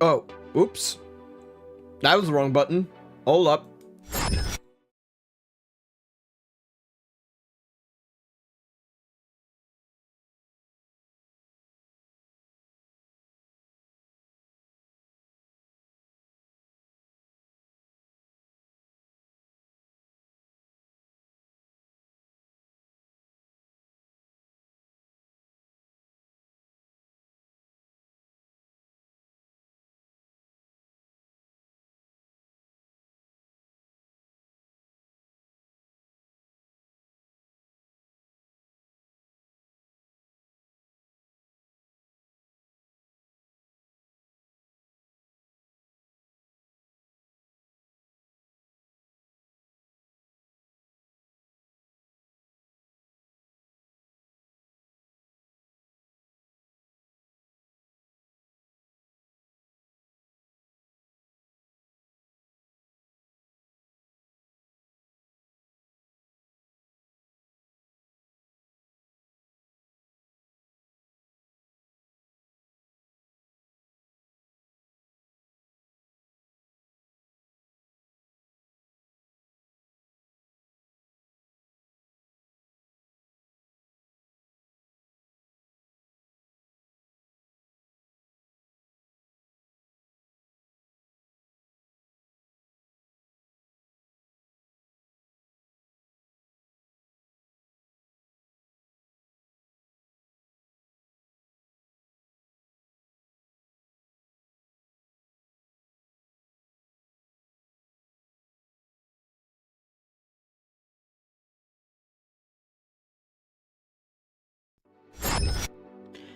Oh, oops. That was the wrong button. Hold up.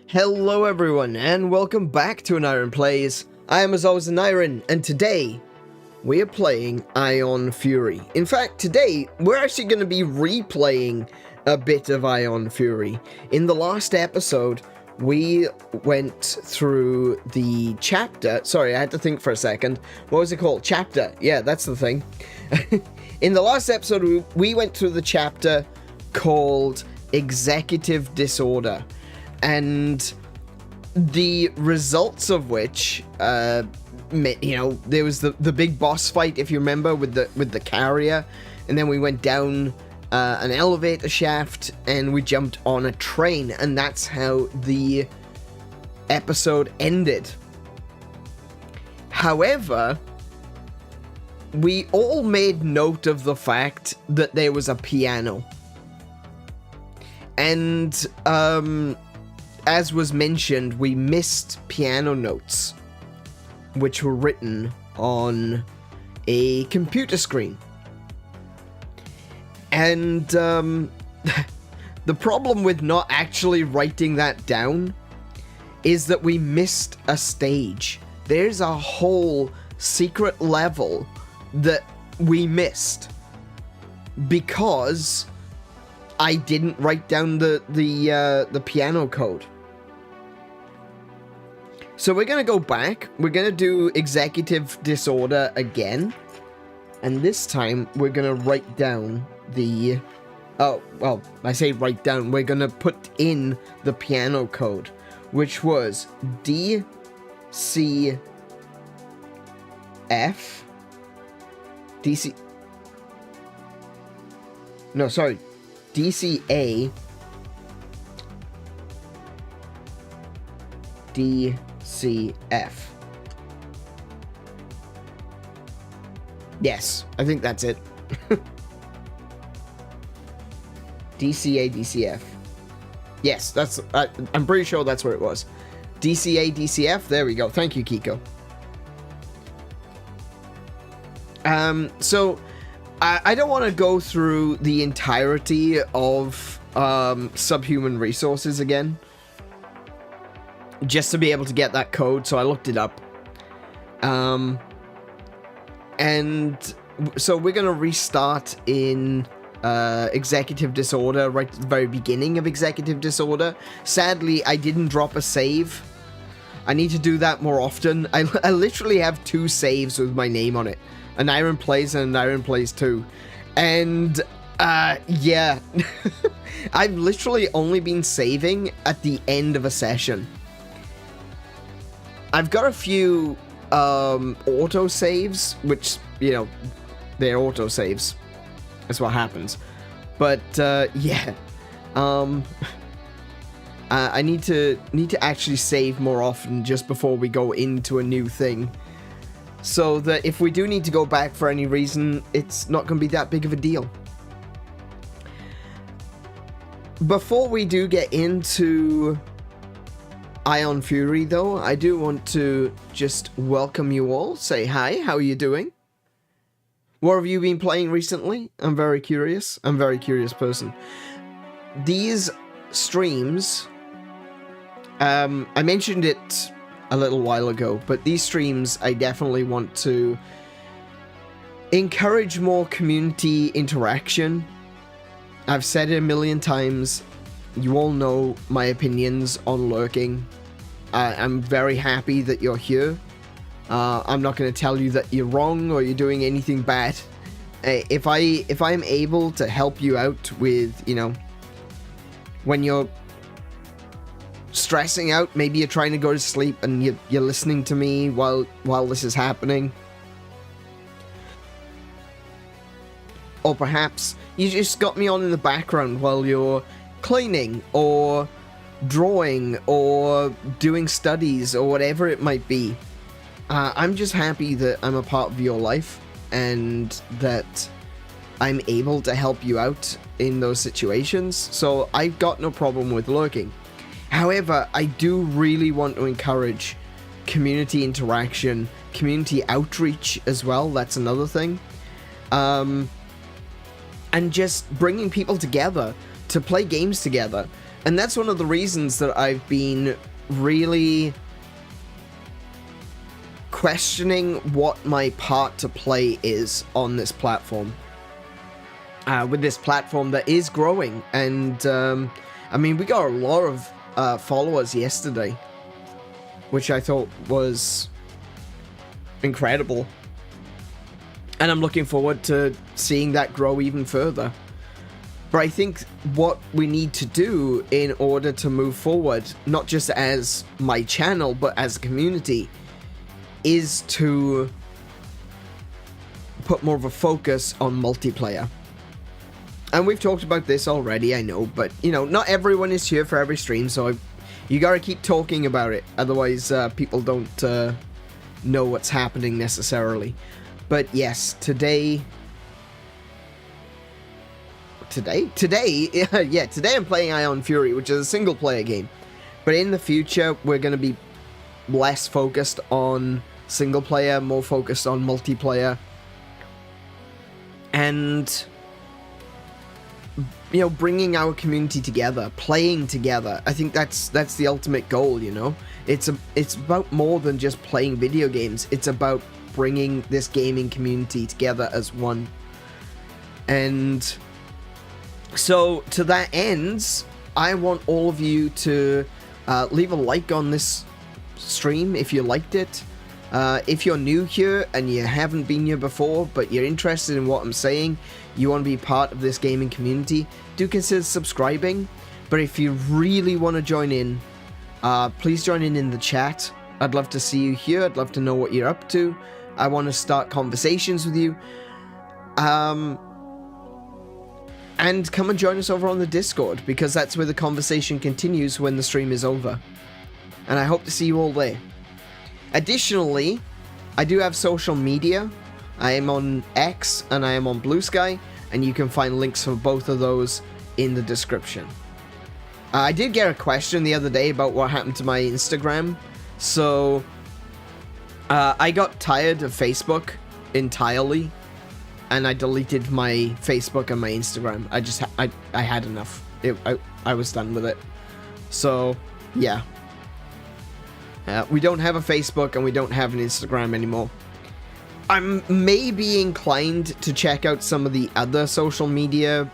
Hello everyone, and welcome back to AneurynPlays. I am as always Aneurin, and today we are playing Ion Fury. In fact, today we're actually going to be replaying a bit of Ion Fury. In the last episode, we went through the chapter. Sorry, I had to think for a second. What was it called? Chapter. Yeah, that's the thing. In the last episode, we went through the chapter called Executive Disorder. And the results of which, there was the big boss fight, if you remember, with the carrier, and then we went down an elevator shaft, and we jumped on a train, and that's how the episode ended. However, we all made note of the fact that there was a piano. And, as was mentioned, we missed piano notes, which were written on a computer screen. And the problem with not actually writing that down is that we missed a stage. There's a whole secret level that we missed because I didn't write down the piano code. So we're going to go back, we're going to do Executive Disorder again, and this time we're going to write down the, I say write down, we're going to put in the piano code, which was DCF, DCA, DCF. Yes, I think that's it. DCA, DCF. Yes, that's, I'm pretty sure that's where it was. DCA, DCF, there we go. Thank you, Kiko. So, I don't want to go through the entirety of Subhuman Resources again, just to be able to get that code, so I looked it up. And so we're going to restart in Executive Disorder, right at the very beginning of Executive Disorder. Sadly, I didn't drop a save. I need to do that more often. I literally have 2 saves with my name on it. AneurynPlays and AneurynPlays 2. And, yeah. I've literally only been saving at the end of a session. I've got a few auto saves, which, you know, they're auto saves. That's what happens. But yeah, I need to actually save more often just before we go into a new thing, so that if we do need to go back for any reason, it's not going to be that big of a deal. Before we do get into Ion Fury, though, I do want to just welcome you all. Say hi, how are you doing? What have you been playing recently? I'm very curious. I'm a very curious person. These streams, I mentioned it a little while ago, but these streams, I definitely want to encourage more community interaction. I've said it a million times. You all know my opinions on lurking. I'm very happy that you're here. I'm not going to tell you that you're wrong or you're doing anything bad. If I'm able to help you out with, you know, when you're stressing out, maybe you're trying to go to sleep and you're listening to me while this is happening. Or perhaps you just got me on in the background while you're cleaning or drawing or doing studies or whatever it might be. I'm just happy that I'm a part of your life and that I'm able to help you out in those situations. So I've got no problem with lurking. However, I do really want to encourage community interaction, community outreach as well. That's another thing. And just bringing people together to play games together. And that's one of the reasons that I've been really questioning what my part to play is on this platform. With this platform that is growing. And, I mean, we got a lot of followers yesterday, which I thought was incredible. And I'm looking forward to seeing that grow even further. But I think what we need to do in order to move forward, not just as my channel, but as a community, is to put more of a focus on multiplayer. And we've talked about this already, I know, but, you know, not everyone is here for every stream, so you gotta keep talking about it. Otherwise, people don't know what's happening necessarily. But yes, today I'm playing Ion Fury, which is a single player game. But in the future, we're going to be less focused on single player, more focused on multiplayer. And, you know, bringing our community together, playing together. I think that's the ultimate goal, you know. It's about more than just playing video games. It's about bringing this gaming community together as one. And so to that end, I want all of you to leave a like on this stream if you liked it. If you're new here and you haven't been here before, but you're interested in what I'm saying, you want to be part of this gaming community, do consider subscribing. But if you really want to join in, please join in the chat. I'd love to see you here. I'd love to know what you're up to. I want to start conversations with you. And come and join us over on the Discord, because that's where the conversation continues when the stream is over. And I hope to see you all there. Additionally, I do have social media. I am on X and I am on Blue Sky, and you can find links for both of those in the description. I did get a question the other day about what happened to my Instagram. So I got tired of Facebook entirely, and I deleted my Facebook and my Instagram. I had enough. I was done with it. So yeah, we don't have a Facebook and we don't have an Instagram anymore. I may be inclined to check out some of the other social media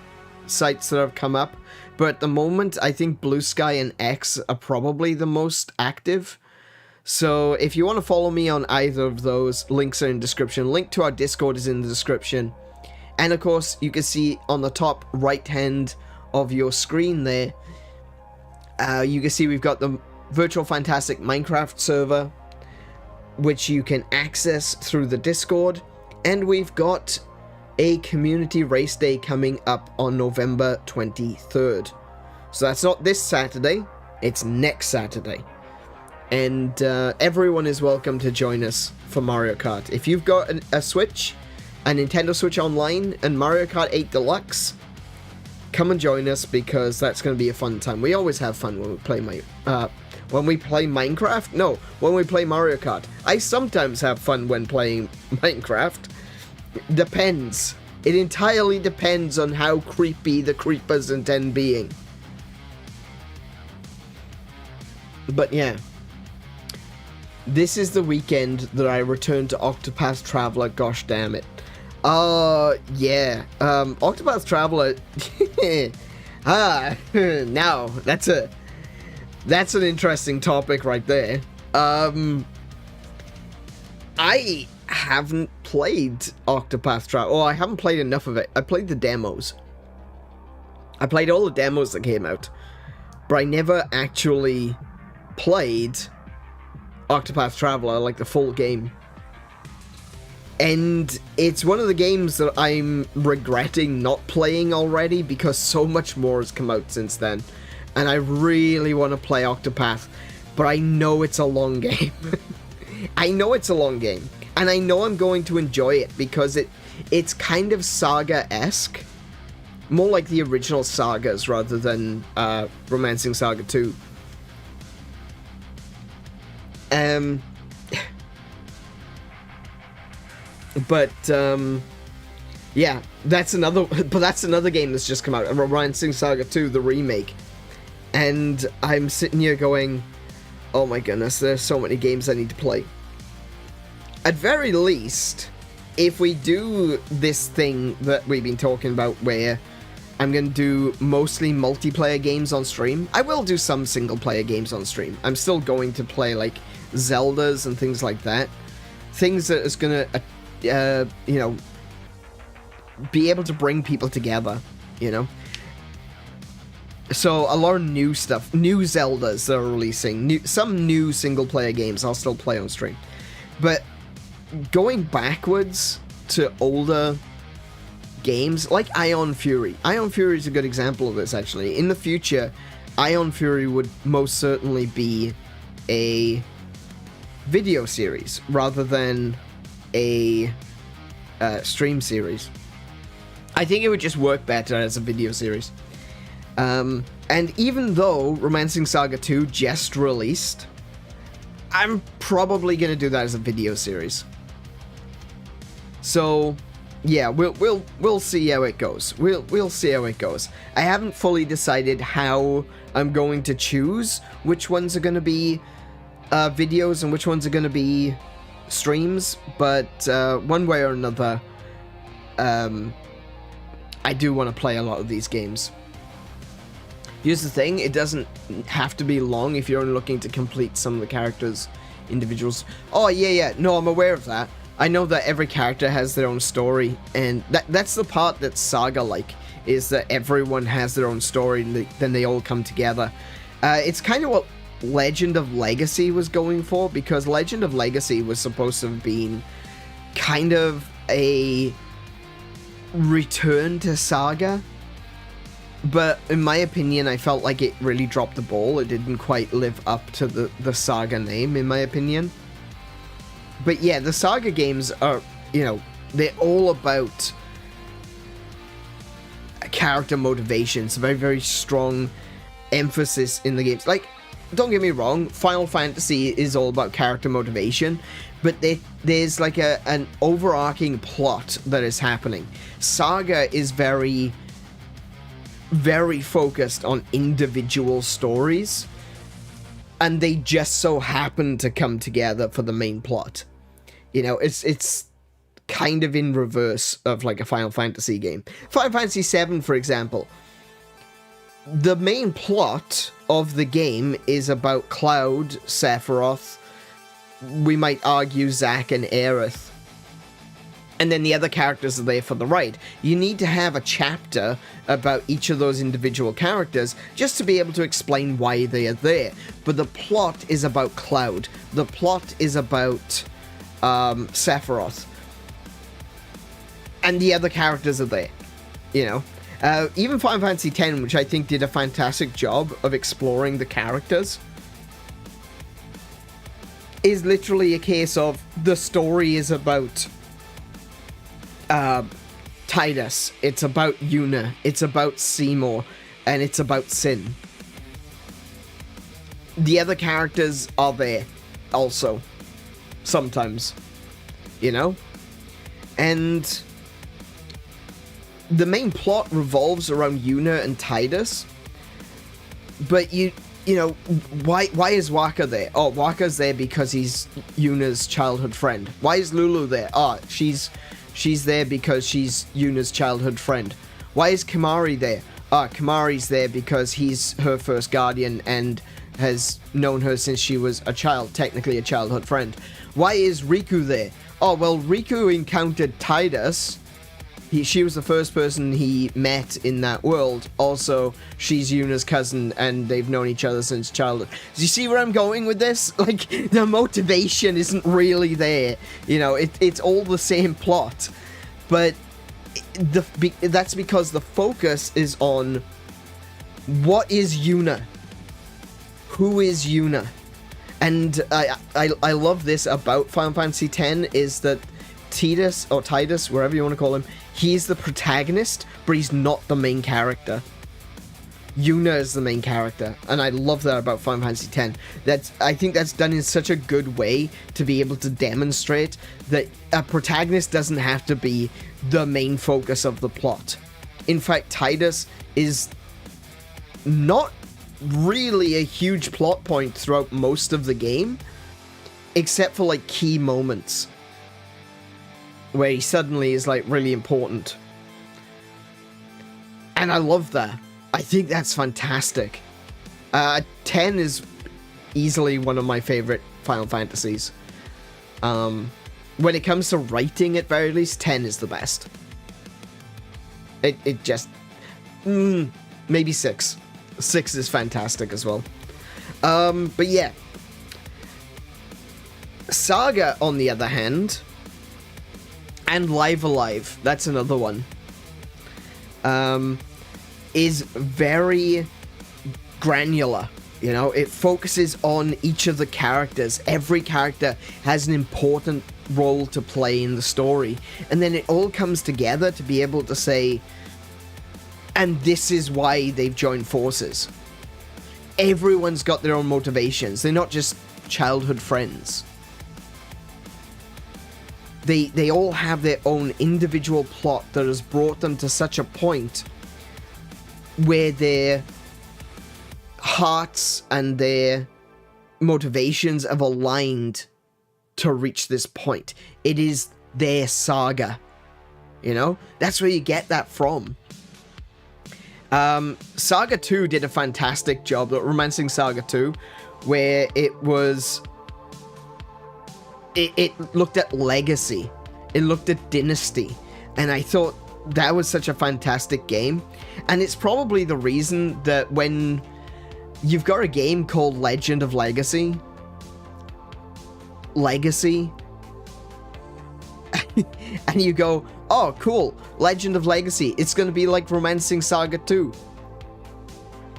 sites that have come up, but at the moment I think Blue Sky and X are probably the most active. So if you want to follow me on either of those, links are in the description. Link to our Discord is in the description. And of course, you can see on the top right hand of your screen there, you can see we've got the Virtual Fantastic Minecraft server. which you can access through the Discord. And we've got a community race day coming up on November 23rd. So that's not this Saturday, it's next Saturday. And everyone is welcome to join us for Mario Kart. If you've got a Switch, a Nintendo Switch Online, and Mario Kart 8 Deluxe, come and join us, because that's going to be a fun time. We always have fun when we play Minecraft? No, when we play Mario Kart. I sometimes have fun when playing Minecraft. Depends. It entirely depends on how creepy the creepers intend being. But yeah. This is the weekend that I return to Octopath Traveler, gosh damn it. Yeah. Octopath Traveler... now, that's an interesting topic right there. I haven't played Octopath Traveler. Oh, I haven't played enough of it. I played the demos. I played all the demos that came out. But I never actually played Octopath Traveler, like the full game. And it's one of the games that I'm regretting not playing already, because so much more has come out since then. And I really want to play Octopath, but I know it's a long game. I know it's a long game. And I know I'm going to enjoy it, because it's kind of Saga-esque. More like the original Sagas rather than Romancing Saga 2. Yeah, that's another game that's just come out, Romancing Saga 2, the remake. And I'm sitting here going, oh my goodness, there's so many games I need to play. At very least, if we do this thing that we've been talking about, where I'm going to do mostly multiplayer games on stream. I will do some single-player games on stream. I'm still going to play, like, Zeldas and things like that. Things that is going to, you know, be able to bring people together, you know? So, a lot of new stuff. New Zeldas that are releasing. Some new single-player games I'll still play on stream. But going backwards to older games like Ion Fury. Ion Fury is a good example of this, actually. In the future, Ion Fury would most certainly be a video series rather than a stream series. I think it would just work better as a video series. And even though Romancing Saga 2 just released, I'm probably going to do that as a video series. So yeah, we'll see how it goes. We'll see how it goes. I haven't fully decided how I'm going to choose which ones are going to be videos and which ones are going to be streams, but one way or another, I do want to play a lot of these games. Here's the thing, it doesn't have to be long if you're only looking to complete some of the characters' individuals. Oh, yeah, no, I'm aware of that. I know that every character has their own story, and that's the part that's Saga-like, is that everyone has their own story, and then they all come together. It's kind of what Legend of Legacy was going for, because Legend of Legacy was supposed to have been kind of a return to Saga, but in my opinion, I felt like it really dropped the ball. It didn't quite live up to the Saga name, in my opinion. But yeah, the Saga games are, you know, they're all about character motivations, very, very strong emphasis in the games. Like, don't get me wrong, Final Fantasy is all about character motivation, but there's like an overarching plot that is happening. Saga is very, very focused on individual stories, and they just so happen to come together for the main plot. You know, it's kind of in reverse of like a Final Fantasy game. Final Fantasy VII, for example, the main plot of the game is about Cloud, Sephiroth, we might argue Zack and Aerith. And then the other characters are there for the ride. You need to have a chapter about each of those individual characters just to be able to explain why they are there. But the plot is about Cloud. The plot is about Sephiroth. And the other characters are there, you know. Even Final Fantasy X, which I think did a fantastic job of exploring the characters, is literally a case of the story is about Tidus, it's about Yuna, it's about Seymour, and it's about Sin. The other characters are there also, sometimes, you know? And the main plot revolves around Yuna and Tidus, but you know, why is Waka there? Oh, Waka's there because he's Yuna's childhood friend. Why is Lulu there? Oh, she's there because she's Yuna's childhood friend. Why is Kimahri there? Ah, Kimahri's there because he's her first guardian and has known her since she was a child, technically a childhood friend. Why is Riku there? Oh, well, Riku encountered Tidus. She was the first person he met in that world. Also, she's Yuna's cousin, and they've known each other since childhood. Do you see where I'm going with this? Like, the motivation isn't really there. You know, it's all the same plot. But that's because the focus is on what is Yuna? Who is Yuna? And I love this about Final Fantasy X, is that Tidus, wherever you want to call him, he's the protagonist, but he's not the main character. Yuna is the main character, and I love that about Final Fantasy X. I think that's done in such a good way to be able to demonstrate that a protagonist doesn't have to be the main focus of the plot. In fact, Tidus is not really a huge plot point throughout most of the game, except for like key moments where he suddenly is like really important. And I love that. I think that's fantastic. 10 is easily one of my favorite Final Fantasies. When it comes to writing, at very least, 10 is the best. It just... maybe 6. 6 is fantastic as well. But yeah. Saga, on the other hand, and Live Alive, that's another one, is very granular. You know, it focuses on each of the characters. Every character has an important role to play in the story. And then it all comes together to be able to say, and this is why they've joined forces. Everyone's got their own motivations. They're not just childhood friends. They all have their own individual plot that has brought them to such a point where their hearts and their motivations have aligned to reach this point. It is their saga. You know? That's where you get that from. Saga 2 did a fantastic job, Romancing Saga 2, where it was... It looked at legacy. It looked at dynasty. And I thought that was such a fantastic game. And it's probably the reason that when you've got a game called Legend of Legacy, and you go, oh, cool, Legend of Legacy, it's going to be like Romancing Saga 2.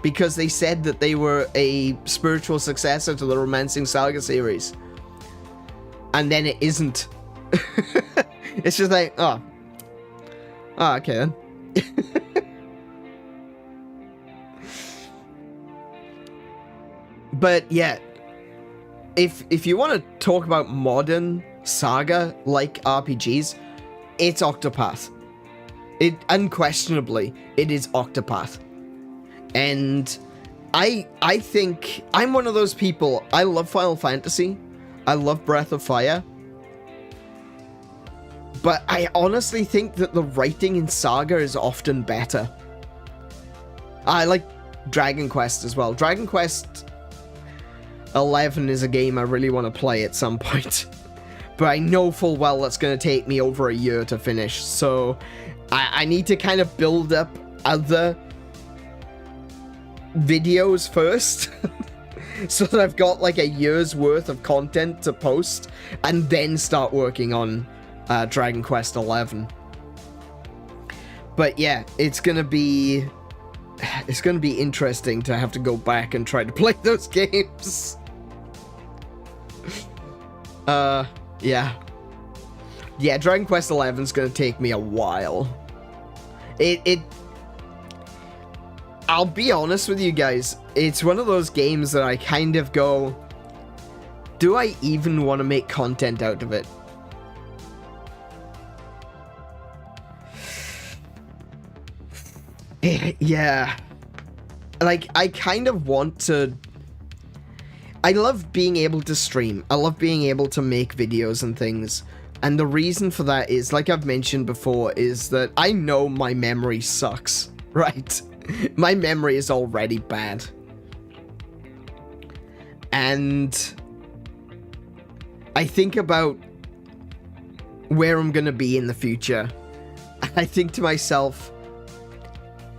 Because they said that they were a spiritual successor to the Romancing Saga series. And then it isn't. It's just like, oh, okay then. But yeah, if you want to talk about modern saga-like RPGs, it's Octopath. Unquestionably, it is Octopath. And I think I'm one of those people. I love Final Fantasy. I love Breath of Fire. But I honestly think that the writing in Saga is often better. I like Dragon Quest as well. Dragon Quest 11 is a game I really want to play at some point. but I know full well that's going to take me over a year to finish, so I need to kind of build up other videos first, so that I've got like a year's worth of content to post, and then start working on Dragon Quest XI. But yeah, it's gonna be interesting to have to go back and try to play those games. Yeah, Dragon Quest XI is gonna take me a while. I'll be honest with you guys, it's one of those games that I kind of go, do I even want to make content out of it? Yeah. Like, I kind of want to... I love being able to stream. I love being able to make videos and things. And the reason for that is, like I've mentioned before, is that I know my memory sucks, right? My memory is already bad. And I think about where I'm gonna be in the future. I think to myself,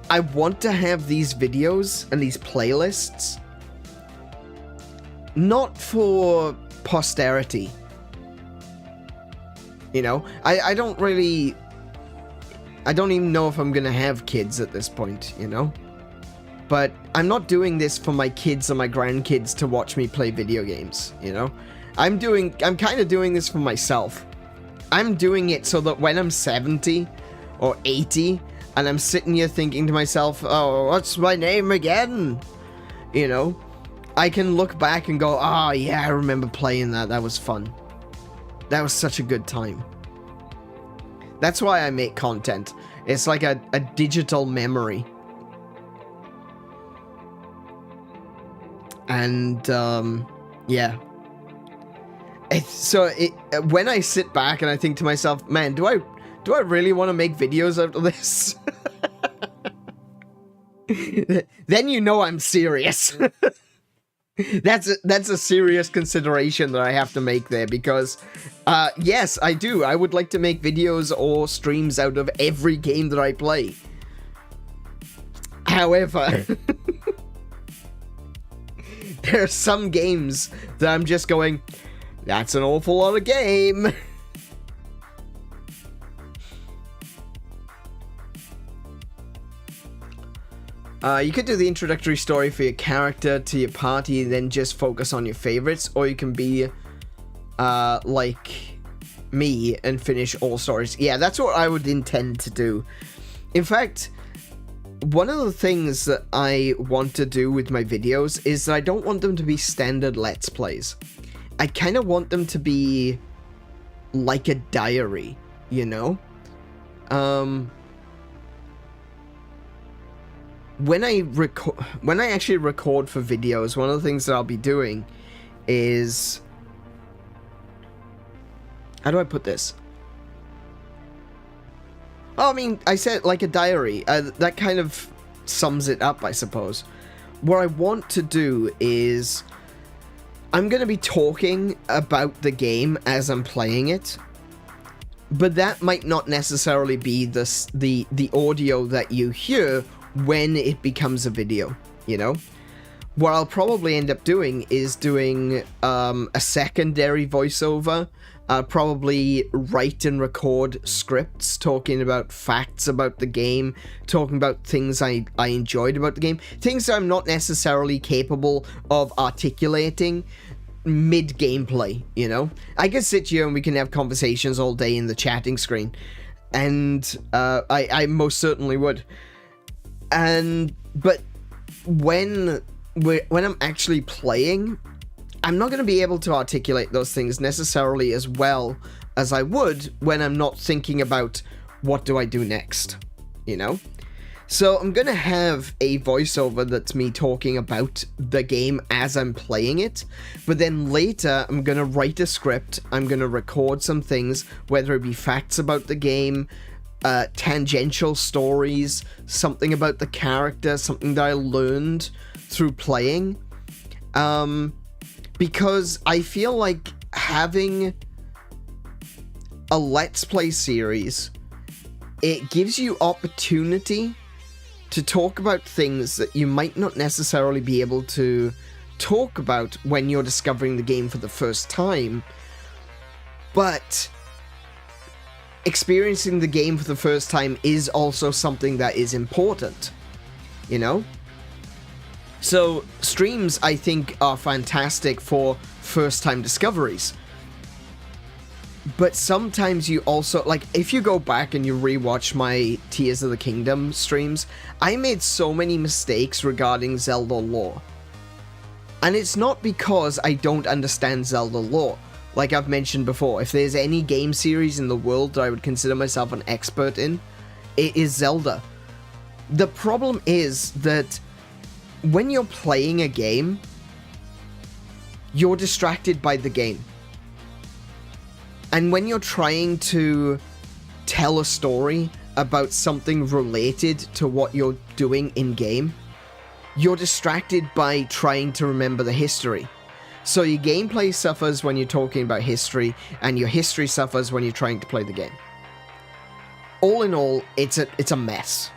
I want to have these videos and these playlists not for posterity. You know, I don't even know if I'm gonna have kids at this point, you know? But I'm not doing this for my kids or my grandkids to watch me play video games, you know? I'm kind of doing this for myself. I'm doing it so that when I'm 70 or 80 and I'm sitting here thinking to myself, oh, what's my name again? You know, I can look back and go, oh yeah, I remember playing that. That was fun. That was such a good time. That's why I make content. It's like a digital memory. And, yeah. When I sit back and I think to myself, man, do I really want to make videos out of this? Then you know I'm serious. That's a serious consideration that I have to make there, because yes, I do. I would like to make videos or streams out of every game that I play. However, there are some games that I'm just going, that's an awful lot of game. You could do the introductory story for your character to your party, then just focus on your favorites, or you can be like me and finish all stories. Yeah, that's what I would intend to do. In fact, one of the things that I want to do with my videos is that I don't want them to be standard Let's Plays. I kind of want them to be like a diary, you know? When I actually record for videos, one of the things that I'll be doing is... How do I put this? Oh, I mean, I said like a diary. That kind of sums it up, I suppose. What I want to do is... I'm going to be talking about the game as I'm playing it. But that might not necessarily be the audio that you hear when it becomes a video, you know? What I'll probably end up doing is doing a secondary voiceover. I'll probably write and record scripts talking about facts about the game, talking about things I enjoyed about the game, things that I'm not necessarily capable of articulating mid-gameplay, you know? I can sit here and we can have conversations all day in the chatting screen, and I most certainly would. But when I'm actually playing, I'm not going to be able to articulate those things necessarily as well as I would when I'm not thinking about what do I do next, you know? So I'm going to have a voiceover that's me talking about the game as I'm playing it, but then later I'm going to write a script, I'm going to record some things, whether it be facts about the game, tangential stories, something about the character, something that I learned through playing, because I feel like having a Let's Play series, it gives you opportunity to talk about things that you might not necessarily be able to talk about when you're discovering the game for the first time, but experiencing the game for the first time is also something that is important, you know? So, streams, I think, are fantastic for first-time discoveries. But sometimes you also, like, if you go back and you rewatch my Tears of the Kingdom streams, I made so many mistakes regarding Zelda lore. And it's not because I don't understand Zelda lore. Like I've mentioned before, if there's any game series in the world that I would consider myself an expert in, it is Zelda. The problem is that when you're playing a game, you're distracted by the game. And when you're trying to tell a story about something related to what you're doing in-game, you're distracted by trying to remember the history. So your gameplay suffers when you're talking about history, and your history suffers when you're trying to play the game. All in all, it's a mess.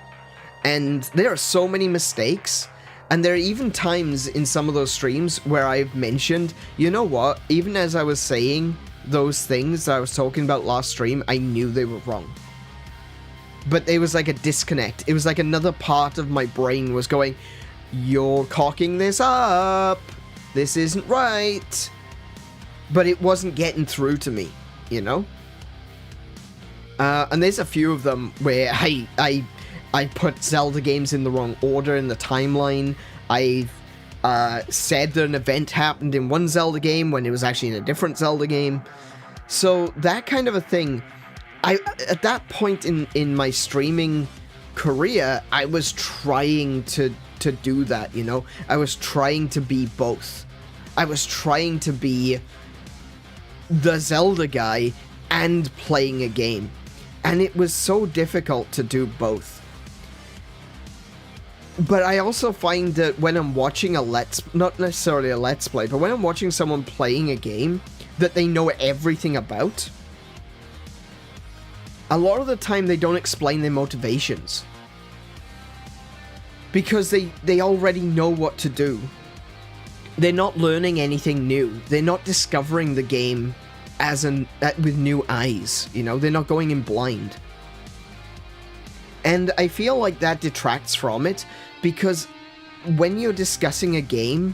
And there are so many mistakes, and there are even times in some of those streams where I've mentioned, you know what, even as I was saying those things that I was talking about last stream, I knew they were wrong. But there was like a disconnect. It was like another part of my brain was going, you're cocking this up. This isn't right. But it wasn't getting through to me, you know? And there's a few of them where I put Zelda games in the wrong order in the timeline. I've said that an event happened in one Zelda game when it was actually in a different Zelda game. So that kind of a thing, at that point in my streaming career, I was trying to do that, you know? I was trying to be both. I was trying to be the Zelda guy and playing a game. And it was so difficult to do both. But I also find that when I'm watching not necessarily a Let's Play, but when I'm watching someone playing a game that they know everything about, a lot of the time they don't explain their motivations. Because they already know what to do. They're not learning anything new. They're not discovering the game with new eyes, you know? They're not going in blind. And I feel like that detracts from it, because when you're discussing a game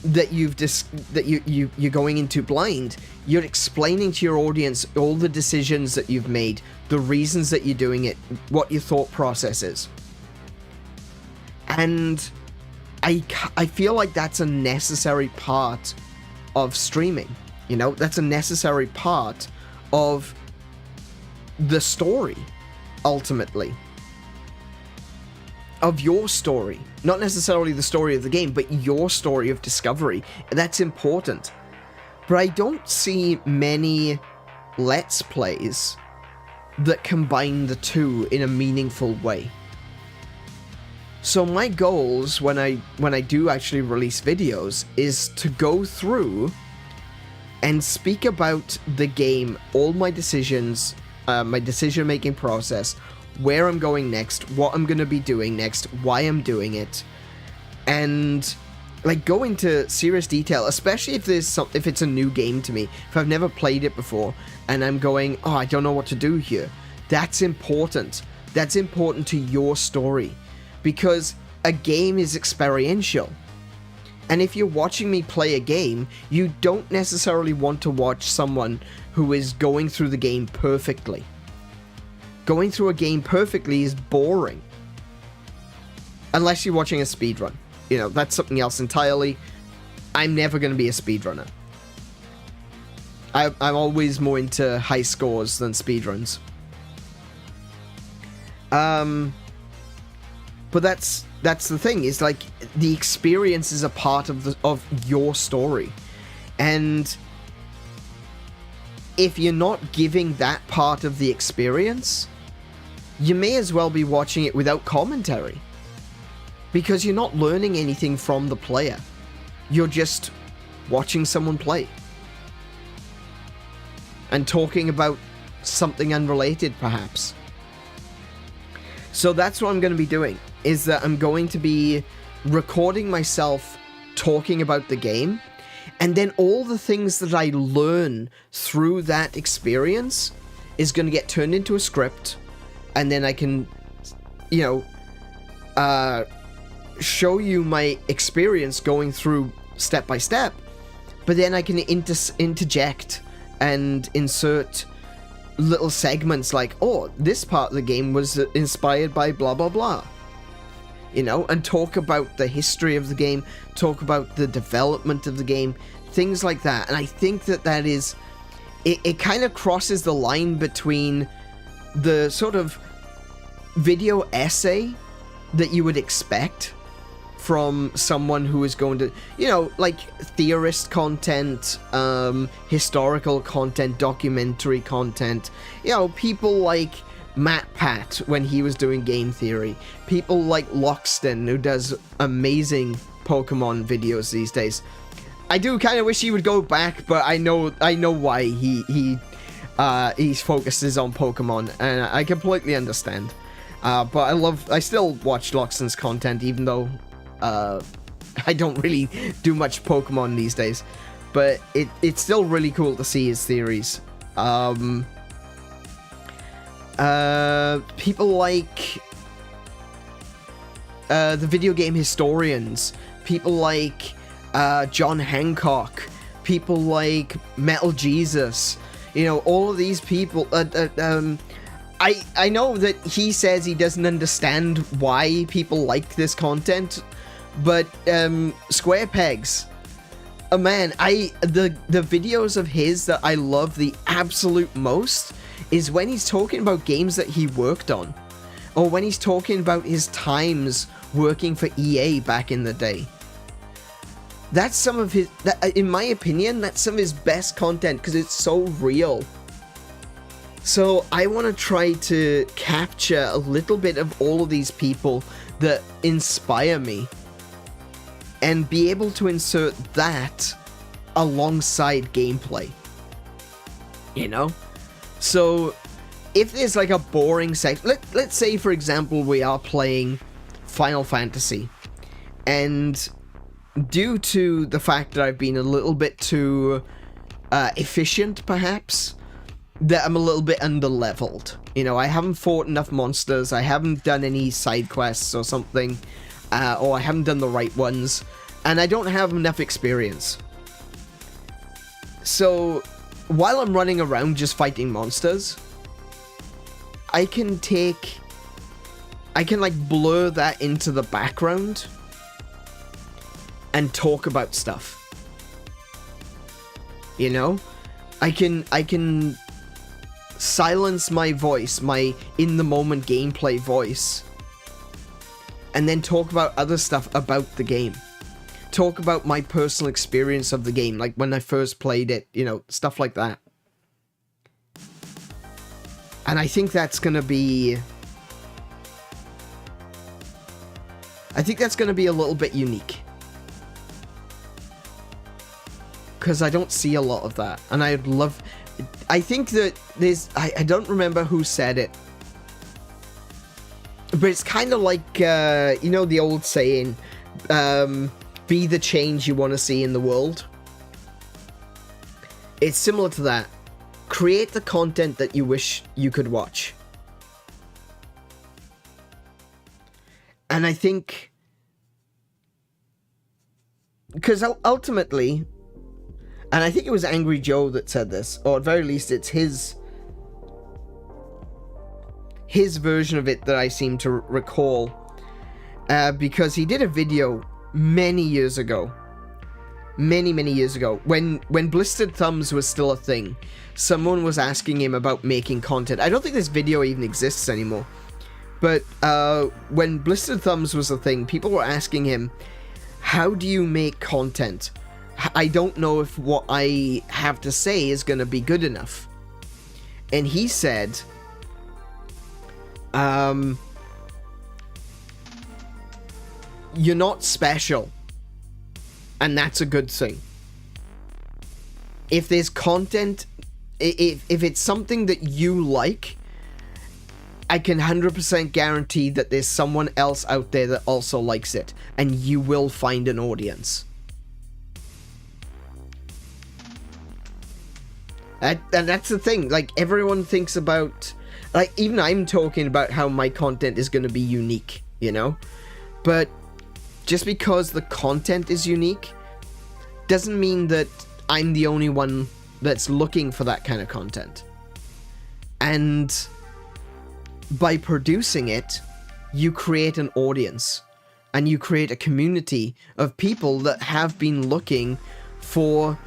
that you're going into blind, you're explaining to your audience all the decisions that you've made, the reasons that you're doing it, what your thought process is. And I feel like that's a necessary part of streaming, you know? That's a necessary part of the story, ultimately. Of your story. Not necessarily the story of the game, but your story of discovery. That's important. But I don't see many Let's Plays that combine the two in a meaningful way. So my goals when I do actually release videos is to go through and speak about the game, all my decisions, my decision-making process, where I'm going next, what I'm going to be doing next, why I'm doing it, and like go into serious detail, especially if it's a new game to me, if I've never played it before, and I'm going, oh, I don't know what to do here. That's important. That's important to your story, because a game is experiential. And if you're watching me play a game, you don't necessarily want to watch someone who is going through the game perfectly. Going through a game perfectly is boring. Unless you're watching a speedrun. You know, that's something else entirely. I'm never going to be a speedrunner. I'm always more into high scores than speedruns. But that's the thing, is like the experience is a part of your story. And if you're not giving that part of the experience, you may as well be watching it without commentary. Because you're not learning anything from the player. You're just watching someone play. and talking about something unrelated, perhaps. So that's what I'm going to be doing, is that I'm going to be recording myself talking about the game, and then all the things that I learn through that experience is going to get turned into a script, and then I can, show you my experience going through step by step, but then I can interject and insert little segments like, oh, this part of the game was inspired by blah blah blah, and talk about the history of the game, talk about the development of the game, things like that. And I think that is, it kind of crosses the line between the sort of video essay that you would expect from someone who is going to, like theorist content, historical content, documentary content, people like Matt Pat when he was doing game theory, people like Loxton who does amazing Pokemon videos these days. I do kind of wish he would go back, but I know why he focuses on Pokemon, and I completely understand. But I still watch Loxton's content, even though I don't really do much Pokemon these days. But it's still really cool to see his theories. People like the video game historians, people like John Hancock, people like Metal Jesus, all of these people. I know that he says he doesn't understand why people like this content, but Square Pegs, man, the videos of his that I love the absolute most is when he's talking about games that he worked on, or when he's talking about his times working for EA back in the day. That's some of his, in my opinion, that's some of his best content, because it's so real. So I want to try to capture a little bit of all of these people that inspire me, and be able to insert that alongside gameplay. So if there's like a boring section, let's say for example we are playing Final Fantasy, and due to the fact that I've been a little bit too efficient, perhaps, that I'm a little bit under-leveled. I haven't fought enough monsters, I haven't done any side quests or something, or I haven't done the right ones, and I don't have enough experience. So, while I'm running around just fighting monsters, I can like blur that into the background and talk about stuff. I can silence my voice, my in-the-moment gameplay voice, and then talk about other stuff about the game. Talk about my personal experience of the game, like when I first played it, stuff like that. And I think that's gonna be... a little bit unique. Because I don't see a lot of that, and I'd love... I think that there's... I don't remember who said it, but it's kind of like, the old saying, be the change you want to see in the world. It's similar to that. Create the content that you wish you could watch. And I think... because ultimately... and I think it was Angry Joe that said this, or at very least it's his version of it that I seem to recall, because he did a video many years ago, many years ago, when Blistered Thumbs was still a thing. Someone was asking him about making content. I don't think this video even exists anymore, but when Blistered Thumbs was a thing, people were asking him, how do you make content? I don't know if what I have to say is going to be good enough. And he said, you're not special, and that's a good thing. If there's content, if it's something that you like, I can 100% guarantee that there's someone else out there that also likes it, and you will find an audience. And that's the thing, like, everyone thinks about, like, even I'm talking about how my content is going to be unique, you know? But just because the content is unique doesn't mean that I'm the only one that's looking for that kind of content. And by producing it, you create an audience, and you create a community of people that have been looking for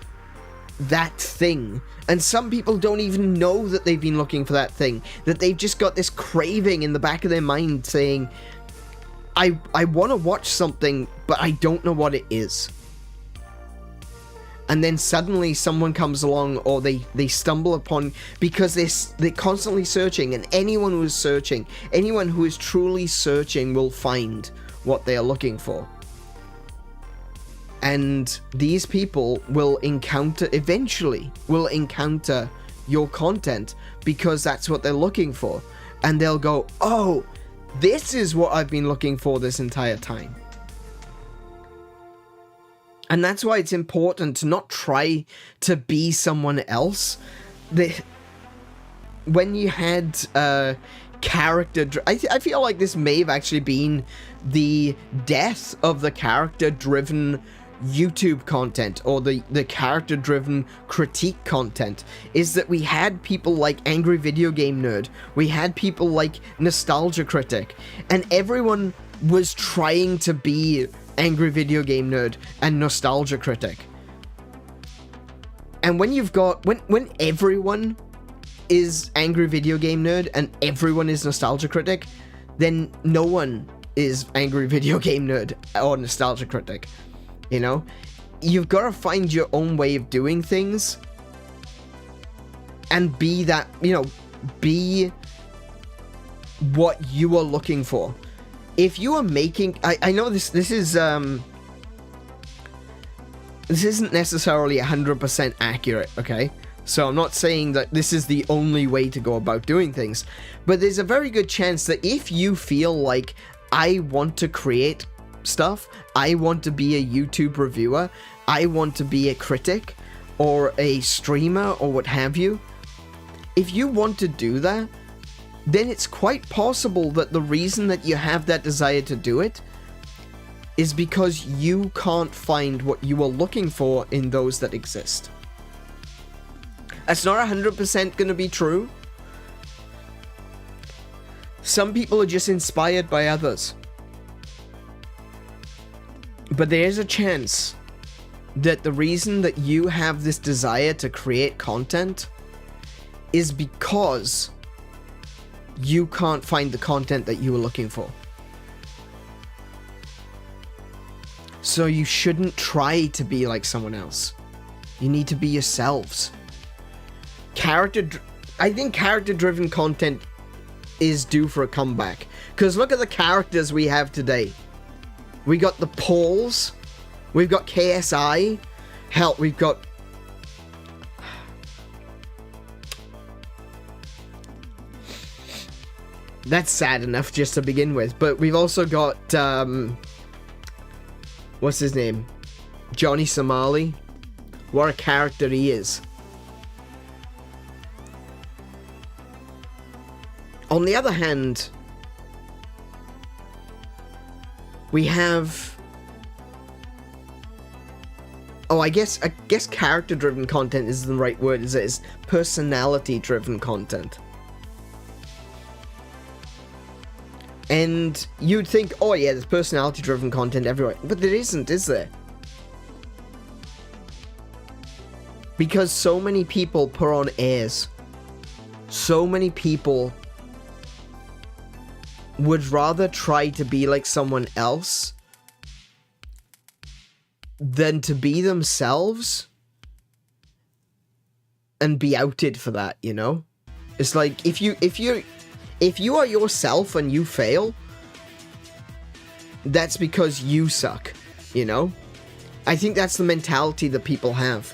that thing. And some people don't even know that they've been looking for that thing, that they've just got this craving in the back of their mind saying, I want to watch something, but I don't know what it is. And then suddenly someone comes along, or they stumble upon, because they're constantly searching, and anyone who is searching, anyone who is truly searching will find what they are looking for. And these people will eventually encounter your content, because that's what they're looking for. And they'll go, oh, this is what I've been looking for this entire time. And that's why it's important to not try to be someone else. When you had character... I feel like this may have actually been the death of the character-driven YouTube content, or the character-driven critique content, is that we had people like Angry Video Game Nerd, we had people like Nostalgia Critic, and everyone was trying to be Angry Video Game Nerd and Nostalgia Critic. And when you've got, when everyone is Angry Video Game Nerd and everyone is Nostalgia Critic, then no one is Angry Video Game Nerd or Nostalgia Critic. You know? You've got to find your own way of doing things and be that, you know, be what you are looking for. If you are making, I know this is this isn't necessarily 100% accurate, okay? So I'm not saying that this is the only way to go about doing things, but there's a very good chance that if you feel like, I want to create stuff, I want to be a YouTube reviewer, I want to be a critic or a streamer or what have you, if you want to do that, then it's quite possible that the reason that you have that desire to do it is because you can't find what you are looking for in those that exist. That's not 100% going to be true. Some people are just inspired by others. But there is a chance that the reason that you have this desire to create content is because you can't find the content that you were looking for. So you shouldn't try to be like someone else. You need to be yourselves. I think character-driven content is due for a comeback. Because look at the characters we have today. We got the Pauls. We've got KSI. Hell, we've got... That's sad enough just to begin with. But we've also got, what's his name? Johnny Somali. What a character he is. On the other hand, we have... Oh, I guess character-driven content is the right word. It's personality-driven content. And you'd think, oh yeah, there's personality-driven content everywhere. But there isn't, is there? Because so many people put on airs. So many people would rather try to be like someone else than to be themselves and be outed for that, you know? It's like, if you are yourself and you fail, that's because you suck, you know? I think that's the mentality that people have.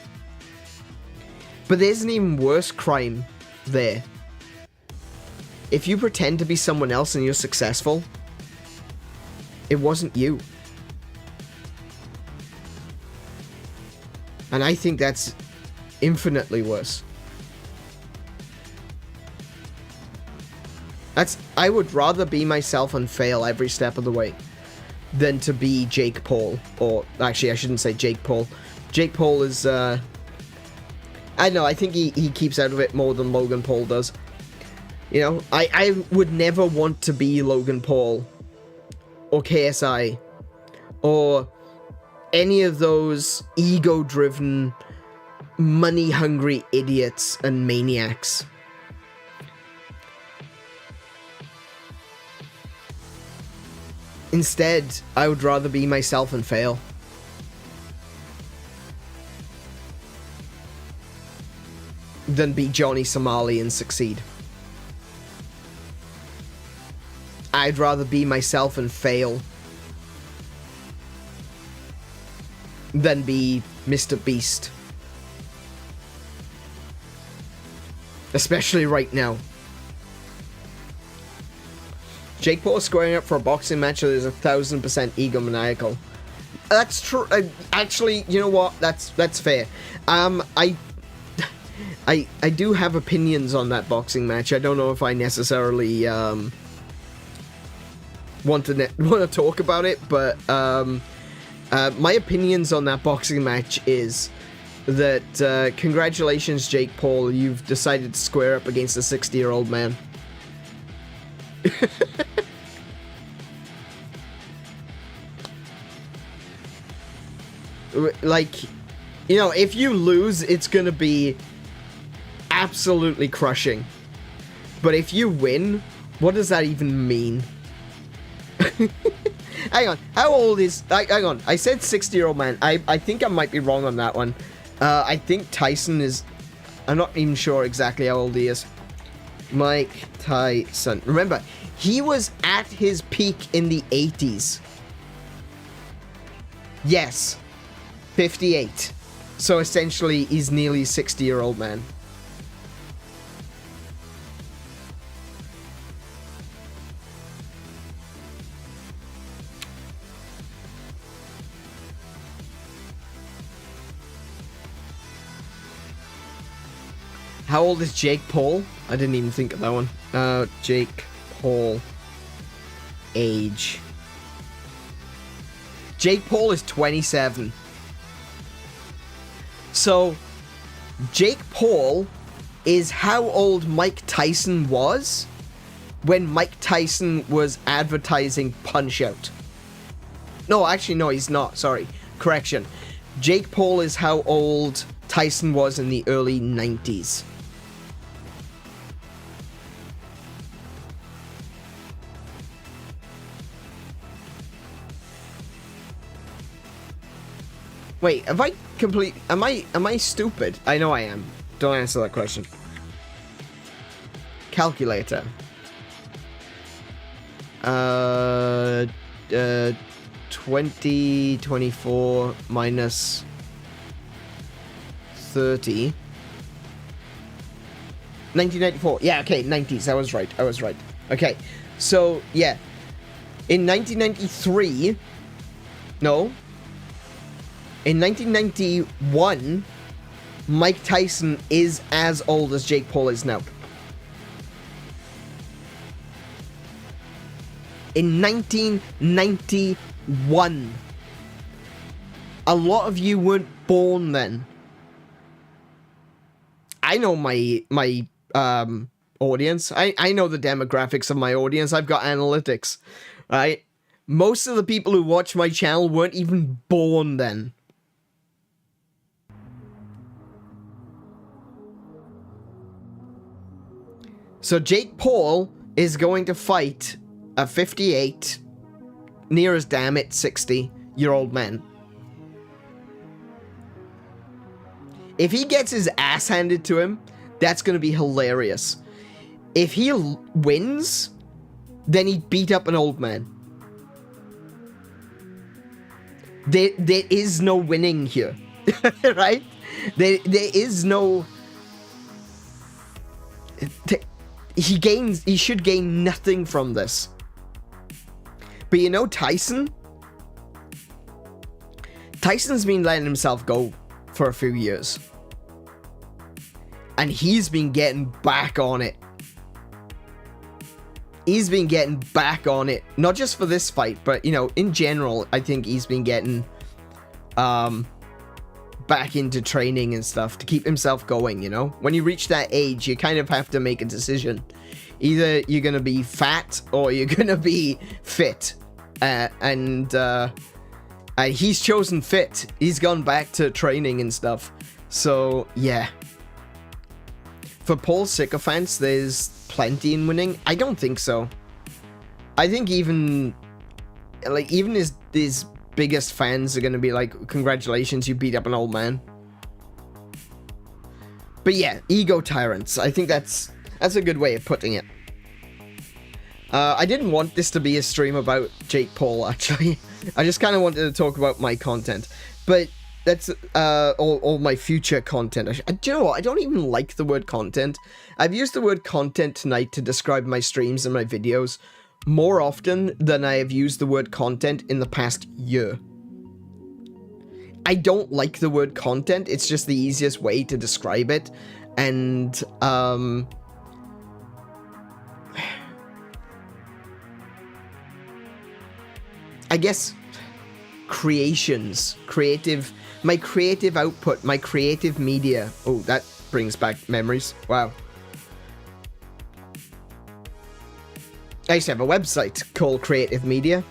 But there's an even worse crime there. If you pretend to be someone else and you're successful, it wasn't you. And I think that's infinitely worse. I would rather be myself and fail every step of the way than to be Jake Paul. Or, actually, I shouldn't say Jake Paul. Jake Paul is, I don't know, I think he keeps out of it more than Logan Paul does. You know, I would never want to be Logan Paul or KSI or any of those ego-driven, money-hungry idiots and maniacs. Instead, I would rather be myself and fail. Than be Johnny Somali and succeed. I'd rather be myself and fail than be Mr. Beast. Especially right now. Jake Paul squaring up for a boxing match that is 1,000% egomaniacal. That's true. Actually, you know what? That's fair. I do have opinions on that boxing match. I don't know if I necessarily want to talk about it, but my opinions on that boxing match is that congratulations, Jake Paul, you've decided to square up against a 60-year-old man. Like, you know, if you lose, it's gonna be absolutely crushing. But if you win, what does that even mean? Hang on, how old is... Hang on, I said 60-year-old man. I think I might be wrong on that one. I think Tyson is... I'm not even sure exactly how old he is. Mike Tyson. Remember, he was at his peak in the 80s. Yes. 58. So essentially, he's nearly a 60-year-old man. How old is Jake Paul? I didn't even think of that one. Jake Paul. Age. Jake Paul is 27. So, Jake Paul is how old Mike Tyson was when Mike Tyson was advertising Punch-Out. No, actually, no, he's not. Sorry. Correction. Jake Paul is how old Tyson was in the early 90s. Wait, am I stupid? I know I am. Don't answer that question. Calculator. 2024 minus 30. 1994. Yeah, okay, 90s. I was right. Okay, so, yeah. In 1993... No. In 1991, Mike Tyson is as old as Jake Paul is now. In 1991. A lot of you weren't born then. I know my audience. I know the demographics of my audience. I've got analytics, right? Most of the people who watch my channel weren't even born then. So Jake Paul is going to fight a 58, near as damn it, 60-year-old man. If he gets his ass handed to him, that's going to be hilarious. If he wins, then he beat up an old man. There is no winning here, right? There is no he should gain nothing from this. But you know Tyson's been letting himself go for a few years. And he's been getting back on it. He's been getting back on it. Not just for this fight, but, you know, in general, I think he's been getting back into training and stuff to keep himself going, you know? When you reach that age, you kind of have to make a decision. Either you're going to be fat or you're going to be fit. And he's chosen fit. He's gone back to training and stuff. So, yeah. For Paul sycophants, there's plenty in winning. I don't think so. I think even his biggest fans are going to be like, congratulations, you beat up an old man. But yeah, ego tyrants. I think that's a good way of putting it. I didn't want this to be a stream about Jake Paul, actually. I just kind of wanted to talk about my content. But that's all my future content. Do you know what? I don't even like the word content. I've used the word content tonight to describe my streams and my videos more often than I have used the word content in the past year. I don't like the word content. It's just the easiest way to describe it. And, I guess creations, my creative output, my creative media. Oh, that brings back memories. Wow. I used to have a website called Creative Media.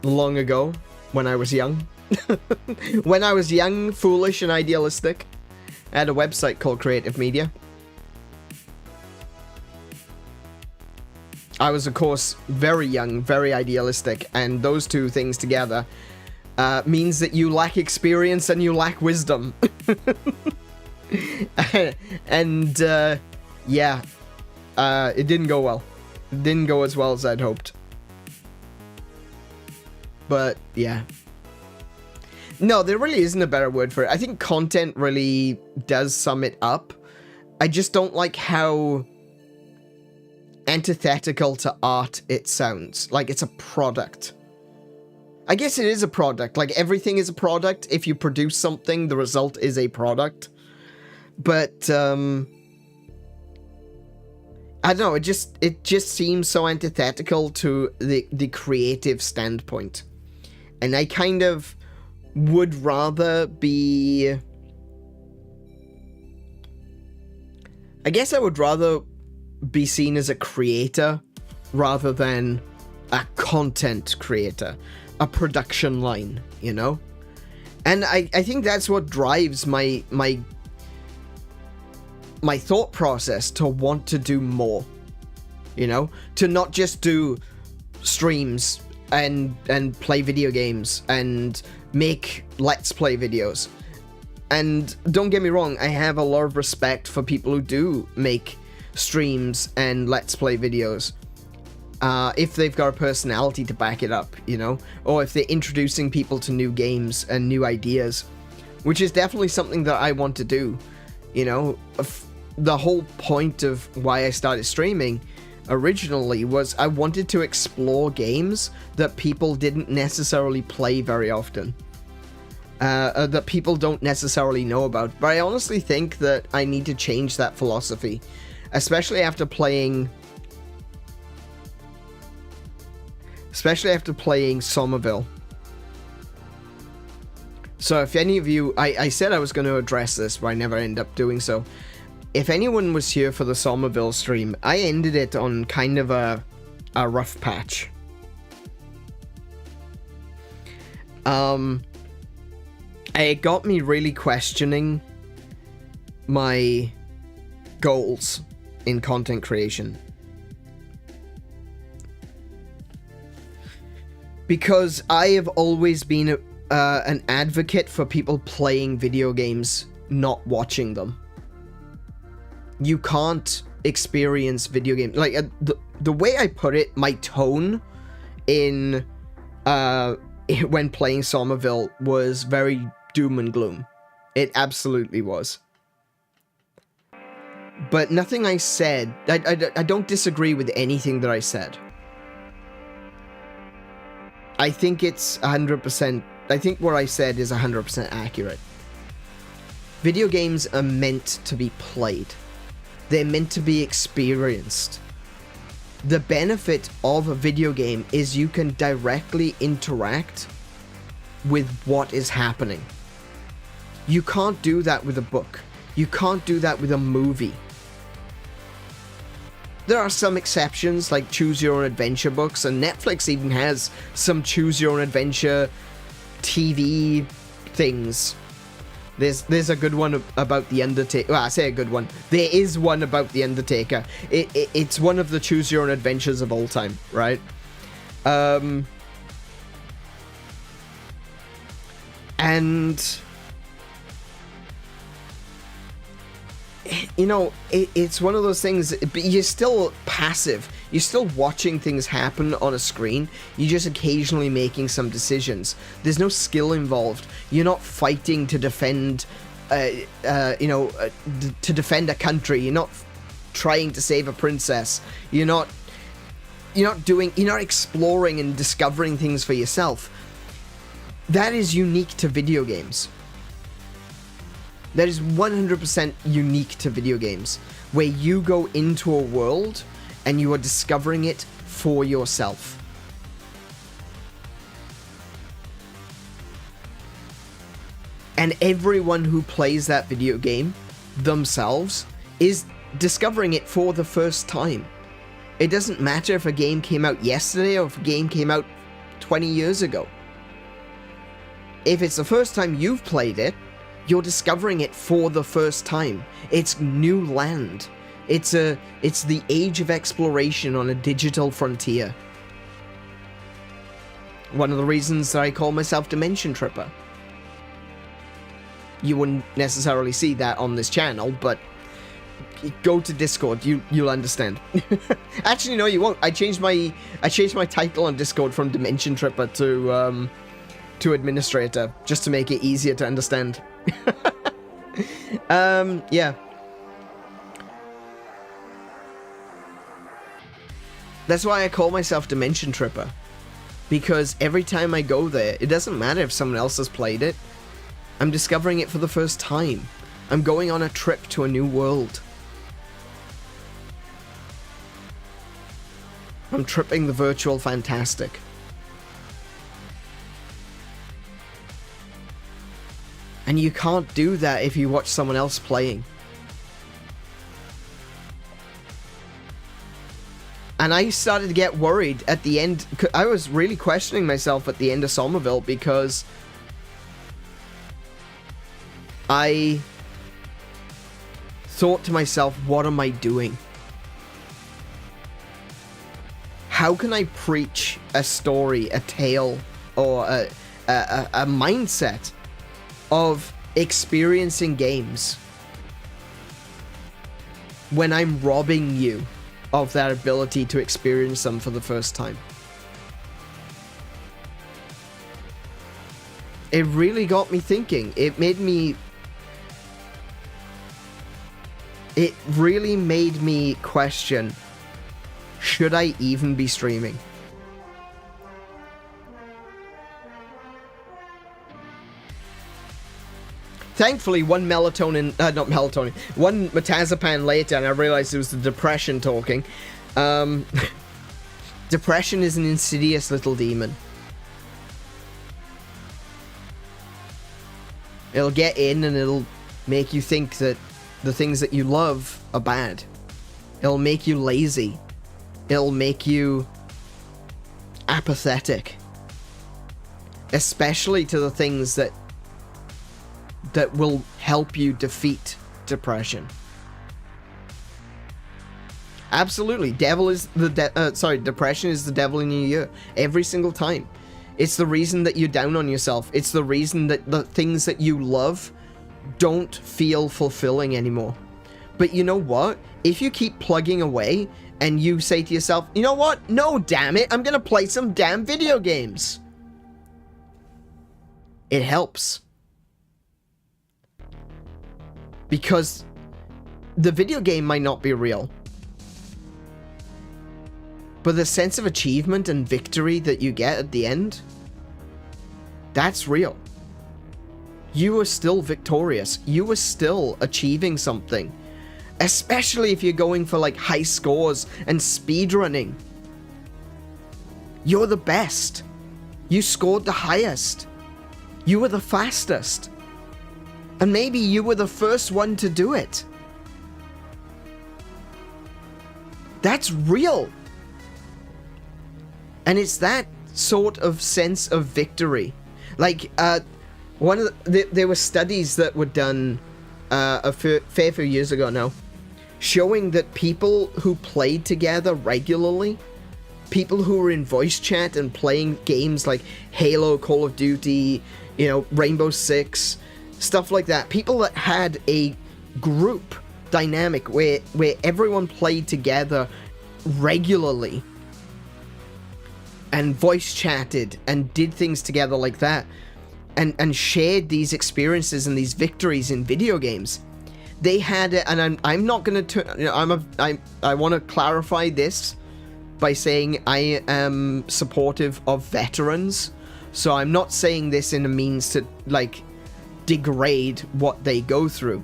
Long ago, when I was young. When I was young, foolish, and idealistic, I had a website called Creative Media. I was, of course, very young, very idealistic, and those two things together means that you lack experience and you lack wisdom. And, yeah, it didn't go well. It didn't go as well as I'd hoped. But, yeah. No, there really isn't a better word for it. I think content really does sum it up. I just don't like how antithetical to art it sounds. Like it's a product. I guess it is a product. Like everything is a product. If you produce something, the result is a product. But, I don't know, it just seems so antithetical to the creative standpoint. And I kind of would rather be... I guess I would rather be seen as a creator rather than a content creator, a production line, you know? And I think that's what drives my thought process to want to do more, you know? To not just do streams and play video games and make Let's Play videos. And don't get me wrong, I have a lot of respect for people who do make streams and Let's Play videos. If they've got a personality to back it up, you know? Or if they're introducing people to new games and new ideas. Which is definitely something that I want to do, you know? The whole point of why I started streaming originally was I wanted to explore games that people didn't necessarily play very often. That people don't necessarily know about. But I honestly think that I need to change that philosophy. Especially after playing Somerville. So if any of you... I said I was going to address this, but I never ended up doing so. If anyone was here for the Somerville stream, I ended it on kind of a rough patch. It got me really questioning my goals in content creation. Because I have always been an advocate for people playing video games, not watching them. You can't experience video games. Like, the way I put it, my tone in when playing Somerville was very doom and gloom. It absolutely was. But nothing I said, I don't disagree with anything that I said. I think it's 100%, I think what I said is 100% accurate. Video games are meant to be played. They're meant to be experienced. The benefit of a video game is you can directly interact with what is happening. You can't do that with a book. You can't do that with a movie. There are some exceptions, like choose your own adventure books, and Netflix even has some choose your own adventure TV things. There's a good one about The Undertaker. Well, I say a good one. There is one about The Undertaker. It's one of the choose your own adventures of all time, right? And you know, it's one of those things, but you're still passive. You're still watching things happen on a screen. You're just occasionally making some decisions. There's no skill involved. You're not fighting to defend, to defend a country. You're not trying to save a princess. You're not exploring and discovering things for yourself. That is unique to video games. That is 100% unique to video games, where you go into a world and you are discovering it for yourself. And everyone who plays that video game themselves is discovering it for the first time. It doesn't matter if a game came out yesterday or if a game came out 20 years ago. If it's the first time you've played it, you're discovering it for the first time. It's new land. It's the age of exploration on a digital frontier. One of the reasons that I call myself Dimension Tripper. You wouldn't necessarily see that on this channel, but go to Discord, you'll understand. Actually, no, you won't. I changed my title on Discord from Dimension Tripper to Administrator, just to make it easier to understand. Yeah. That's why I call myself Dimension Tripper. Because every time I go there, it doesn't matter if someone else has played it. I'm discovering it for the first time. I'm going on a trip to a new world. I'm tripping the virtual fantastic. And you can't do that if you watch someone else playing. And I started to get worried at the end. I was really questioning myself at the end of Somerville because I thought to myself, what am I doing? How can I preach a story, a tale, or a mindset of experiencing games when I'm robbing you of that ability to experience them for the first time? It really got me thinking. It really made me question, should I even be streaming? Thankfully, one metazapam later, and I realized it was the depression talking. Depression is an insidious little demon. It'll get in and it'll make you think that the things that you love are bad. It'll make you lazy. It'll make you apathetic. Especially to the things that will help you defeat depression. Absolutely. Depression is the devil in your ear. Every single time. It's the reason that you're down on yourself. It's the reason that the things that you love don't feel fulfilling anymore. But you know what? If you keep plugging away and you say to yourself, you know what? No, damn it. I'm gonna play some damn video games. It helps. Because the video game might not be real, but the sense of achievement and victory that you get at the end, that's real. You were still victorious. You were still achieving something. Especially if you're going for like high scores and speedrunning. You're the best. You scored the highest. You were the fastest. And maybe you were the first one to do it. That's real. And it's that sort of sense of victory. Like, there were studies that were done a fair few years ago now, showing that people who played together regularly, people who were in voice chat and playing games like Halo, Call of Duty, you know, Rainbow Six, stuff like that, people that had a group dynamic where everyone played together regularly and voice chatted and did things together like that, and shared these experiences and these victories in video games. They had it, and I'm not going to turn, you know, I want to clarify this by saying I am supportive of veterans, so I'm not saying this in a means to like degrade what they go through,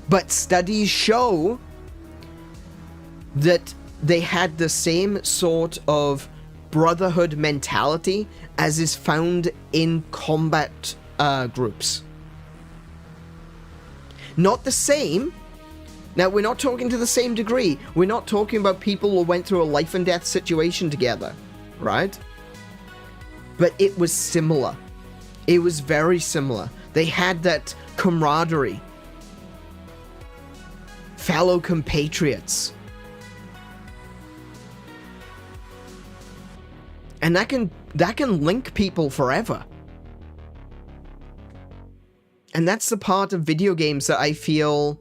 but studies show that they had the same sort of brotherhood mentality as is found in combat groups. Not the same. Now, we're not talking to the same degree. We're not talking about people who went through a life and death situation together, right? But it was similar. It was very similar. They had that camaraderie. Fellow compatriots. And that can link people forever. And that's the part of video games that I feel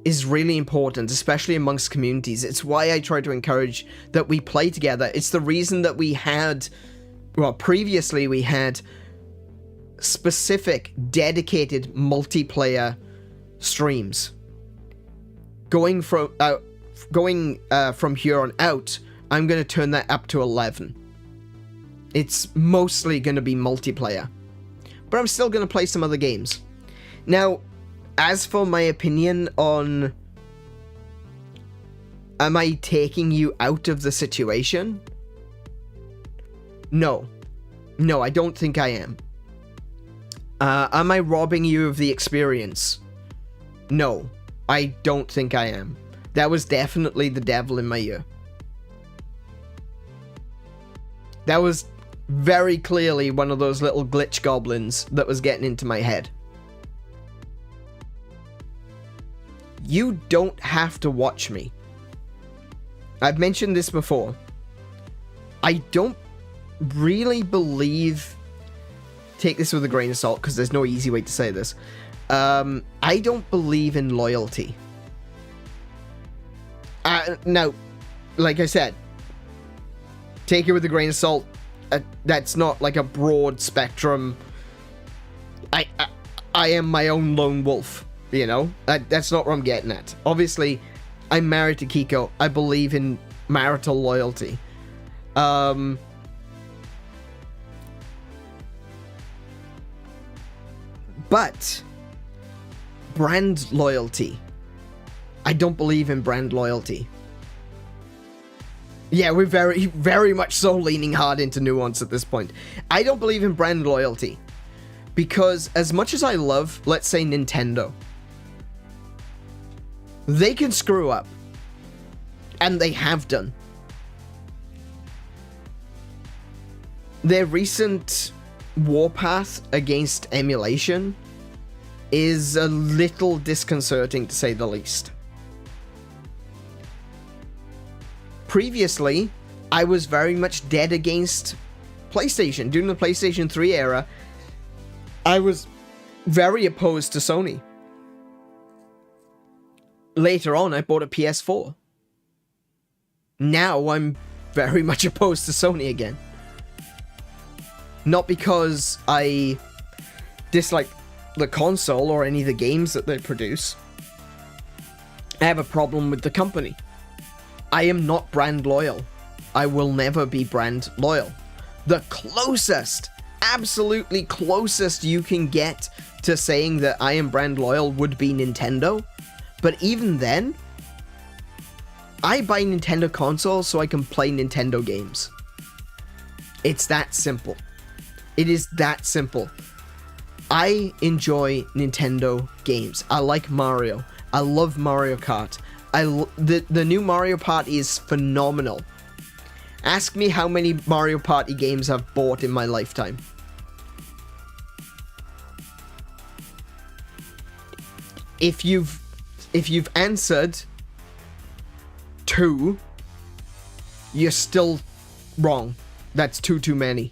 is really important, especially amongst communities. It's why I try to encourage that we play together. It's the reason that we had, well, previously we had specific, dedicated multiplayer streams. Going from here on out, I'm going to turn that up to 11. It's mostly going to be multiplayer. But I'm still going to play some other games. Now, as for my opinion on... am I taking you out of the situation? No. No, I don't think I am. Am I robbing you of the experience? No, I don't think I am. That was definitely the devil in my ear. That was very clearly one of those little glitch goblins that was getting into my head. You don't have to watch me. I've mentioned this before. I don't really believe... take this with a grain of salt, because there's no easy way to say this. I don't believe in loyalty. Now, like I said, take it with a grain of salt. That's not like a broad spectrum. I am my own lone wolf, you know? That's not what I'm getting at. Obviously, I'm married to Kiko. I believe in marital loyalty. But brand loyalty. I don't believe in brand loyalty. Yeah, we're very, very much so leaning hard into nuance at this point. I don't believe in brand loyalty. Because as much as I love, let's say, Nintendo, they can screw up. And they have done. Their recent warpath against emulation is a little disconcerting, to say the least. Previously, I was very much dead against PlayStation. During the PlayStation 3 era, I was very opposed to Sony. Later on, I bought a PS4. Now, I'm very much opposed to Sony again. Not because I dislike the console or any of the games that they produce. I have a problem with the company. I am not brand loyal. I will never be brand loyal. The closest, absolutely closest you can get to saying that I am brand loyal would be Nintendo. But even then, I buy Nintendo consoles so I can play Nintendo games. It's that simple. It is that simple. I enjoy Nintendo games. I like Mario. I love Mario Kart. The new Mario Party is phenomenal. Ask me how many Mario Party games I've bought in my lifetime. If you've answered 2, you're still wrong. That's too many.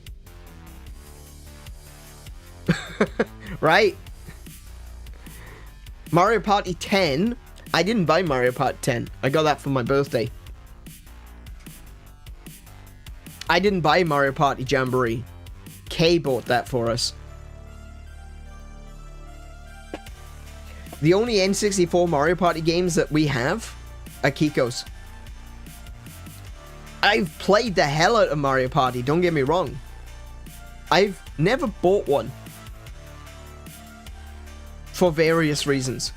Right? Mario Party 10. I didn't buy Mario Party 10. I got that for my birthday. I didn't buy Mario Party Jamboree. Kay bought that for us. The only N64 Mario Party games that we have are Kiko's. I've played the hell out of Mario Party, don't get me wrong. I've never bought one. For various reasons.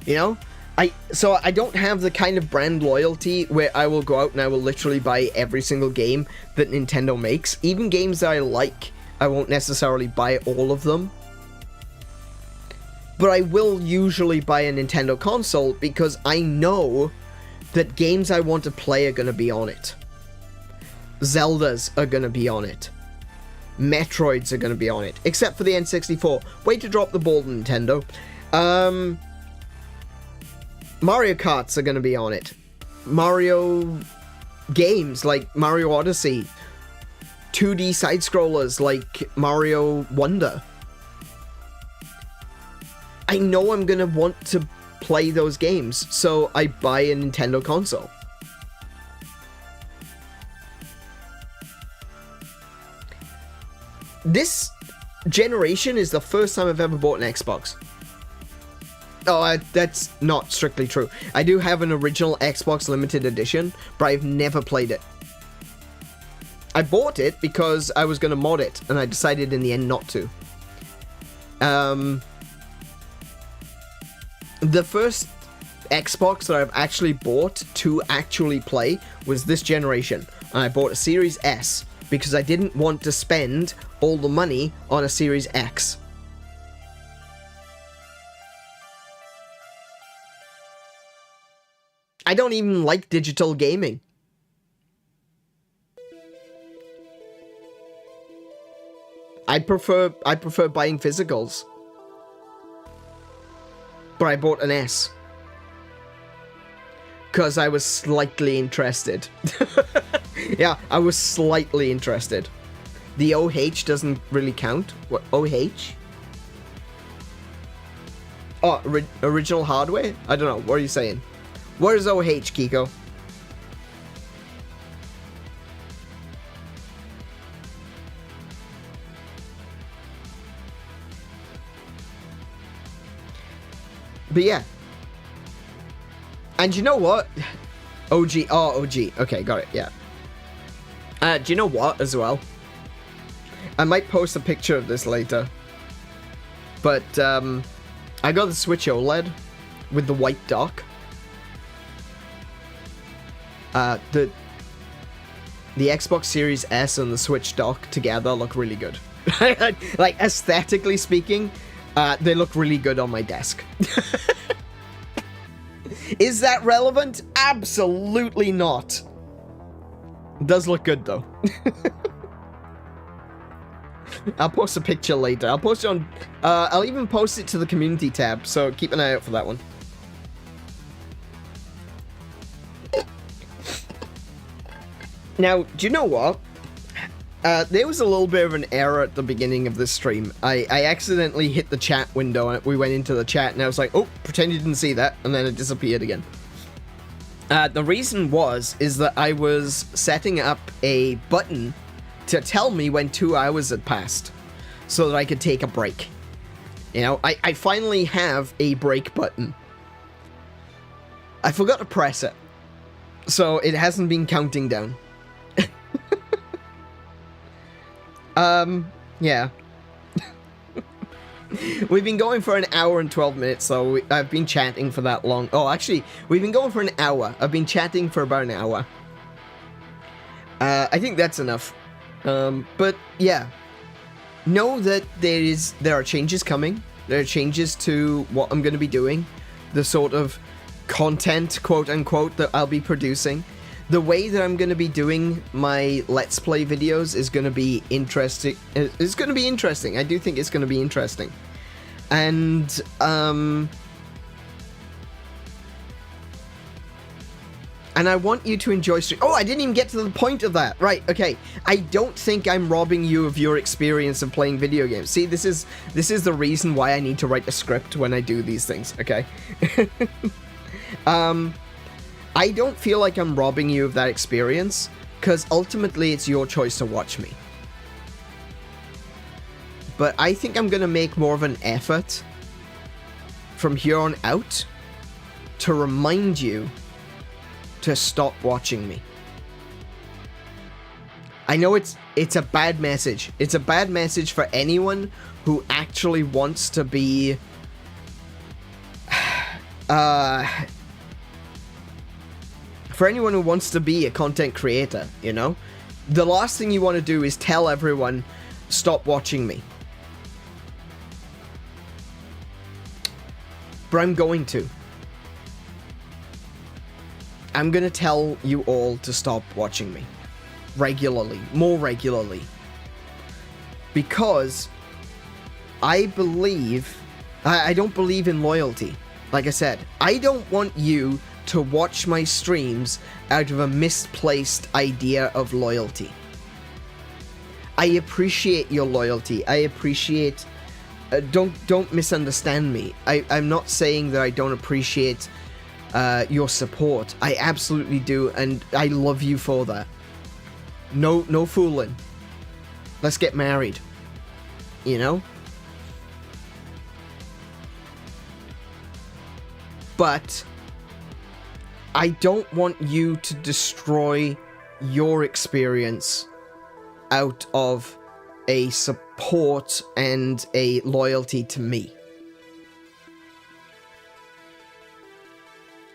You know? So I don't have the kind of brand loyalty where I will go out and I will literally buy every single game that Nintendo makes. Even games that I like, I won't necessarily buy all of them. But I will usually buy a Nintendo console because I know that games I want to play are going to be on it. Zeldas are going to be on it. Metroids are going to be on it. Except for the N64. Way to drop the ball, Nintendo. Mario Karts are going to be on it. Mario games like Mario Odyssey. 2D side-scrollers like Mario Wonder. I know I'm going to want to play those games, so I buy a Nintendo console. This generation is the first time I've ever bought an Xbox. Oh, that's not strictly true. I do have an original Xbox limited edition, but I've never played it. I bought it because I was going to mod it, and I decided in the end not to. The first Xbox that I've actually bought to actually play was this generation, and I bought a Series S because I didn't want to spend all the money on a Series X. I don't even like digital gaming. I prefer buying physicals. But I bought an S. Because I was slightly interested. Yeah, I was slightly interested. The OH doesn't really count. What, OH? Oh, original hardware? I don't know, what are you saying? What is OH, Kiko? But yeah. And you know what? OG. Oh, OG. Okay, got it. Yeah. Do you know what as well? I might post a picture of this later. But, I got the Switch OLED with the white dock. The Xbox Series S and the Switch dock together look really good. Like, aesthetically speaking, they look really good on my desk. Is that relevant? Absolutely not. It does look good, though. I'll post a picture later. I'll post it on... I'll even post it to the community tab, so keep an eye out for that one. Now, do you know what? There was a little bit of an error at the beginning of this stream. I accidentally hit the chat window and we went into the chat and I was like, oh, pretend you didn't see that, and then it disappeared again. The reason is that I was setting up a button to tell me when 2 hours had passed so that I could take a break. You know, I finally have a break button. I forgot to press it, so it hasn't been counting down. Yeah. We've been going for an hour and 12 minutes, so I've been chatting for that long. Oh, actually, we've been going for an hour. I've been chatting for about an hour. I think that's enough. But yeah, know that there are changes coming. There are changes to what I'm going to be doing, the sort of content, quote unquote, that I'll be producing. The way that I'm going to be doing my Let's Play videos is going to be interesting. It's going to be interesting. I do think it's going to be interesting. And, and I want you to enjoy stream. Oh, I didn't even get to the point of that. Right, okay. I don't think I'm robbing you of your experience of playing video games. See, this is the reason why I need to write a script when I do these things, okay? I don't feel like I'm robbing you of that experience, because ultimately it's your choice to watch me. But I think I'm going to make more of an effort from here on out to remind you to stop watching me. I know it's a bad message. It's a bad message for anyone who actually wants to be for anyone who wants to be a content creator, you know? The last thing you want to do is tell everyone, stop watching me. But I'm going to. I'm going to tell you all to stop watching me. Regularly. More regularly. Because I don't believe in loyalty. Like I said, I don't want you to watch my streams out of a misplaced idea of loyalty. I appreciate your loyalty. I appreciate... don't misunderstand me. I'm not saying that I don't appreciate your support. I absolutely do, and I love you for that. No fooling. Let's get married. You know? But I don't want you to destroy your experience out of a support and a loyalty to me.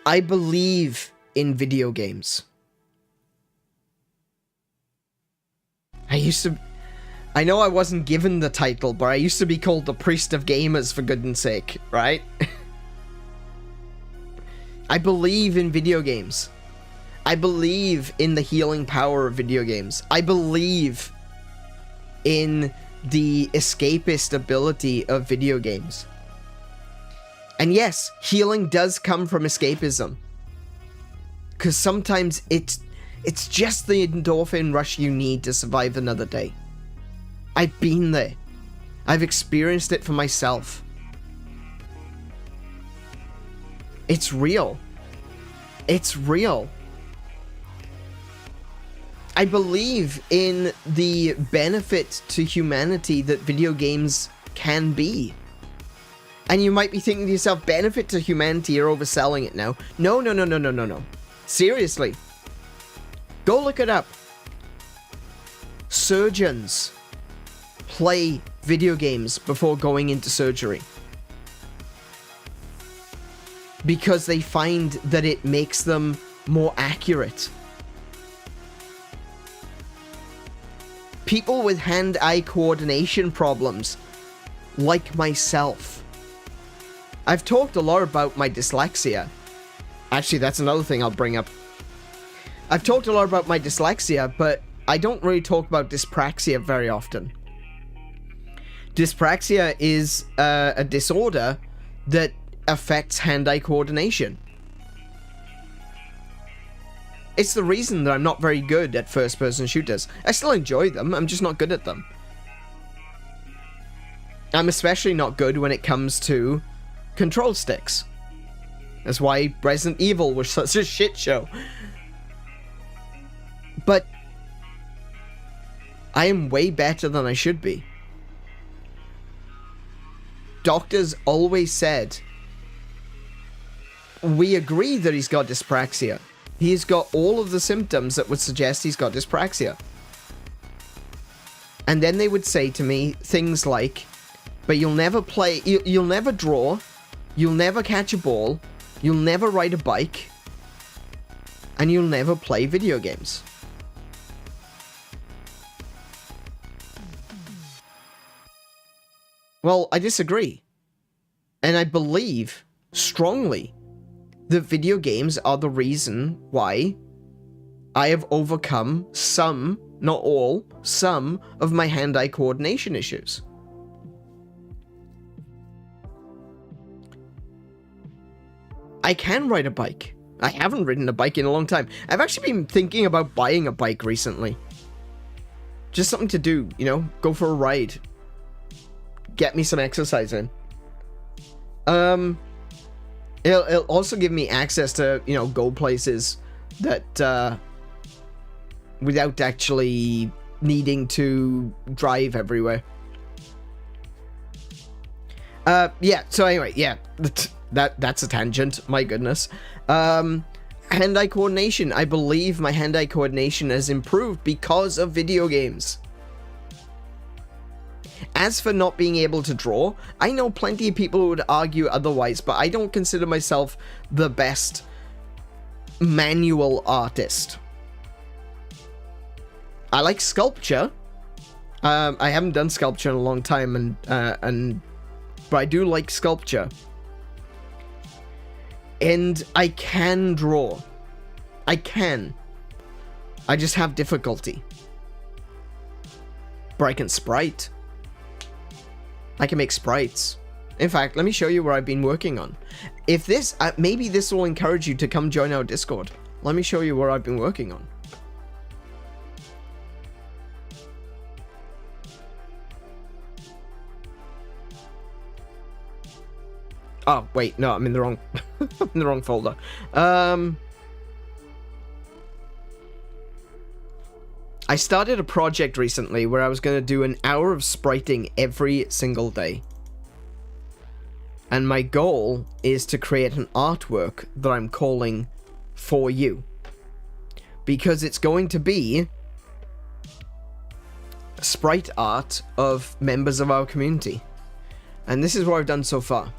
I believe in video games. I know I wasn't given the title, but I used to be called the Priest of Gamers, for goodness sake, right? I believe in video games. I believe in the healing power of video games. I believe in the escapist ability of video games. And yes, healing does come from escapism. Because sometimes it's just the endorphin rush you need to survive another day. I've been there. I've experienced it for myself. It's real. It's real. I believe in the benefit to humanity that video games can be. And you might be thinking to yourself, benefit to humanity, you're overselling it now. No. Seriously. Go look it up. Surgeons play video games before going into surgery. Because they find that it makes them more accurate. People with hand-eye coordination problems, like myself. I've talked a lot about my dyslexia. Actually, that's another thing I'll bring up. I've talked a lot about my dyslexia, but I don't really talk about dyspraxia very often. Dyspraxia is a disorder that affects hand-eye coordination. It's the reason that I'm not very good at first-person shooters. I still enjoy them, I'm just not good at them. I'm especially not good when it comes to control sticks. That's why Resident Evil was such a shit show. But I am way better than I should be. Doctors always said, we agree that he's got dyspraxia. He's got all of the symptoms that would suggest he's got dyspraxia. And then they would say to me things like, but you'll never play, you'll never draw, you'll never catch a ball, you'll never ride a bike, and you'll never play video games. Well, I disagree. And I believe strongly that video games are the reason why I have overcome some, not all, some of my hand-eye coordination issues. I can ride a bike. I haven't ridden a bike in a long time. I've actually been thinking about buying a bike recently. Just something to do, you know, go for a ride. Get me some exercise in. It'll also give me access to, you know, go places that, without actually needing to drive everywhere. Yeah, so anyway, yeah, that's a tangent, my goodness. Hand-eye coordination. I believe my hand-eye coordination has improved because of video games. As for not being able to draw, I know plenty of people who would argue otherwise, but I don't consider myself the best manual artist. I like sculpture. I haven't done sculpture in a long time, but I do like sculpture. And I can draw. I can. I just have difficulty. But I can sprite. I can make sprites. In fact, let me show you what I've been working on. If this, maybe this will encourage you to come join our Discord. Let me show you what I've been working on. Oh, wait, no, I'm in the wrong, I'm in the wrong folder. I started a project recently where I was going to do an hour of spriting every single day. And my goal is to create an artwork that I'm calling For You. Because it's going to be sprite art of members of our community. And this is what I've done so far.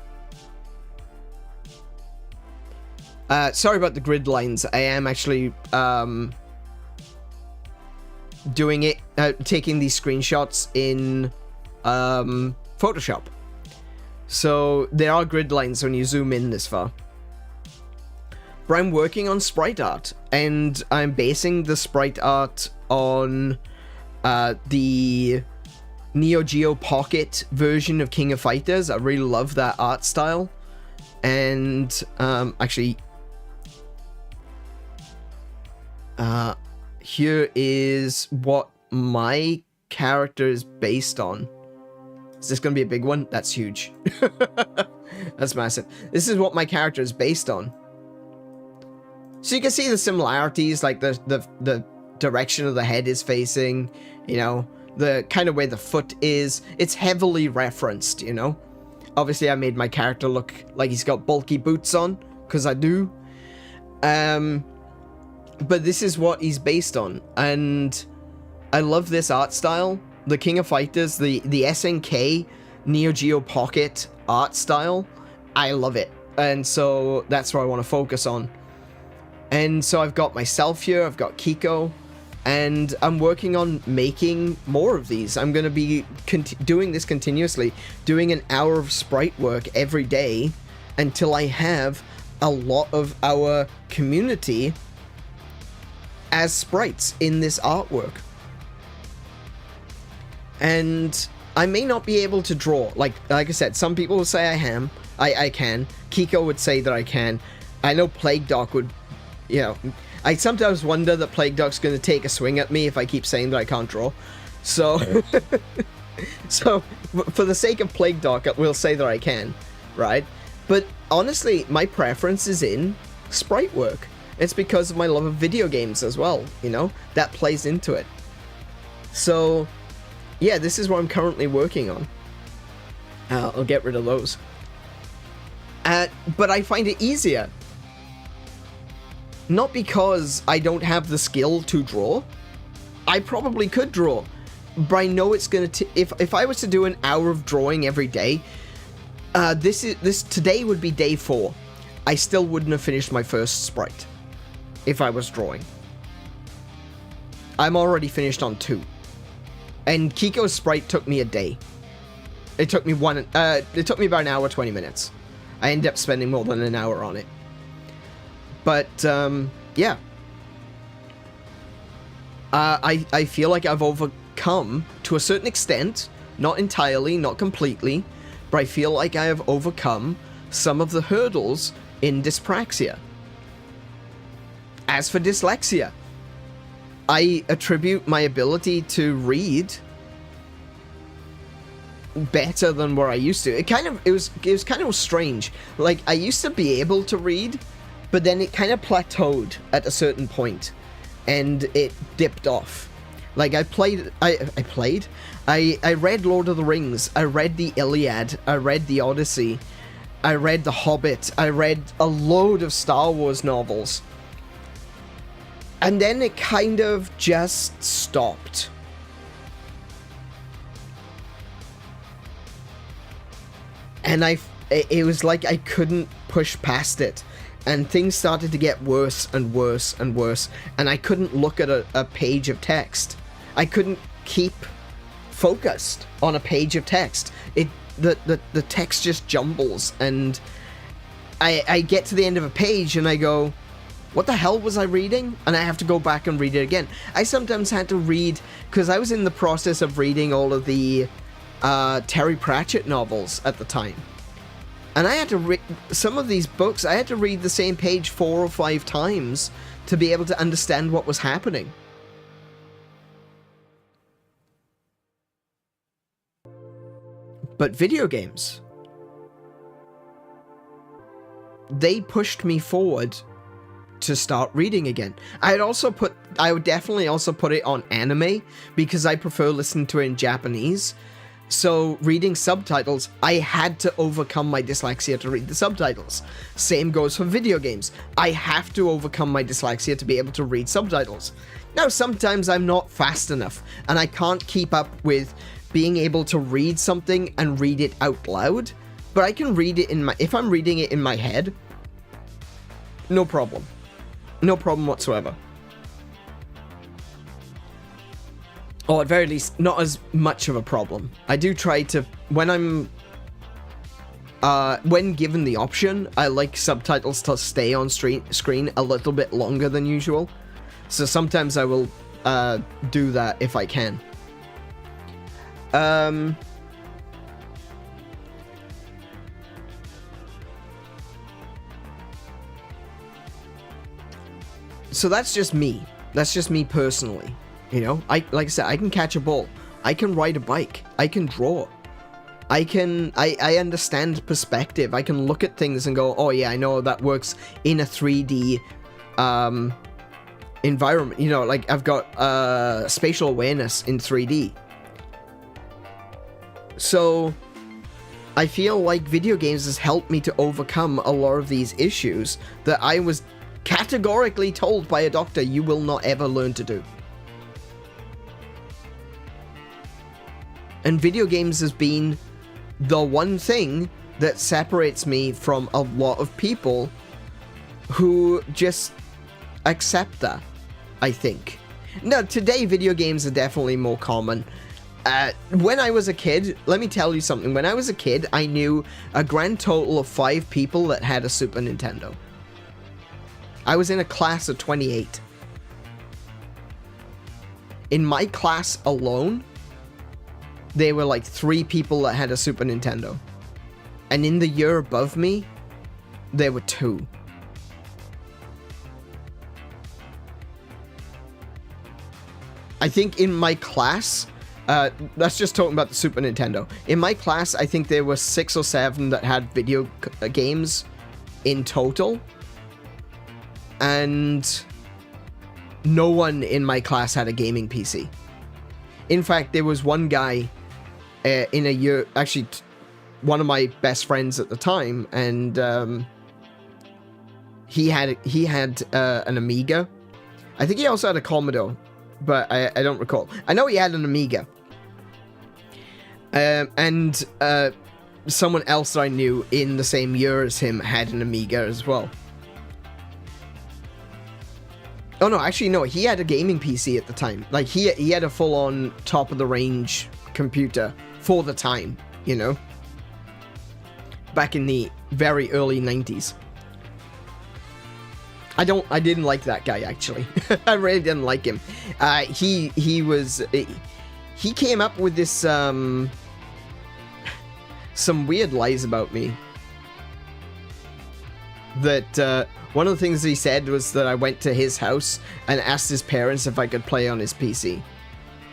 Sorry about the grid lines. I am actually doing it, taking these screenshots in Photoshop. So there are grid lines when you zoom in this far. But I'm working on sprite art, and I'm basing the sprite art on the Neo Geo Pocket version of King of Fighters. I really love that art style. And actually, here is what my character is based on. Is this going to be a big one? That's huge. That's massive. This is what my character is based on. So you can see the similarities, like the direction of the head is facing, you know, the kind of way the foot is. It's heavily referenced, you know. Obviously, I made my character look like he's got bulky boots on, because I do. But this is what he's based on, and I love this art style. The King of Fighters, the SNK Neo Geo Pocket art style, I love it. And so that's what I want to focus on. And so I've got myself here, I've got Kiko, and I'm working on making more of these. I'm going to be doing this continuously, doing an hour of sprite work every day until I have a lot of our community as sprites in this artwork. And I may not be able to draw. Like I said, some people will say I can. Kiko would say that I can. I know Plague Doc would, you know, I sometimes wonder that Plague Doc's going to take a swing at me if I keep saying that I can't draw. So, so for the sake of Plague Doc, we'll say that I can, right? But honestly, my preference is in sprite work. It's because of my love of video games as well, you know? That plays into it. So, yeah, this is what I'm currently working on. I'll get rid of those. But I find it easier. Not because I don't have the skill to draw. I probably could draw. But I know it's gonna if I was to do an hour of drawing every day, today would be day 4. I still wouldn't have finished my first sprite if I was drawing. I'm already finished on 2. And Kiko's sprite took me a day. It took me it took me about an hour, 20 minutes. I ended up spending more than an hour on it. But, yeah. I feel like I've overcome, to a certain extent, not entirely, not completely, but I feel like I have overcome some of the hurdles in dyspraxia. As for dyslexia, I attribute my ability to read better than where I used to. It was kind of strange. Like, I used to be able to read, but then it kind of plateaued at a certain point, and it dipped off. Like, I read Lord of the Rings, I read the Iliad, I read the Odyssey, I read The Hobbit, I read a load of Star Wars novels. And then it kind of just stopped. And it was like I couldn't push past it. And things started to get worse and worse and worse. And I couldn't look at a page of text. I couldn't keep focused on a page of text. The text just jumbles. And I get to the end of a page and I go, what the hell was I reading? And I have to go back and read it again. I sometimes had to read, because I was in the process of reading all of the Terry Pratchett novels at the time. And I had to read some of these books, I had to read the same page 4 or 5 times to be able to understand what was happening. But video games, they pushed me forward to start reading again. I would definitely also put it on anime, because I prefer listening to it in Japanese. So reading subtitles, I had to overcome my dyslexia to read the subtitles. Same goes for video games. I have to overcome my dyslexia to be able to read subtitles. Now, sometimes I'm not fast enough, and I can't keep up with being able to read something and read it out loud, but I can read it if I'm reading it in my head, no problem. No problem whatsoever. Or at very least, not as much of a problem. I do try to, when given the option, I like subtitles to stay on screen a little bit longer than usual. So sometimes I will do that if I can. So that's just me. That's just me personally. You know, like I said, I can catch a ball. I can ride a bike. I can draw. I understand perspective. I can look at things and go, oh yeah, I know that works in a 3D environment. You know, like I've got spatial awareness in 3D. So I feel like video games has helped me to overcome a lot of these issues that I was categorically told by a doctor you will not ever learn to do. And video games has been the one thing that separates me from a lot of people who just accept that, I think. Now, today video games are definitely more common. When I was a kid, let me tell you something. When I was a kid, I knew a grand total of 5 people that had a Super Nintendo. I was in a class of 28. In my class alone, there were like 3 people that had a Super Nintendo. And in the year above me, there were 2. I think in my class, that's just talking about the Super Nintendo. In my class, I think there were 6 or 7 that had video games in total. And no one in my class had a gaming PC. In fact, there was one guy in a year, actually one of my best friends at the time, and he had an Amiga. I think he also had a Commodore, but I don't recall. I know he had an Amiga. And someone else that I knew in the same year as him had an Amiga as well. Oh no, actually no, he had a gaming PC at the time. Like he had a full-on top-of-the-range computer for the time, you know? Back in the very early 90s. I didn't like that guy, actually. I really didn't like him. He came up with this, some weird lies about me. That, one of the things he said was that I went to his house and asked his parents if I could play on his PC.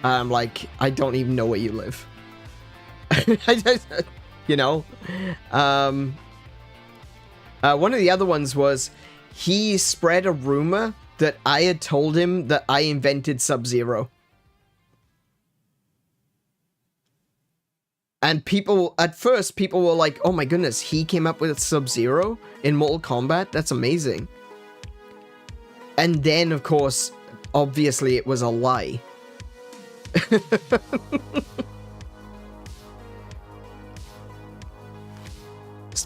I'm like, I don't even know where you live. You know? One of the other ones was, he spread a rumor that I had told him that I invented Sub-Zero. And at first, people were like, oh my goodness, he came up with Sub-Zero in Mortal Kombat? That's amazing. And then, of course, obviously it was a lie.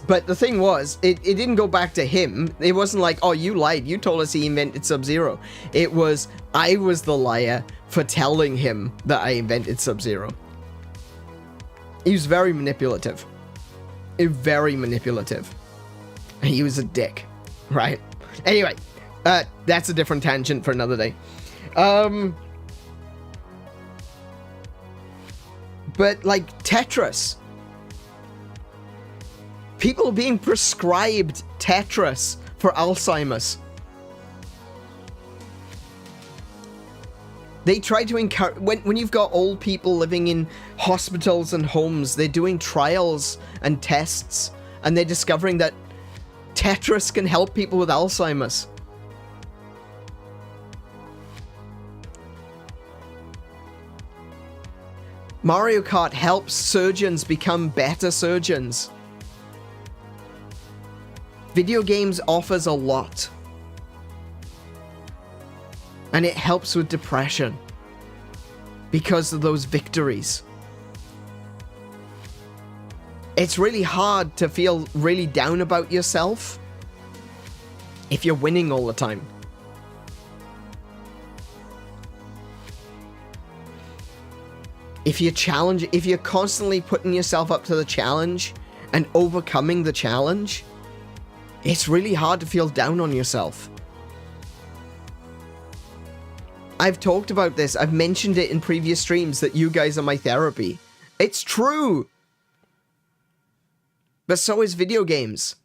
But the thing was, it didn't go back to him. It wasn't like, oh, you lied. You told us he invented Sub-Zero. It was, I was the liar for telling him that I invented Sub-Zero. He was very manipulative. Very manipulative. He was a dick, right? Anyway, that's a different tangent for another day. But, like, Tetris. People being prescribed Tetris for Alzheimer's. They try to encourage... When you've got old people living in hospitals and homes, they're doing trials and tests, and they're discovering that Tetris can help people with Alzheimer's. Mario Kart helps surgeons become better surgeons. Video games offers a lot. And it helps with depression. Because of those victories. It's really hard to feel really down about yourself if you're winning all the time. If you're constantly putting yourself up to the challenge and overcoming the challenge, it's really hard to feel down on yourself. I've talked about this. I've mentioned it in previous streams that you guys are my therapy. It's true. But so is video games.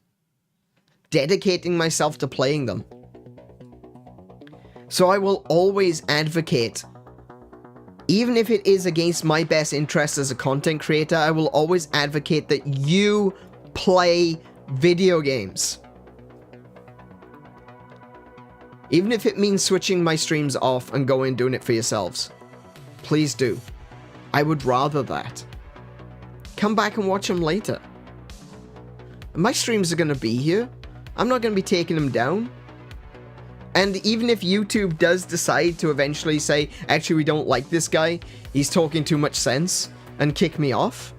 Dedicating myself to playing them. So I will always advocate, even if it is against my best interest as a content creator, I will always advocate that you play video games. Even if it means switching my streams off and going and doing it for yourselves. Please do. I would rather that. Come back and watch them later. My streams are going to be here. I'm not going to be taking them down. And even if YouTube does decide to eventually say, actually we don't like this guy, he's talking too much sense, and kick me off,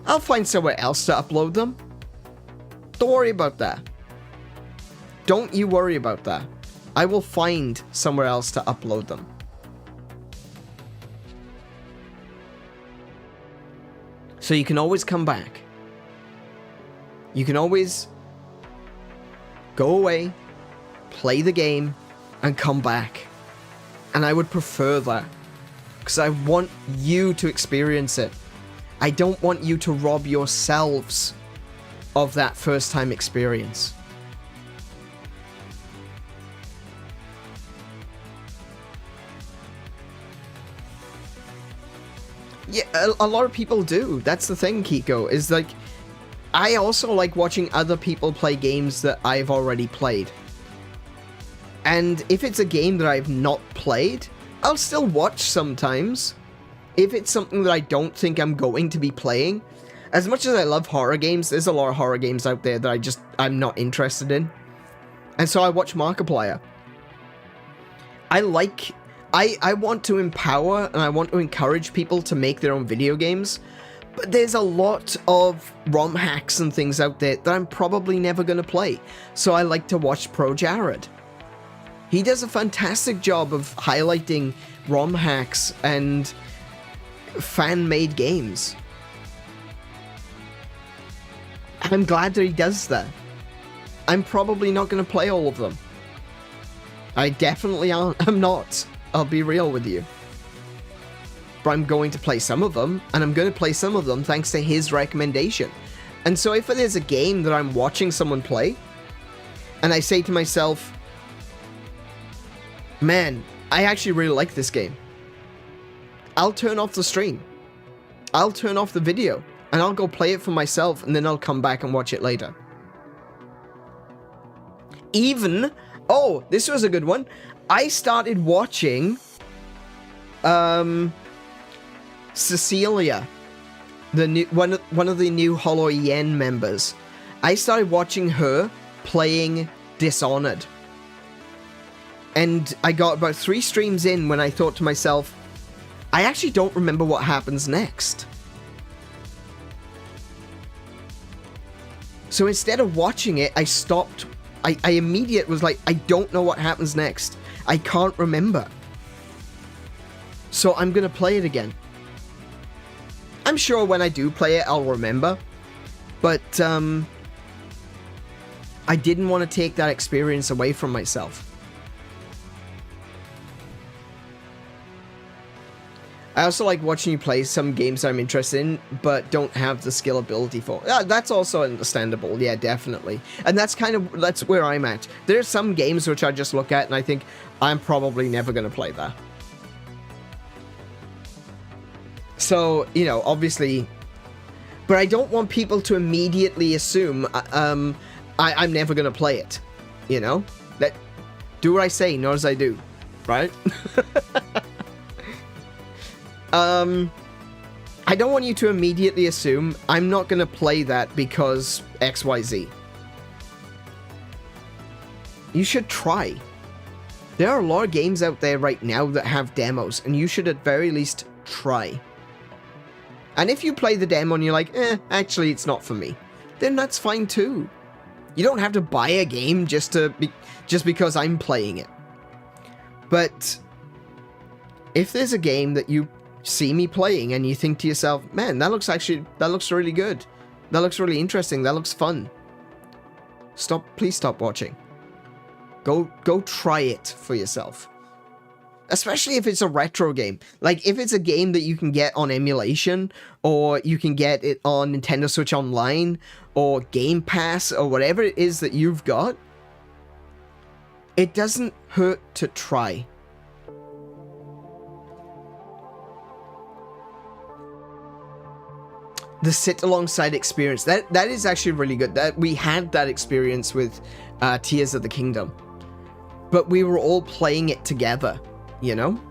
I'll find somewhere else to upload them. Don't worry about that. Don't you worry about that. I will find somewhere else to upload them. So you can always come back. You can always go away, play the game, and come back. And I would prefer that. Because I want you to experience it. I don't want you to rob yourselves of that first time experience. Yeah, a lot of people do. That's the thing, Kiko, is like, I also like watching other people play games that I've already played. And if it's a game that I've not played, I'll still watch sometimes. if it's something that I don't think I'm going to be playing, as much as I love horror games, there's a lot of horror games out there that I'm not interested in. And so I watch Markiplier. I want to empower and I want to encourage people to make their own video games, but there's a lot of ROM hacks and things out there that I'm probably never going to play. So I like to watch Pro Jared. He does a fantastic job of highlighting ROM hacks and fan-made games. I'm glad that he does that. I'm probably not going to play all of them. I definitely am not. I'll be real with you. But I'm going to play some of them, and I'm going to play some of them thanks to his recommendation. And so if there's a game that I'm watching someone play, and I say to myself, man, I actually really like this game, I'll turn off the stream. I'll turn off the video, and I'll go play it for myself, and then I'll come back and watch it later. Even, oh, this was a good one. I started watching Cecilia, the new one of the new Hollow Yen members. I started watching her playing Dishonored. And I got about 3 streams in when I thought to myself, I actually don't remember what happens next. So instead of watching it, I stopped. I immediately was like, I don't know what happens next. I can't remember. So I'm going to play it again. I'm sure when I do play it, I'll remember. But I didn't want to take that experience away from myself. I also like watching you play some games I'm interested in, but don't have the skill ability for. That's also understandable, yeah, definitely. And that's where I'm at. There's some games which I just look at and I think, I'm probably never going to play that. So, you know, obviously, but I don't want people to immediately assume I'm never going to play it, you know? Do what I say, not as I do, right? I don't want you to immediately assume I'm not going to play that because XYZ. You should try. There are a lot of games out there right now that have demos, and you should at very least try. And if you play the demo and you're like, actually it's not for me, then that's fine too. You don't have to buy a game just because I'm playing it. But if there's a game that you see me playing and you think to yourself, man, that looks really good. That looks really interesting. That looks fun. Please stop watching. Go try it for yourself. Especially if it's a retro game. Like, if it's a game that you can get on emulation, or you can get it on Nintendo Switch Online, or Game Pass, or whatever it is that you've got, it doesn't hurt to try. The sit alongside experience, that is actually really good. That we had that experience with Tears of the Kingdom, but we were all playing it together, you know.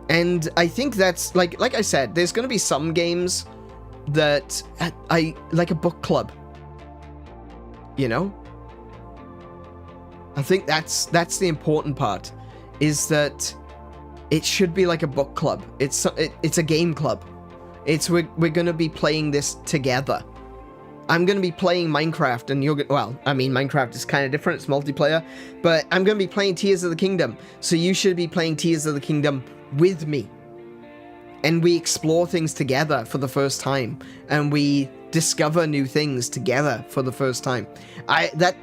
And I think that's like I said, there's going to be some games that I like, a book club, you know. I think that's the important part, is that it should be like a book club. It's a game club. We're going to be playing this together. I'm going to be playing Minecraft, and Minecraft is kind of different, it's multiplayer, but I'm going to be playing Tears of the Kingdom, so you should be playing Tears of the Kingdom with me. And we explore things together for the first time, and we discover new things together for the first time.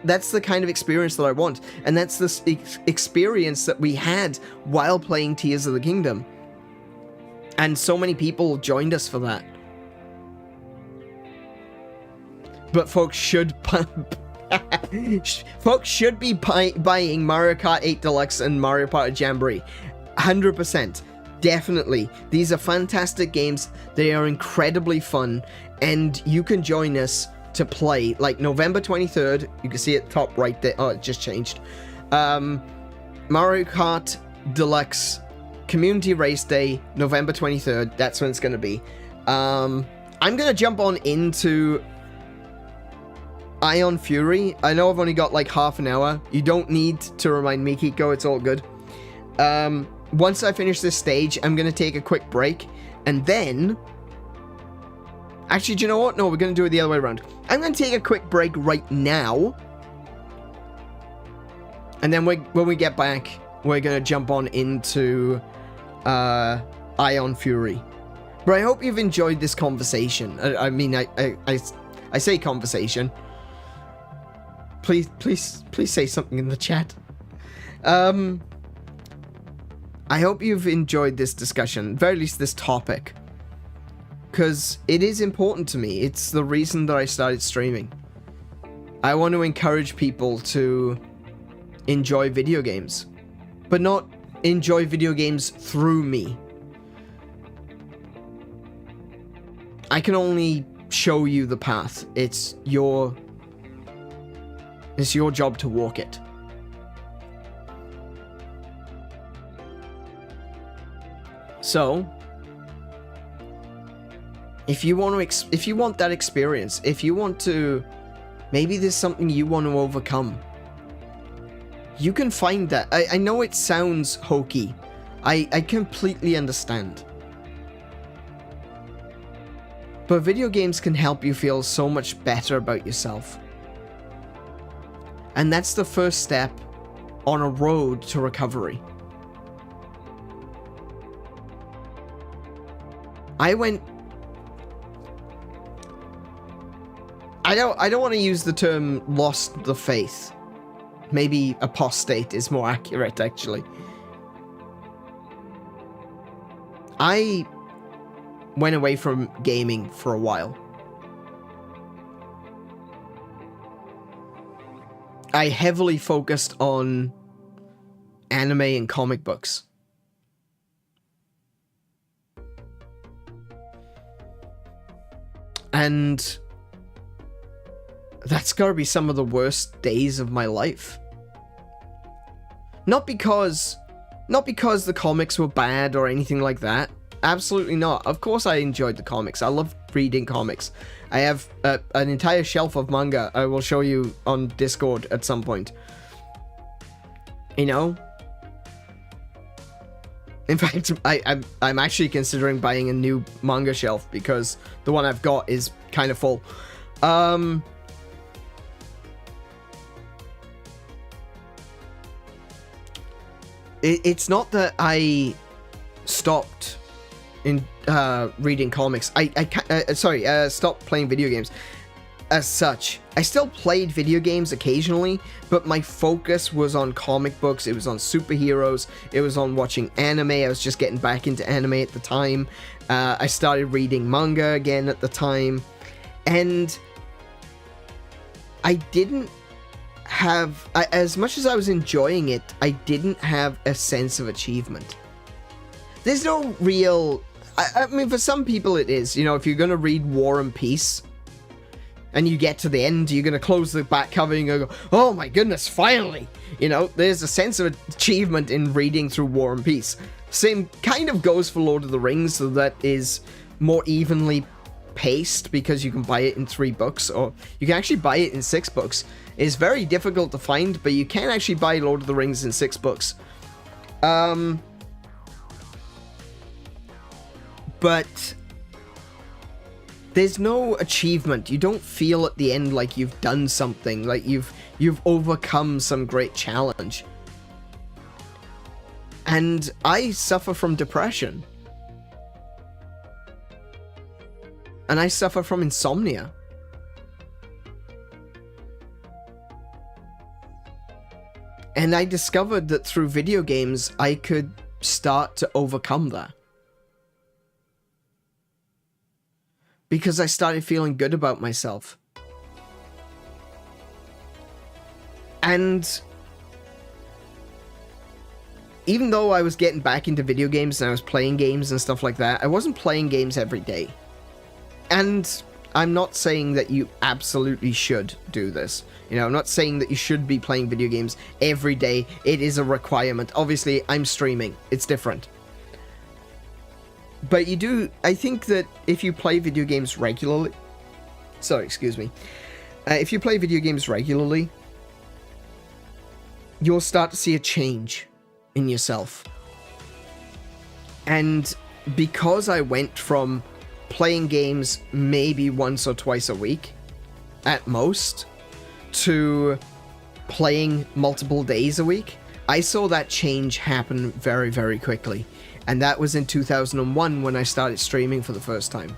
That's the kind of experience that I want, and that's the experience that we had while playing Tears of the Kingdom. And so many people joined us for that. But folks should be buying Mario Kart 8 Deluxe and Mario Party Jamboree. 100%. Definitely. These are fantastic games. They are incredibly fun. And you can join us to play. Like November 23rd. You can see it top right there. Oh, it just changed. Mario Kart Deluxe Community Race Day, November 23rd. That's when it's going to be. I'm going to jump on into Ion Fury. I know I've only got like half an hour. You don't need to remind me, Kiko. It's all good. Once I finish this stage, I'm going to take a quick break. And then... Actually, do you know what? No, we're going to do it the other way around. I'm going to take a quick break right now. And then when we get back, we're going to jump on into Ion Fury. But I hope you've enjoyed this conversation. I mean, I say conversation. Please say something in the chat. I hope you've enjoyed this discussion, at very least this topic. Because it is important to me. It's the reason that I started streaming. I want to encourage people to enjoy video games. But not enjoy video games through me. I can only show you the path. It's your job to walk it. So, if you want that experience, if you want to, maybe there's something you want to overcome, you can find that. I know it sounds hokey. I completely understand. But video games can help you feel so much better about yourself. And that's the first step on a road to recovery. I don't want to use the term lost the faith. Maybe apostate is more accurate, actually. I went away from gaming for a while. I heavily focused on anime and comic books. And that's gotta be some of the worst days of my life. Not because the comics were bad or anything like that. Absolutely not. Of course I enjoyed the comics. I love reading comics. I have an entire shelf of manga I will show you on Discord at some point. You know? In fact, I'm actually considering buying a new manga shelf because the one I've got is kind of full. It's not that I stopped in reading comics. Stopped playing video games. As such, I still played video games occasionally, but my focus was on comic books. It was on superheroes. It was on watching anime. I was just getting back into anime at the time. I started reading manga again at the time, and I didn't have, as much as I was enjoying it, I didn't have a sense of achievement. There's no real, I mean, for some people it is, you know, if you're going to read War and Peace, and you get to the end, you're going to close the back cover and go, oh my goodness, finally! You know, there's a sense of achievement in reading through War and Peace. Same kind of goes for Lord of the Rings, so that is more evenly paced because you can buy it in 3 books, or you can actually buy it in 6 books. It's very difficult to find, but you can actually buy Lord of the Rings in 6 books. But there's no achievement. You don't feel at the end like you've done something, like you've overcome some great challenge. And I suffer from depression. And I suffer from insomnia. And I discovered that through video games, I could start to overcome that. Because I started feeling good about myself. And even though I was getting back into video games and I was playing games and stuff like that, I wasn't playing games every day. And I'm not saying that you absolutely should do this. You know, I'm not saying that you should be playing video games every day. It is a requirement. Obviously, I'm streaming. It's different. But you do, I think that if you play video games regularly, sorry, excuse me, if you play video games regularly, you'll start to see a change in yourself. And because I went from playing games maybe once or twice a week, at most, to playing multiple days a week, I saw that change happen very, very quickly. And that was in 2001 when I started streaming for the first time.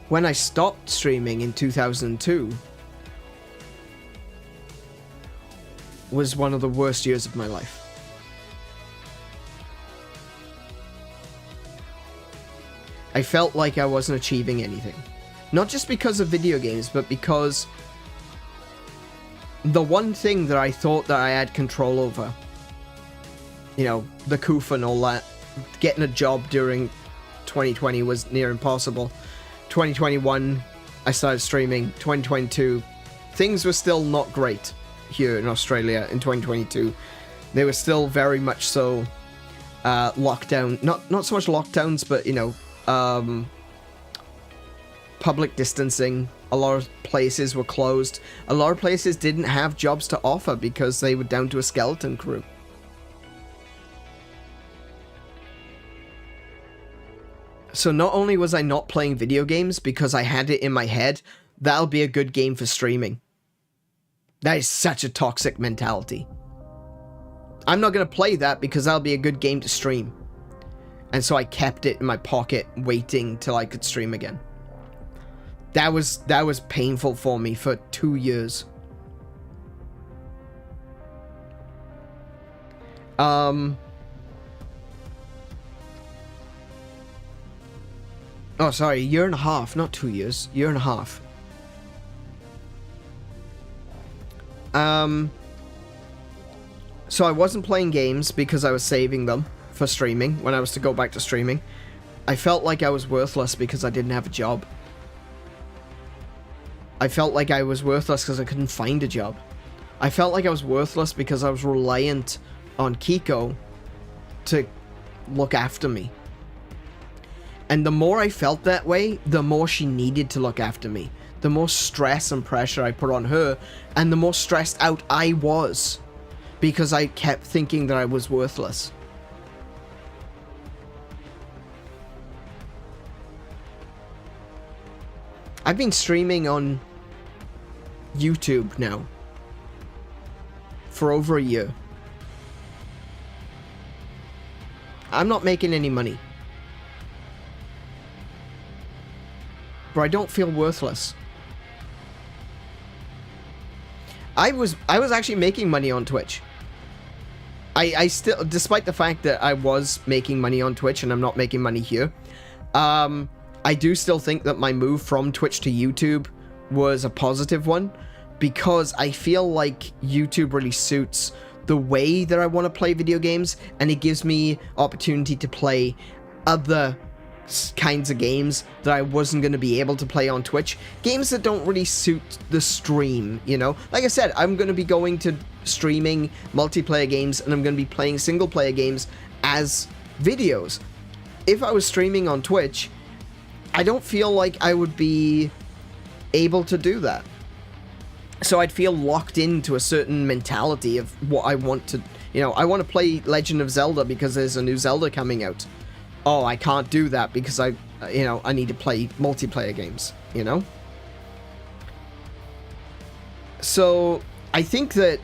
When I stopped streaming in 2002 was one of the worst years of my life. I felt like I wasn't achieving anything. Not just because of video games, but because the one thing that I thought that I had control over, you know, the CUF and all that, getting a job during 2020 was near impossible. 2021, I started streaming. 2022, things were still not great here in Australia in 2022. They were still very much so lockdown. Not so much lockdowns, but, you know, public distancing. A lot of places were closed. A lot of places didn't have jobs to offer because they were down to a skeleton crew. So not only was I not playing video games because I had it in my head, that'll be a good game for streaming. That is such a toxic mentality. I'm not going to play that because that'll be a good game to stream. And so I kept it in my pocket, waiting till I could stream again. That was painful for me for 2 years. Oh, sorry, a year and a half, not 2 years. Year and a half. So I wasn't playing games because I was saving them for streaming when I was to go back to streaming. I felt like I was worthless because I didn't have a job. I felt like I was worthless because I couldn't find a job. I felt like I was worthless because I was reliant on Kiko to look after me. And the more I felt that way, the more she needed to look after me. The more stress and pressure I put on her, and the more stressed out I was. Because I kept thinking that I was worthless. I've been streaming on YouTube now for over a year. I'm not making any money. But I don't feel worthless. I was actually making money on Twitch. I still, despite the fact that I was making money on Twitch and I'm not making money here, I do still think that my move from Twitch to YouTube was a positive one, because I feel like YouTube really suits the way that I want to play video games, and it gives me opportunity to play other kinds of games that I wasn't going to be able to play on Twitch. Games that don't really suit the stream, you know? Like I said, I'm going to be going to streaming multiplayer games, and I'm going to be playing single player games as videos. If I was streaming on Twitch, I don't feel like I would be able to do that. So I'd feel locked into a certain mentality of what I want to, you know, I want to play Legend of Zelda because there's a new Zelda coming out. Oh, I can't do that because I need to play multiplayer games, you know? So I think that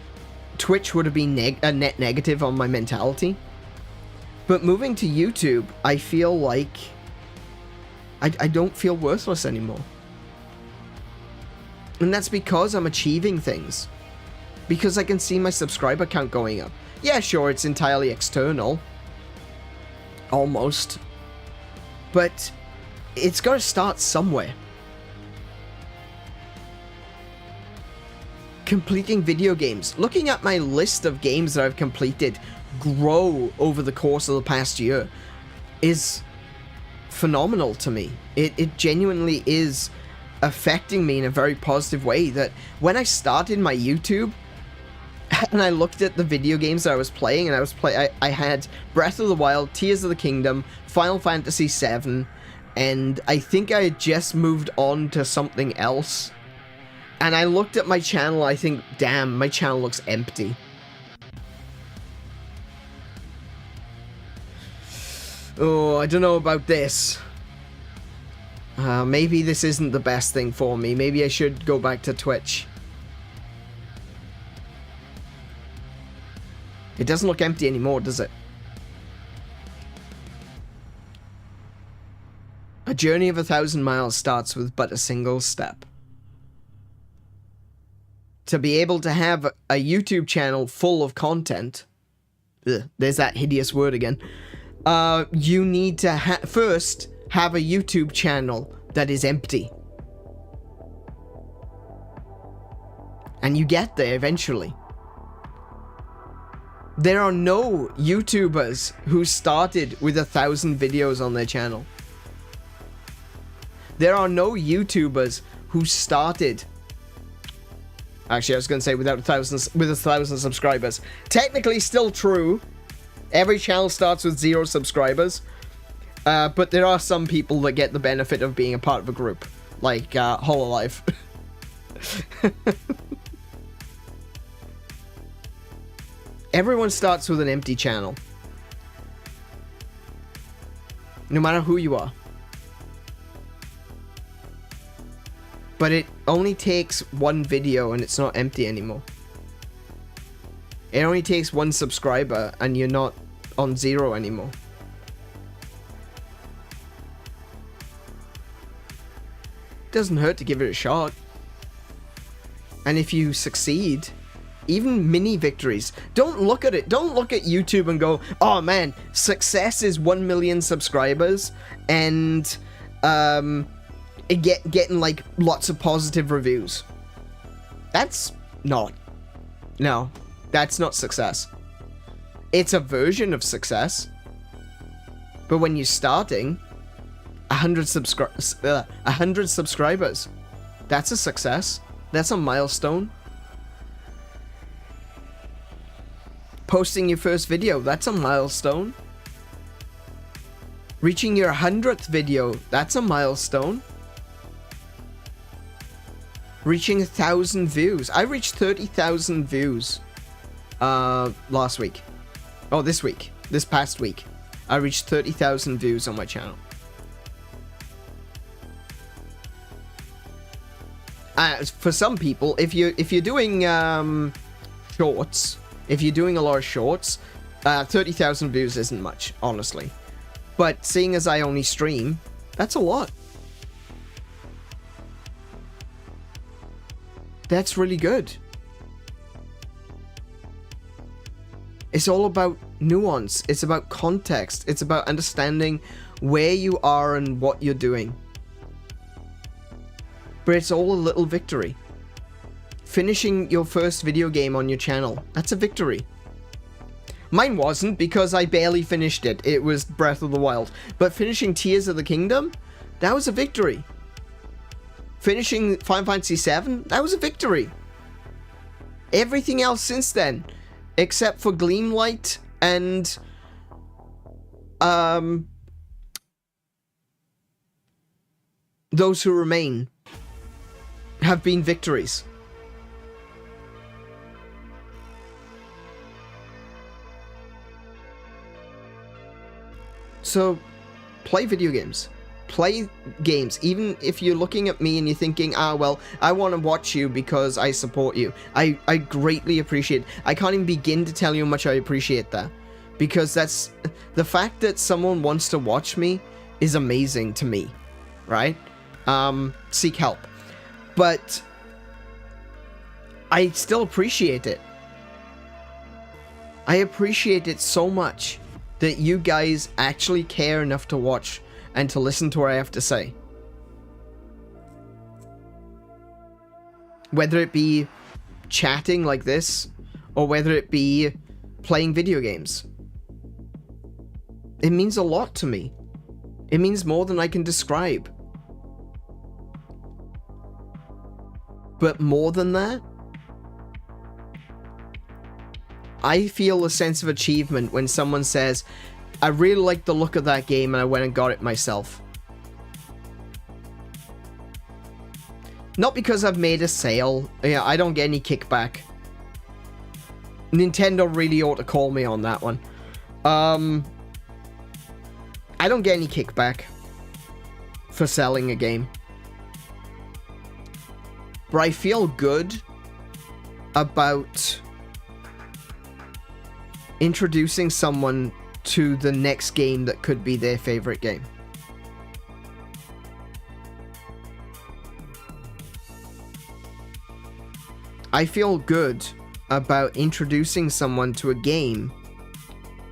Twitch would have been a net negative on my mentality. But moving to YouTube, I feel like I don't feel worthless anymore. And that's because I'm achieving things. Because I can see my subscriber count going up. Yeah, sure, it's entirely external. Almost. But it's got to start somewhere. Completing video games. Looking at my list of games that I've completed grow over the course of the past year is phenomenal to me. It genuinely is affecting me in a very positive way, that when I started my YouTube, and I looked at the video games that I was playing, and I had Breath of the Wild, Tears of the Kingdom, Final Fantasy VII, and I think I had just moved on to something else. And I looked at my channel, I think, damn, my channel looks empty. Oh, I don't know about this. Maybe this isn't the best thing for me. Maybe I should go back to Twitch. It doesn't look empty anymore, does it? A journey of 1,000 miles starts with but a single step. To be able to have a YouTube channel full of content, there's that hideous word again, you need to first have a YouTube channel that is empty. And you get there eventually. There are no YouTubers who started with 1,000 videos on their channel. There are no YouTubers who started... Actually, I was going to say with 1,000 subscribers. Technically still true. Every channel starts with 0 subscribers. But there are some people that get the benefit of being a part of a group. Like, Hololive. Everyone starts with an empty channel. No matter who you are. But it only takes one video and it's not empty anymore. It only takes one subscriber and you're not on 0 anymore. Doesn't hurt to give it a shot. And if you succeed, even mini victories, don't look at it. Don't look at YouTube and go, oh man, success is 1 million subscribers and getting like lots of positive reviews. That's not. No, that's not success. It's a version of success. But when you're starting, 100 subscribers, that's a success. That's a milestone. Posting your first video, that's a milestone. Reaching your 100th video, that's a milestone. Reaching 1,000 views. I reached 30,000 views last week. Oh, this week. This past week. I reached 30,000 views on my channel. For some people, if you're doing shorts, if you're doing a lot of shorts, 30,000 views isn't much, honestly. But seeing as I only stream, that's a lot. That's really good. It's all about nuance. It's about context. It's about understanding where you are and what you're doing. But it's all a little victory. Finishing your first video game on your channel, that's a victory. Mine wasn't, because I barely finished it. It was Breath of the Wild. But finishing Tears of the Kingdom, that was a victory. Finishing Final Fantasy VII, that was a victory. Everything else since then, except for Gleamlight and Those Who Remain, have been victories. So, play video games. Play games. Even if you're looking at me and you're thinking, well, I want to watch you because I support you. I greatly appreciate it. I can't even begin to tell you how much I appreciate that. Because that's... the fact that someone wants to watch me is amazing to me. Right? Seek help. But I still appreciate it. I appreciate it so much that you guys actually care enough to watch and to listen to what I have to say. Whether it be chatting like this, or whether it be playing video games. It means a lot to me. It means more than I can describe. But more than that, I feel a sense of achievement when someone says, I really like the look of that game and I went and got it myself. Not because I've made a sale. Yeah, I don't get any kickback. Nintendo really ought to call me on that one. I don't get any kickback for selling a game. But I feel good about introducing someone to the next game that could be their favorite game. I feel good about introducing someone to a game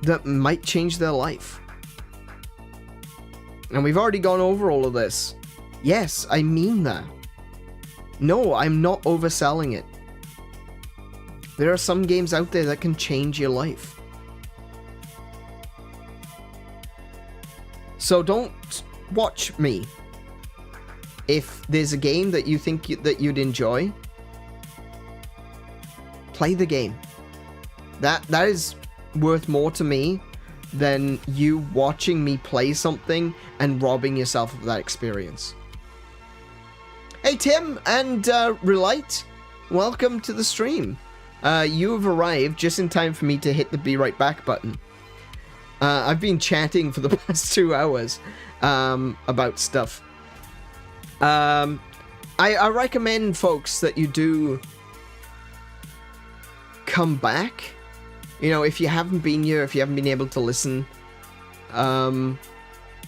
that might change their life. And we've already gone over all of this. Yes, I mean that. No, I'm not overselling it. There are some games out there that can change your life. So don't watch me. If there's a game that you think that you'd enjoy, play the game. That is worth more to me than you watching me play something and robbing yourself of that experience. Hey Tim and Relight, welcome to the stream. You have arrived just in time for me to hit the be right back button. I've been chatting for the past 2 hours about stuff. I recommend folks that you do come back. You know, if you haven't been here, if you haven't been able to listen,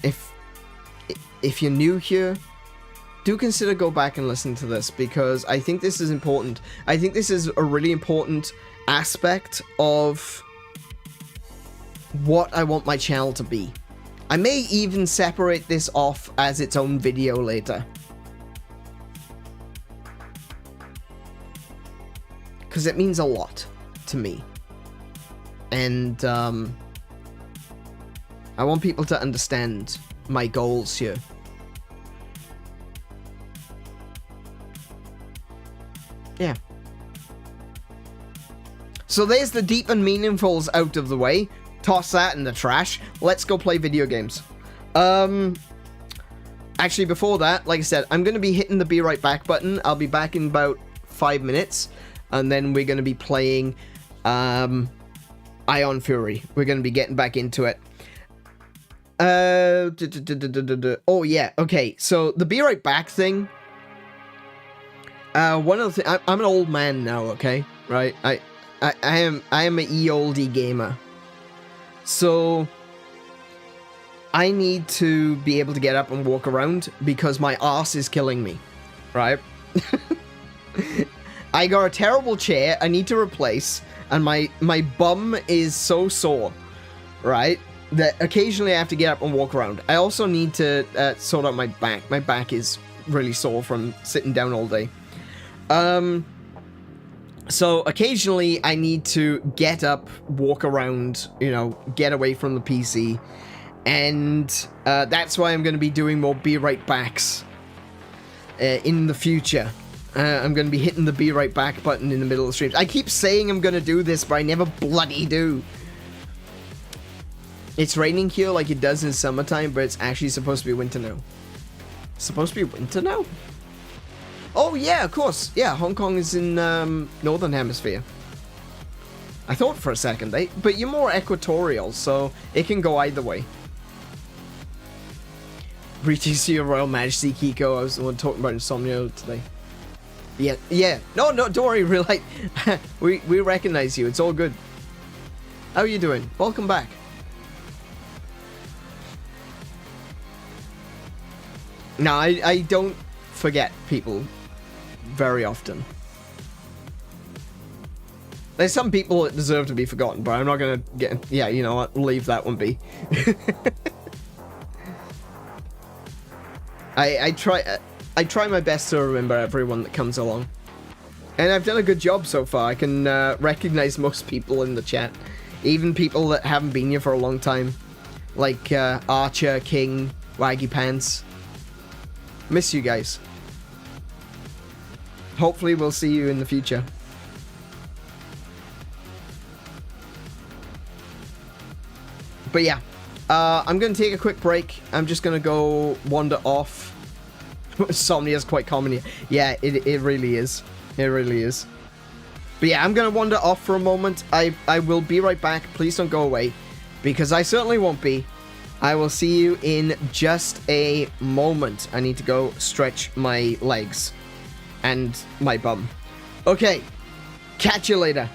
if you're new here, do consider go back and listen to this, because I think this is important. I think this is a really important aspect of what I want my channel to be. I may even separate this off as its own video later, because it means a lot to me. And I want people to understand my goals here. Yeah. So there's the deep and meaningfuls out of the way. Toss that in the trash. Let's go play video games. Actually, before that, like I said, I'm going to be hitting the be right back button. I'll be back in about 5 minutes. And then we're going to be playing Ion Fury. We're going to be getting back into it. Oh, yeah. Okay, so the be right back thing. One of the things... I'm an old man now, okay? Right? I am an e-oldie gamer. So I need to be able to get up and walk around because my arse is killing me. Right? I got a terrible chair I need to replace, and my bum is so sore, right, that occasionally I have to get up and walk around. I also need to sort out my back. My back is really sore from sitting down all day. So occasionally I need to get up, walk around, you know, get away from the PC, and that's why I'm going to be doing more be right backs in the future. I'm going to be hitting the be right back button in the middle of the streams. I keep saying I'm going to do this, but I never bloody do. It's raining here like it does in summertime, but it's actually supposed to be winter now. It's supposed to be winter now? Oh, yeah, of course. Yeah, Hong Kong is in Northern Hemisphere. I thought for a second, but you're more equatorial, so it can go either way. Greetings to your Royal Majesty, Kiko. I was the one talking about insomnia today. Yeah. No, don't worry, really. we recognize you. It's all good. How are you doing? Welcome back. No, I don't forget people very often. There's some people that deserve to be forgotten, but I'm not gonna get... Yeah, you know what? Leave that one be. I try my best to remember everyone that comes along. And I've done a good job so far. I can recognize most people in the chat. Even people that haven't been here for a long time. Like Archer, King, Waggy Pants. Miss you guys. Hopefully we'll see you in the future. But yeah, I'm going to take a quick break. I'm just going to go wander off. Somnia is quite common here. Yeah, it really is. It really is. But yeah, I'm going to wander off for a moment. I will be right back. Please don't go away, because I certainly won't be. I will see you in just a moment. I need to go stretch my legs and my bum. Okay, catch you later.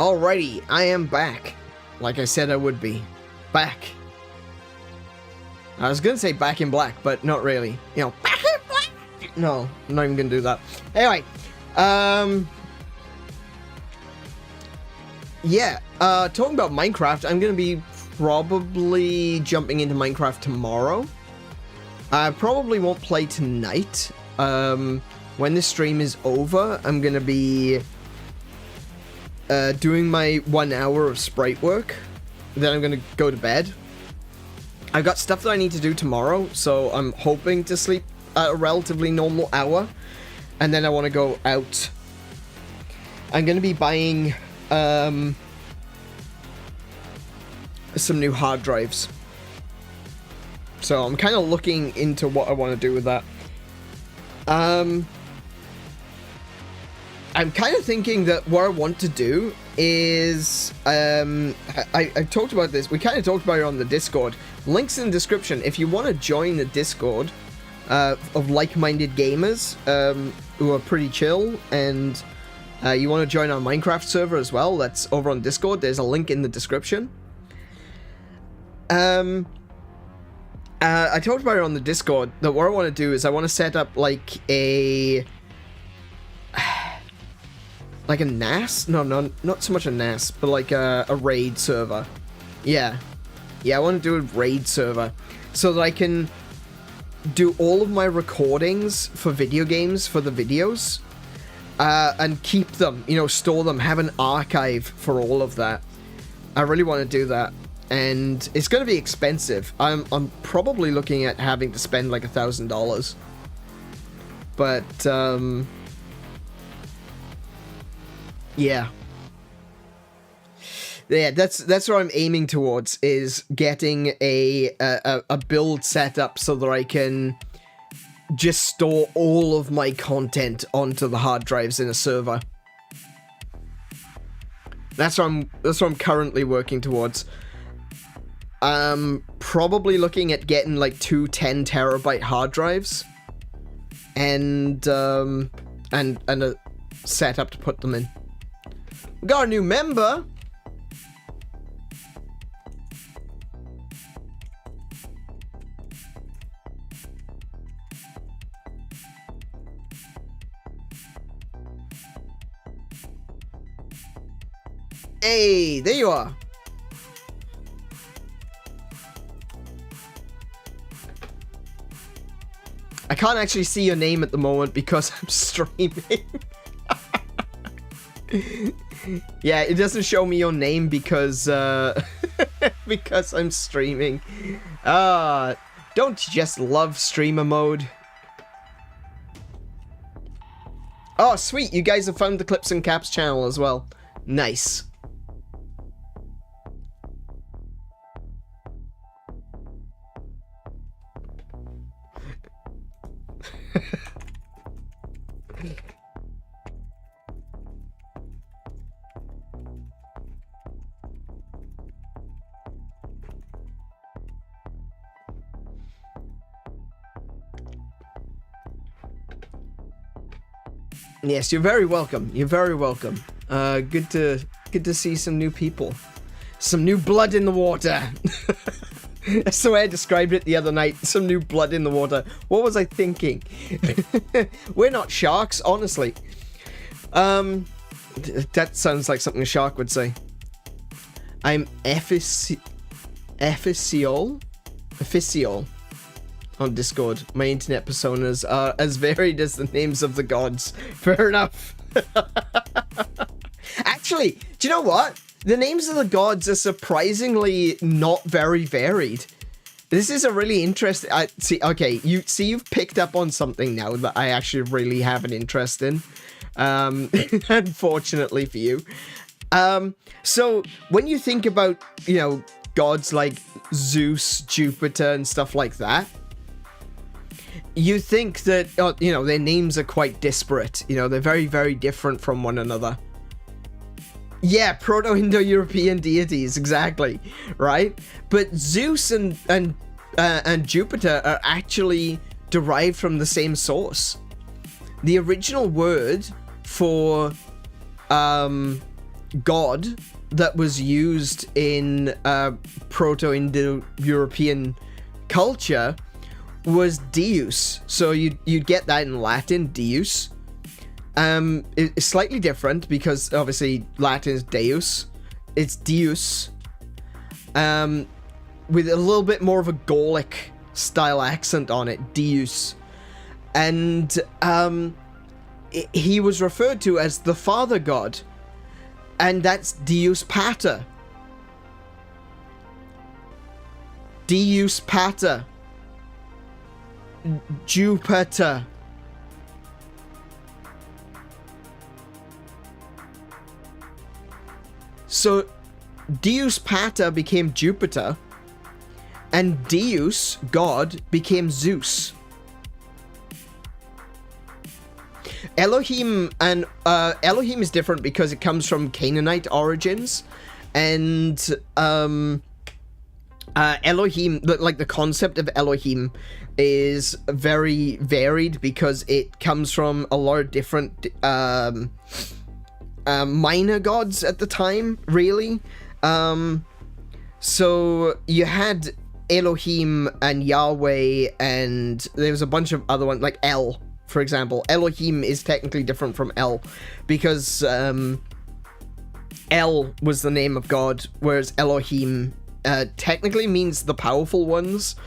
Alrighty, I am back. Like I said I would be. Back. I was gonna say back in black, but not really. You know, back in black! No, I'm not even gonna do that. Anyway, yeah, talking about Minecraft, I'm gonna be probably jumping into Minecraft tomorrow. I probably won't play tonight. When this stream is over, I'm gonna be doing my 1 hour of sprite work. Then I'm gonna go to bed. I've got stuff that I need to do tomorrow, so I'm hoping to sleep at a relatively normal hour. And then I want to go out. I'm gonna be buying some new hard drives. So I'm kind of looking into what I want to do with that. I'm kind of thinking that what I want to do is, I talked about this, we kind of talked about it on the Discord. Links in the description if you want to join the Discord of like-minded gamers who are pretty chill, and you want to join our Minecraft server as well. That's over on Discord. There's a link in the description. I talked about it on the Discord that what I want to do is I want to set up like a NAS? No, not so much a NAS, but like a raid server. Yeah, I want to do a raid server so that I can do all of my recordings for video games for the videos, and keep them, you know, store them, have an archive for all of that. I really want to do that. And it's going to be expensive. I'm probably looking at having to spend like $1,000. But yeah, that's what I'm aiming towards, is getting a build set up so that I can just store all of my content onto the hard drives in a server. That's what I'm currently working towards. Probably looking at getting like 2 10-terabyte hard drives, and a setup to put them in. We got a new member. Hey, there you are. I can't actually see your name at the moment because I'm streaming. Yeah, it doesn't show me your name because because I'm streaming. Don't you just love streamer mode? Oh, sweet, you guys have found the Clips and Caps channel as well. Nice. Yes, you're very welcome. You're very welcome. Good to see some new people. Some new blood in the water. That's the way I described it the other night. Some new blood in the water. What was I thinking? We're not sharks, honestly. That sounds like something a shark would say. I'm official on Discord. My internet personas are as varied as the names of the gods. Fair enough. Actually, do you know what? The names of the gods are surprisingly not very varied. This is a really interesting... Okay, you've picked up on something now that I actually really have an interest in. Unfortunately for you. So, when you think about, you know, gods like Zeus, Jupiter, and stuff like that, you think that, you know, their names are quite disparate. You know, they're very, very different from one another. Yeah, Proto-Indo-European deities, exactly, right? But Zeus and Jupiter are actually derived from the same source. The original word for god that was used in Proto-Indo-European culture was Deus. So you'd get that in Latin, Deus. It's slightly different because obviously Latin is Deus. It's Deus. With a little bit more of a Gallic style accent on it, Deus. And he was referred to as the Father God, and that's Deus Pater. Deus Pater. Jupiter. So Deus Pater became Jupiter, and Deus, God, became Zeus. Elohim Elohim is different because it comes from Canaanite origins, and Elohim, like the concept of Elohim, is very varied because it comes from a lot of different minor gods at the time, really. So you had Elohim and Yahweh, and there was a bunch of other ones, like El, for example. Elohim is technically different from El because El was the name of God, whereas Elohim technically means the powerful ones,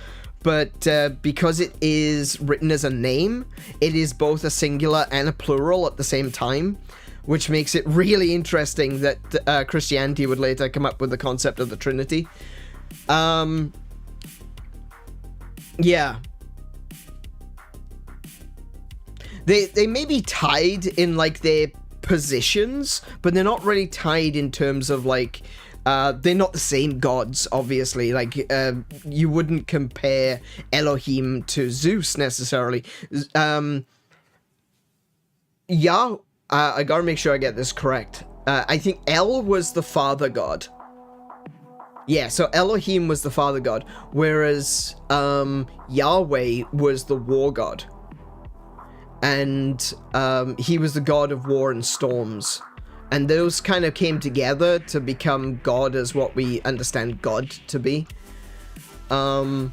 but because it is written as a name, it is both a singular and a plural at the same time, which makes it really interesting that Christianity would later come up with the concept of the Trinity. Yeah. They may be tied in, like, their positions, but they're not really tied in terms of, like, they're not the same gods, obviously. Like, you wouldn't compare Elohim to Zeus, necessarily. I gotta make sure I get this correct. I think El was the father god. Yeah, so Elohim was the father god, whereas Yahweh was the war god. And he was the god of war and storms. And those kind of came together to become God as what we understand God to be. And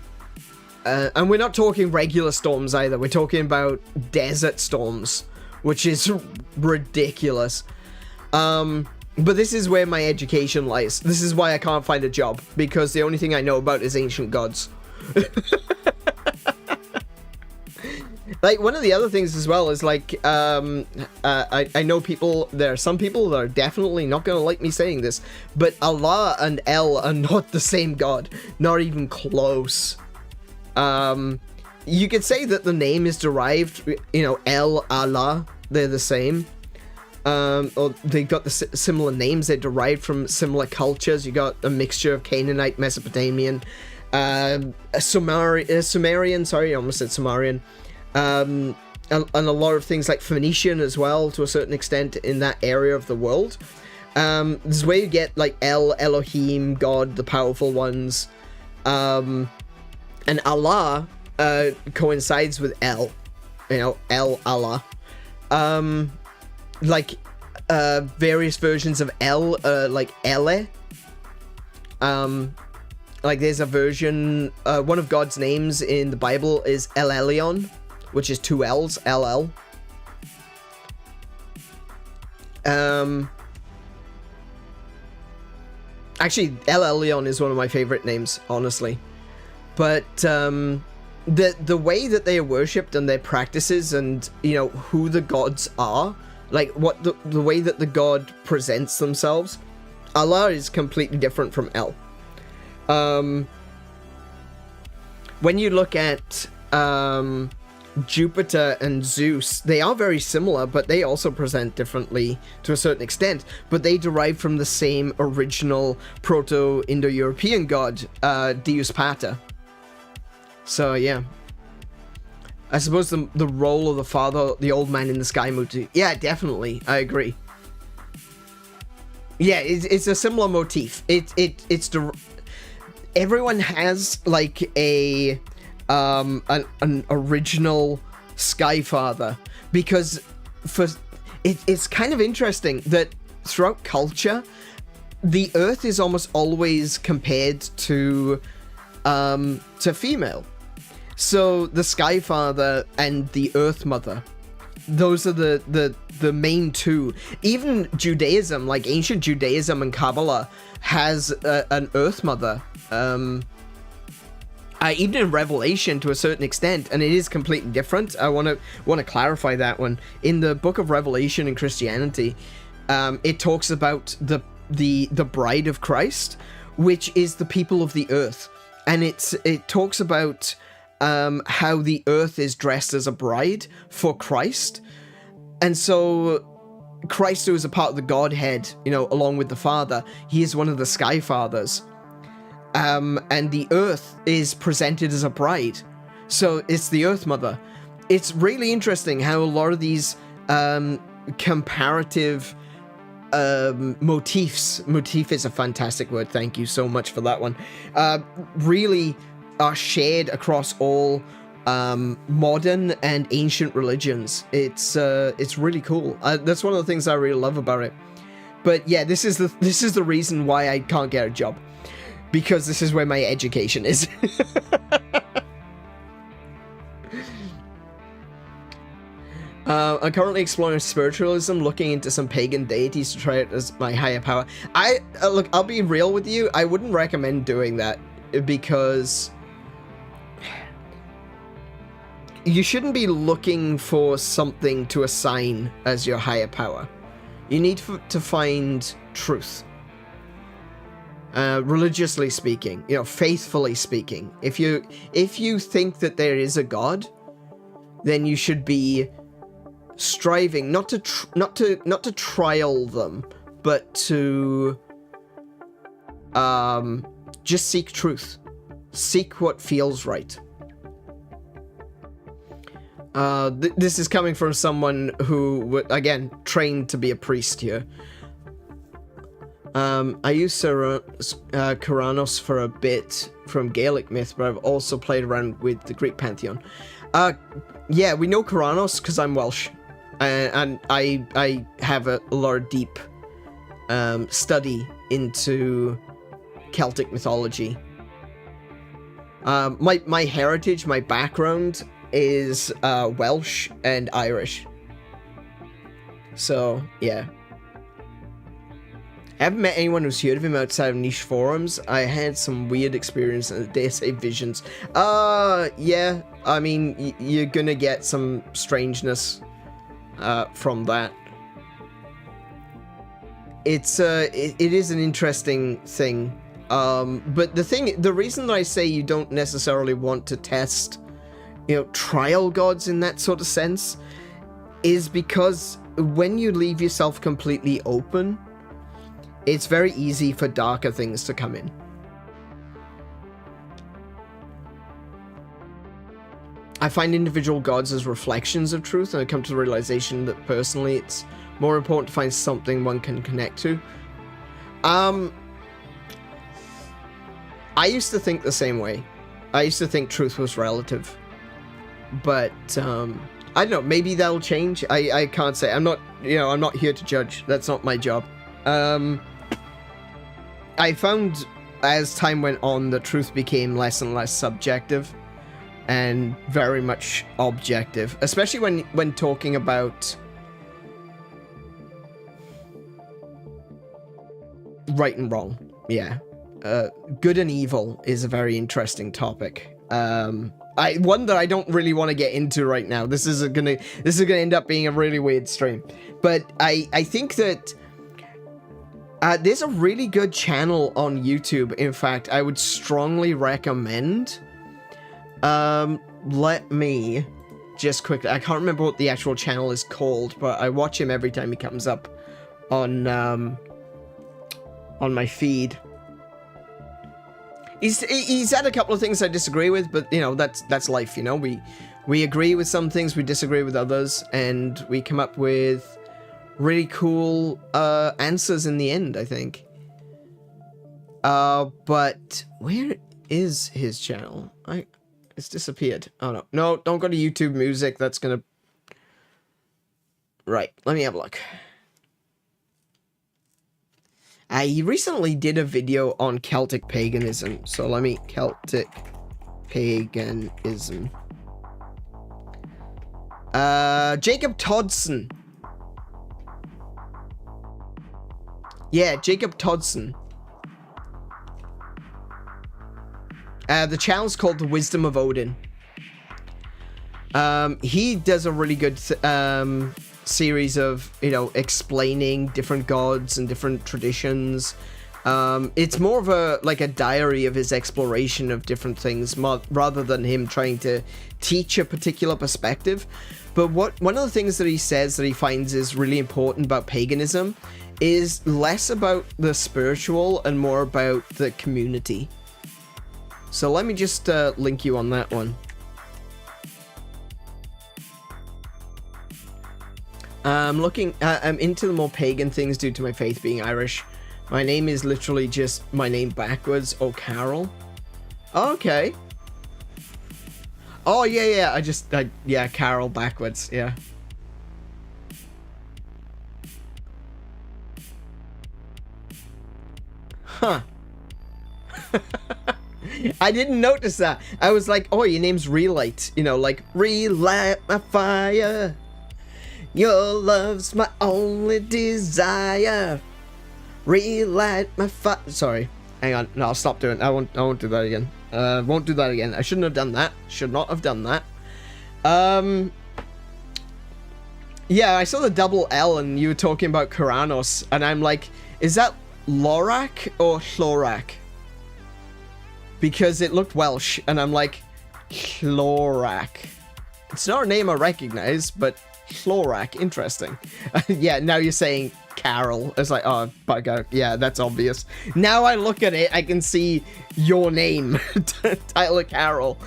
we're not talking regular storms either. We're talking about desert storms, which is ridiculous. But this is where my education lies. This is why I can't find a job, because the only thing I know about is ancient gods. Like, one of the other things as well is, like, I know people, there are some people that are definitely not going to like me saying this, but Allah and El are not the same god. Not even close. You could say that the name is derived, you know, El, Allah, they're the same. Or they got the similar names, they're derived from similar cultures. You got a mixture of Canaanite, Mesopotamian, Sumerian, sorry, I almost said Sumerian. And a lot of things like Phoenician as well, to a certain extent, in that area of the world. This is where you get, like, El, Elohim, God, the powerful ones. And Allah coincides with El. You know, El, Allah. Like, various versions of El, like Ele. Like, there's a version, one of God's names in the Bible is El Elyon, which is two L's, LL. Actually, El Elyon is one of my favorite names, honestly. But the way that they are worshipped and their practices, and, you know, who the gods are, like what the way that the god presents themselves, Allah is completely different from El. When you look at Jupiter and Zeus, they are very similar, but they also present differently to a certain extent, but they derive from the same original Proto-Indo-European god, Deus Pater. So yeah, I suppose the role of the father, the old man in the sky motif. Yeah, definitely, I agree. Yeah, it's a similar motif. Everyone has, like, an original Sky Father, because it's kind of interesting that throughout culture, the Earth is almost always compared to female. So the Sky Father and the Earth Mother, those are the main two. Even Judaism, like ancient Judaism and Kabbalah, has an Earth Mother. Even in Revelation to a certain extent, and it is completely different. I want to clarify that one. In the Book of Revelation in Christianity, it talks about the bride of Christ, which is the people of the earth, and it talks about how the earth is dressed as a bride for Christ, and so Christ, who is a part of the Godhead, along with the Father, he is one of the Sky Fathers. And the Earth is presented as a bride. So it's the Earth Mother. It's really interesting how a lot of these comparative motif is a fantastic word, thank you so much for that one, really are shared across all modern and ancient religions. It's really cool. That's one of the things I really love about it. But yeah, this is the reason why I can't get a job. Because this is where my education is. I'm currently exploring spiritualism, looking into some pagan deities to try it as my higher power. Look, I'll be real with you. I wouldn't recommend doing that because you shouldn't be looking for something to assign as your higher power. You need to find truth. Religiously speaking, faithfully speaking, if you think that there is a God, then you should be striving not to trial them, but to just seek truth, seek what feels right. This is coming from someone who, again, trained to be a priest here. I used Kuranos for a bit from Gaelic myth, but I've also played around with the Greek pantheon. Yeah, we know Kuranos because I'm Welsh, and I have a lot of deep study into Celtic mythology. My heritage, my background is Welsh and Irish. So yeah. I haven't met anyone who's heard of him outside of niche forums. I had some weird experience in the DSA visions. Yeah, I mean, you're gonna get some strangeness from that. It is an interesting thing. But the reason that I say you don't necessarily want to test, trial gods in that sort of sense, is because when you leave yourself completely open, it's very easy for darker things to come in. I find individual gods as reflections of truth, and I come to the realization that personally it's more important to find something one can connect to. I used to think the same way. I used to think truth was relative. But, I don't know, maybe that'll change. I can't say. I'm not here to judge. That's not my job. I found as time went on that truth became less and less subjective and very much objective, especially when talking about right and wrong. Yeah. Good and evil is a very interesting topic. One that I don't really want to get into right now. This is gonna end up being a really weird stream. But I think that there's a really good channel on YouTube. In fact, I would strongly recommend. Let me just quickly. I can't remember what the actual channel is called, but I watch him every time he comes up on my feed. He's had a couple of things I disagree with, but that's life. We agree with some things, we disagree with others, and we come up with really cool answers in the end, I think. But where is his channel? It's disappeared. Oh no, don't go to YouTube Music. That's gonna. Right, let me have a look. I recently did a video on Celtic paganism, so let me... Celtic paganism. Jacob Todson. Yeah, Jacob Todson. The channel's called The Wisdom of Odin. He does a really good series of, you know, explaining different gods and different traditions. It's more of a diary of his exploration of different things, rather than him trying to teach a particular perspective. But one of the things that he says that he finds is really important about paganism is less about the spiritual and more about the community. So let me just link you on that one. I'm into the more pagan things due to my faith being Irish. My name is literally just my name backwards. Oh, Carol. Oh, okay. Oh, yeah. Yeah, Carol backwards. Yeah. Huh. I didn't notice that. I was like, oh, your name's Relight. You know, like, relight my fire. Your love's my only desire. Relight my fire. Sorry. Hang on. No, I'll stop doing it. I won't do that again. Won't do that again. I shouldn't have done that. Should not have done that. Yeah, I saw the double L and you were talking about Kuranos, and I'm like, is that Lorak or Chlorak? Because it looked Welsh, and I'm like, Chlorak. It's not a name I recognize, but Chlorak, interesting. Yeah, now you're saying Carol. It's like, oh, bugger. Yeah, that's obvious. Now I look at it, I can see your name. Tyler Carroll.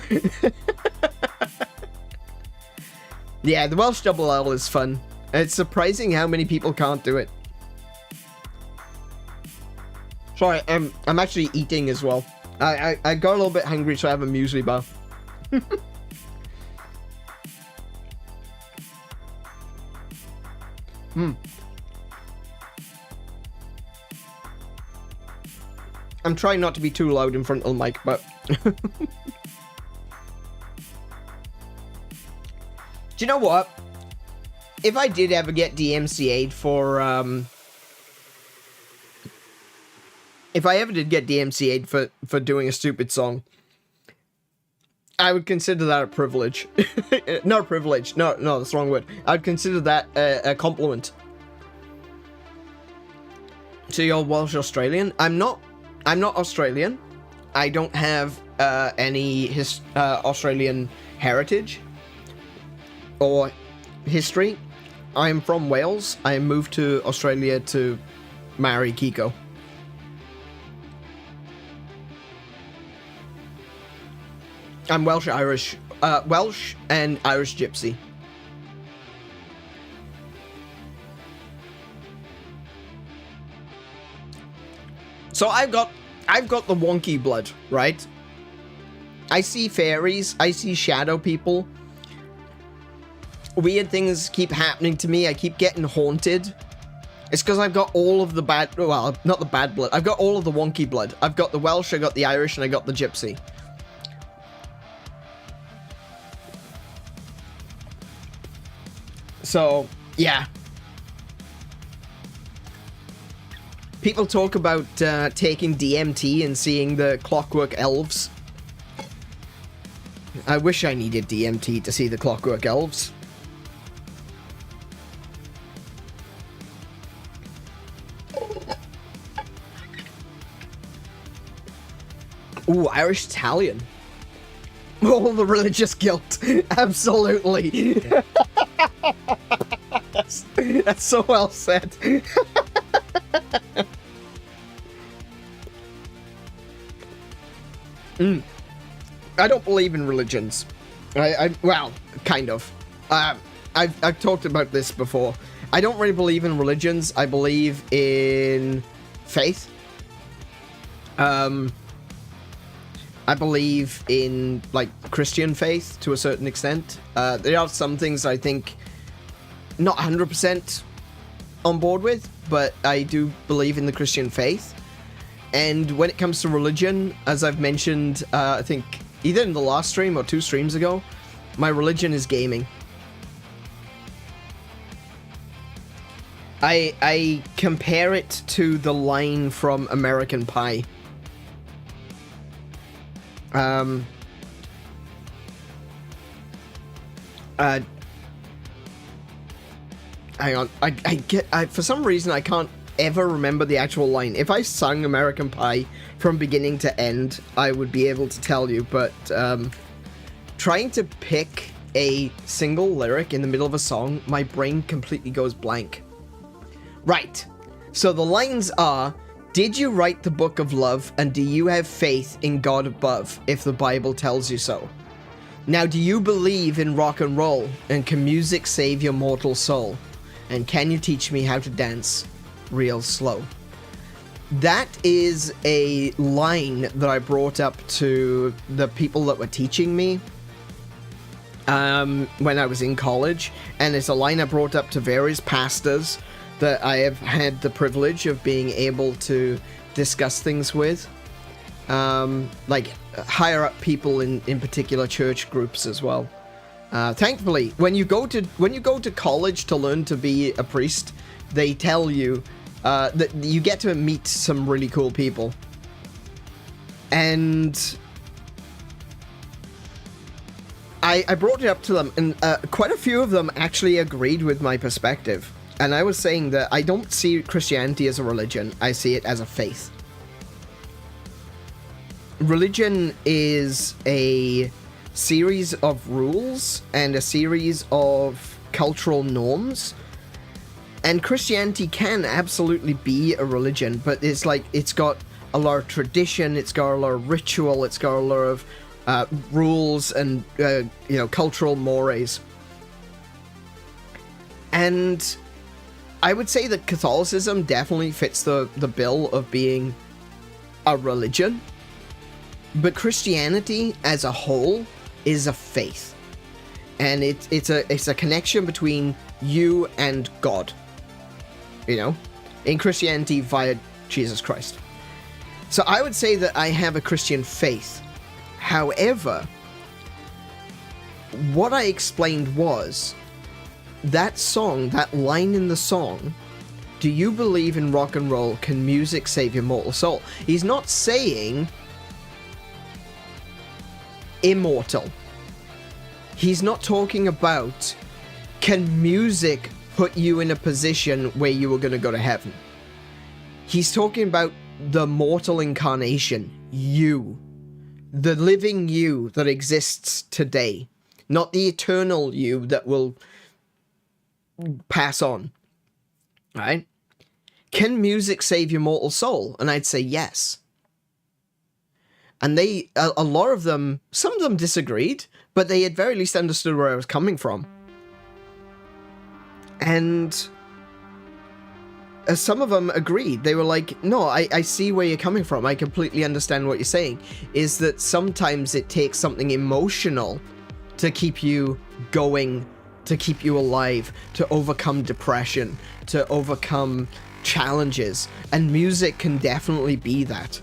Yeah, the Welsh double L is fun. It's surprising how many people can't do it. Sorry, I'm actually eating as well. I got a little bit hungry, so I have a muesli bar. I'm trying not to be too loud in front of the mic, but... Do you know what? If I did ever get DMCA'd for, if I ever did get DMCA'd for doing a stupid song, I would consider that a privilege. Not a privilege. No, that's the wrong word. I'd consider that a compliment. So you're Welsh Australian? I'm not Australian. I don't have any Australian heritage or history. I'm from Wales. I moved to Australia to marry Kiko. I'm Welsh Irish, Welsh and Irish Gypsy. So I've got the wonky blood, right? I see fairies, I see shadow people. Weird things keep happening to me. I keep getting haunted. It's because I've got all of the bad, well, not the bad blood. I've got all of the wonky blood. I've got the Welsh, I got the Irish, and I got the Gypsy. So, yeah. People talk about taking DMT and seeing the Clockwork Elves. I wish I needed DMT to see the Clockwork Elves. Ooh, Irish Italian. All the religious guilt. Absolutely. That's so well said. I don't believe in religions. Well, kind of. I've talked about this before. I don't really believe in religions. I believe in faith. I believe in, like, Christian faith to a certain extent. There are some things I think not 100% on board with, but I do believe in the Christian faith. And when it comes to religion, as I've mentioned, I think either in the last stream or 2 streams ago, my religion is gaming. I compare it to the line from American Pie. Hang on, I for some reason I can't ever remember the actual line. If I sung American Pie from beginning to end, I would be able to tell you, but trying to pick a single lyric in the middle of a song, my brain completely goes blank. Right, so the lines are, did you write the book of love, and do you have faith in God above, if the Bible tells you so? Now, do you believe in rock and roll, and can music save your mortal soul? And can you teach me how to dance real slow? That is a line that I brought up to the people that were teaching me when I was in college, and it's a line I brought up to various pastors that I have had the privilege of being able to discuss things with, like higher up people in particular church groups as well. Thankfully, when you go to college to learn to be a priest, they tell you that you get to meet some really cool people, and I brought it up to them, and quite a few of them actually agreed with my perspective. And I was saying that I don't see Christianity as a religion, I see it as a faith. Religion is a series of rules and a series of cultural norms. And Christianity can absolutely be a religion, but it's like, it's got a lot of tradition, it's got a lot of ritual, it's got a lot of rules and, cultural mores. And I would say that Catholicism definitely fits the bill of being a religion, but Christianity as a whole is a faith, and it's a connection between you and God, in Christianity via Jesus Christ. So I would say that I have a Christian faith. However, what I explained was that song, that line in the song, do you believe in rock and roll, can music save your mortal soul? He's not saying immortal. He's not talking about, can music put you in a position where you were going to go to heaven? He's talking about the mortal incarnation, you. The living you that exists today. Not the eternal you that will pass on, right? Can music save your mortal soul? And I'd say yes. And a lot of them, some of them disagreed, but they at very least understood where I was coming from. And some of them agreed. They were like, no, I see where you're coming from. I completely understand what you're saying. Is that sometimes it takes something emotional to keep you going, to keep you alive, to overcome depression, to overcome challenges, and music can definitely be that.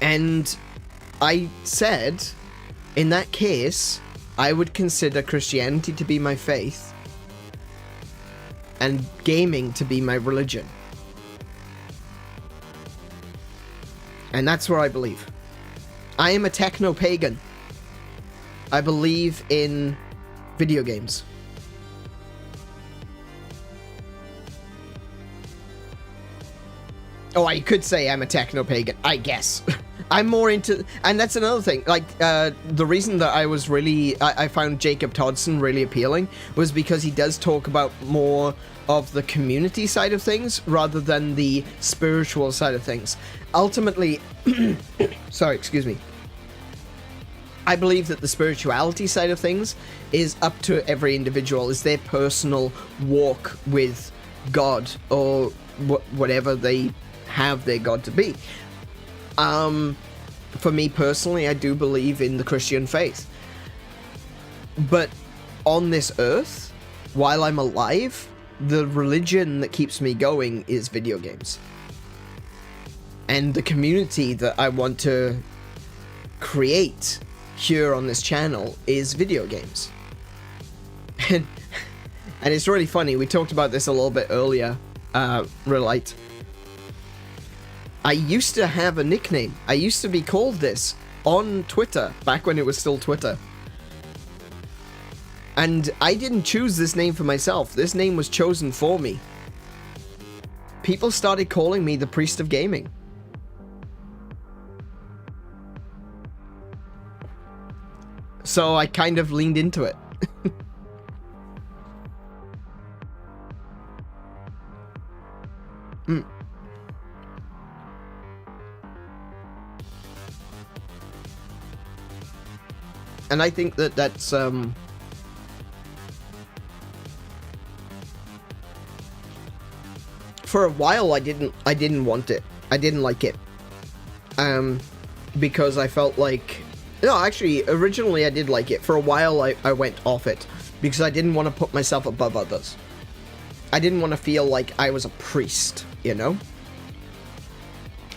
And I said, in that case, I would consider Christianity to be my faith and gaming to be my religion. And that's where I believe. I am a techno-pagan. I believe in video games. Oh, I could say I'm a techno-pagan, I guess. I'm more into... And that's another thing. Like, the reason that I was really... I found Jacob Todson really appealing was because he does talk about more of the community side of things rather than the spiritual side of things. Ultimately... Sorry, excuse me. I believe that the spirituality side of things is up to every individual. Is their personal walk with God or whatever they have their God to be. For me personally, I do believe in the Christian faith. But on this earth, while I'm alive, the religion that keeps me going is video games. And the community that I want to create here on this channel is video games. And it's really funny, we talked about this a little bit earlier, Relight. I used to have a nickname. I used to be called this on Twitter, back when it was still Twitter. And I didn't choose this name for myself. This name was chosen for me. People started calling me the Priest of Gaming. So I kind of leaned into it. And I think that that's for a while I didn't want it. I didn't like it. Because I felt like, no, actually originally I did like it. For a while I went off it because I didn't want to put myself above others. I didn't want to feel like I was a priest, you know?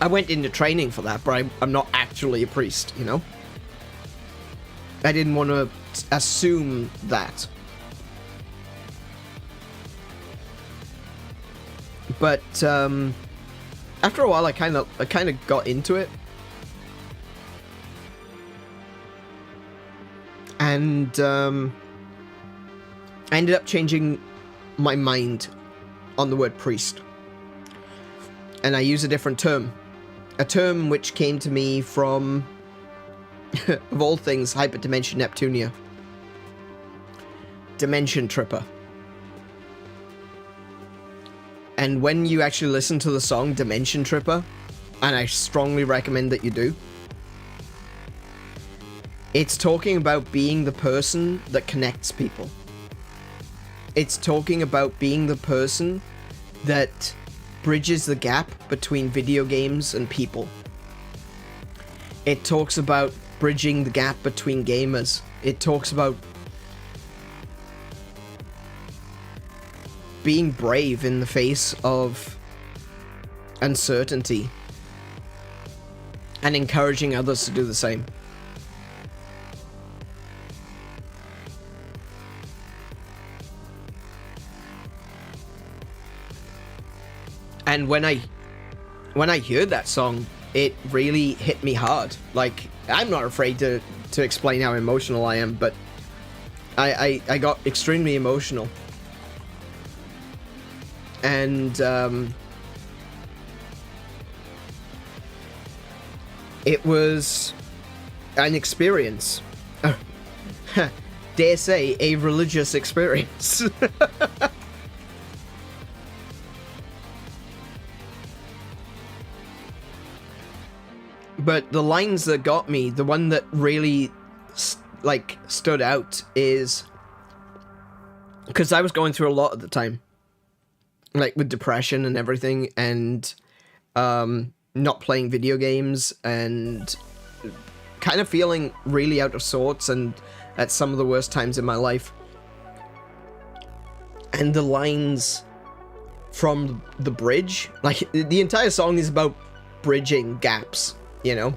I went into training for that, but I'm not actually a priest, you know? I didn't want to assume that. But after a while, I kind of got into it, and I ended up changing my mind on the word priest, and I use a different term, a term which came to me from, of all things, Hyperdimension Neptunia. Dimension Tripper. And when you actually listen to the song Dimension Tripper, and I strongly recommend that you do, it's talking about being the person that connects people. It's talking about being the person that bridges the gap between video games and people. It talks about bridging the gap between gamers. It talks about being brave in the face of uncertainty and encouraging others to do the same. And when I heard that song, it really hit me hard. Like, I'm not afraid to explain how emotional I am, but I got extremely emotional. And it was an experience. Dare say, a religious experience. But the lines that got me, the one that really, stood out is... because I was going through a lot at the time. Like, with depression and everything, and not playing video games, and kind of feeling really out of sorts, and at some of the worst times in my life. And the lines from the bridge, like, the entire song is about bridging gaps, you know?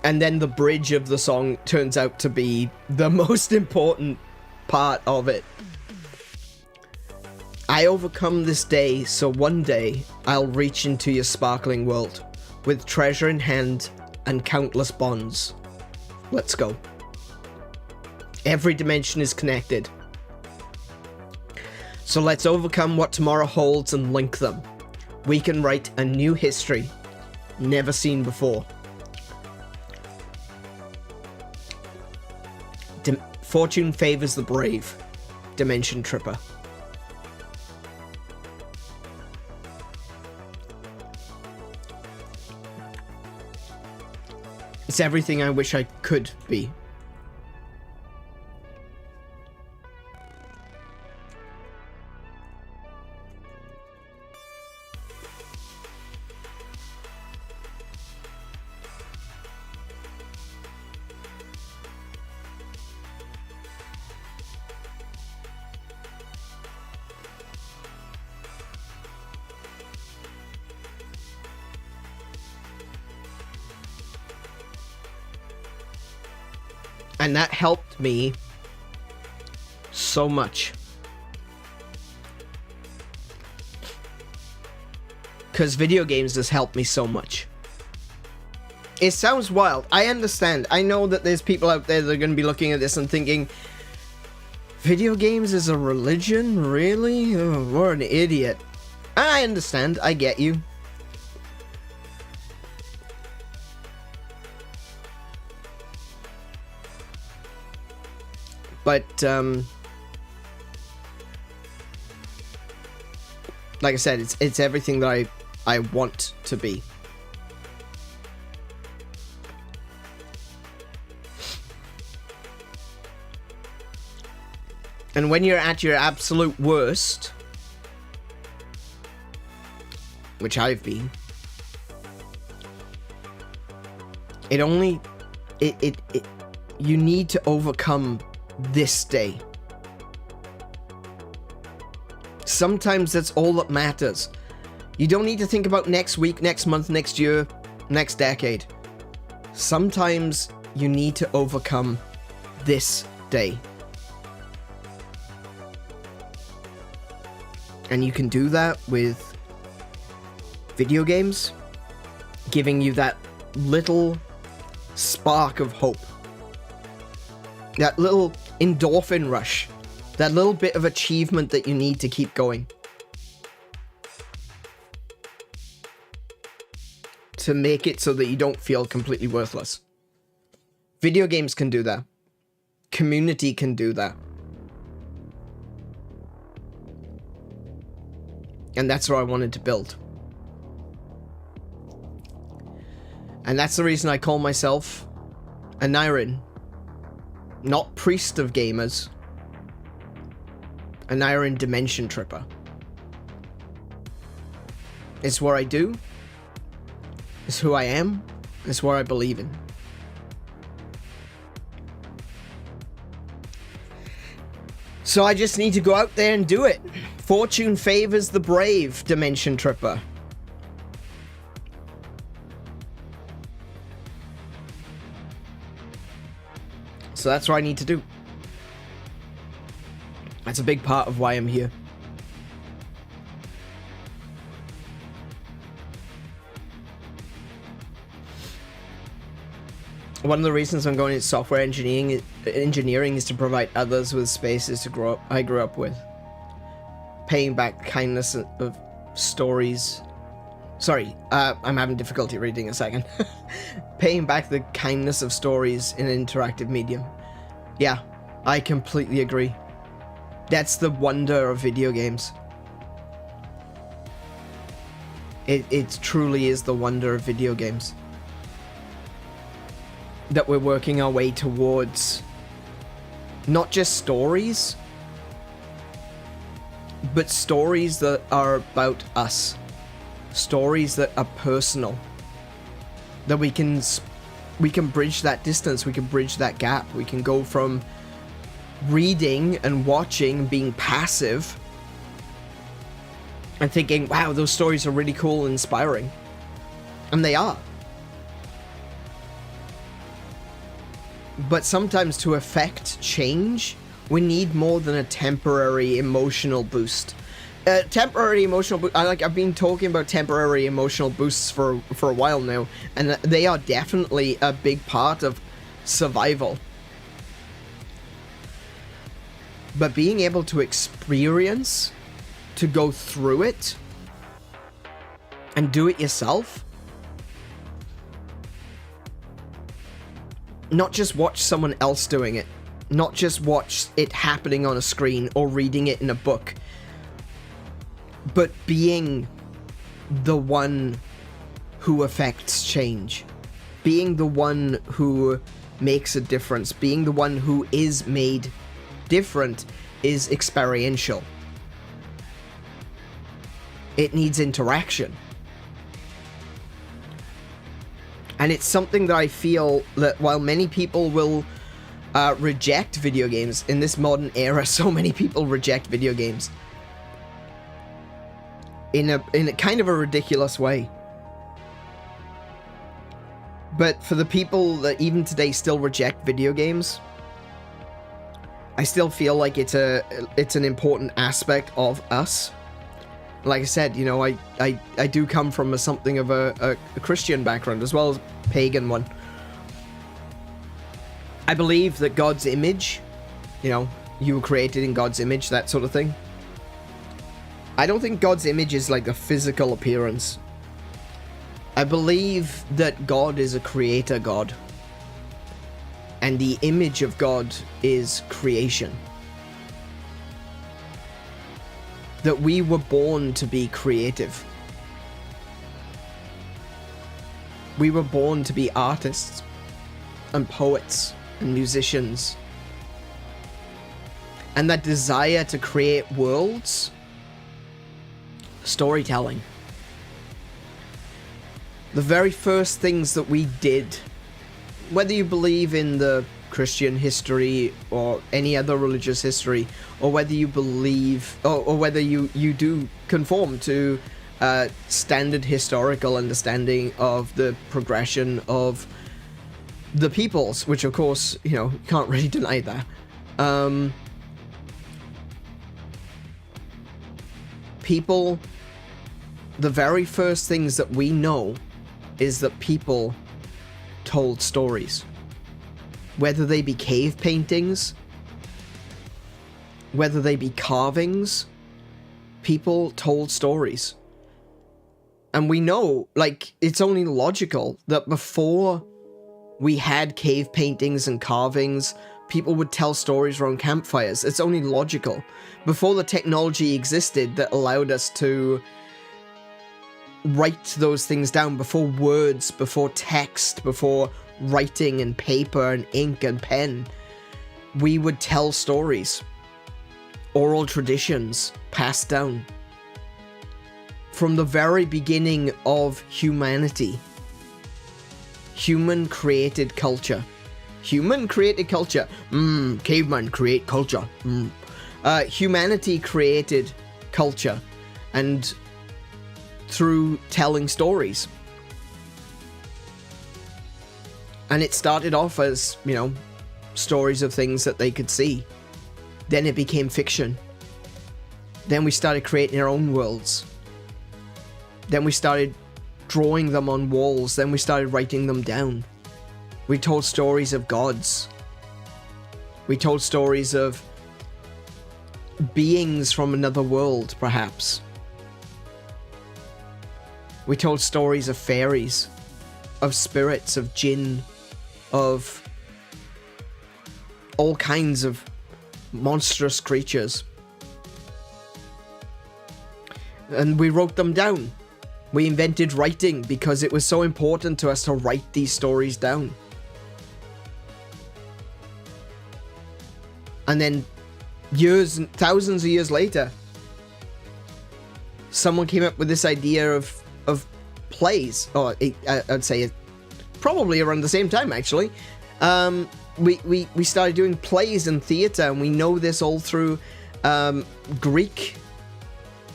And then the bridge of the song turns out to be the most important part of it. I overcome this day, so one day I'll reach into your sparkling world with treasure in hand and countless bonds. Let's go. Every dimension is connected. So let's overcome what tomorrow holds and link them. We can write a new history, never seen before. Fortune favors the brave. Dimension Tripper. It's everything I wish I could be. And that helped me so much. Because video games has helped me so much. It sounds wild. I understand. I know that there's people out there that are going to be looking at this and thinking, video games is a religion? Really? Oh, we're an idiot. I understand. I get you. But, like I said, it's everything that I want to be. And when you're at your absolute worst, which I've been, you need to overcome this day. Sometimes that's all that matters. You don't need to think about next week, next month, next year, next decade. Sometimes you need to overcome this day. And you can do that with video games, giving you that little spark of hope. That little endorphin rush. That little bit of achievement that you need to keep going. To make it so that you don't feel completely worthless. Video games can do that. Community can do that. And that's what I wanted to build. And that's the reason I call myself Aneurin. Not priest of gamers. Aneurin Dimension Tripper. It's what I do. It's who I am. It's what I believe in. So I just need to go out there and do it. Fortune favors the brave, Dimension Tripper. So that's what I need to do. That's a big part of why I'm here. One of the reasons I'm going into software engineering is to provide others with spaces to grow up. I grew up with. Paying back kindness of stories. Sorry, I'm having difficulty reading a second. Paying back the kindness of stories in an interactive medium. Yeah, I completely agree. That's the wonder of video games. It truly is the wonder of video games. That we're working our way towards not just stories, but stories that are about us. Stories that are personal. That we can bridge that distance, we can bridge that gap. We can go from reading and watching, being passive, and thinking, wow, those stories are really cool and inspiring. And they are. But sometimes to affect change, we need more than a temporary emotional boost. Temporary emotional boost. I've been talking about temporary emotional boosts for a while now, and they are definitely a big part of survival. But being able to experience, to go through it, and do it yourself, not just watch someone else doing it, not just watch it happening on a screen or reading it in a book, but being the one who affects change, being the one who makes a difference, being the one who is made different is experiential. It needs interaction. And it's something that I feel that while many people will reject video games in this modern era, so many people reject video games in a kind of a ridiculous way. But for the people that even today still reject video games, I still feel like it's an important aspect of us. Like I said, you know, I do come from something of a Christian background as well as a pagan one. I believe that God's image, you know, you were created in God's image, that sort of thing. I don't think God's image is like a physical appearance. I believe that God is a creator God. And the image of God is creation. That we were born to be creative. We were born to be artists and poets and musicians. And that desire to create worlds, storytelling. The very first things that we did, whether you believe in the Christian history or any other religious history, or whether you believe, or whether you do conform to standard historical understanding of the progression of the peoples, which of course, you know, can't really deny that. People, the very first things that we know is that people told stories. Whether they be cave paintings, whether they be carvings, people told stories. And we know, like, it's only logical that before we had cave paintings and carvings, people would tell stories around campfires. It's only logical. Before the technology existed that allowed us to write those things down, before words, before text, before writing and paper and ink and pen, we would tell stories. Oral traditions passed down. From the very beginning of humanity, human created culture. Human created culture. Caveman create culture. Humanity created culture. And through telling stories. And it started off as, you know, stories of things that they could see. Then it became fiction. Then we started creating our own worlds. Then we started drawing them on walls. Then we started writing them down. We told stories of gods. We told stories of beings from another world, perhaps. We told stories of fairies, of spirits, of jinn, of all kinds of monstrous creatures. And we wrote them down. We invented writing because it was so important to us to write these stories down. And then years, thousands of years later, someone came up with this idea of plays, or I'd say probably around the same time, actually. We started doing plays and theater, and we know this all through Greek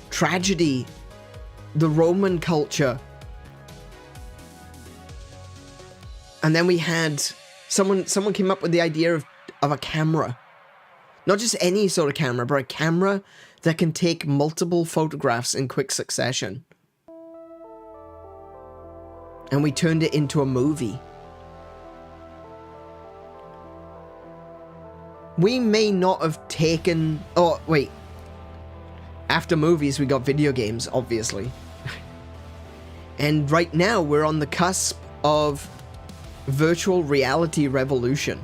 tragedy, the Roman culture. And then we had someone came up with the idea of a camera. Not just any sort of camera, but a camera that can take multiple photographs in quick succession. And we turned it into a movie. We may not have taken... Oh, wait. After movies, we got video games, obviously. And right now, we're on the cusp of virtual reality revolution.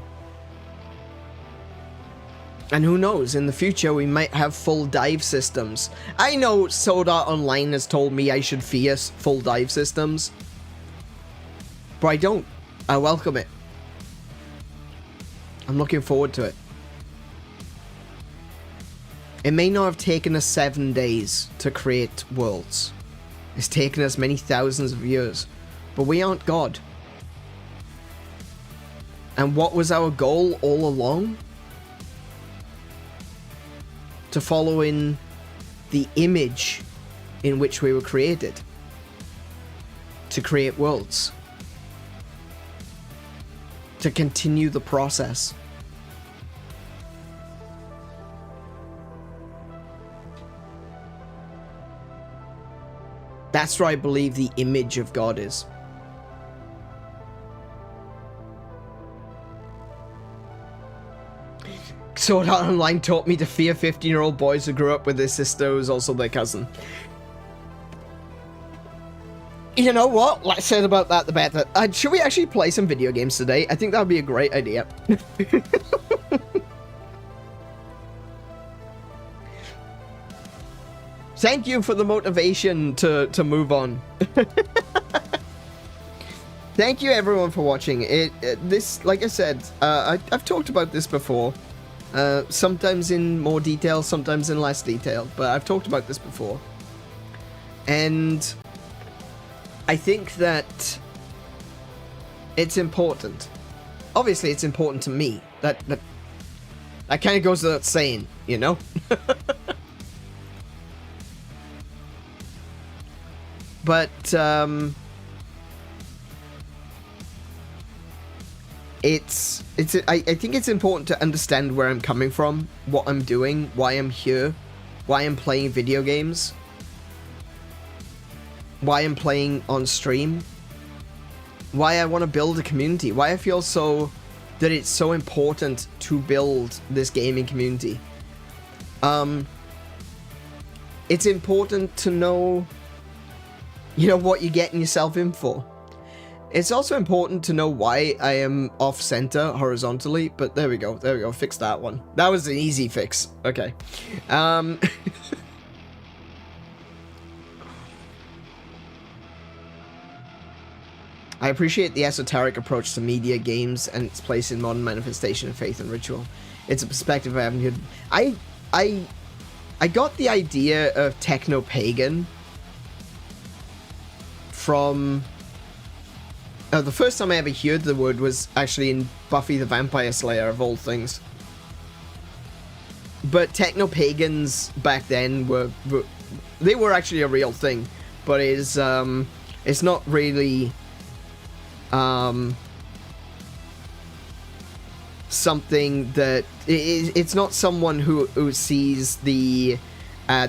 And who knows, in the future we might have full dive systems. I know Sword Art Online has told me I should fear full dive systems. But I don't. I welcome it. I'm looking forward to it. It may not have taken us 7 days to create worlds. It's taken us many thousands of years. But we aren't God. And what was our goal all along? To follow in the image in which we were created. To create worlds. To continue the process. That's where I believe the image of God is. Sword Art Online taught me to fear 15-year-old boys who grew up with their sister who's also their cousin. You know what? Let's say about that the better. Should we actually play some video games today? I think that would be a great idea. Thank you for the motivation to move on. Thank you everyone for watching. This, like I said, I've talked about this before. Sometimes in more detail, sometimes in less detail, but I've talked about this before. And I think that it's important. Obviously, it's important to me. That kind of goes without saying, you know? But, I think it's important to understand where I'm coming from, what I'm doing, why I'm here, why I'm playing video games, why I'm playing on stream, why I want to build a community, why I feel that it's so important to build this gaming community. It's important to know, you know, what you're getting yourself in for. It's also important to know why I am off-center horizontally, but there we go, fix that one. That was an easy fix. Okay. I appreciate the esoteric approach to media, games, and its place in modern manifestation of faith and ritual. It's a perspective I haven't heard. I got the idea of techno-pagan from... the first time I ever heard the word was actually in Buffy the Vampire Slayer, of all things. But techno-pagans back then were actually a real thing, but it's not really something that it's not someone who sees the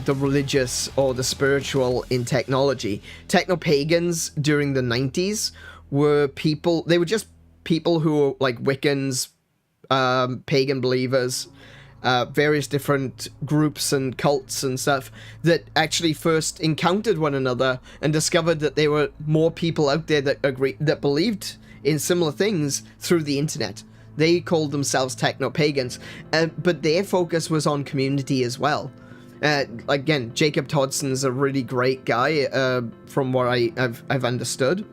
religious or the spiritual in technology. Techno-pagans during the 90s were people, they were just people who were like Wiccans, pagan believers, various different groups and cults and stuff that actually first encountered one another and discovered that there were more people out there that believed in similar things through the internet. They called themselves techno-pagans, but their focus was on community as well. Again, Jacob Todson's a really great guy, from what I've understood.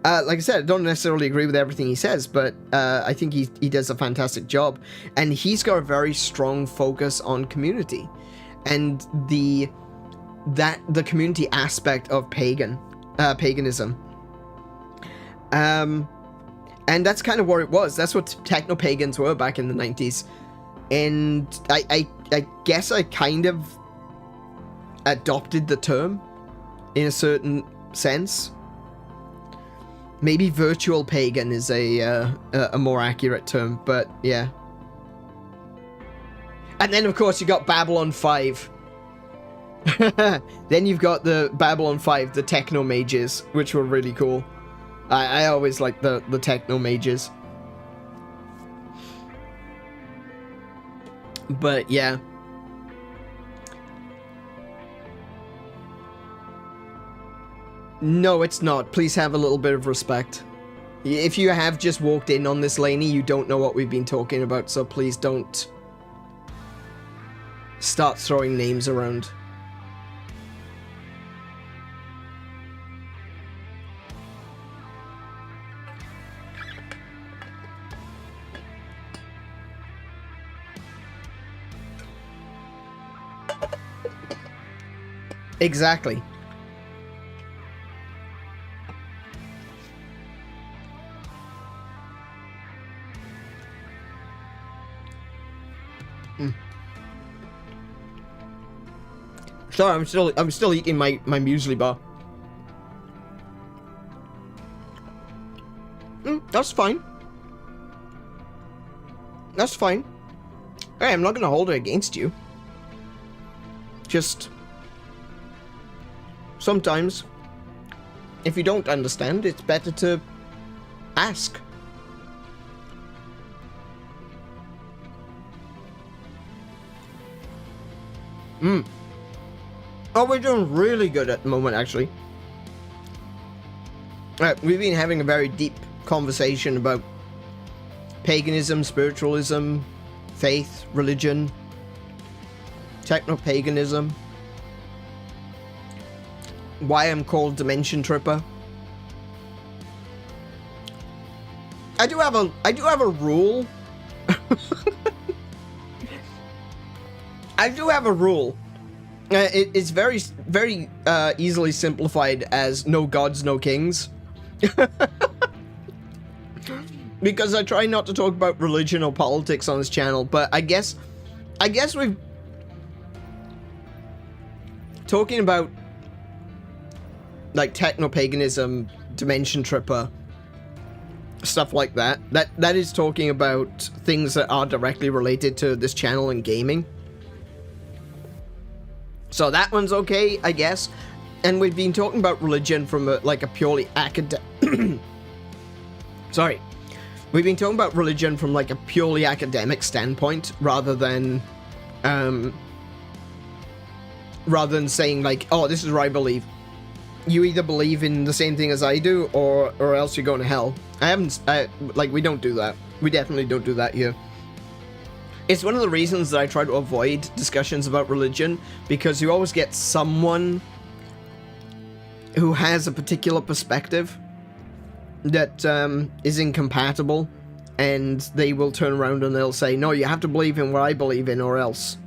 Like I said, I don't necessarily agree with everything he says, but I think he does a fantastic job. And he's got a very strong focus on community. And the community aspect of paganism. And that's kind of where it was. That's what techno-pagans were back in the 90s. And I guess I kind of adopted the term in a certain sense. Maybe virtual pagan is a more accurate term, but yeah. And then, of course, you got Babylon 5. Then you've got the Babylon 5, the techno mages, which were really cool. I always liked the techno mages. But yeah. No, it's not. Please have a little bit of respect. If you have just walked in on this, Lainey, you don't know what we've been talking about, so please don't start throwing names around. Exactly. Sorry, I'm still eating my muesli bar. That's fine. That's fine. Hey, I'm not gonna hold it against you. Just sometimes if you don't understand, it's better to ask. Oh, we're doing really good at the moment, actually. We've been having a very deep conversation about paganism, spiritualism, faith, religion, techno-paganism, why I'm called Dimension Tripper. I do have a rule. I do have a rule. It's very easily simplified as no gods, no kings. Because I try not to talk about religion or politics on this channel, but I guess we've talking about like techno-paganism, Dimension Tripper, stuff like that. That is talking about things that are directly related to this channel and gaming. So that one's okay, I guess. And we've been talking about religion from a purely academic... Sorry. We've been talking about religion from like a purely academic standpoint, rather than saying like, oh, this is what I believe. You either believe in the same thing as I do, or else you're going to hell. We don't do that. We definitely don't do that here. It's one of the reasons that I try to avoid discussions about religion, because you always get someone who has a particular perspective that is incompatible, and they will turn around and they'll say, no, you have to believe in what I believe in or else.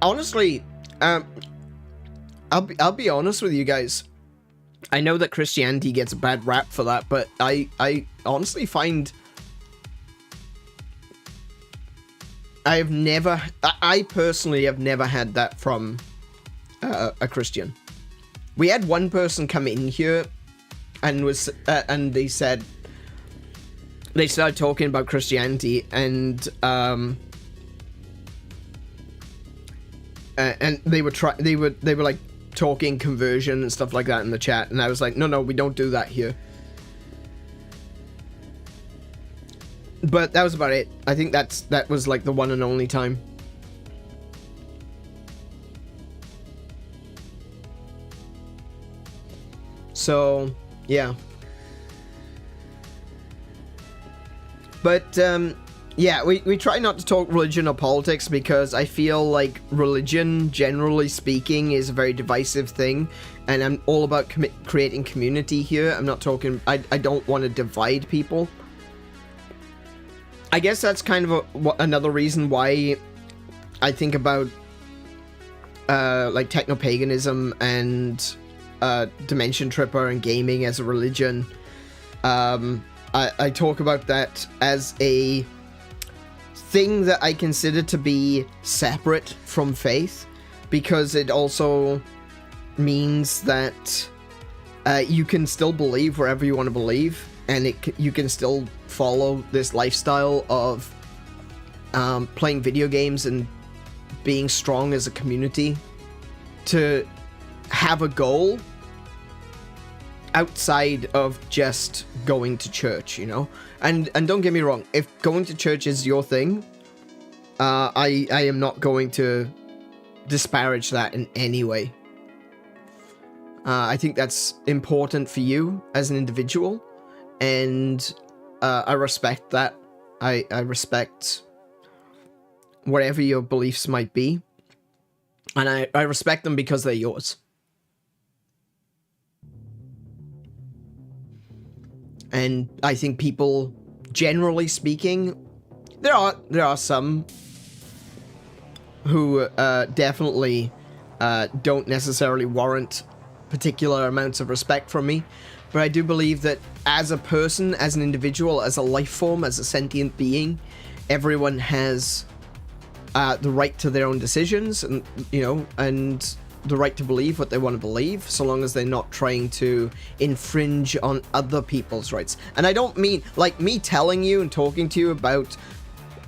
Honestly, I'll be honest with you guys. I know that Christianity gets a bad rap for that, but I honestly find I personally have never had that from a Christian. We had one person come in here and they said, they started talking about Christianity, and they were like talking conversion and stuff like that in the chat, and I was like, no, we don't do that here. But that was about it. I think that was like the one and only time. So, yeah. But, yeah, we try not to talk religion or politics, because I feel like religion, generally speaking, is a very divisive thing, and I'm all about creating community here. I'm not talking... I don't want to divide people. I guess that's kind of another reason why I think about like techno-paganism and Dimension Tripper and gaming as a religion. I talk about that as a thing that I consider to be separate from faith, because it also means that you can still believe wherever you want to believe, and you can still follow this lifestyle of playing video games and being strong as a community to have a goal outside of just going to church, you know? And don't get me wrong, if going to church is your thing, I am not going to disparage that in any way. I think that's important for you as an individual, and I respect that. I respect whatever your beliefs might be, and I respect them because they're yours. And I think people, generally speaking, there are some who definitely don't necessarily warrant particular amounts of respect from me, but I do believe that as a person, as an individual, as a life form, as a sentient being, everyone has the right to their own decisions, and and the right to believe what they want to believe, so long as they're not trying to infringe on other people's rights. And I don't mean like me telling you and talking to you about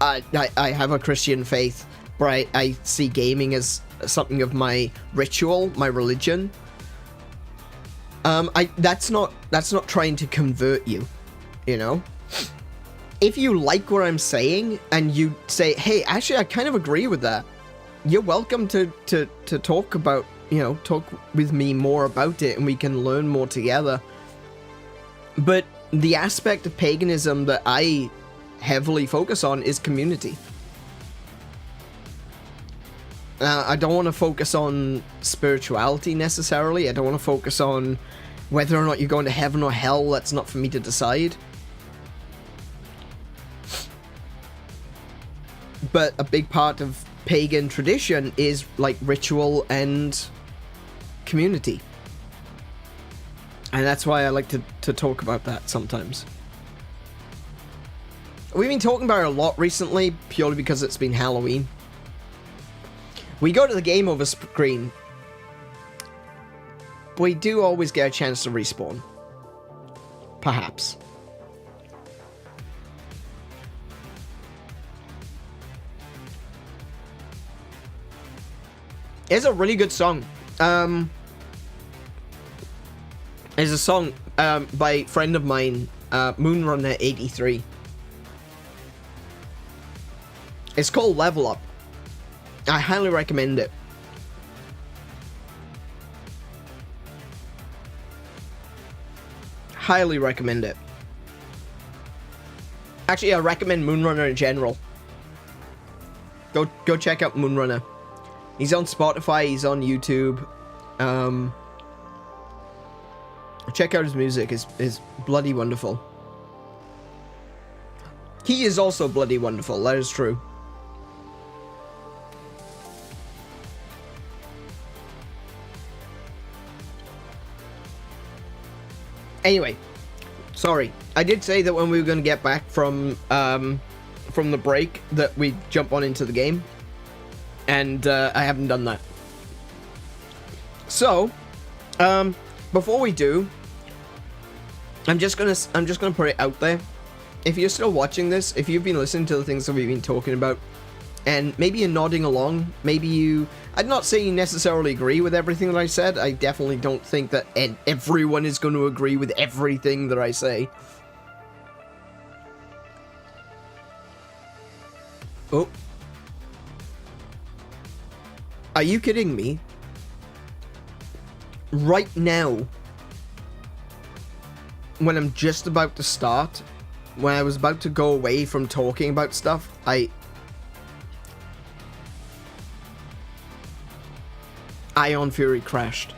I have a Christian faith, but I see gaming as something of my ritual, my religion. That's not trying to convert you, you know? If you like what I'm saying and you say, hey, actually, I kind of agree with that, you're welcome to talk about, you know, talk with me more about it and we can learn more together. But the aspect of paganism that I heavily focus on is community. I don't want to focus on spirituality necessarily. I don't want to focus on whether or not you're going to heaven or hell. That's not for me to decide. But a big part of pagan tradition is like ritual and community. And that's why I like to talk about that sometimes. We've been talking about it a lot recently, purely because it's been Halloween. We go to the game over screen, but we do always get a chance to respawn. Perhaps. It's a really good song. It's a song by a friend of mine, Moonrunner83. It's called Level Up. I highly recommend it. Highly recommend it. Actually, I recommend Moonrunner in general. Go check out Moonrunner. He's on Spotify, he's on YouTube. Check out his music, is bloody wonderful. He is also bloody wonderful, that is true. Anyway, sorry. I did say that when we were going to get back from the break that we'd jump on into the game. And I haven't done that. So, before we do, I'm just gonna put it out there. If you're still watching this, if you've been listening to the things that we've been talking about, and maybe you're nodding along, maybe you... I'd not say you necessarily agree with everything that I said. I definitely don't think that everyone is going to agree with everything that I say. Oh. Are you kidding me? Right now, when I'm just about to start, when I was about to go away from talking about stuff, Ion Fury crashed.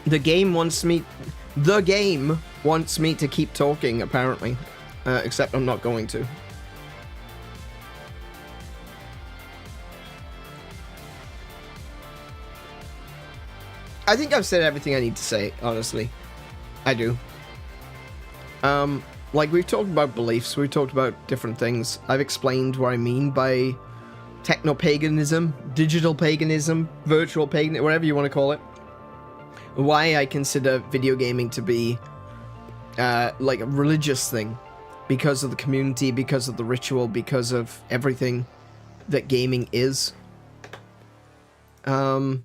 The game wants me to keep talking, apparently. Except I'm not going to. I think I've said everything I need to say, honestly. I do. Like, we've talked about beliefs, we've talked about different things. I've explained what I mean by techno-paganism, digital paganism, virtual paganism, whatever you want to call it. Why I consider video gaming to be like a religious thing, because of the community, because of the ritual, because of everything that gaming is. And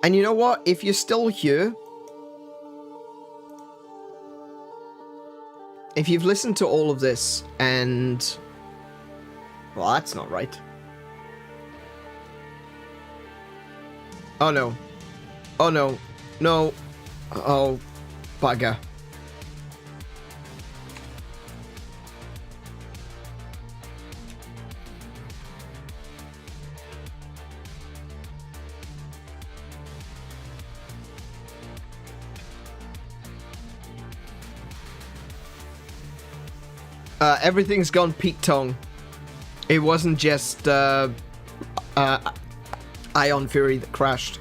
you know what? If you're still here, if you've listened to all of this and... Well, that's not right. Oh no. Oh no. No. Oh, bugger. Everything's gone Pete Tong. It wasn't just Ion Fury that crashed.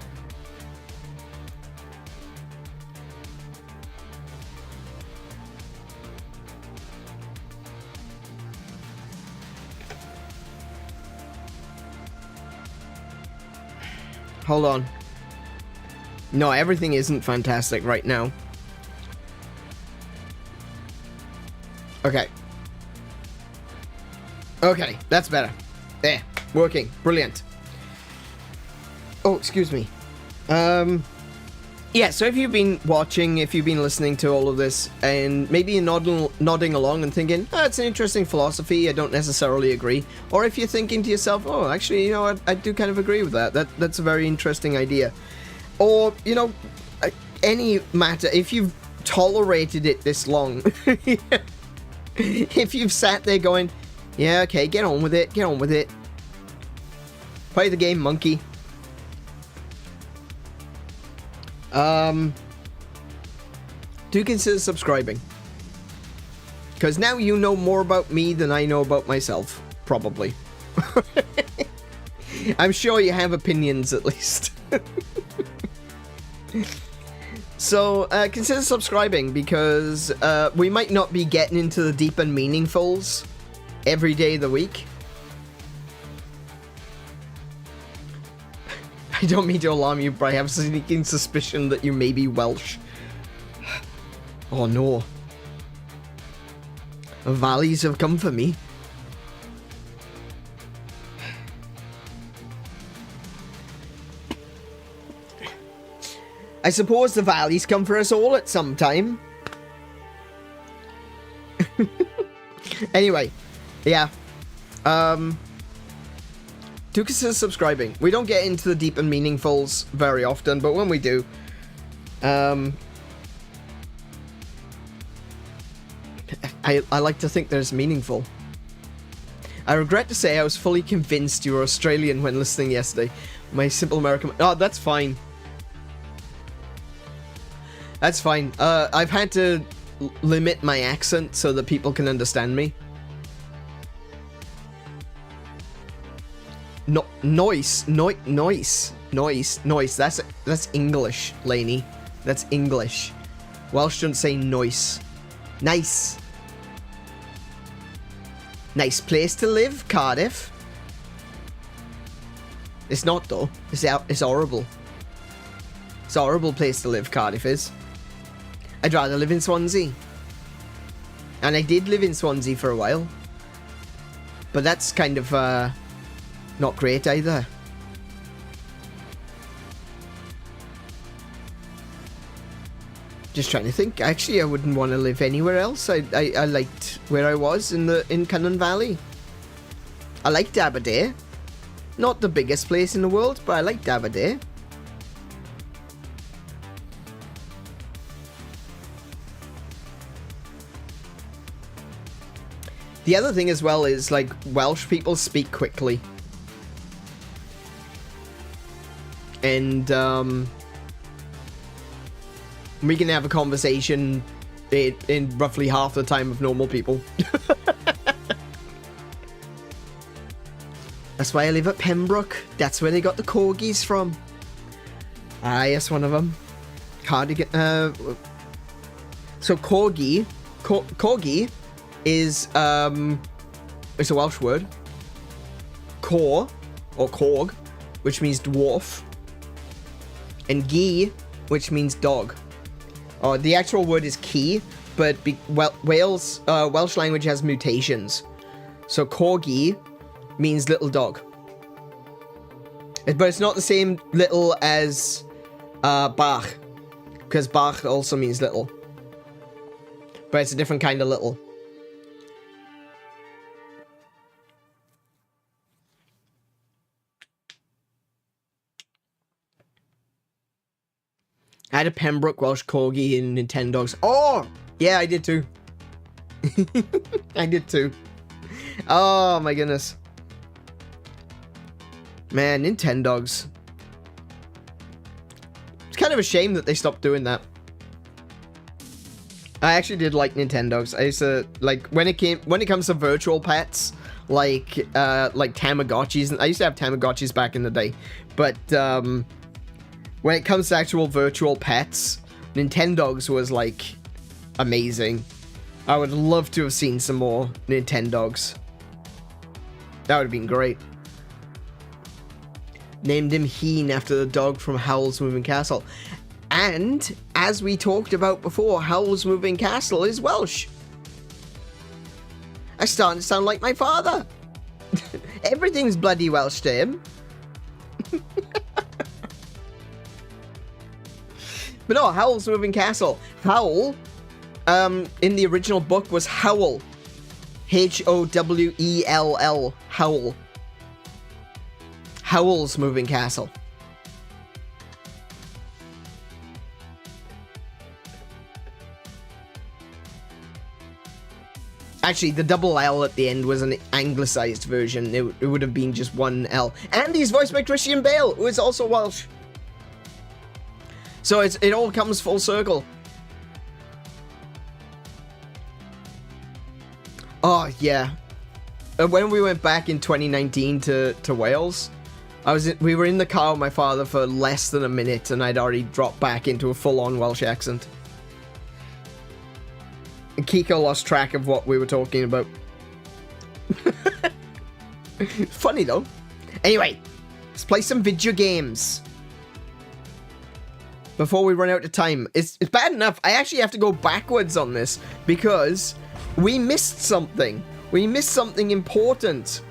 Hold on. No, everything isn't fantastic right now. Okay. Okay, that's better. There, working. Brilliant. Oh, excuse me. Yeah, so if you've been watching, if you've been listening to all of this, and maybe you're nodding along and thinking, oh, it's an interesting philosophy, I don't necessarily agree. Or if you're thinking to yourself, oh, actually, you know what, I do kind of agree with that. That's a very interesting idea. Or, you know, any matter, if you've tolerated it this long, if you've sat there going, yeah, okay, get on with it, get on with it. Play the game, monkey. Do consider subscribing. Because now you know more about me than I know about myself. Probably. I'm sure you have opinions, at least. So, consider subscribing, because we might not be getting into the deep and meaningfuls every day of the week. I don't mean to alarm you, but I have a sneaking suspicion that you may be Welsh. Oh no. Valleys have come for me. I suppose the valleys come for us all at some time. Anyway, yeah. Do consider subscribing. We don't get into the deep and meaningfuls very often, but when we do, I like to think there's meaningful. I regret to say I was fully convinced you were Australian when listening yesterday. My simple American... Oh, that's fine. That's fine. I've had to limit my accent so that people can understand me. No, noise. That's English, Laney. That's English. Welsh don't say noise. Nice. Nice place to live, Cardiff. It's not though. It's horrible. It's a horrible place to live, Cardiff is. I'd rather live in Swansea. And I did live in Swansea for a while. But that's kind of, not great either. Just trying to think. Actually, I wouldn't want to live anywhere else. I liked where I was in Cynnon Valley. I liked Aberdare. Not the biggest place in the world, but I liked Aberdare. The other thing as well is, like, Welsh people speak quickly. And, we can have a conversation in roughly half the time of normal people. That's why I live at Pembroke. That's where they got the corgis from. Ah, yes, one of them. Hard to get, so corgi is, it's a Welsh word. Cor, or corg, which means dwarf. And gi, which means dog. The actual word is key, but Welsh language has mutations. So corgi means little dog. But it's not the same little as bach, because bach also means little. But it's a different kind of little. I had a Pembroke Welsh Corgi in Nintendogs. Oh! Yeah, I did too. I did too. Oh my goodness. Man, Nintendogs. It's kind of a shame that they stopped doing that. I actually did like Nintendogs. I used to, like, when it comes to virtual pets, like Tamagotchis. I used to have Tamagotchis back in the day. But, when it comes to actual virtual pets, Nintendogs was, like, amazing. I would love to have seen some more Nintendogs. That would have been great. Named him Heen after the dog from Howl's Moving Castle. And, as we talked about before, Howl's Moving Castle is Welsh. I starting to sound like my father. Everything's bloody Welsh to him. But no, Howl's Moving Castle. Howl, in the original book was Howl. Howell. Howl. Howl's Moving Castle. Actually, the double L at the end was an anglicized version. It would have been just one L. And he's voiced by Christian Bale, who is also Welsh. So it all comes full circle. Oh, yeah. When we went back in 2019 to Wales, we were in the car with my father for less than a minute, and I'd already dropped back into a full-on Welsh accent. And Kiko lost track of what we were talking about. Funny, though. Anyway, let's play some video games. Before we run out of time. It's bad enough. I actually have to go backwards on this because we missed something. We missed something important.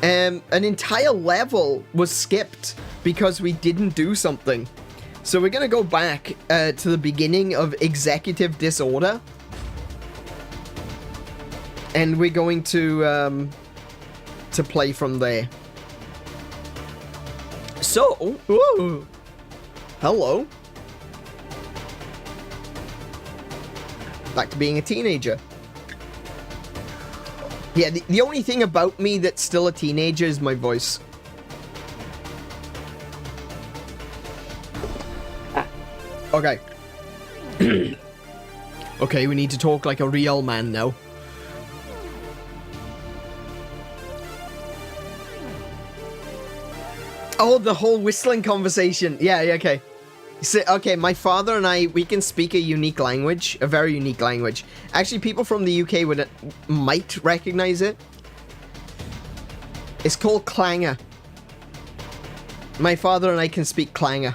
An entire level was skipped because we didn't do something. So we're going to go back to the beginning of Executive Disorder. And we're going to play from there. So, ooh, hello. Back to being a teenager. Yeah, the only thing about me that's still a teenager is my voice. Okay. Okay, we need to talk like a real man now. Oh, the whole whistling conversation. Yeah, okay. So, okay, my father and I, we can speak a unique language, a very unique language. Actually, people from the UK might recognize it. It's called clanger. My father and I can speak clanger.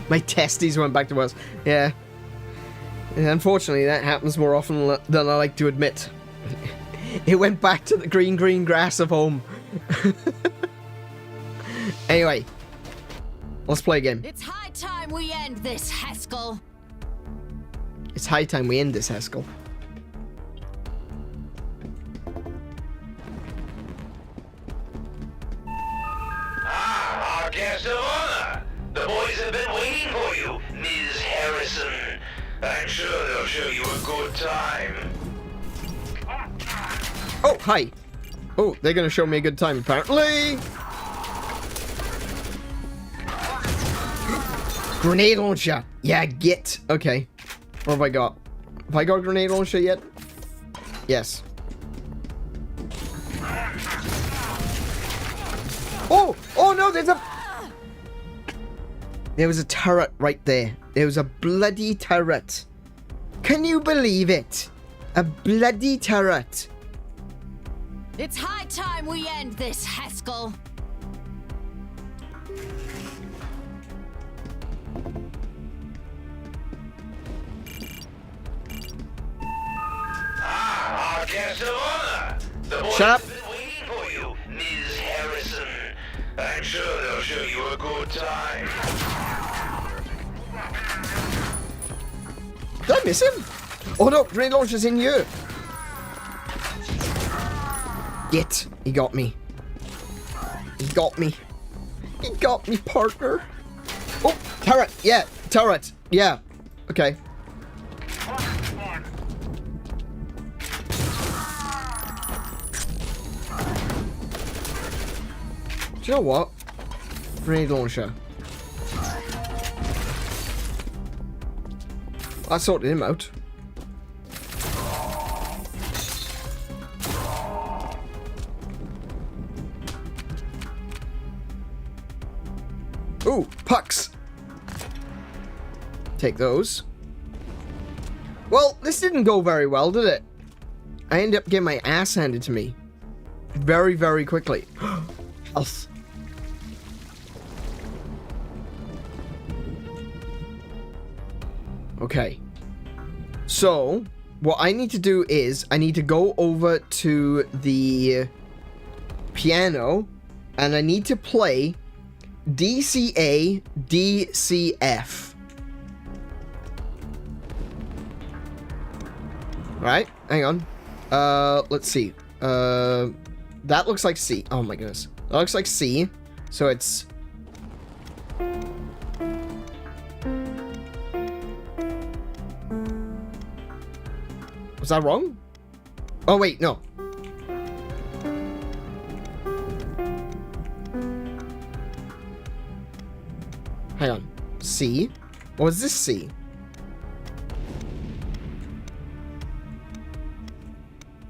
My testes went back to Wales. Yeah. Unfortunately, that happens more often than I like to admit. It went back to the green grass of home. Anyway, let's play a game. It's high time we end this, Heskel. It's high time we end this, Heskel. Ah, our guest of honor. The boys have been waiting for you, Ms. Harrison. I'm sure they'll show you a good time. Oh, hi. Oh, they're gonna show me a good time, apparently. Grenade launcher. Yeah, get. Okay. What have I got? Have I got a grenade launcher yet? Yes. Oh! Oh no, there was a turret right there. There was a bloody turret. Can you believe it? A bloody turret. It's high time we end this, Heskel. Ah, our guest of honor. The boys Shut up. have been waiting for you, Ms. Harrison. I'm sure they'll show you a good time. Did I miss him? Oh no, grenade launcher's in you. Get. He got me. He got me. He got me, partner. Oh, turret. Yeah, turret. Yeah. Okay. Do you know what? Grenade launcher. I sorted him out. Ooh, pucks. Take those. Well, this didn't go very well, did it? I ended up getting my ass handed to me. Very, very quickly. Health. Okay. So, what I need to do is, I need to go over to the piano, and I need to play DCA, DCF. Right? Hang on. Let's see. That looks like C. Oh my goodness. That looks like C. So it's... Was that wrong? Oh, wait, no. Hang on. C? Or is this C?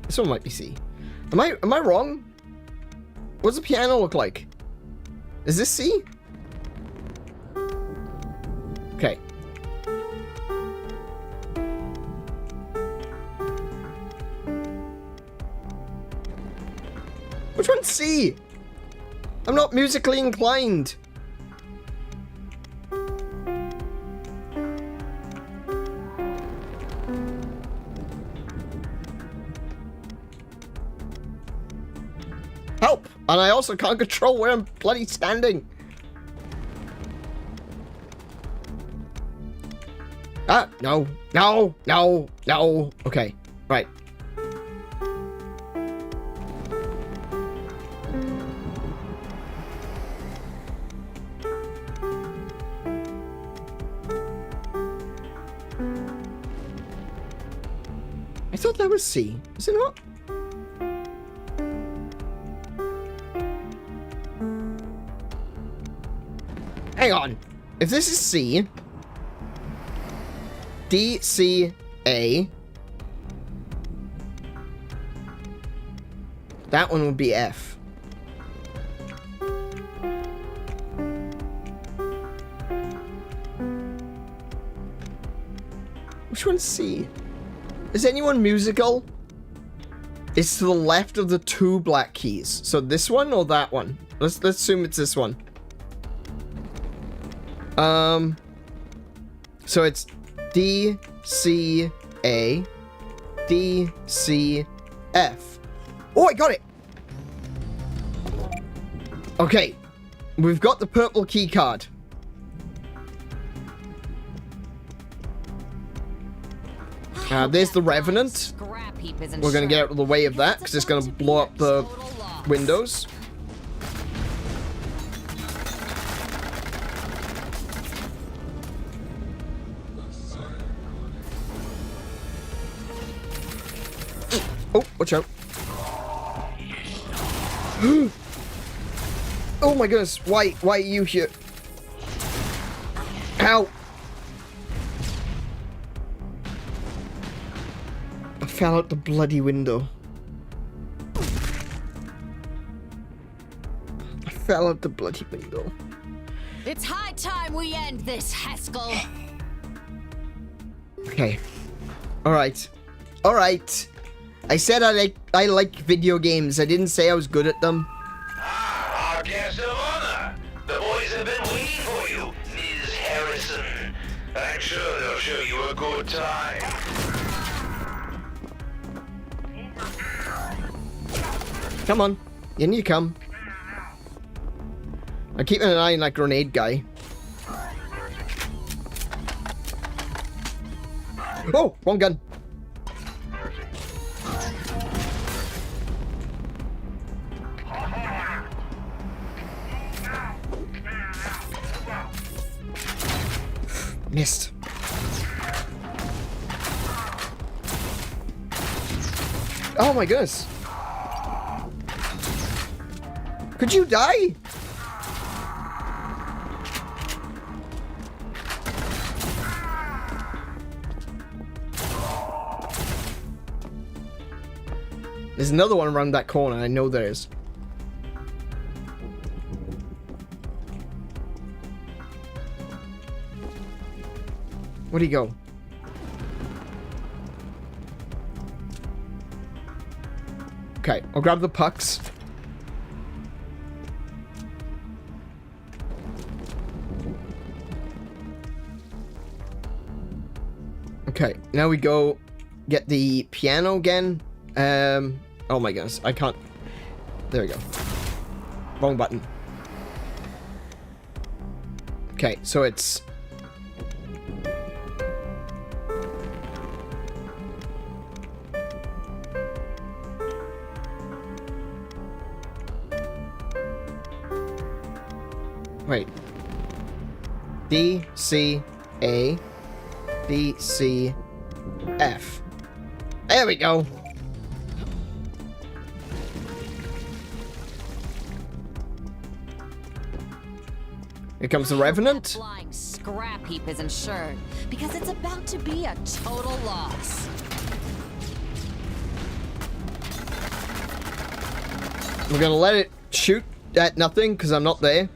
This one might be C. Am I wrong? What does the piano look like? Is this C? Okay. Which one's C? I'm not musically inclined. Help! And I also can't control where I'm bloody standing. Ah, no, no, no, no. Okay, right. I thought that was C. Is it not? Hang on. If this is C, D, C, A, that one would be F. Which one's C? Is anyone musical? It's to the left of the two black keys. So this one or that one? Let's assume it's this one. So it's D, C, A, D, C, F. Oh, I got it! Okay. We've got the purple key card. There's the Revenant. We're gonna get out of the way of that, because it's gonna blow up the windows. Oh, watch out. Oh my goodness, why are you here? Ow! I fell out the bloody window. I fell out the bloody window. It's high time we end this, Heskel. Okay. Alright. Alright. I said I like video games. I didn't say I was good at them. Ah, our guest of honor. The boys have been waiting for you, Ms. Harrison. I'm sure they'll show you a good time. Come on. In you come. I'm keeping an eye on that grenade guy. Oh, wrong gun. Missed. Oh my goodness. Could you die? There's another one around that corner. I know there is. Where'd he go? Okay, I'll grab the pucks. Okay, now we go get the piano again. Oh my goodness, I can't. There we go. Wrong button. Okay, so it's... Wait. D, C, A, B, C, F. There we go. Here comes the Revenant. That flying scrap heap is insured because it's about to be a total loss. We're gonna let it shoot at nothing because I'm not there.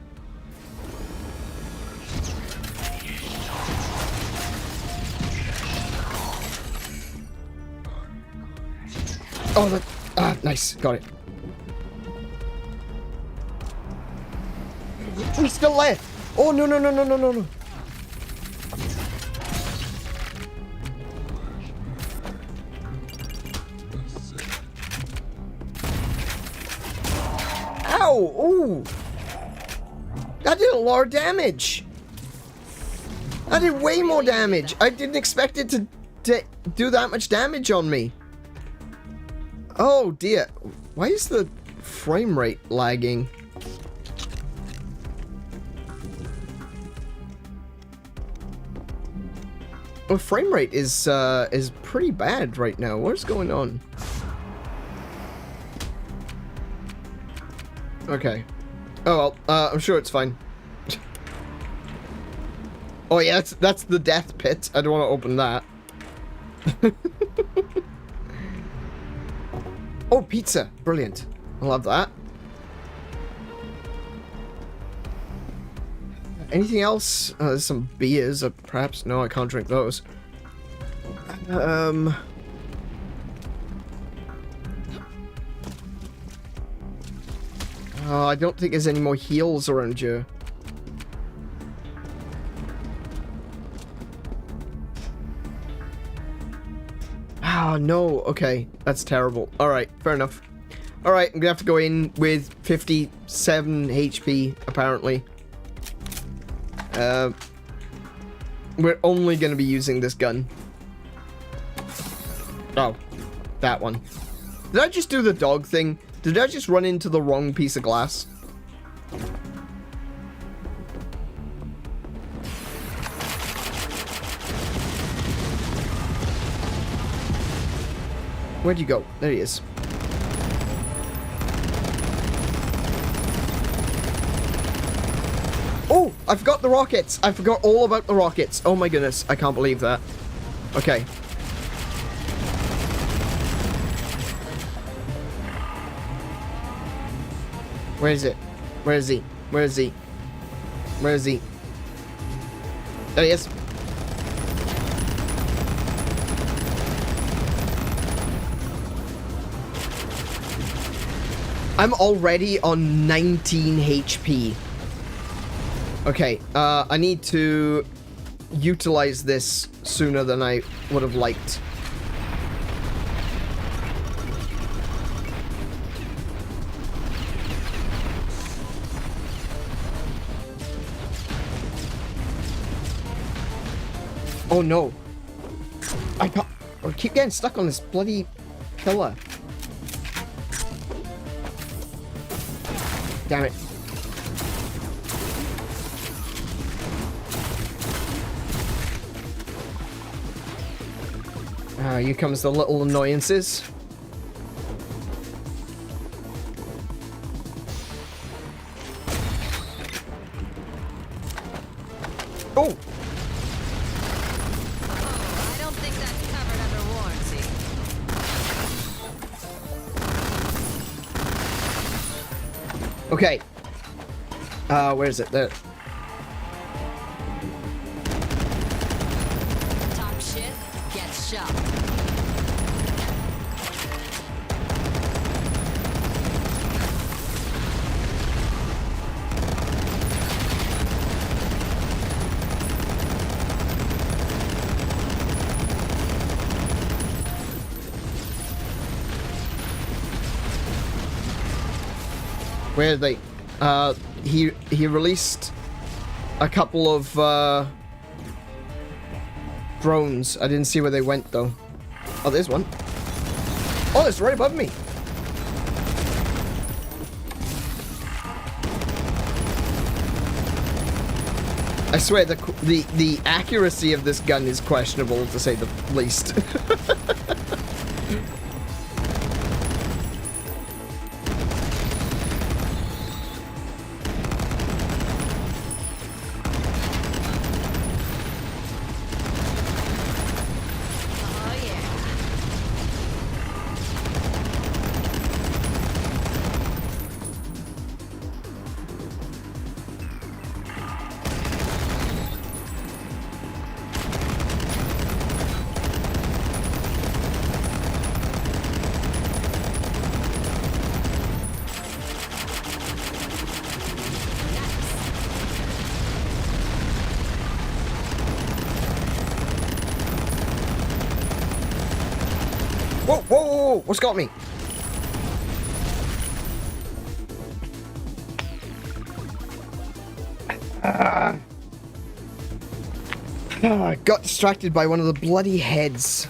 Oh, that, nice, got it. He's still there. Oh, no, no, no, no, no, no, no. Ow, ooh. That did a lot of damage. That did way more damage. I didn't expect it to do that much damage on me. Oh dear. Why is the frame rate lagging? Well, frame rate is pretty bad right now. What's going on? Okay. Oh well, I'm sure it's fine. Oh yeah, that's the death pit. I don't want to open that. Oh, pizza. Brilliant. I love that. Anything else? There's some beers, perhaps. No, I can't drink those. Oh, I don't think there's any more heals around here. Oh, no. Okay. That's terrible. Alright, fair enough. Alright, I'm gonna have to go in with 57 HP, apparently. We're only gonna be using this gun. Oh, that one. Did I just do the dog thing? Did I just run into the wrong piece of glass? Where'd you go? There he is. Oh, I forgot the rockets. I forgot all about the rockets. Oh my goodness. I can't believe that. Okay. Where is it? Where is he? Where is he? Where is he? There he is. I'm already on 19 HP. Okay, I need to utilize this sooner than I would have liked. Oh no. I keep getting stuck on this bloody pillar. Damn it. Here comes the little annoyances. Oh! I don't think that's covered under warranty. Okay. Where is it? There. Top shit gets shot. Where are they? He released a couple of drones. I didn't see where they went though. Oh, there's one. Oh, it's right above me. I swear the accuracy of this gun is questionable, to say the least. Whoa, whoa, whoa, what's got me? I got distracted by one of the bloody heads.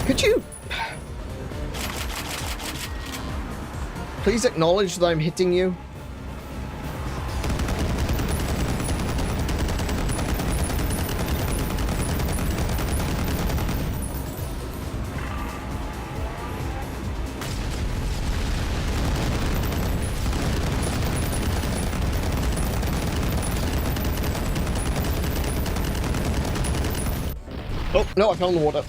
Could you please acknowledge that I'm hitting you? Oh, no, I fell in the water.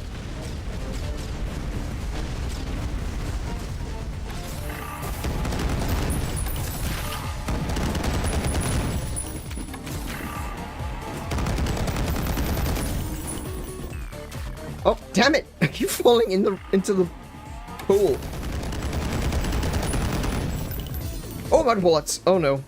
Oh, damn it! I keep falling into the pool. Oh, mud bullets! Oh no.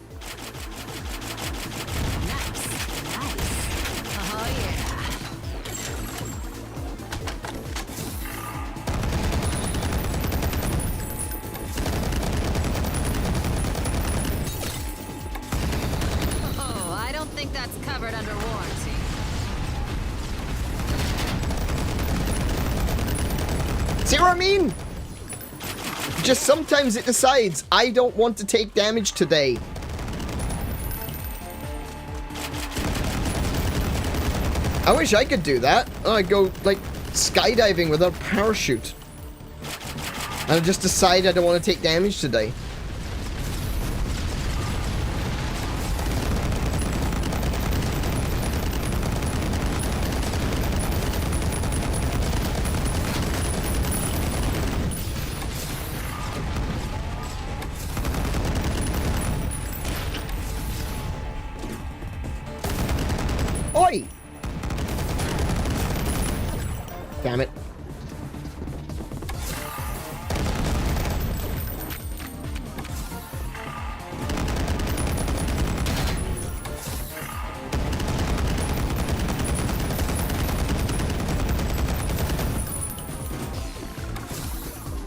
See what I mean? Just sometimes it decides, I don't want to take damage today. I wish I could do that. I'd go, like, skydiving without a parachute. And I just decide I don't want to take damage today. Oi! Damn it.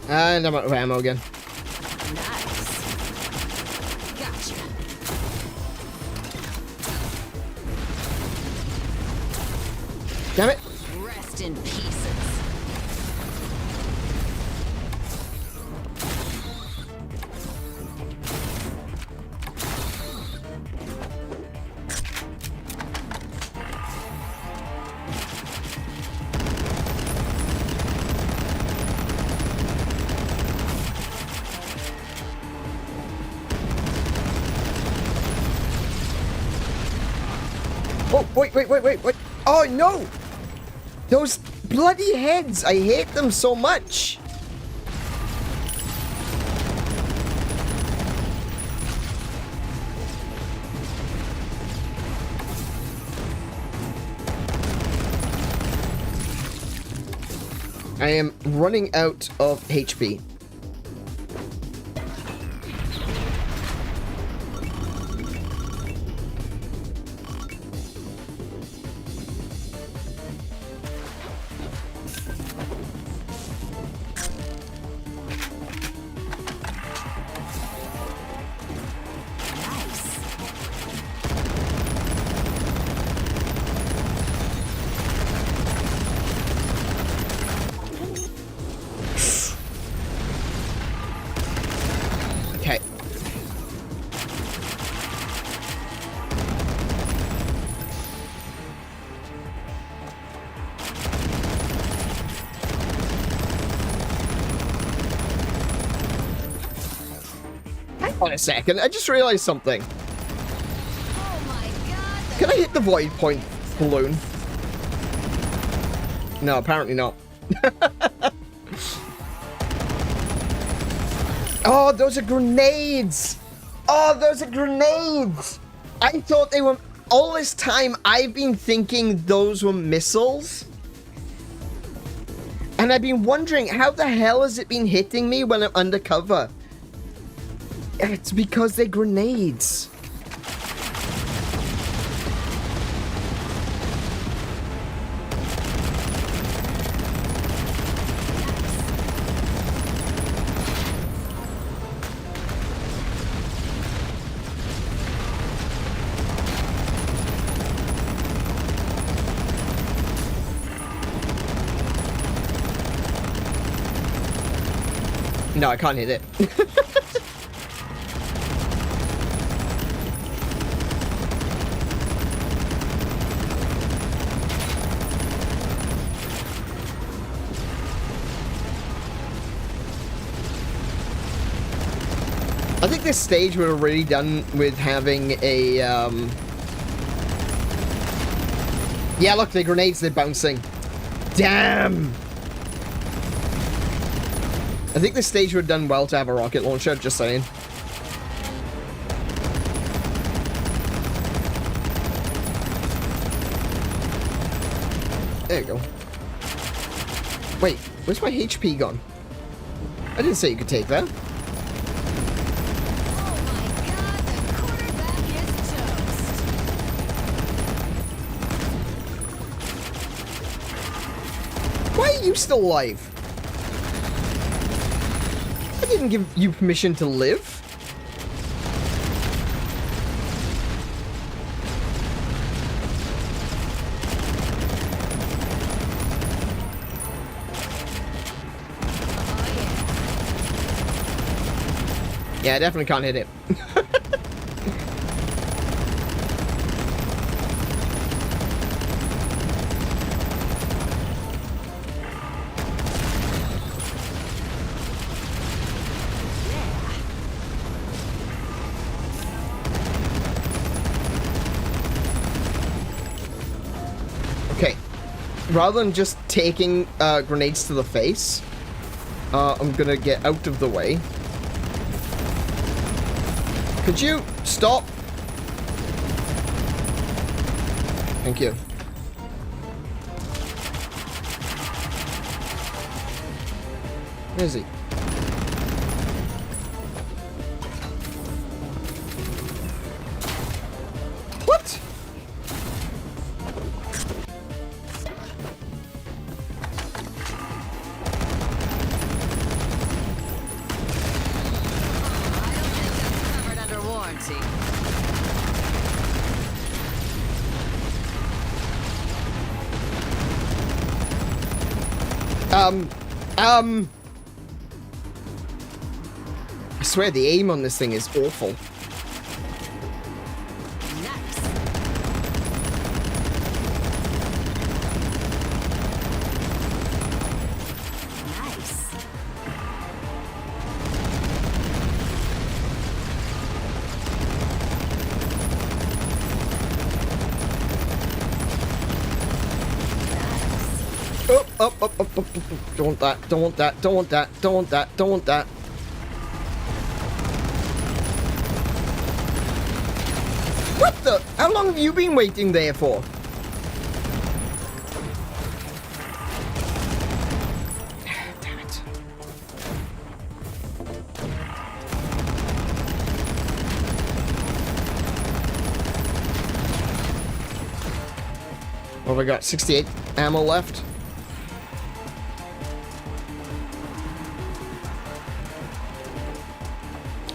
And I'm out of ammo again. Damn it. Rest in pieces. Oh, wait. Oh, no. Those bloody heads! I hate them so much! I am running out of HP. Okay. Hang on a second, I just realized something. Oh my god. Can I hit the void point balloon? No, apparently not. Oh, those are grenades! Oh, those are grenades! I thought they were... All this time, I've been thinking those were missiles. And I've been wondering, how the hell has it been hitting me when I'm undercover? It's because they're grenades. No, I can't hit it. I think this stage we're already done with having a, Yeah, look, the grenades, they're bouncing. Damn! I think this stage would have done well to have a rocket launcher, just saying. There you go. Wait, where's my HP gone? I didn't say you could take that. Oh my god, the quarterback is toast. Why are you still alive? I didn't give you permission to live. Yeah, I definitely can't hit it. Okay, rather than just taking grenades to the face, I'm gonna get out of the way. Could you stop? Thank you. Where is he? What? Covered under warranty. I swear the aim on this thing is awful. Nice. Nice. Oh, up, up, up, up, up. Don't want that, don't want that, don't want that, don't want that, don't want that. What the? How long have you been waiting there for? What have I got? 68 ammo left.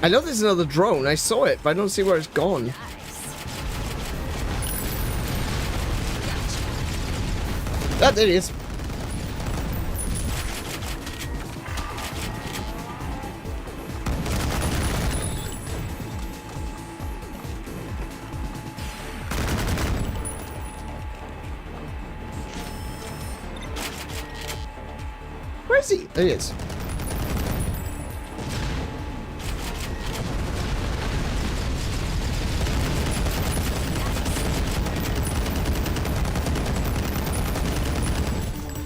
I know there's another drone. I saw it, but I don't see where it's gone. Ah, there it is. Where is he? There he is.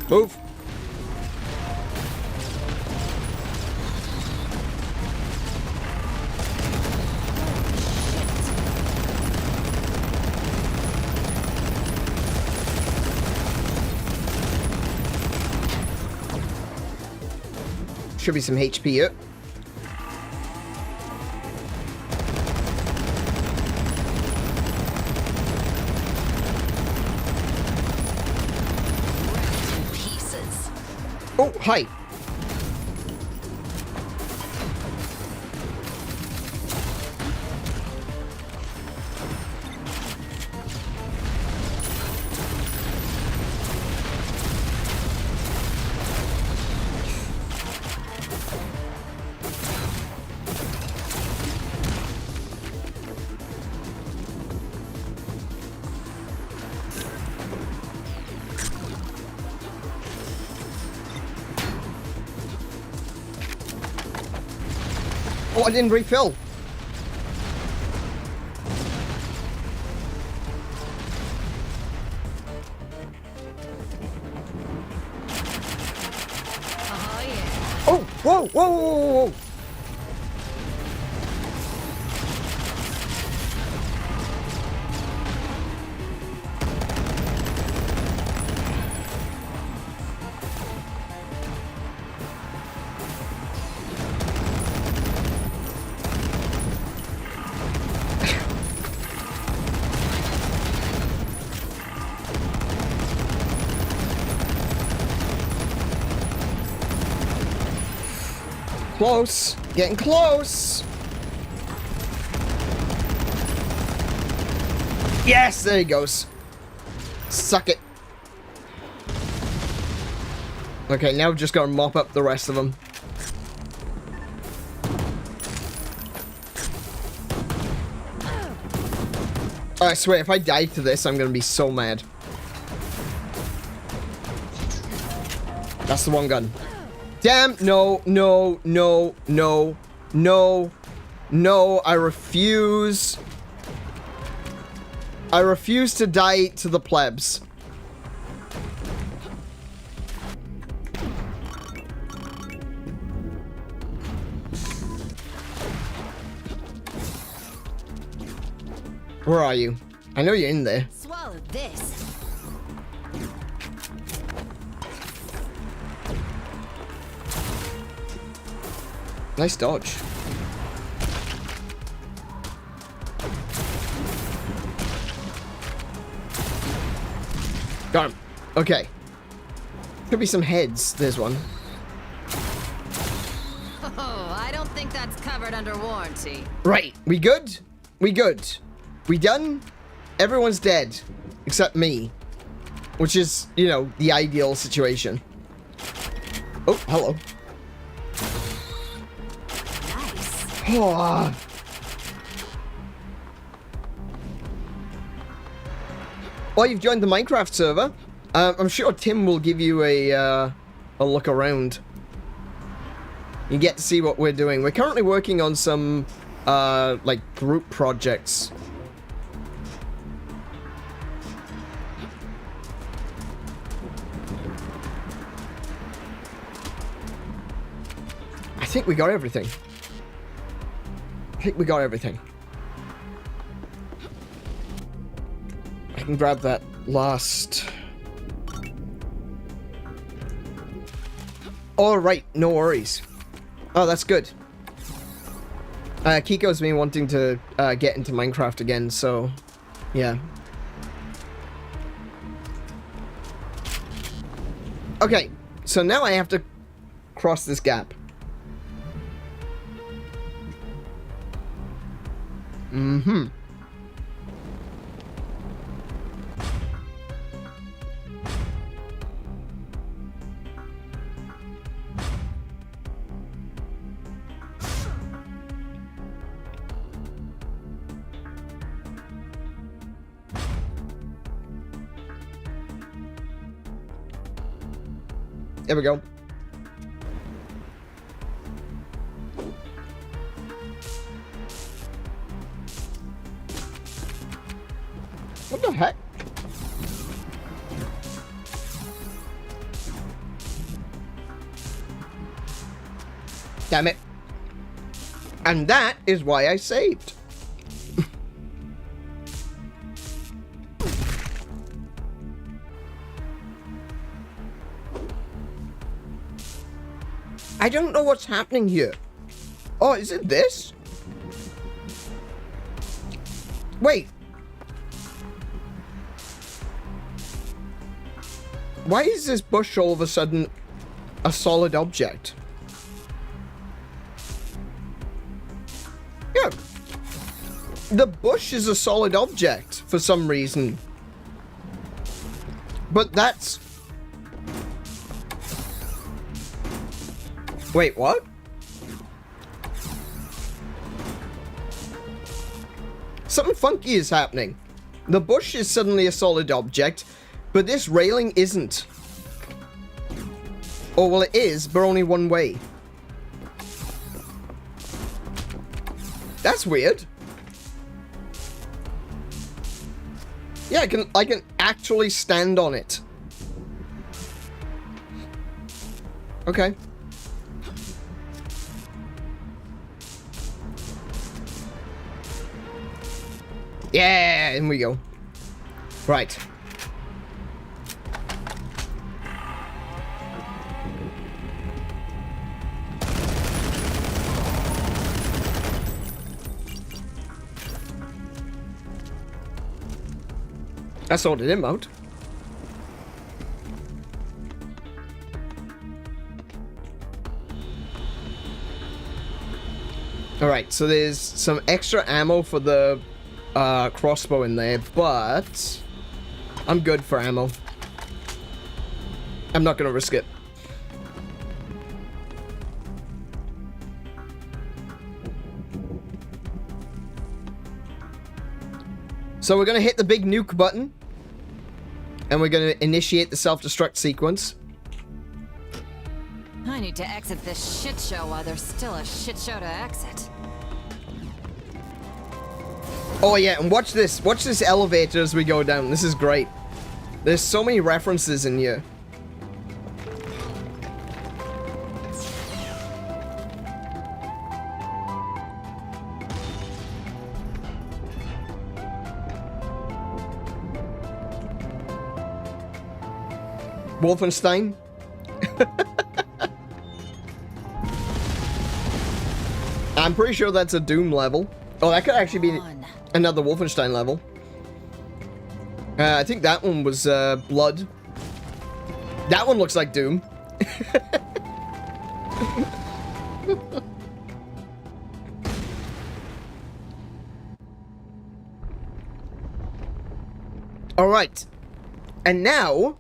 Move. Should be some HP here. Oh, hi. Oh, I didn't refill. Oh, yeah. Oh, whoa, whoa, whoa, whoa, whoa. Close. Getting close. Yes, there he goes. Suck it. Okay, now we've just got to mop up the rest of them. I swear, if I die to this, I'm going to be so mad. That's the one gun. Damn, no, no, no, no, no, no, I refuse. I refuse to die to the plebs. Where are you? I know you're in there. Swallow this. Nice dodge. Got him. Okay. Could be some heads. There's one. Oh, I don't think that's covered under warranty. Right. We good? We good. We done? Everyone's dead. Except me. Which is, you know, the ideal situation. Oh, hello. Oh. Well, you've joined the Minecraft server. I'm sure Tim will give you a look around. You get to see what we're doing. We're currently working on some like group projects. I think we got everything. I think we got everything. I can grab that last. All right, no worries. Oh, that's good. Kiko's been wanting to get into Minecraft again, so yeah. Okay, so now I have to cross this gap. Mm-hmm. There we go. What the heck? Damn it. And that is why I saved. I don't know what's happening here. Oh, is it this? Wait. Why is this bush all of a sudden a solid object? Yeah. The bush is a solid object for some reason. But that's... Wait, what? Something funky is happening. The bush is suddenly a solid object, but this railing isn't. Oh, well, it is, but only one way. That's weird. Yeah, I can actually stand on it. Okay. Yeah, in we go. Right. I sorted him out. Alright, so there's some extra ammo for the crossbow in there, but I'm good for ammo. I'm not gonna risk it. So we're gonna hit the big nuke button, and we're gonna initiate the self-destruct sequence. I need to exit this shit show while there's still a shit show to exit. Oh yeah, and watch this. Watch this elevator as we go down. This is great. There's so many references in here. Wolfenstein? I'm pretty sure that's a Doom level. Oh, that could actually be another Wolfenstein level. I think that one was Blood. That one looks like Doom. Alright. And now,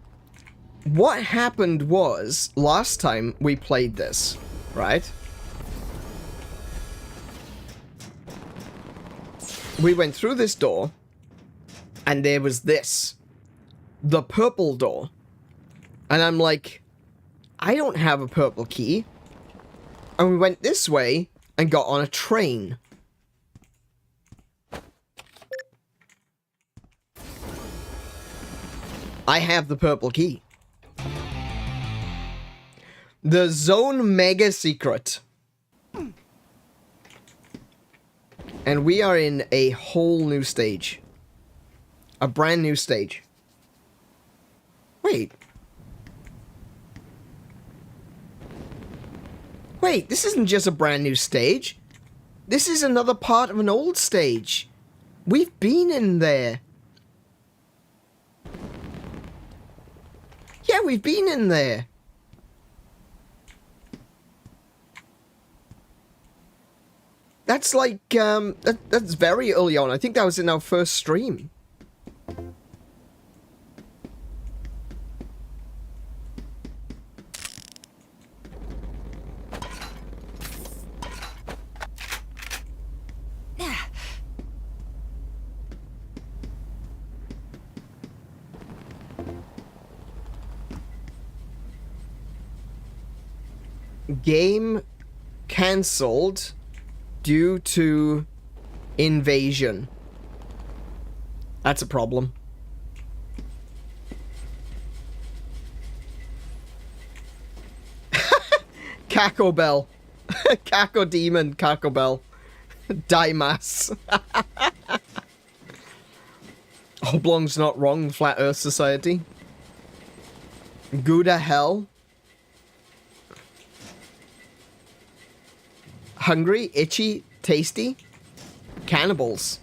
what happened was, last time we played this, right? We went through this door, and there was this. The purple door. And I'm like, I don't have a purple key. And we went this way, and got on a train. I have the purple key. The Zone Mega Secret. And we are in a whole new stage. A brand new stage. Wait. Wait, this isn't just a brand new stage. This is another part of an old stage. We've been in there. Yeah, we've been in there. That's like, that's very early on. I think that was in our first stream. Game cancelled due to invasion. That's a problem. Caco Bell. Caco Demon, Caco Bell. Dimas. Oblong's not wrong, Flat Earth Society. Gouda Hell. Hungry, itchy, tasty. Cannibals.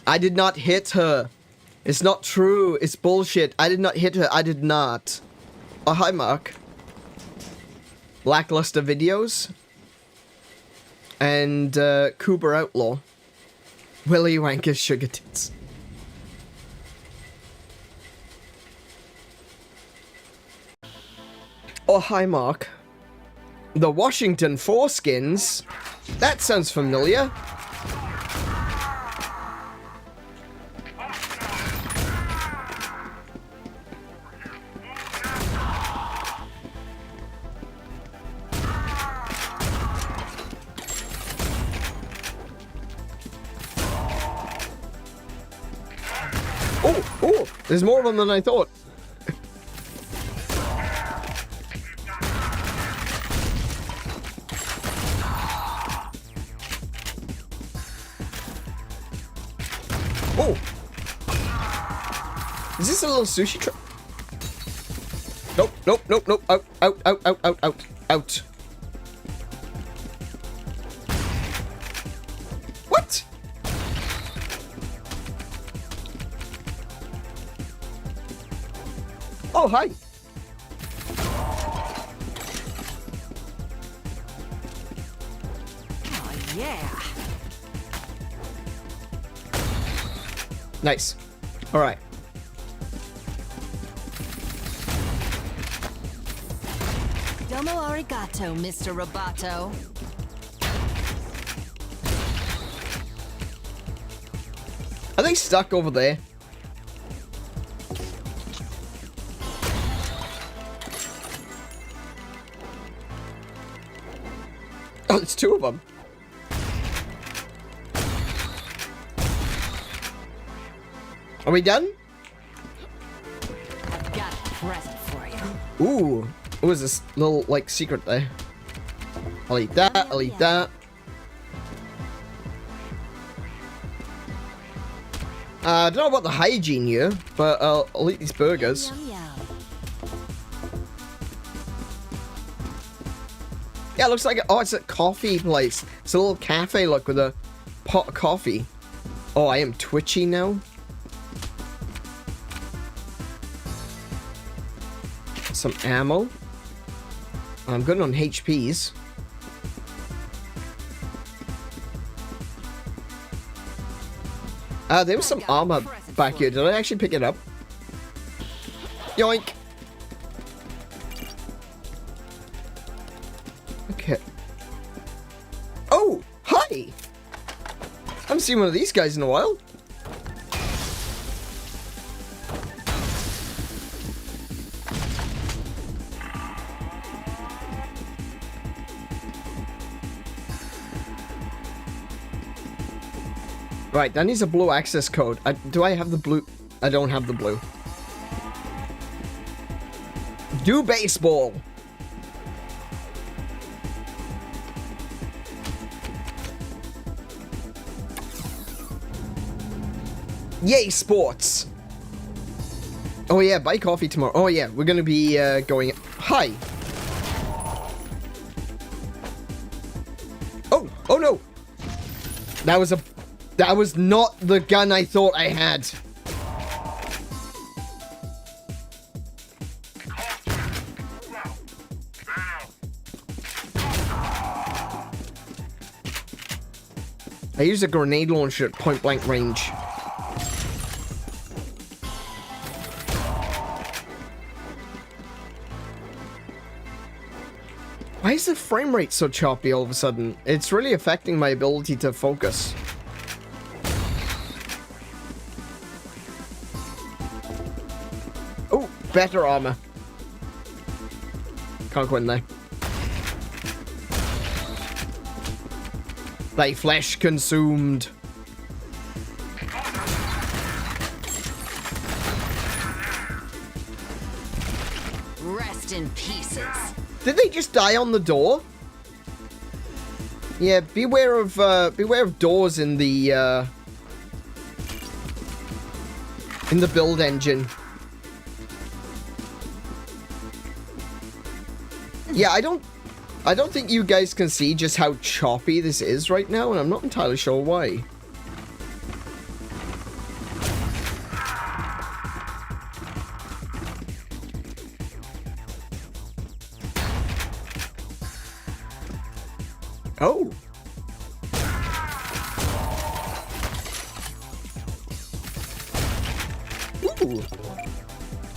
I did not hit her. It's not true. It's bullshit. I did not hit her. I did not. Oh, hi, Mark. Lackluster videos. And, Cooper Outlaw. Willy Wanker's Sugar Tits. Oh, hi, Mark. The Washington Foreskins? That sounds familiar. Oh, there's more of them than I thought. Oh! Is this a little sushi truck? Nope, nope, nope, nope. Out, out, out, out, out, out, out. What? Oh, hi. Oh, yeah. Nice. All right. Domo arigato, Mr. Roboto. Are they stuck over there? Oh, it's two of them. Are we done? I've got a present for you. Ooh. What was this little, like, secret there? I'll eat that, I'll eat that. I don't know about the hygiene here, but I'll eat these burgers. Yum, yum. Yeah, it looks like, oh, it's a coffee place. It's a little cafe, look, with a pot of coffee. Oh, I am twitchy now. Some ammo. I'm good on HPs. There was some armor back here. Did I actually pick it up? Yoink! Okay. Oh! Hi! I haven't seen one of these guys in a while. Right, that needs a blue access code. Do I have the blue? I don't have the blue. Do baseball! Yay, sports! Oh yeah, buy coffee tomorrow. Oh yeah, we're gonna be going... Hi! Oh! Oh no! That was not the gun I thought I had. I used a grenade launcher at point blank range. Why is the frame rate so choppy all of a sudden? It's really affecting my ability to focus. Oh, better armor. Can't go in there. Thy flesh consumed. Rest in pieces. Did they just die on the door? Yeah, beware of doors in the build engine. Yeah, I don't think you guys can see just how choppy this is right now, and I'm not entirely sure why. Oh. Ooh.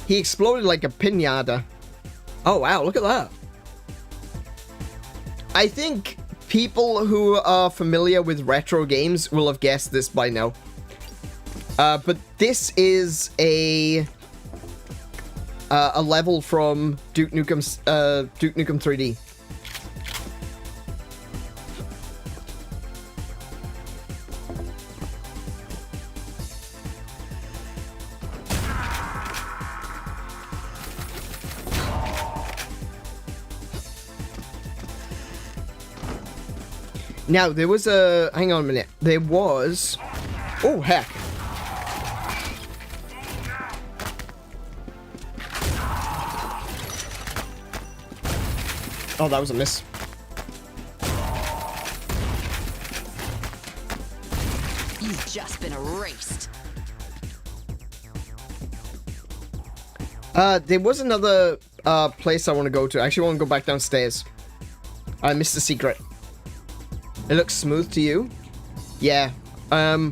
He exploded like a piñata. Oh, wow, look at that. I think people who are familiar with retro games will have guessed this by now. But this is a level from Duke Nukem 3D. Now, there was a... Hang on a minute. There was... Oh, heck. Oh, that was a miss. You've just been erased. There was another place I want to go to. I actually want to go back downstairs. I missed the secret. It looks smooth to you? Yeah. For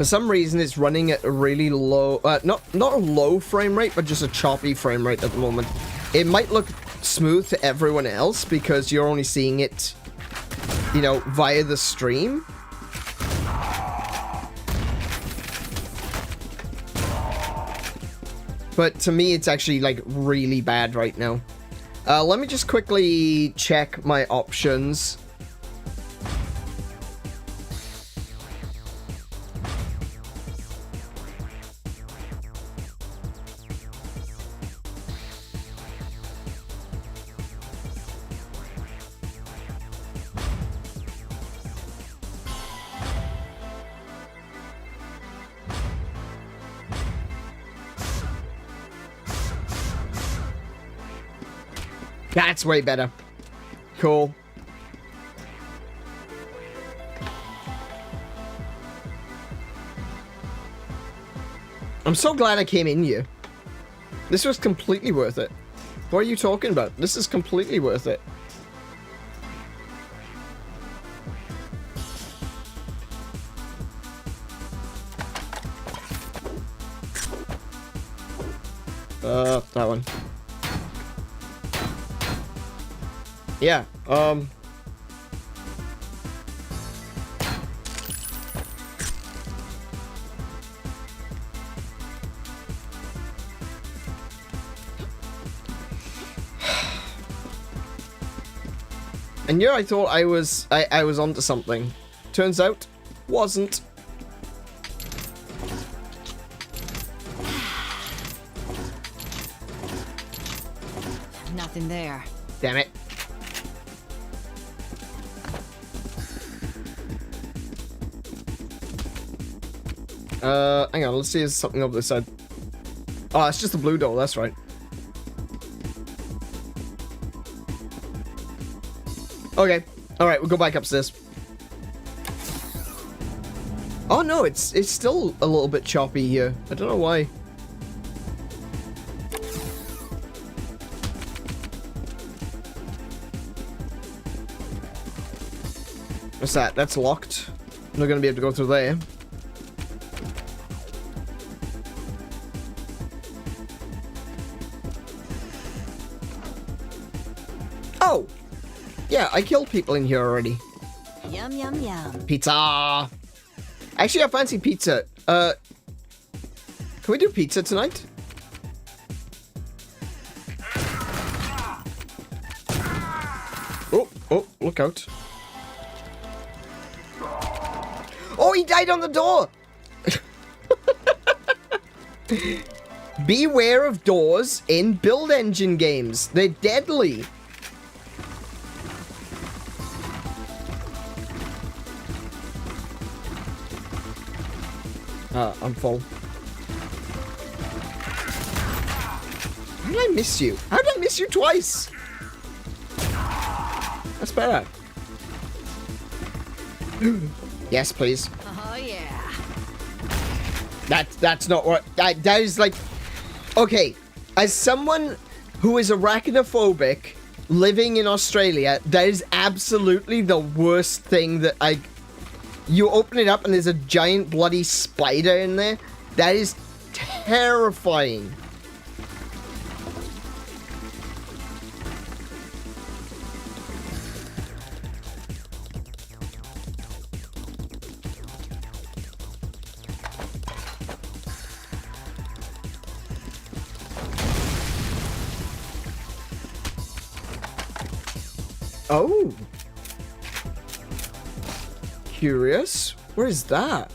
some reason, it's running at a really low... not a low frame rate, but just a choppy frame rate at the moment. It might look smooth to everyone else because you're only seeing it, you know, via the stream. But to me, it's actually, like, really bad right now. Let me just quickly check my options. That's way better. Cool. I'm so glad I came in here. This was completely worth it. What are you talking about? This is completely worth it. That one. Yeah, and yeah, I thought I was onto something. Turns out, wasn't. Nothing there. Damn it. Hang on, let's see if there's something over this side. Oh, it's just the blue door, that's right. Okay, alright, we'll go back upstairs. Oh no, it's still a little bit choppy here. I don't know why. What's that? That's locked. I'm not gonna be able to go through there. Oh! Yeah, I killed people in here already. Yum, yum, yum. Pizza! Actually, I fancy pizza. Can we do pizza tonight? Oh, oh, look out. Oh, he died on the door! Beware of doors in build engine games. They're deadly. I'm full. How did I miss you? How did I miss you twice? That's better. Yes, please. Oh, yeah. That's not what... That is like... Okay, as someone who is arachnophobic living in Australia, that is absolutely the worst thing that I... You open it up and there's a giant bloody spider in there. That is terrifying. Oh. Curious. Where is that?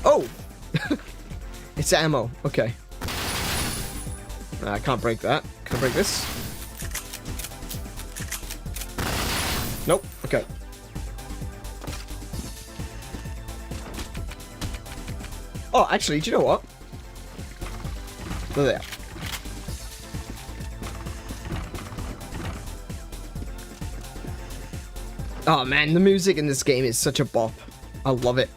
Oh. It's ammo. Okay. I can't break that. Can I break this? Nope. Okay. Oh, actually, do you know what? There. Oh man, the music in this game is such a bop. I love it.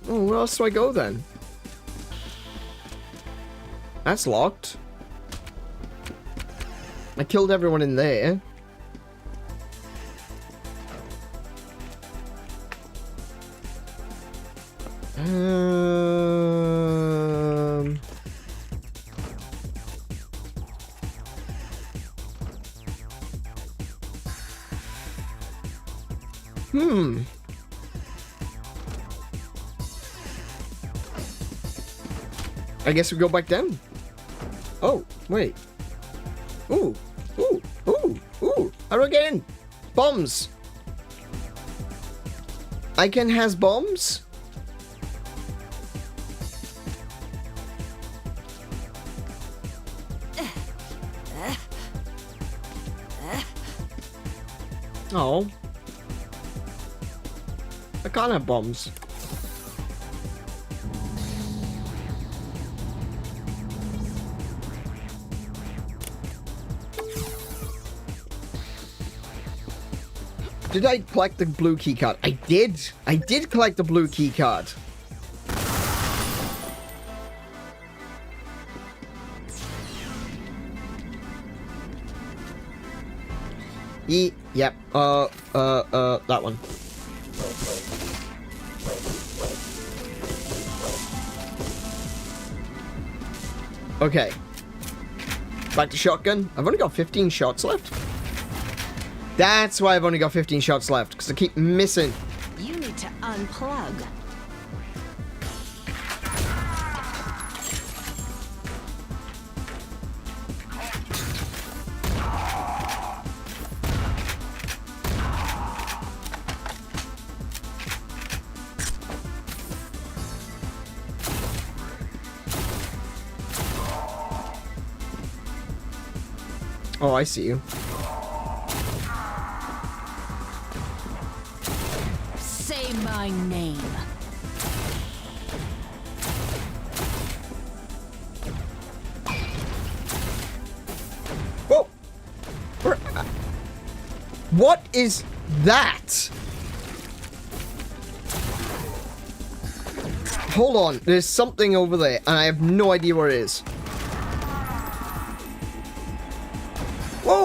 Where else do I go then? That's locked. I killed everyone in there. I guess we go back down. Oh, wait. Ooh, ooh, ooh, ooh. How do I get in? Bombs. I can has bombs? Oh. I can't have bombs. Did I collect the blue key card? I did. I did collect the blue key card. Yep. That one. Okay. Back to shotgun. I've only got 15 shots left. That's why I've only got 15 shots left, because I keep missing. You need to unplug. Oh, I see you. Say my name. Whoa! What is that? Hold on, there's something over there, and I have no idea where it is.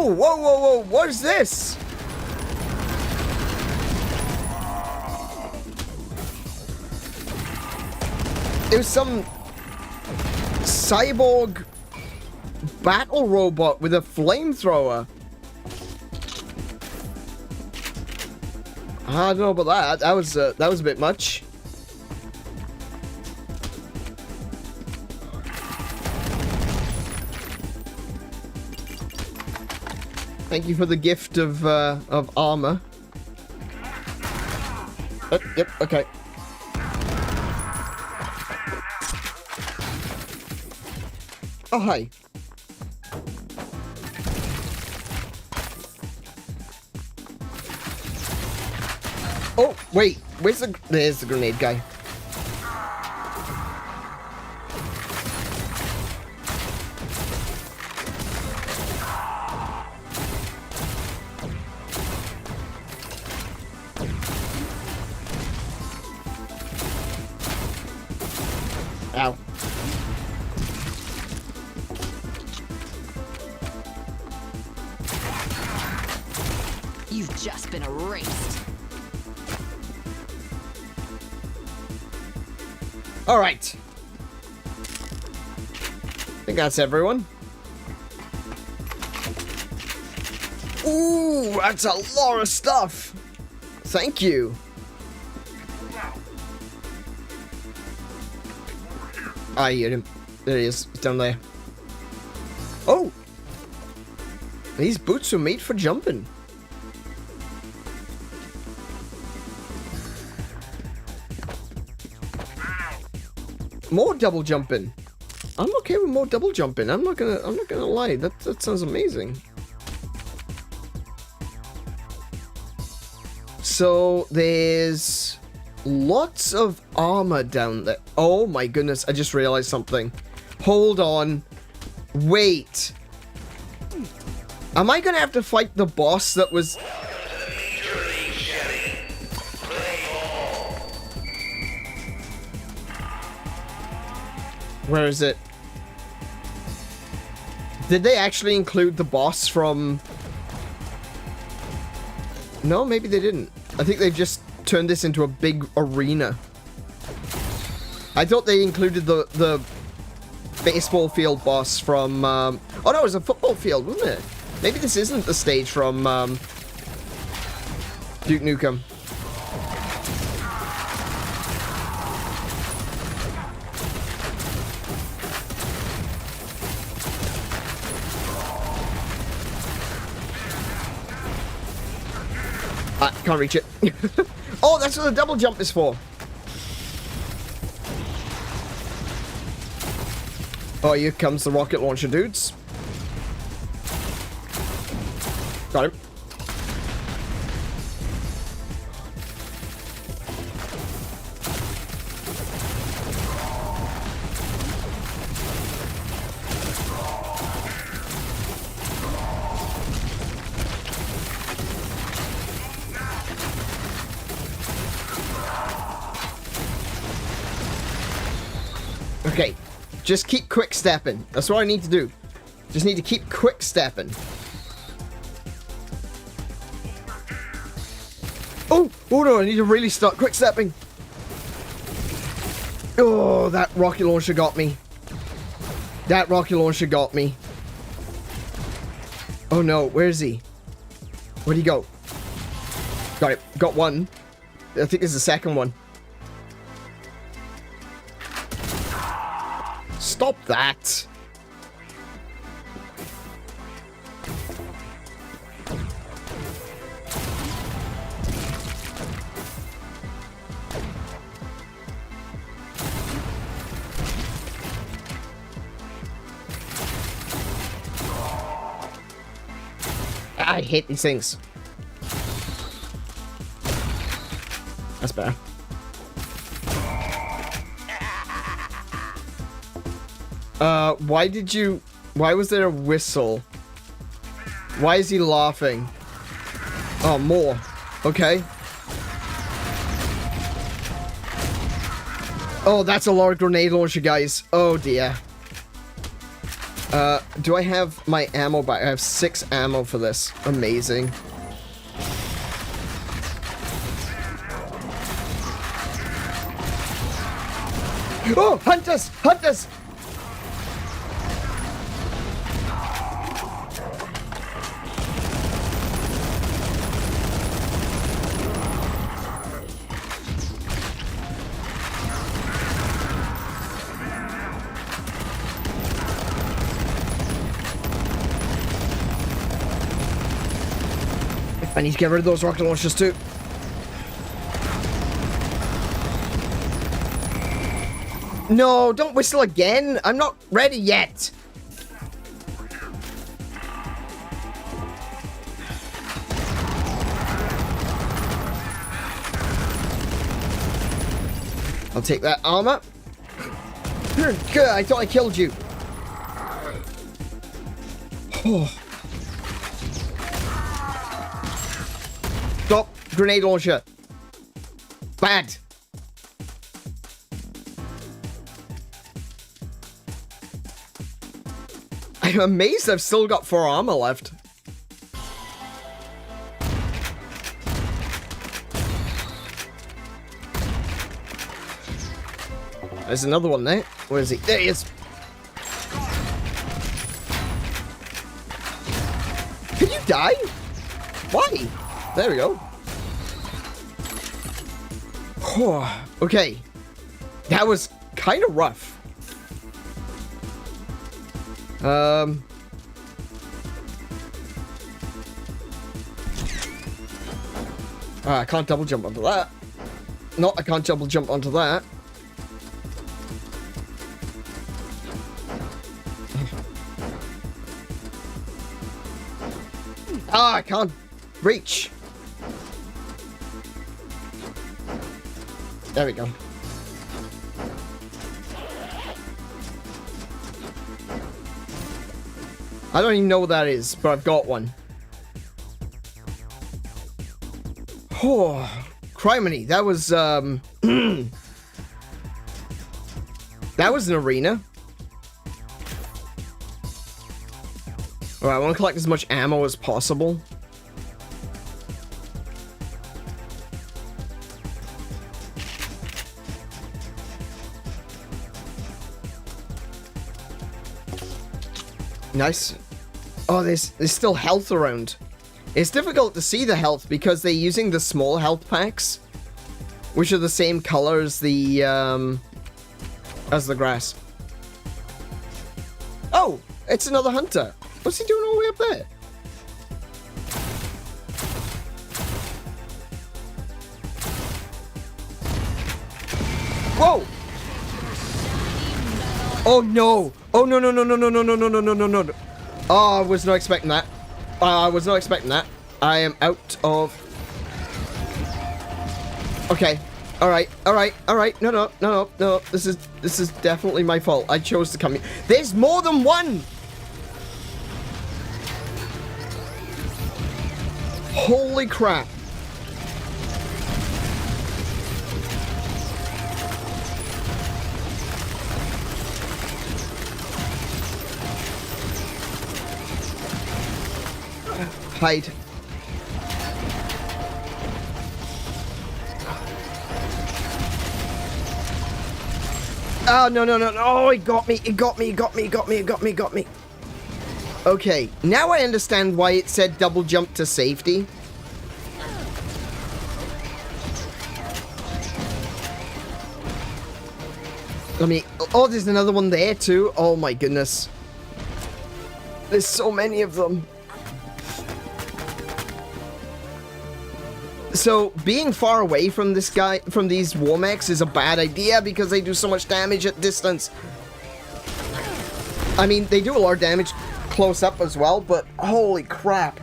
Oh, whoa, whoa, whoa, what is this? It was some cyborg battle robot with a flamethrower. I don't know about that. That was a bit much. Thank you for the gift of armor. Yep, okay. Oh, hi. Oh, wait. There's the grenade guy. Ow. You've just been erased. All right. I think that's everyone. Ooh, that's a lot of stuff. Thank you. I hear him. There he is. He's down there. Oh! These boots were made for jumping. More double jumping. I'm okay with more double jumping. I'm not gonna lie. That sounds amazing. So there's lots of armor down there. Oh my goodness, I just realized something. Hold on. Wait. Am I gonna have to fight the boss that was... Where is it? Did they actually include the boss from... No, maybe they didn't. I think they've just turned this into a big arena. I thought they included the baseball field boss from... Oh no, it was a football field, wasn't it? Maybe this isn't the stage from Duke Nukem. Can't reach it. Oh, that's what the double jump is for. Oh, here comes the rocket launcher dudes. Got him. Okay, just keep quick stepping. That's what I need to do. Just need to keep quick stepping. Oh no, I need to really start quick stepping. Oh, that rocket launcher got me. That rocket launcher got me. Oh no, where is he? Where'd he go? Got it. Got one. I think there's a second one. Stop that. I hate these things. That's better. Why was there a whistle? Why is he laughing? Oh, more. Okay. Oh, that's a lot of grenade launcher, guys. Oh, dear. Do I have my ammo back? I have 6 ammo for this. Amazing. Oh, hunters! Hunters! I need to get rid of those rocket launchers too. No, don't whistle again. I'm not ready yet. I'll take that armor. Good, I thought I killed you. Oh. Stop, grenade launcher. Bad. I'm amazed I've still got 4 armor left. There's another one there. Where is he? There he is. Can you die? Why? There we go. Oh, okay. That was kind of rough. Oh, I can't double jump onto that. No, I can't double jump onto that. Ah, I can't reach. There we go. I don't even know what that is, but I've got one. Oh, criminy. That was, that was an arena. Alright, I want to collect as much ammo as possible. Nice. Oh, there's still health around. It's difficult to see the health because they're using the small health packs, which are the same color as the grass. Oh, it's another hunter. What's he doing all the way up there? Whoa! Oh no! Oh no no no no no no no no no no no no! Oh, I was not expecting that. I was not expecting that. I am out of. Okay. All right. All right. All right. No no no no no. This is definitely my fault. I chose to come here. There's more than one. Holy crap. Hide. Oh, no, no, no, no. Oh, it got me. It got me. It got me. It got me. It got me. It got me. Okay. Now I understand why it said double jump to safety. Let me... Oh, there's another one there, too. Oh, my goodness. There's so many of them. So, being far away from this guy, from these warmechs is a bad idea because they do so much damage at distance. I mean, they do a lot of damage close up as well, but holy crap.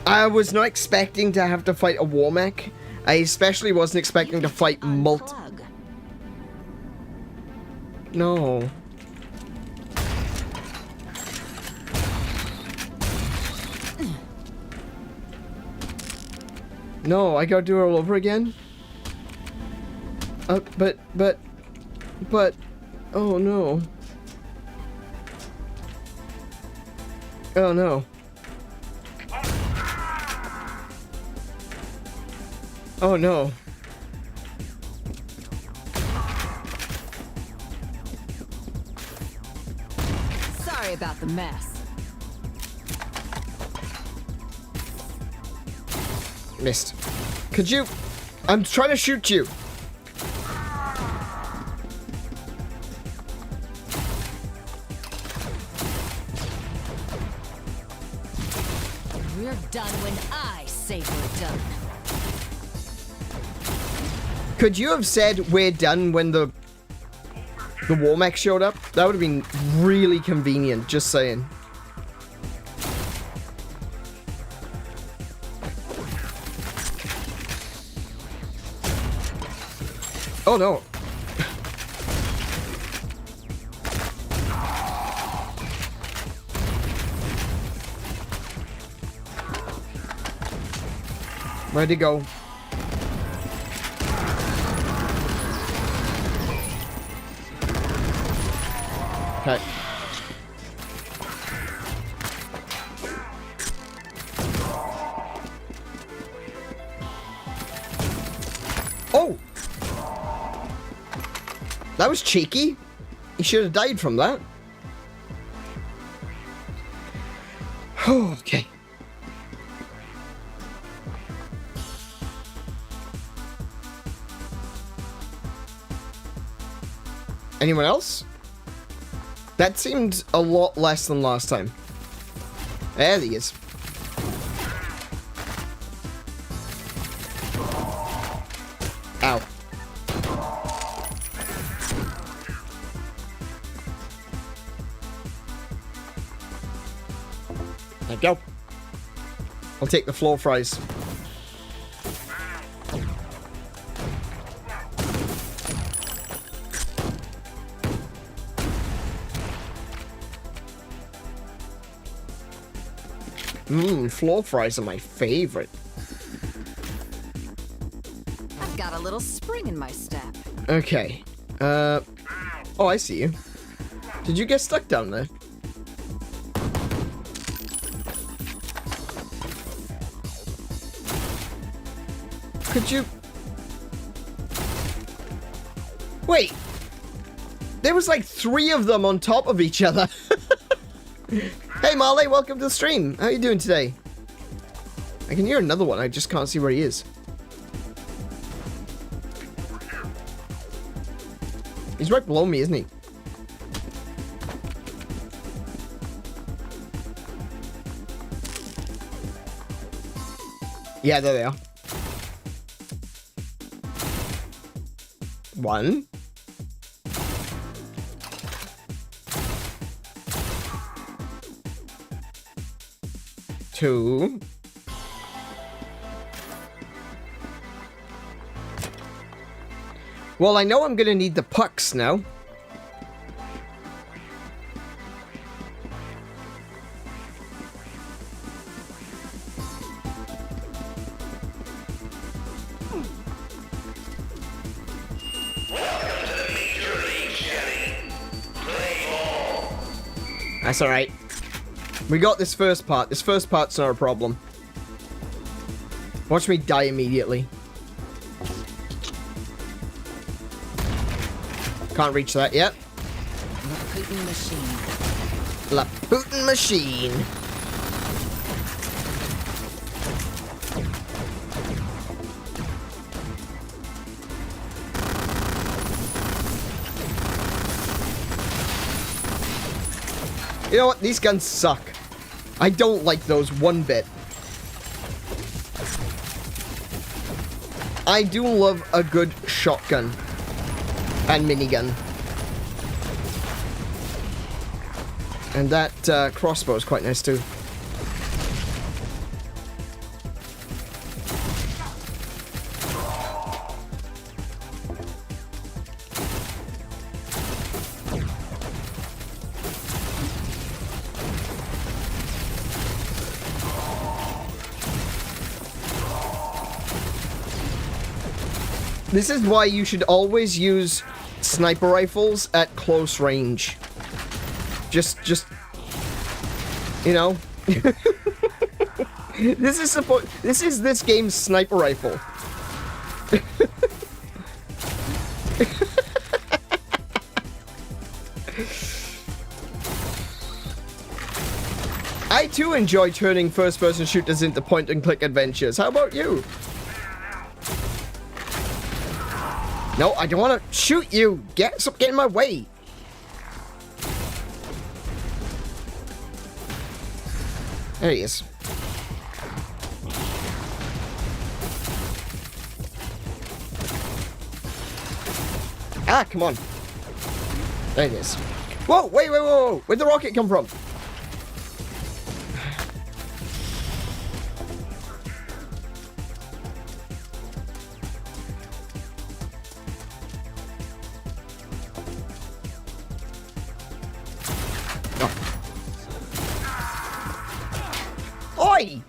I was not expecting to have to fight a warmech. I especially wasn't expecting to fight No. No, I gotta do it all over again? but, oh no. Oh no. Oh no. Sorry about the mess. Missed. Could you... I'm trying to shoot you. We're done when I say we're done. Could you have said we're done when the warmech showed up? That would have been really convenient, just saying. Oh no. Where'd he go? Okay. Oh! That was cheeky. He should have died from that. Okay. Anyone else? That seemed a lot less than last time. There he is. Ow. There you go. I'll take the floor fries. Floor fries are my favorite. I've got a little spring in my step. Okay. Oh, I see you. Did you get stuck down there? Could you... Wait. There was like 3 of them on top of each other. Hey Marley, welcome to the stream. How are you doing today? I can hear another one, I just can't see where he is. He's right below me, isn't he? Yeah, there they are. 1. 2. Well, I know I'm gonna need the pucks now. Welcome to the Major League, Shelly. Play ball. That's alright. We got this first part. This first part's not a problem. Watch me die immediately. Can't reach that yet. The Putin machine. La Putin machine. You know what? These guns suck. I don't like those one bit. I do love a good shotgun and minigun. And that crossbow is quite nice too. This is why you should always use sniper rifles at close range. Just You know? This is this game's sniper rifle. I too enjoy turning first-person shooters into point-and-click adventures. How about you? No, I don't want to shoot you. Stop getting in my way. There he is. Ah, come on. There it is. Whoa, wait, whoa. Where'd the rocket come from? Oi!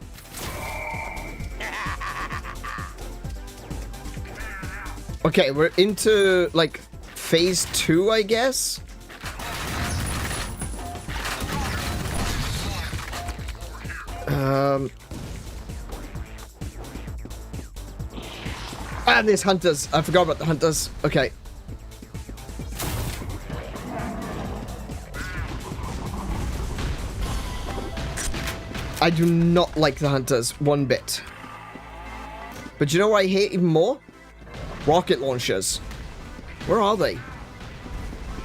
Okay, we're into, like, phase 2, I guess? Ah, there's hunters. I forgot about the hunters. Okay. I do not like the hunters one bit. But you know what I hate even more? Rocket launchers. Where are they?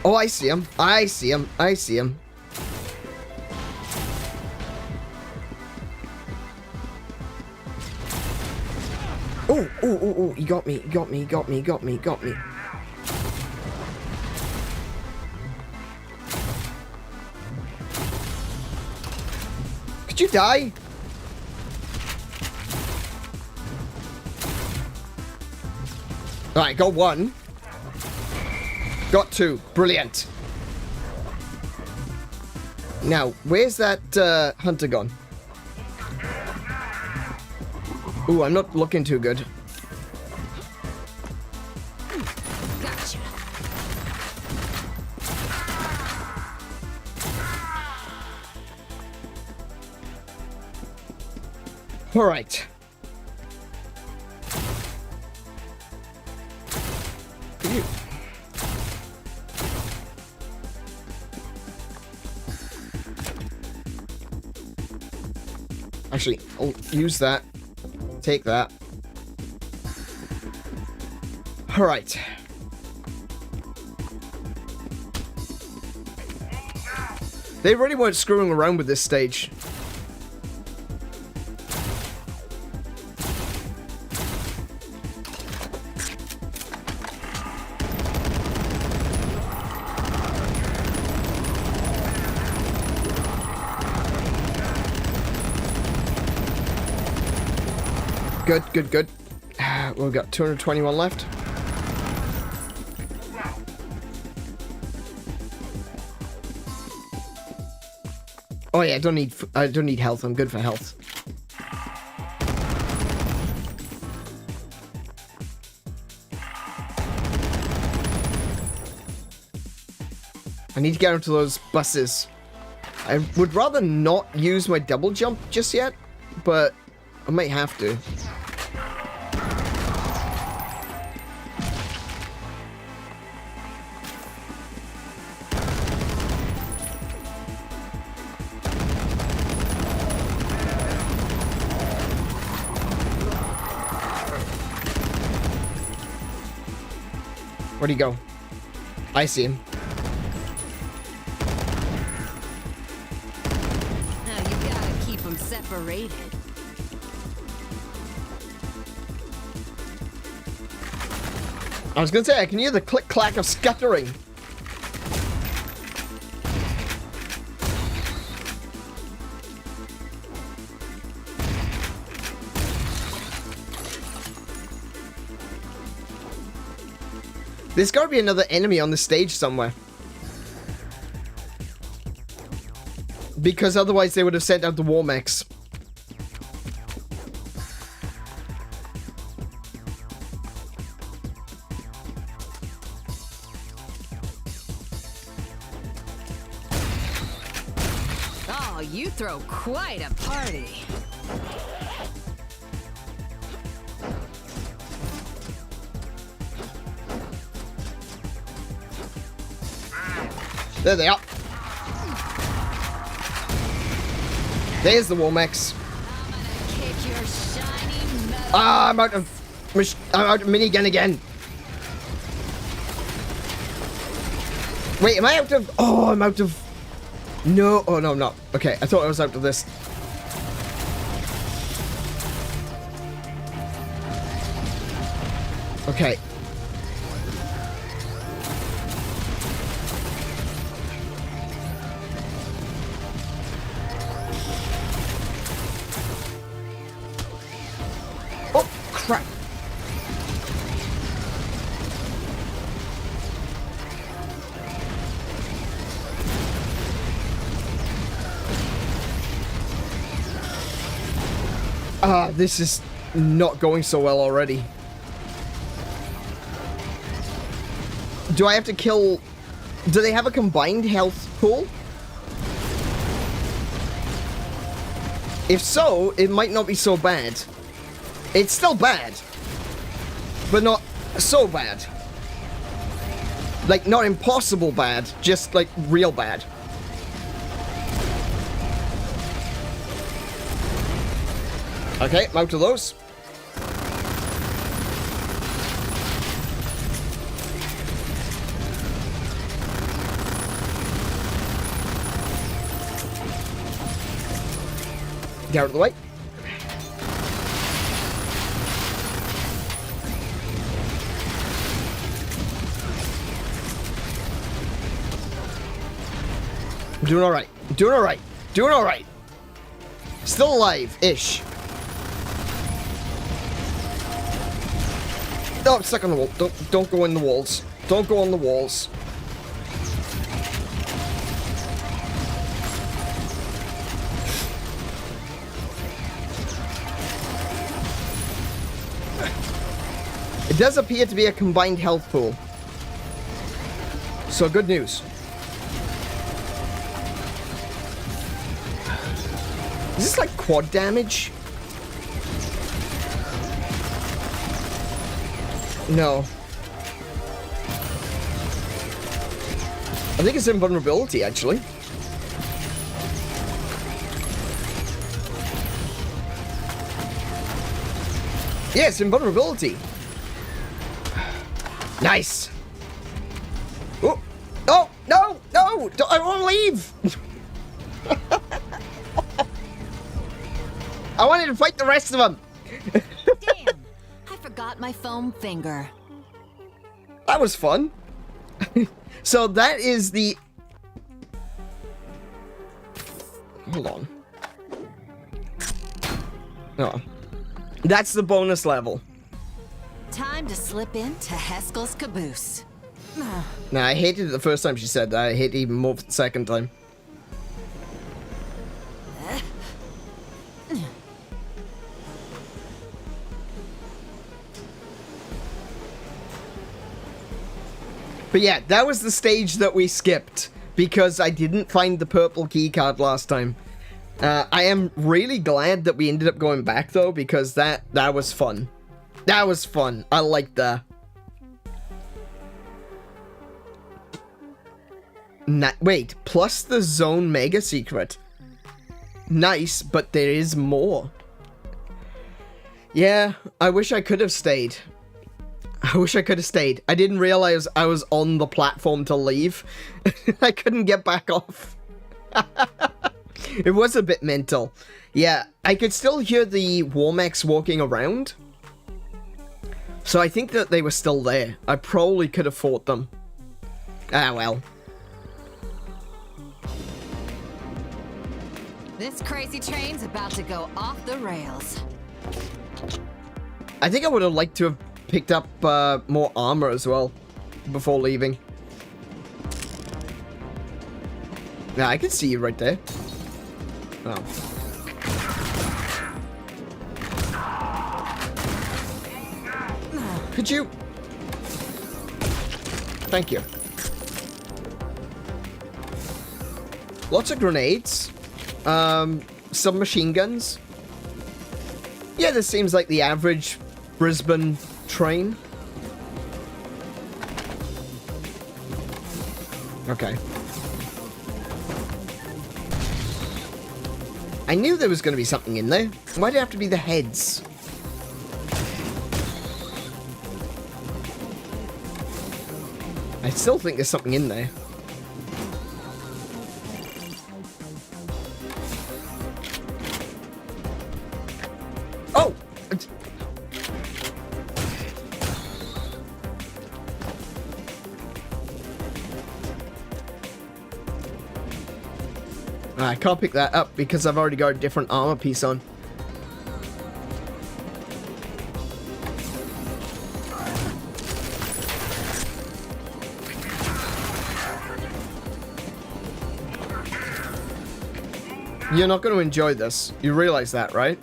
Oh, I see them. I see them. I see them. Oh, he got me, he got me, he got me, he got me, he got me. Could you die? Alright, got one. Got two. Brilliant. Now, where's that hunter gone? Ooh, I'm not looking too good. Gotcha. All right. You. Actually, I'll use that. Take that. All right. They really weren't screwing around with this stage. Good, good, good. We've got 221 left. Oh yeah, I don't need health. I'm good for health. I need to get onto those buses. I would rather not use my double jump just yet, but I might have to. Where'd he go? I see him. Now you gotta keep them separated. I was gonna say, I can hear the click-clack of scuttering. There's gotta be another enemy on the stage somewhere. Because otherwise they would have sent out the warmechs. Oh Wow, you throw quite a party. There they are. There's the warmechs. I'm gonna kick your shiny metal. Ah, I'm out of minigun again. Wait, am I out of? Oh, I'm out of. No, oh no, I'm not. Okay, I thought I was out of this. Okay. Oh, crap. This is not going so well already. Do I have to kill... Do they have a combined health pool? If so, it might not be so bad. It's still bad. But not so bad. Like, not impossible bad. Just, like, real bad. Okay, I'm out of those. Get out of the way. I'm doing alright. Doing alright. Doing alright. Still alive-ish. Oh, I'm stuck on the wall. Don't go in the walls. Don't go on the walls. It does appear to be a combined health pool. So good news. Is this like quad damage? No. I think it's invulnerability, actually. Yes, invulnerability. Nice. Oh, oh, no, no, I won't leave. I wanted to fight the rest of them. Damn, I forgot my foam finger. That was fun. So that is the... Hold on. Oh. That's the bonus level. Time to slip into Heskel's caboose. Nah, I hated it the first time she said that. I hate it even more the second time. But yeah, that was the stage that we skipped because I didn't find the purple keycard last time. I am really glad that we ended up going back though, because that was fun. That was fun. I liked that. Wait, plus the zone mega secret. Nice, but there is more. Yeah, I wish I could have stayed. I wish I could have stayed. I didn't realize I was on the platform to leave. I couldn't get back off. It was a bit mental. Yeah, I could still hear the warmechs walking around. So I think that they were still there. I probably could have fought them. Ah, well. This crazy train's about to go off the rails. I think I would have liked to have picked up more armor as well before leaving. Yeah, I can see you right there. Oh. Could you? Thank you. Lots of grenades. submachine guns. Yeah, this seems like the average Brisbane train. Okay. I knew there was going to be something in there. Why did it have to be the heads? I still think there's something in there. Oh! I can't pick that up because I've already got a different armor piece on. You're not going to enjoy this. You realize that, right?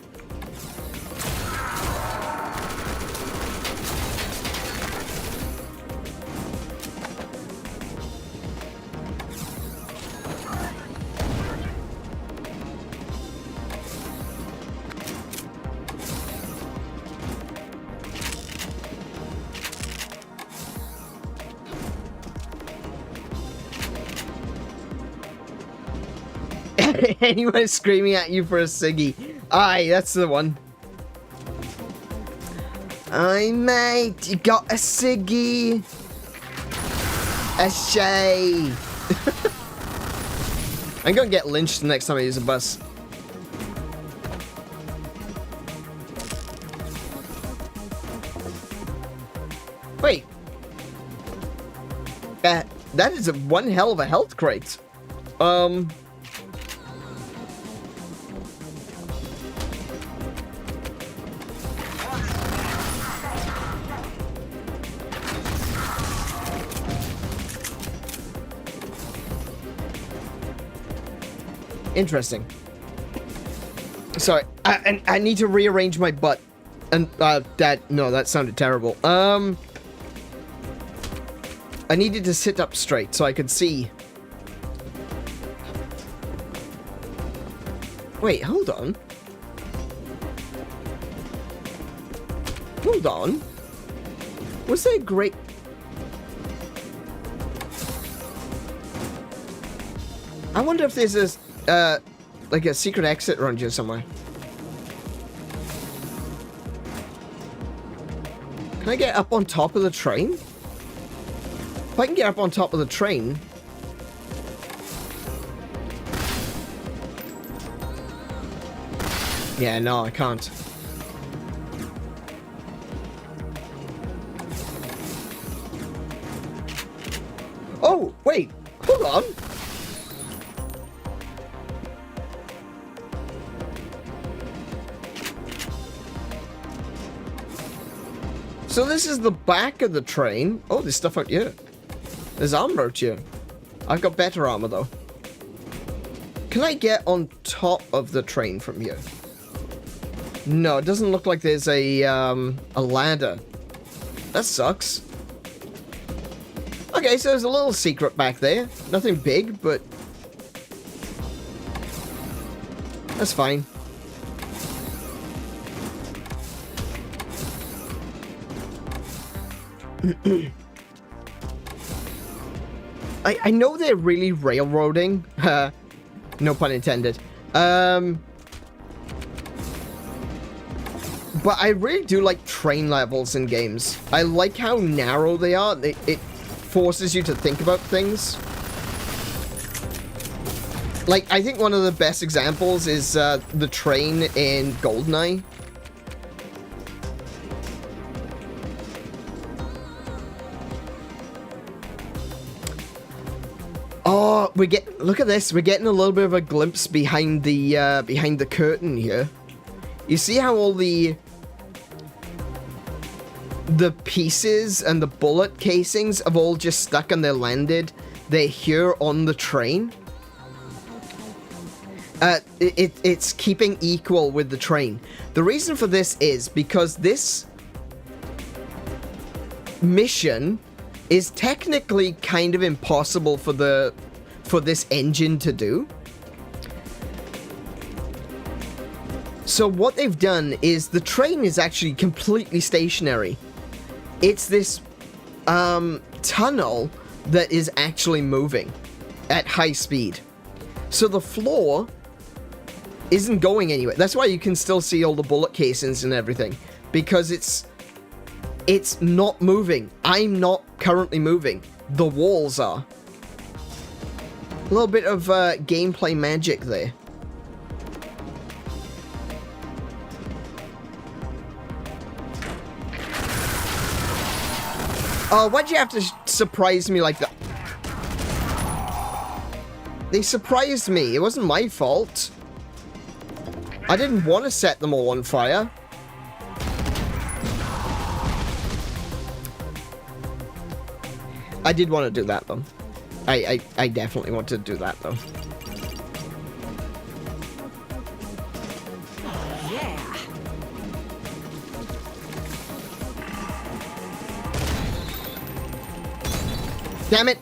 Anyone screaming at you for a ciggy. Aye, that's the one. Aye, mate, you got a ciggy. A shay. I'm gonna get lynched the next time I use a bus. Wait. That is one hell of a health crate. Interesting. Sorry, I need to rearrange my butt. And, that sounded terrible. I needed to sit up straight so I could see. Wait, hold on. Hold on. Was there a great... I wonder if there's a... like a secret exit around here somewhere. Can I get up on top of the train? If I can get up on top of the train... Yeah, no, I can't. Oh, wait, hold on. So this is the back of the train. Oh, there's stuff out here. There's armor out here. I've got better armor, though. Can I get on top of the train from here? No, it doesn't look like there's a ladder. That sucks. Okay, so there's a little secret back there. Nothing big, but... that's fine. I know they're really railroading. No pun intended. But I really do like train levels in games. I like how narrow they are. It forces you to think about things. Like, I think one of the best examples is the train in GoldenEye. Oh, look at this. We're getting a little bit of a glimpse behind the curtain here. You see how all the pieces and the bullet casings have all just stuck and they're landed. They're here on the train. It's keeping equal with the train. The reason for this is because this mission is technically kind of impossible for this engine to do. So what they've done is the train is actually completely stationary. It's this tunnel that is actually moving at high speed. So the floor isn't going anywhere. That's why you can still see all the bullet casings and everything, because it's not moving. I'm not currently moving. The walls are. A little bit of gameplay magic there. Oh, why'd you have to surprise me like that? They surprised me. It wasn't my fault. I didn't want to set them all on fire. I did want to do that, though. I definitely want to do that, though. Yeah. Damn it!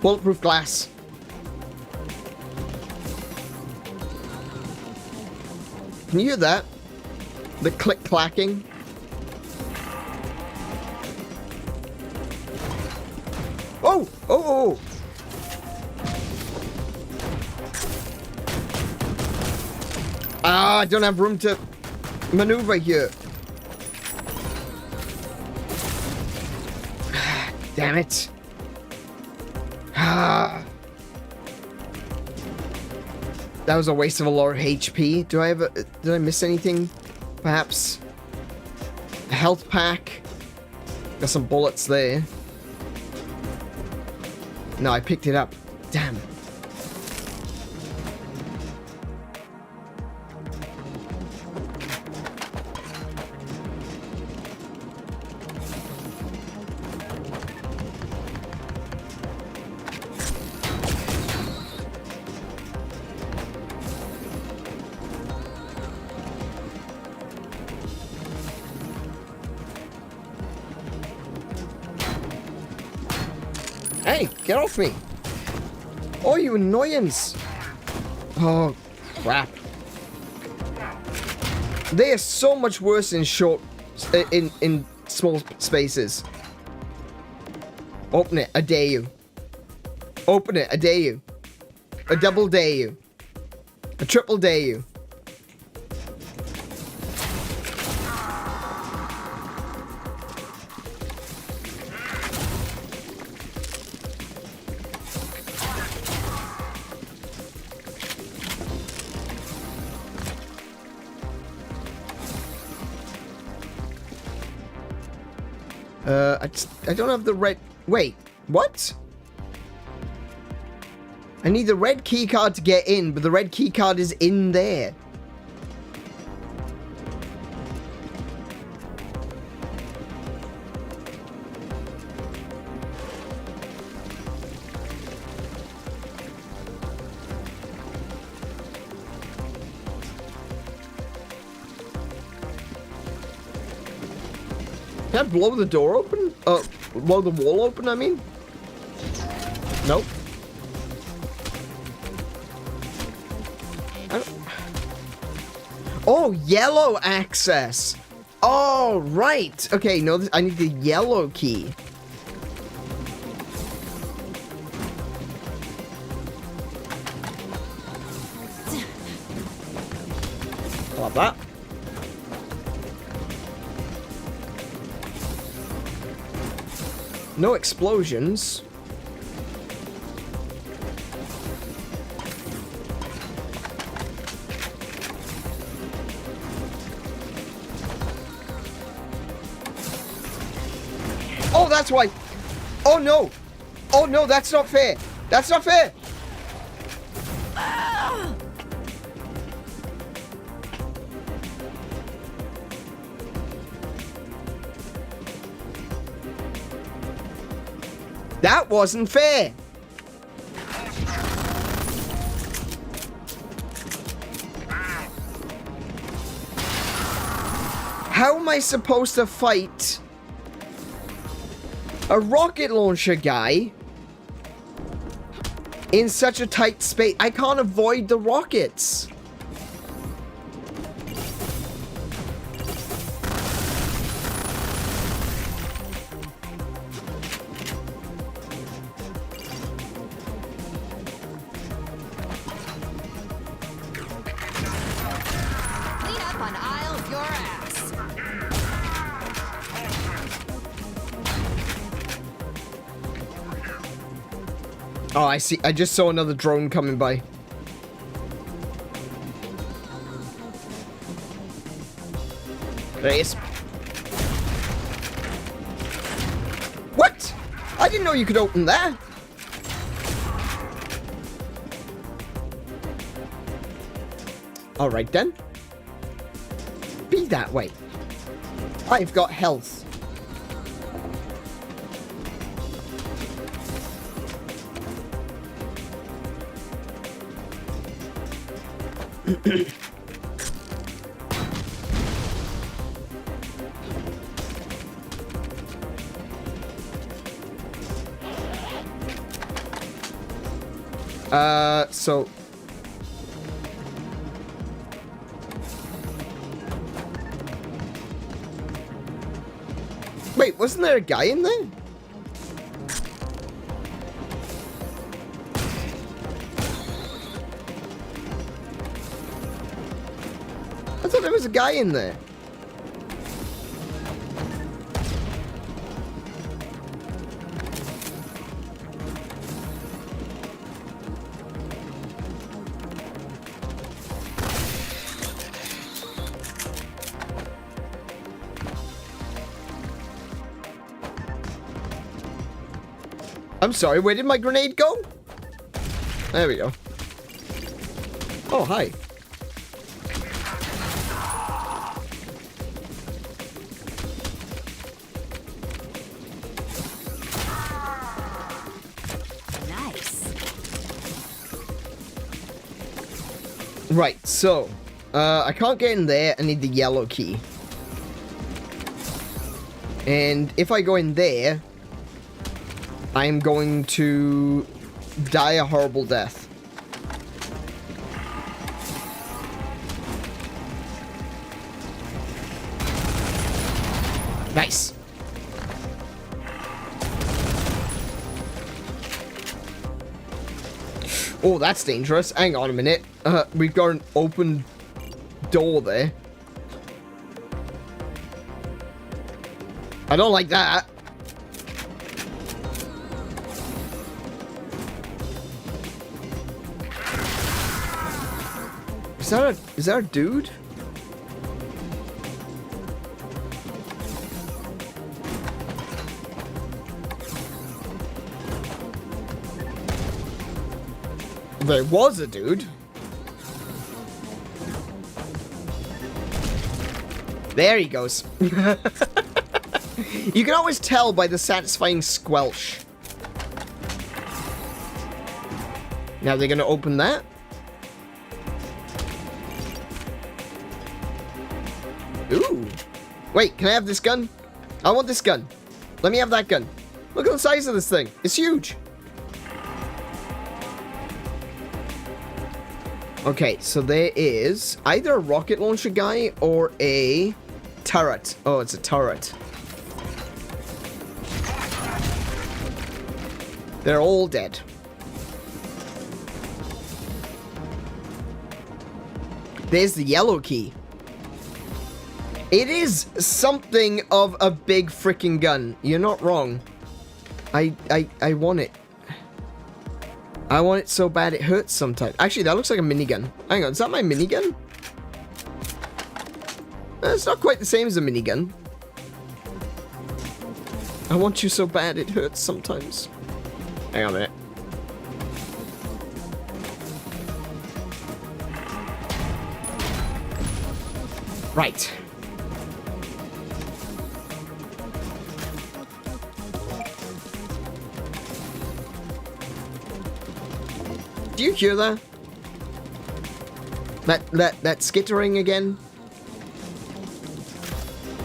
Bulletproof glass. Can you hear that? The click-clacking? Oh! Oh! Ah, I don't have room to maneuver here. Damn it. Ah. That was a waste of a lot of HP. Do I have a... Did I miss anything? Perhaps? A health pack? Got some bullets there. No, I picked it up. Damn. Hey, get off me! Oh, you annoyance! Oh, crap. They are so much worse in short... in small spaces. Open it, I dare you. Open it, I dare you. A double dare you. A triple dare you. I don't have the red... Wait, what? I need the red key card to get in, but the red key card is in there. Can I blow the door open? Blow the wall open, I mean? Nope. Oh, yellow access! Oh, right! Okay, no, I need the yellow key. Love that. No explosions. Oh, that's why. Oh, no. Oh, no, that's not fair. That's not fair. That wasn't fair. How am I supposed to fight a rocket launcher guy in such a tight space? I can't avoid the rockets. Oh, I see. I just saw another drone coming by. There he is. What? I didn't know you could open that. Alright then. Be that way. I've got health. So... Wait, wasn't there a guy in there? I thought there was a guy in there. I'm sorry, where did my grenade go? There we go. Oh, hi. Nice. Right, so, I can't get in there. I need the yellow key. And if I go in there, I'm going to die a horrible death. Nice. Oh, that's dangerous. Hang on a minute. We've got an open door there. I don't like that. Is that a dude? There was a dude. There he goes. You can always tell by the satisfying squelch. Now they're gonna open that. Ooh. Wait, can I have this gun? I want this gun. Let me have that gun. Look at the size of this thing. It's huge. Okay, so there is either a rocket launcher guy or a turret. Oh, it's a turret. They're all dead. There's the yellow key. It is something of a big freaking gun. You're not wrong. I want it. I want it so bad it hurts sometimes. Actually, that looks like a minigun. Hang on, is that my minigun? It's not quite the same as a minigun. I want you so bad it hurts sometimes. Hang on a minute. Right. Do you hear that? That skittering again?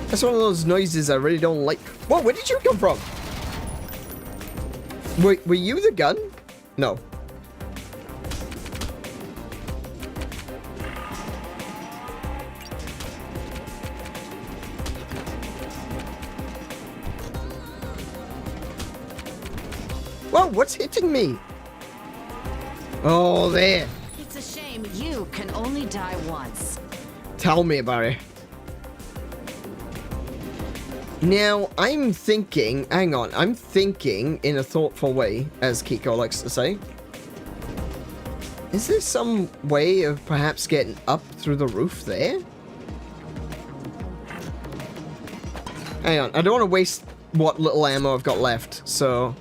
That's one of those noises I really don't like. Whoa, where did you come from? Were you the gun? No. Whoa, what's hitting me? Oh, there. It's a shame you can only die once. Tell me about it. Now, I'm thinking... Hang on. I'm thinking in a thoughtful way, as Kiko likes to say. Is there some way of perhaps getting up through the roof there? Hang on. I don't want to waste what little ammo I've got left, so...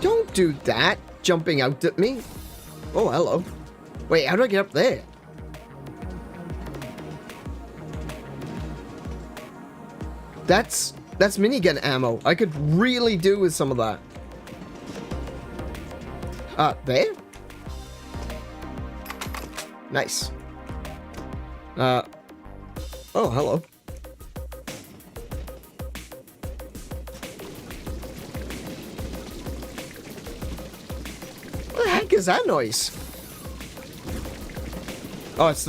Don't do that, jumping out at me. Oh, hello. Wait, how do I get up there? That's minigun ammo. I could really do with some of that. There? Nice. Oh, hello. What the heck is that noise? Oh, it's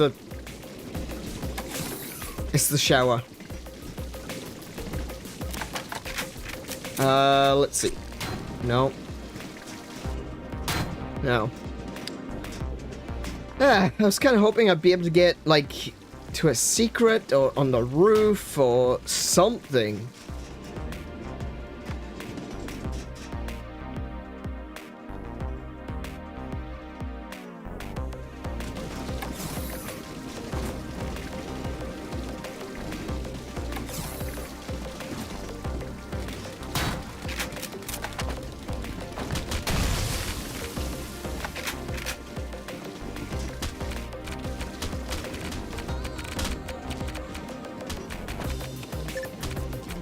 the shower. Let's see. No. No. I was kind of hoping I'd be able to get, like, to a secret or on the roof or something.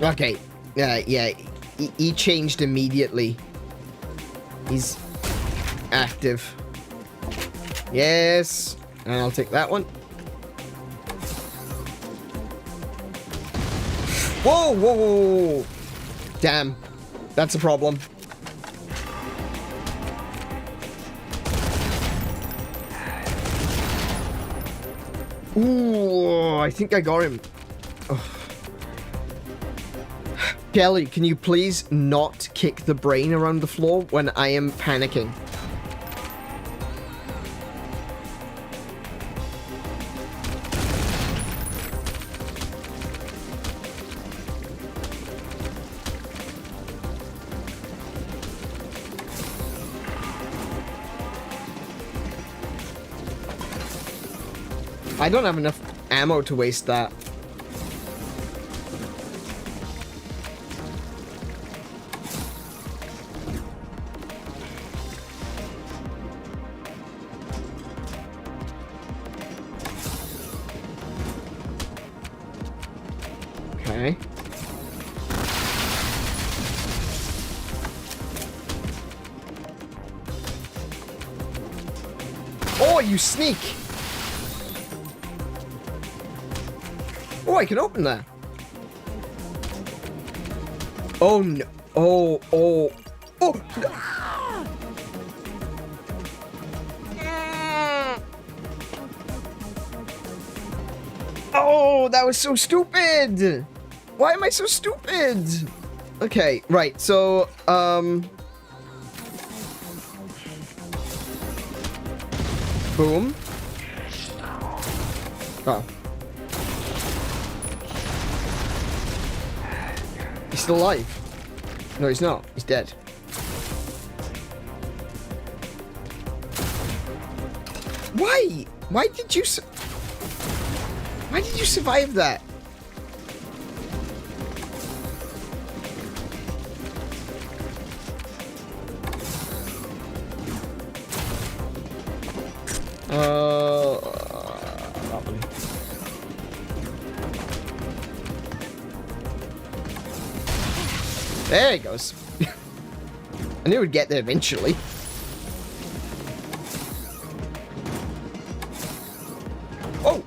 Okay, yeah, he changed immediately. He's active. Yes, and I'll take that one. Whoa, whoa, whoa, whoa. Damn, that's a problem. Ooh, I think I got him. Oh. Shelly, can you please not kick the brain around the floor when I am panicking? I don't have enough ammo to waste that. Okay. Oh, you sneak! Oh, I can open that. Oh no! Oh! No. Oh, that was so stupid! Why am I so stupid? Okay, right, so, boom. Oh. He's still alive. No, he's not. He's dead. Why? Why did you survive that? There he goes. I knew we'd get there eventually. Oh!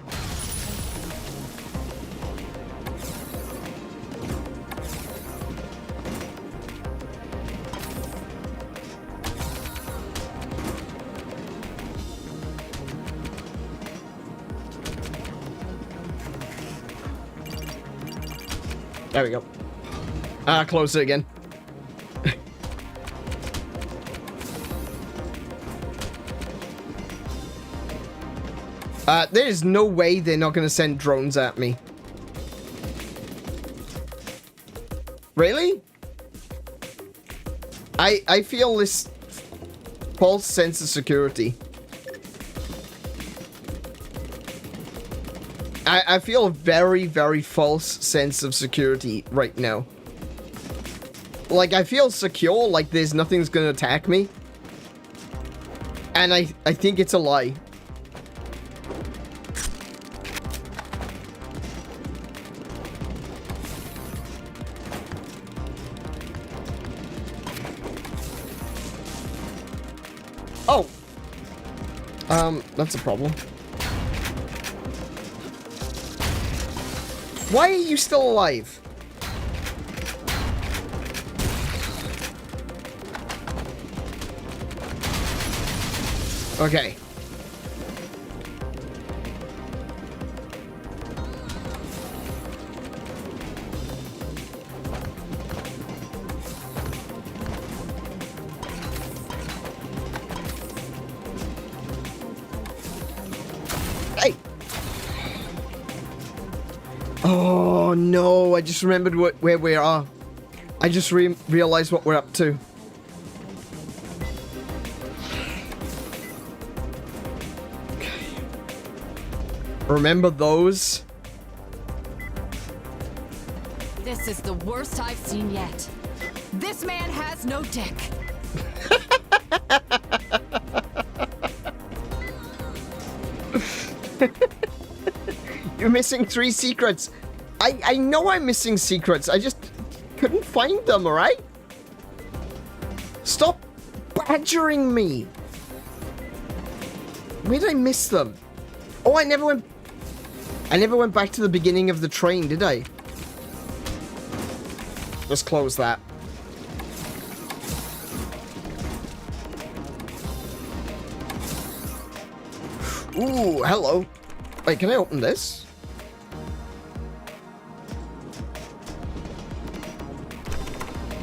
There we go. Close it again. There is no way they're not going to send drones at me. Really? I feel this false sense of security. I feel a very, very false sense of security right now. Like, I feel secure, like there's nothing's gonna attack me. And I think it's a lie. Oh! That's a problem. Why are you still alive? Okay. Hey! Oh no, I just remembered where we are. I just realized what we're up to. Remember those? This is the worst I've seen yet. This man has no dick. You're missing 3 secrets. I know I'm missing secrets. I just couldn't find them, alright? Stop badgering me. Where did I miss them? Oh, I never went back to the beginning of the train, did I? Let's close that. Ooh, hello. Wait, can I open this?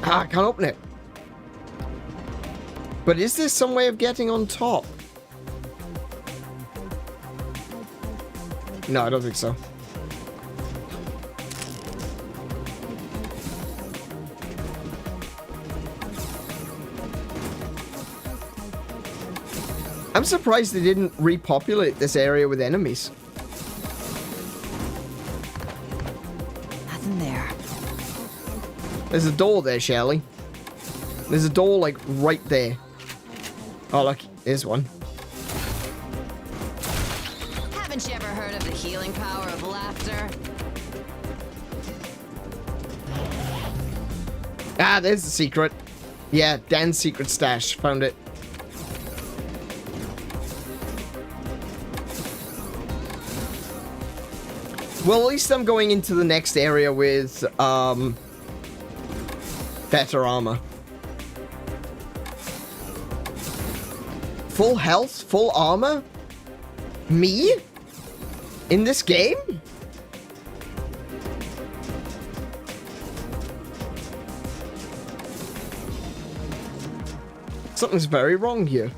Ah, I can't open it. But is there some way of getting on top? No, I don't think so. I'm surprised they didn't repopulate this area with enemies. Nothing there. There's a door there, Shelly. There's a door, like, right there. Oh, look, there's one. Haven't you ever heard of the healing power of laughter? Ah, there's the secret. Yeah, Dan's secret stash. Found it. Well, at least I'm going into the next area with, better armor. Full health? Full armor? Me? In this game? Something's very wrong here.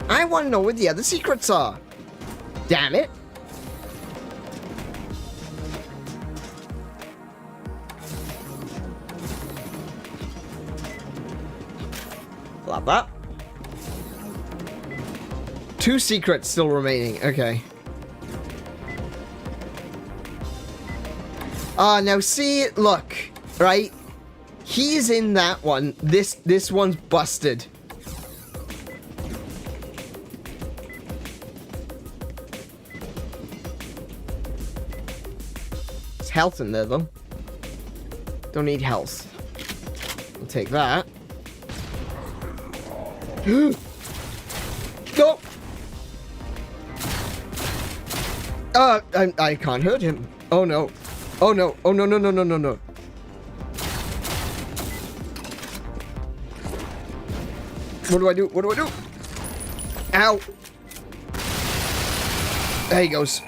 I want to know where the other secrets are. Damn it. Love that. 2 secrets still remaining. Okay. Now see, look, right? He's in that one. This one's busted. There's health in there though. Don't need health. I'll take that. Go! I can't hurt him. Oh no. Oh no. Oh no, no, no, no, no, no. What do I do? What do I do? Ow. There he goes.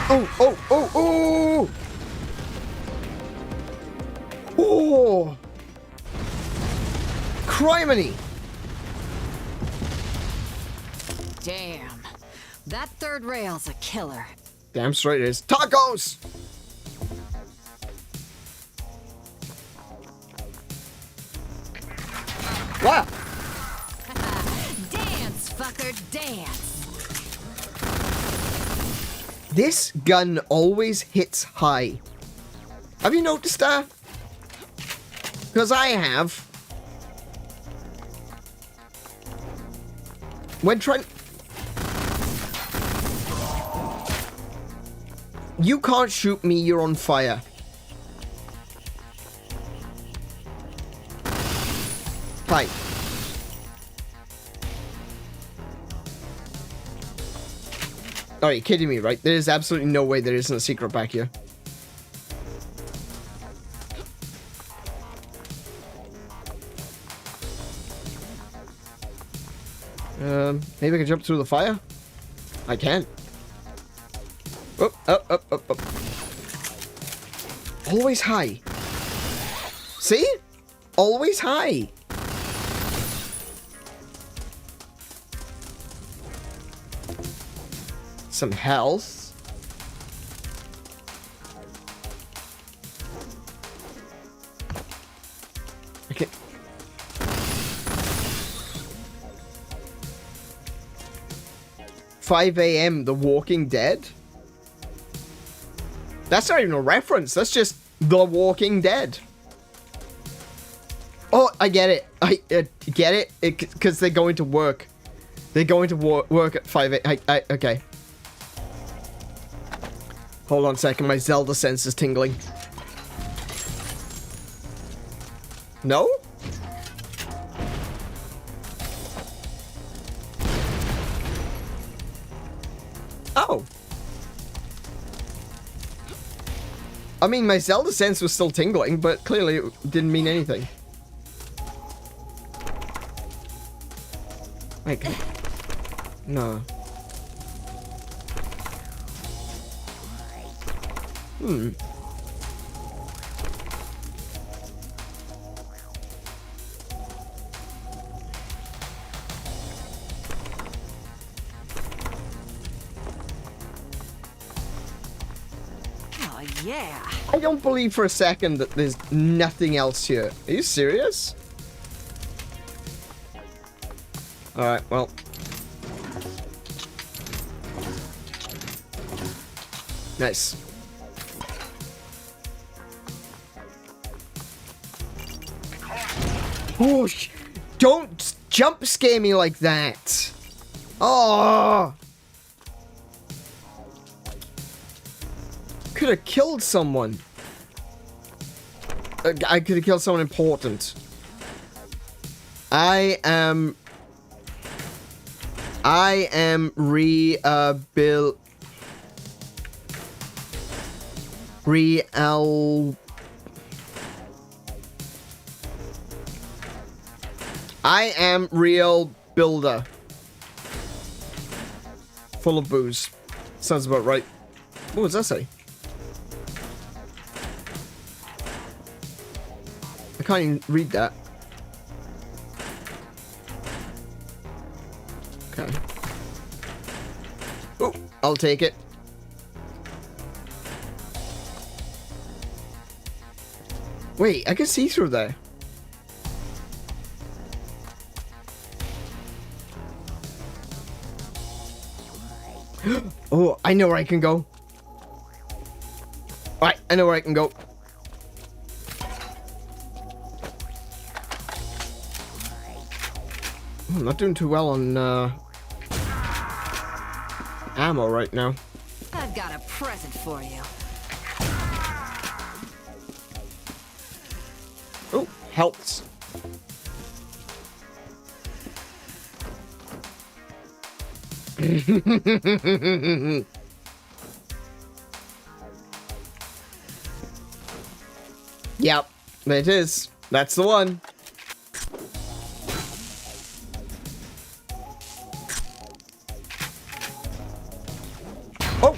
Oh, oh, oh, oh! Oh! Criminy! Damn. That third rail's a killer. Damn straight it is. Tacos! Wow! Dance, fucker, dance! This gun always hits high. Have you noticed that? Because I have. When trying... You can't shoot me, you're on fire. Hi. Are you kidding me, right? There's absolutely no way there isn't a secret back here. Maybe I can jump through the fire? I can. Up, up, up, up, up. Always high. See? Always high. Some health. Okay. 5 a.m. The Walking Dead? That's not even a reference. That's just The Walking Dead. Oh, I get it. I get it. Because they're going to work. They're going to work at 5 a.m. Okay. Hold on a second. My Zelda sense is tingling. No? Oh. I mean, my Zelda sense was still tingling, but clearly it didn't mean anything. Like, no. Hmm. Oh, yeah. I don't believe for a second that there's nothing else here. Are you serious? Alright, well. Nice. Oh, don't jump scare me like that. Oh. Could have killed someone. I could have killed someone important. I am real builder. Full of booze. Sounds about right. What does that say? I can't even read that. Okay. Oh, I'll take it. Wait, I can see through there. Oh, I know where I can go. Alright, I know where I can go. I'm not doing too well on ammo right now. I've got a present for you. Oh, helps. Yep, it is. That's the one. Oh,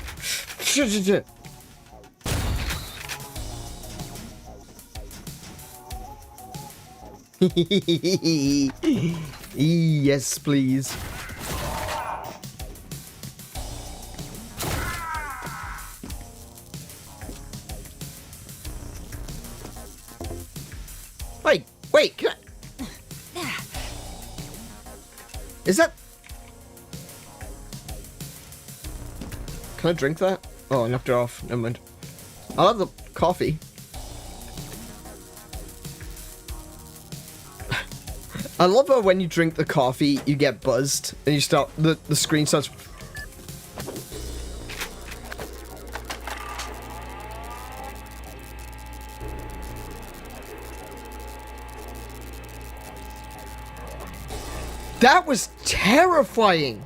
Yes, please. Wait, can I... Is that... Can I drink that? Oh, I knocked it off. Never mind. I'll have the coffee. I love how when you drink the coffee, you get buzzed, and you start... The screen starts... That was terrifying!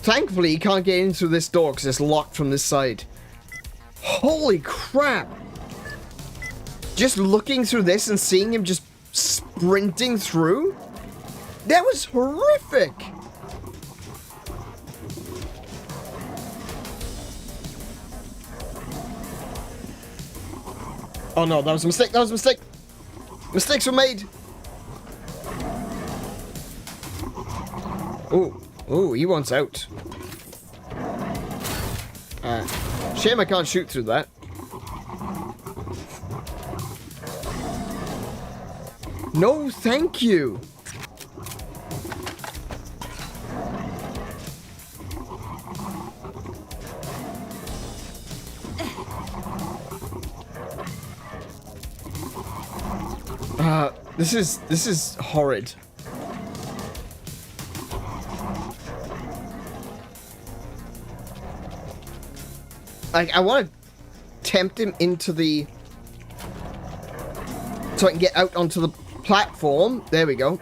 Thankfully, you can't get in through this door because it's locked from this side. Holy crap! Just looking through this and seeing him just sprinting through? That was horrific! Oh no, that was a mistake, that was a mistake! Mistakes were made! Ooh, he wants out. Shame I can't shoot through that. No, thank you! This is horrid. Like, I want to tempt him into the... So I can get out onto the platform. There we go.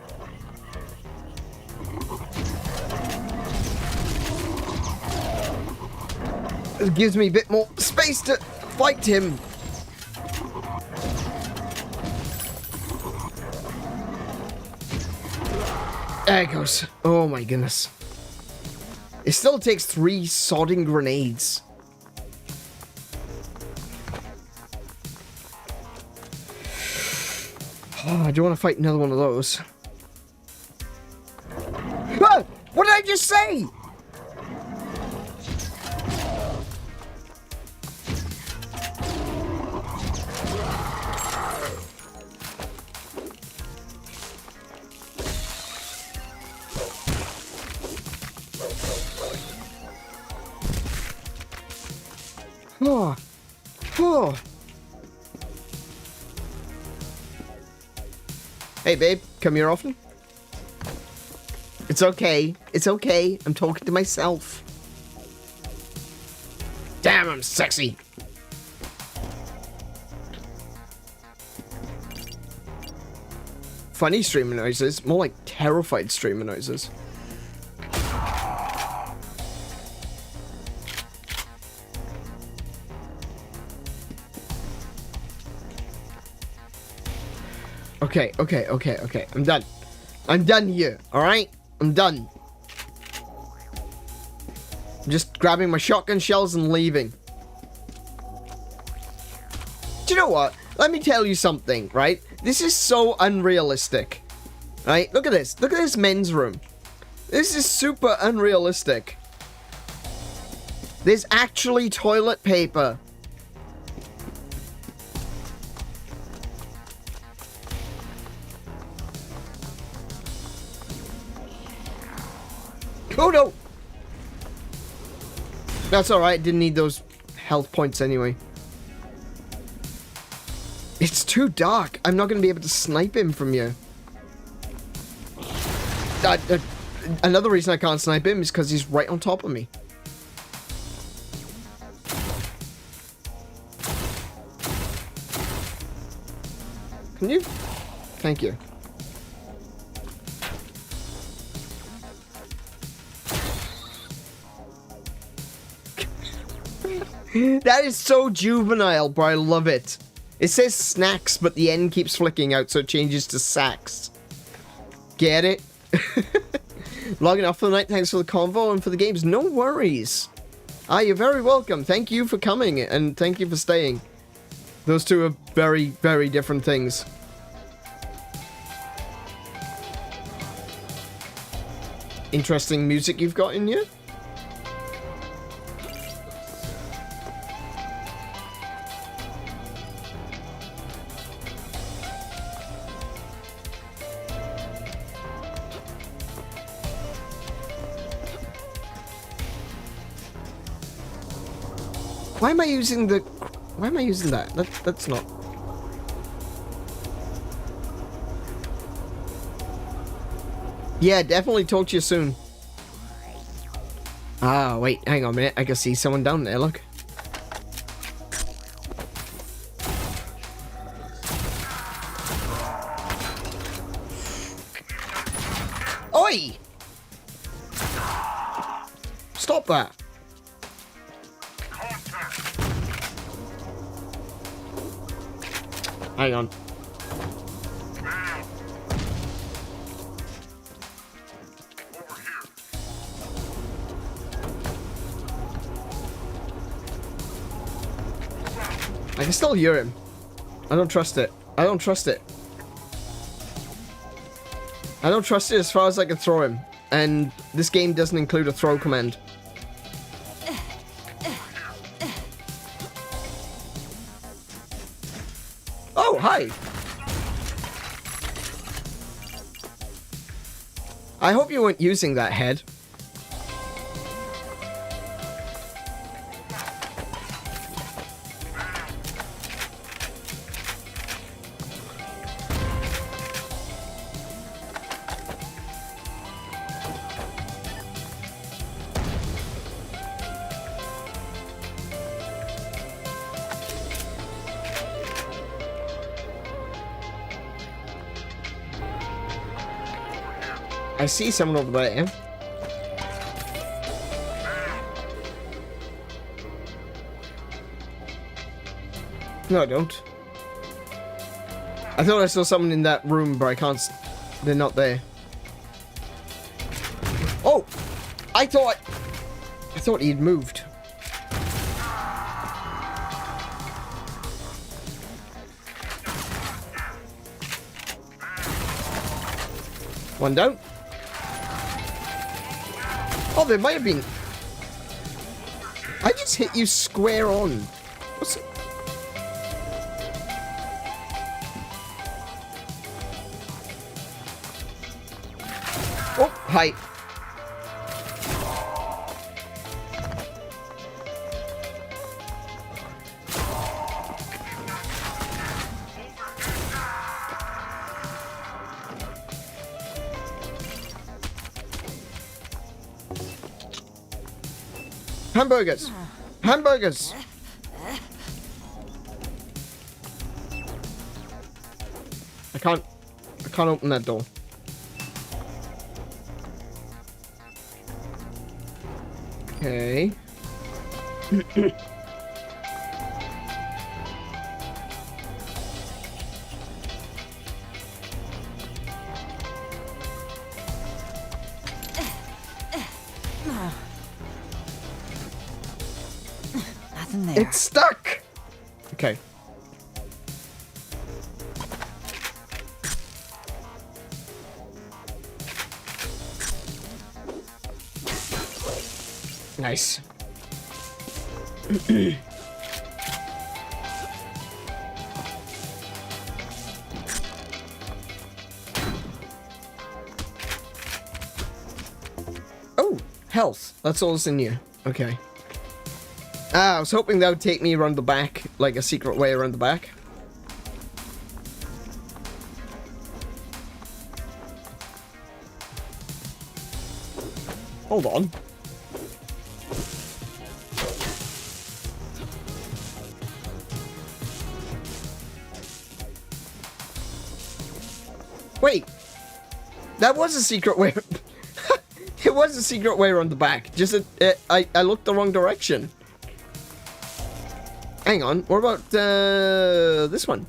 It gives me a bit more space to fight him. There it goes. Oh my goodness. It still takes 3 sodding grenades. Oh, I do want to fight another one of those. Ah! What did I just say? Oh. Oh. Hey, babe, come here often? It's okay. It's okay. I'm talking to myself. Damn, I'm sexy. Funny streamer noises. More like terrified streamer noises. Okay. I'm done. I'm done here, alright? I'm done. I'm just grabbing my shotgun shells and leaving. Do you know what? Let me tell you something, right? This is so unrealistic. Right? Look at this. Look at this men's room. This is super unrealistic. There's actually toilet paper. Oh no! That's alright, didn't need those health points anyway. It's too dark. I'm not going to be able to snipe him from here. Another reason I can't snipe him is because he's right on top of me. Can you? Thank you. That is so juvenile, but I love it. It says snacks, but the N keeps flicking out, so it changes to sacks. Get it? Logging off for the night. Thanks for the convo and for the games. No worries. Ah, you're very welcome. Thank you for coming, and thank you for staying. Those two are very, very different things. Interesting music you've got in here. Why am I using the... Why am I using that? That's not... Yeah, definitely talk to you soon. Ah, wait, hang on a minute. I can see someone down there, look. Oi! Stop that. Hang on. I can still hear him. I don't trust it. I don't trust it. I don't trust it as far as I can throw him. And this game doesn't include a throw command. Oh, hi. I hope you weren't using that head. I see someone over there. No, I don't. I thought I saw someone in that room, but I can't... They're not there. Oh! I thought he'd moved. One down. Oh, there might have been... I just hit you square on. What's it? Oh, hi. Hamburgers! Hamburgers! I can't open that door. Okay. It's stuck! Okay. Nice. Oh, health. That's all that's in here. Okay. Ah, I was hoping that would take me around the back, like a secret way around the back. Hold on. Wait. That was a secret way. It was a secret way around the back. Just I looked the wrong direction. Hang on. What about this one?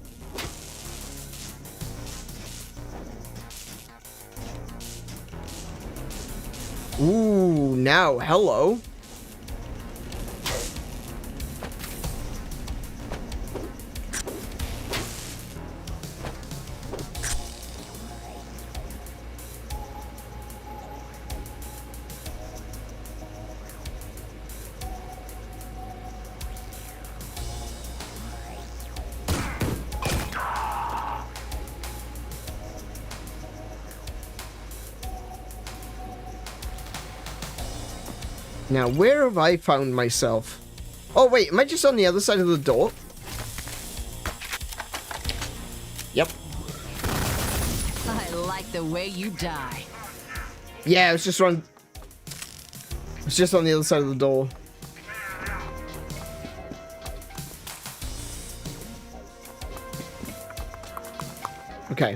Ooh, now, hello. Now, where have I found myself? Oh, wait, am I just on the other side of the door? Yep. I like the way you die. Yeah, I was just on... It's just on the other side of the door. Okay.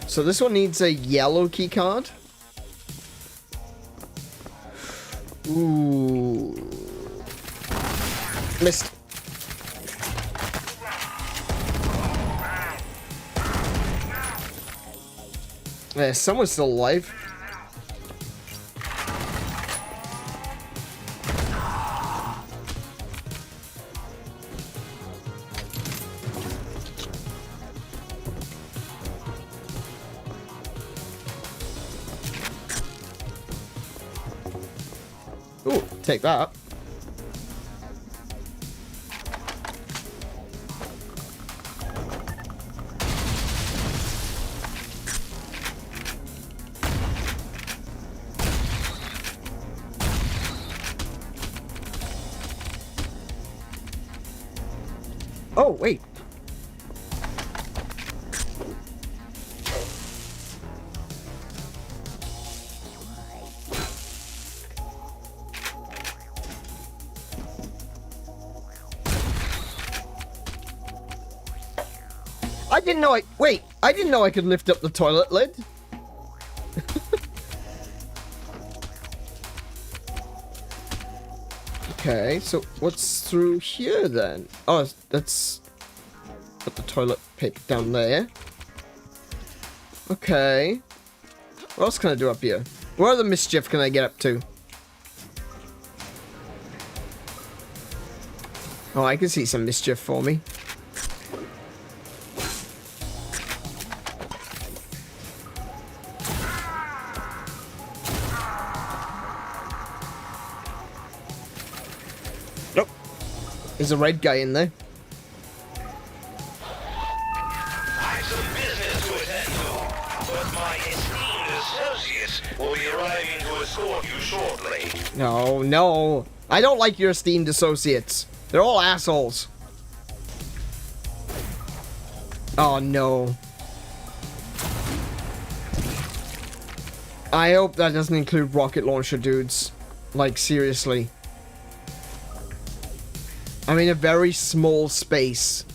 So this one needs a yellow key card. Ooh. Missed. Yeah, someone's still alive. Ooh, take that. Oh, wait. I didn't know I didn't know I could lift up the toilet lid. Okay, so what's through here then? Oh, that's... Put the toilet paper down there. Okay. What else can I do up here? What other mischief can I get up to? Oh, I can see some mischief for me. Nope. There's a red guy in there. I've some business to attend to, but my esteemed associates will be arriving to escort you shortly. No, no. I don't like your esteemed associates. They're all assholes. Oh, no. I hope that doesn't include rocket launcher dudes. Like, seriously. I'm in a very small space.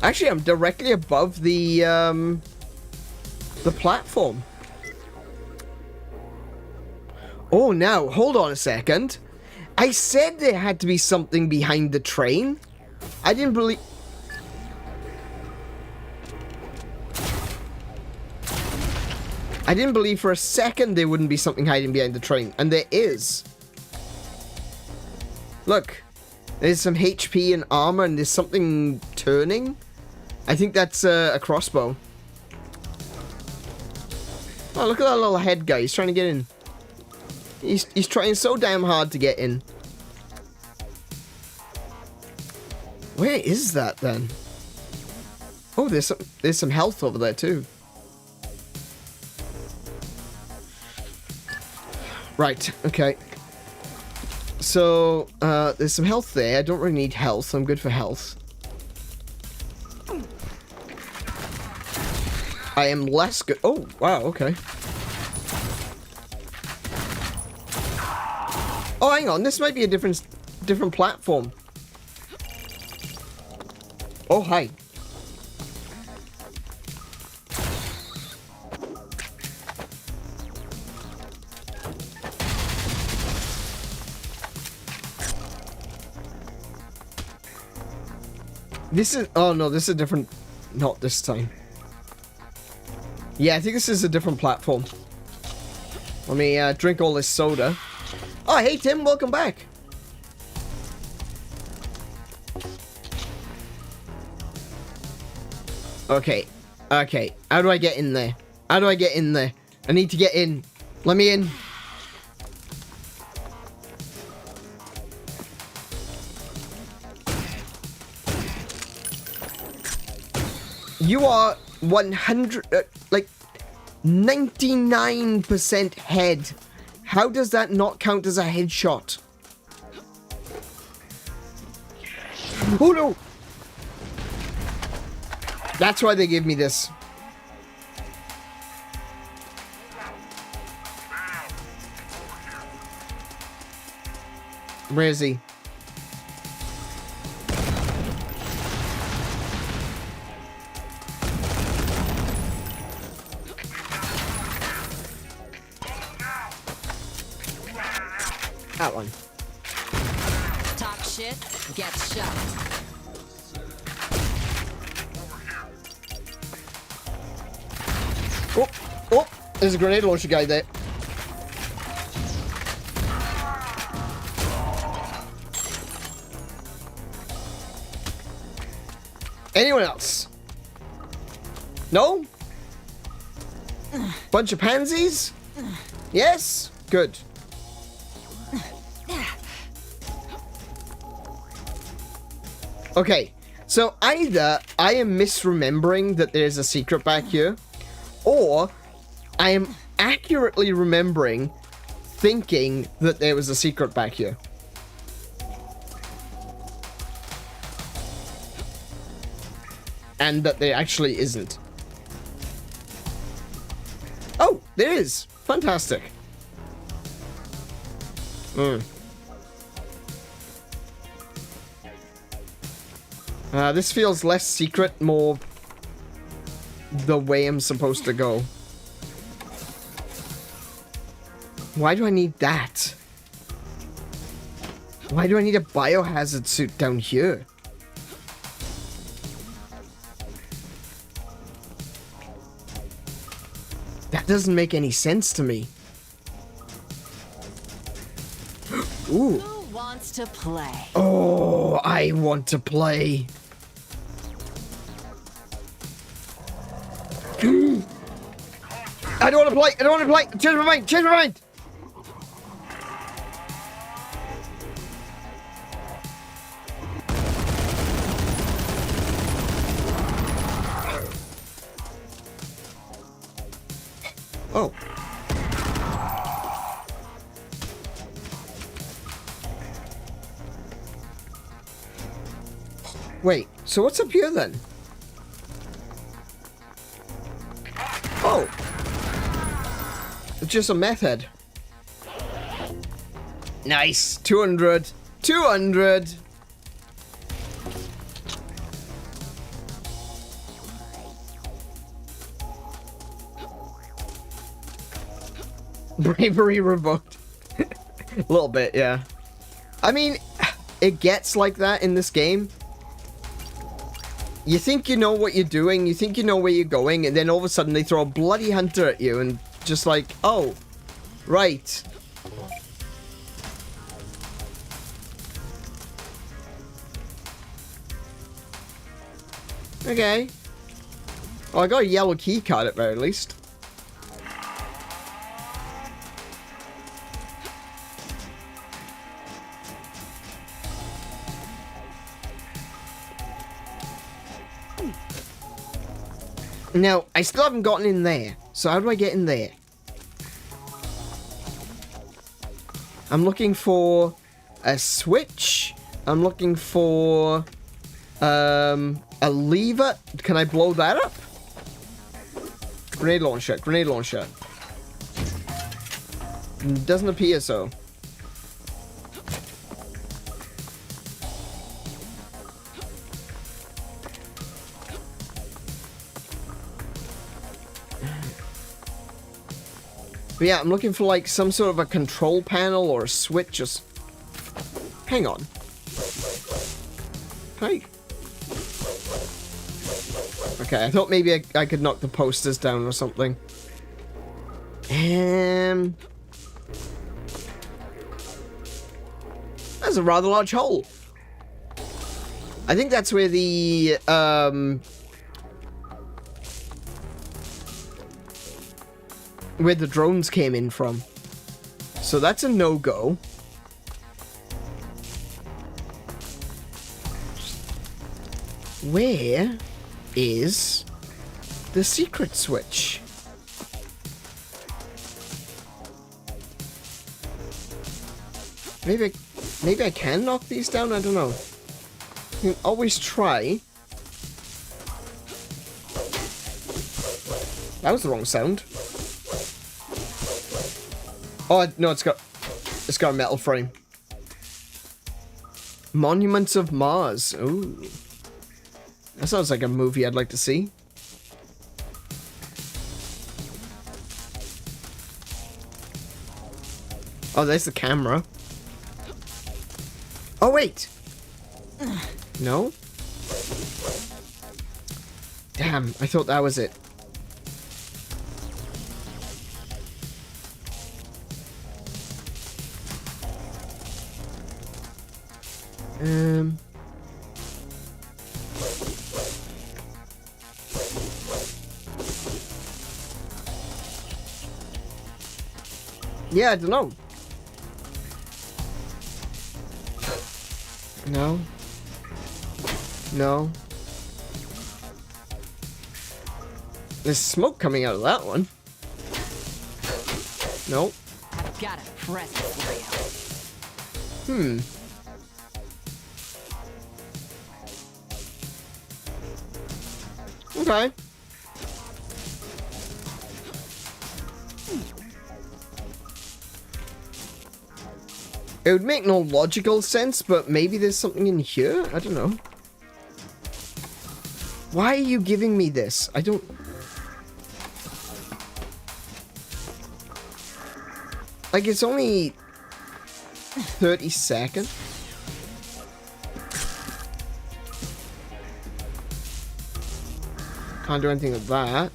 Actually, I'm directly above the platform. Oh, now, hold on a second. I said there had to be something behind the train. I didn't believe... I didn't believe for a second there wouldn't be something hiding behind the train. And there is. Look. There's some HP and armor and there's something turning. I think that's a crossbow. Oh, look at that little head guy. He's trying to get in. He's trying so damn hard to get in. Where is that then? Oh, there's some health over there too. Right, okay. So, there's some health there. I don't really need health. I'm good for health. I am less good. Oh, wow, okay. Oh, hang on. This might be a different platform. Oh, hi. This is... Oh, no, this is a different... Not this time. Yeah, I think this is a different platform. Let me drink all this soda. Oh, hey, Tim. Welcome back. Okay. Okay. How do I get in there? How do I get in there? I need to get in. Let me in. You are 100, like 99% head. How does that not count as a headshot? Oh no! That's why they gave me this. Where is he? That one. Talk shit, get shot. Oh, oh, there's a grenade launcher guy there. Anyone else? No? Bunch of pansies? Yes? Good. Okay, so either I am misremembering that there's a secret back here, or I am accurately remembering thinking that there was a secret back here. And that there actually isn't. Oh, there is! Fantastic. This feels less secret, more the way I'm supposed to go. Why do I need that? Why do I need a biohazard suit down here? That doesn't make any sense to me. Ooh. Who wants to play? Oh, I want to play. I don't want to play. I don't want to play. Change my mind. Change my mind. Oh. Wait, so what's up here then? Oh. It's just a method. Nice. 200. 200. Bravery revoked. A little bit, yeah. I mean, it gets like that in this game. You think you know what you're doing, you think you know where you're going, and then all of a sudden they throw a bloody hunter at you and just like, oh, right. Okay. Well, I got a yellow key card at very least. Now, I still haven't gotten in there. So how do I get in there? I'm looking for a switch. I'm looking for a lever. Can I blow that up? Grenade launcher. Grenade launcher. Doesn't appear so. But yeah, I'm looking for like some sort of a control panel or a switch. Just hang on. Hey. Okay, I thought maybe I could knock the posters down or something. That's a rather large hole. I think that's where the, where the drones came in from. So that's a no-go. Where is the secret switch? Maybe I can knock these down? I don't know. You can always try. That was the wrong sound. Oh, no, it's got a metal frame. Monuments of Mars. Ooh. That sounds like a movie I'd like to see. Oh, there's the camera. Oh, wait. No? Damn, I thought that was it. Yeah, I don't know. No. No. There's smoke coming out of that one. Nope. I've got a present for Hmm. Okay. It would make no logical sense, but maybe there's something in here? I don't know. Why are you giving me this? I don't... Like, it's only 30 seconds. Can't do anything with that.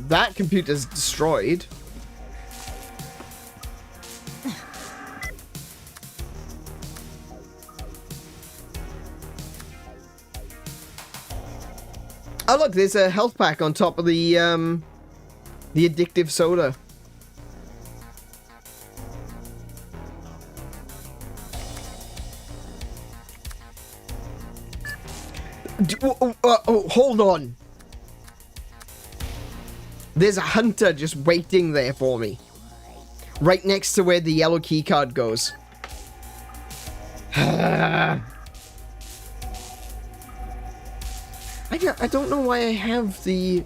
That computer's destroyed. Oh look, there's a health pack on top of the addictive soda. Oh, hold on. There's a hunter just waiting there for me. Right next to where the yellow key card goes. I don't know why I have the...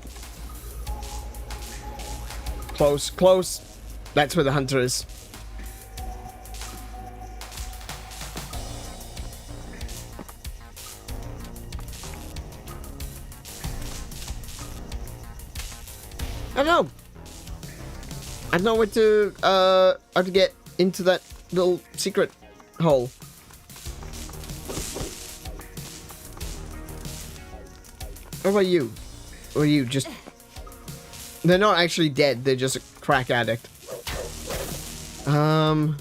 Close, close. That's where the hunter is. I don't know. I don't know where to, how to get into that little secret hole. What about you? Or you just... They're not actually dead, they're just a crack addict. Hmm.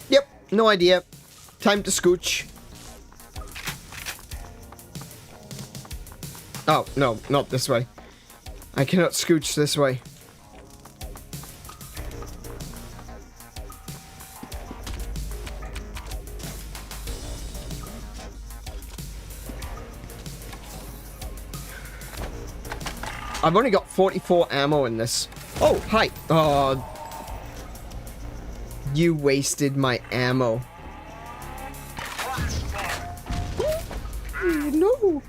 Yep, no idea. Time to scooch. Oh, no, not this way. I cannot scooch this way. I've only got 44 ammo in this. Oh, hi. Oh, you wasted my ammo. Oh, no.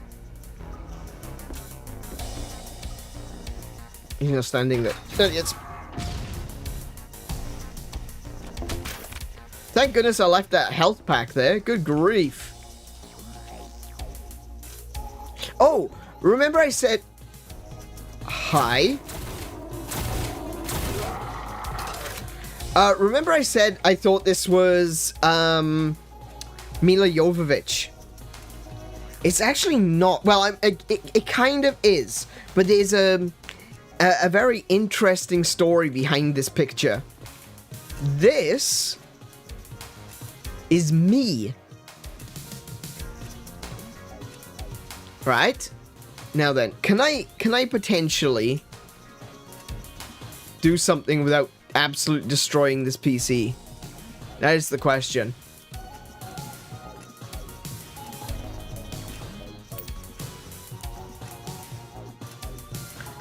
He's not standing there. Idiots. Thank goodness I left that health pack there. Good grief. Oh, remember I said... Hi? Remember I said I thought this was, Mila Jovovich. It's actually not. Well, it kind of is. But there's a very interesting story behind this picture. This is me. Right? Now then, can I potentially do something without absolutely destroying this PC? That is the question.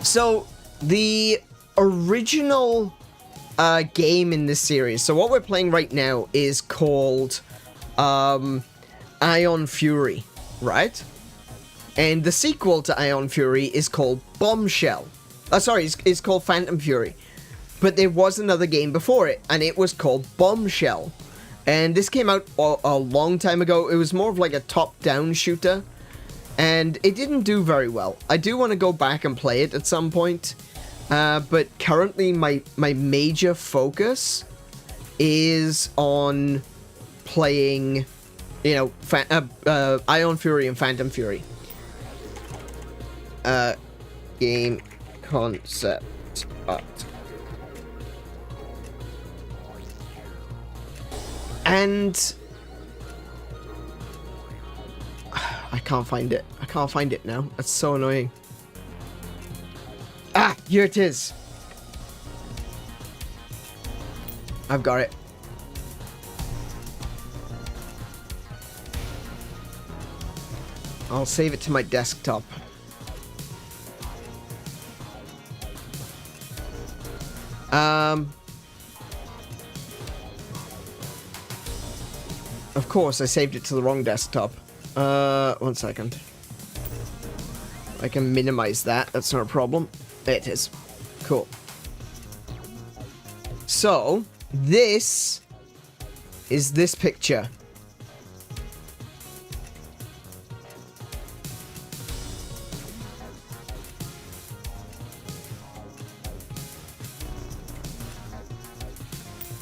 So, the original game in this series, so what we're playing right now is called Ion Fury, right? And the sequel to Ion Fury is called Bombshell. Sorry, it's called Phantom Fury. But there was another game before it, and it was called Bombshell. And this came out a long time ago. It was more of like a top-down shooter. And it didn't do very well. I do want to go back and play it at some point. But currently my major focus is on playing, you know, Ion Fury and Phantom Fury. Game concept art. And I can't find it. I can't find it now. That's so annoying. Ah, here it is. I've got it. I'll save it to my desktop. Of course, I saved it to the wrong desktop. 1 second. I can minimize that. That's not a problem. There it is. Cool. So, this is this picture.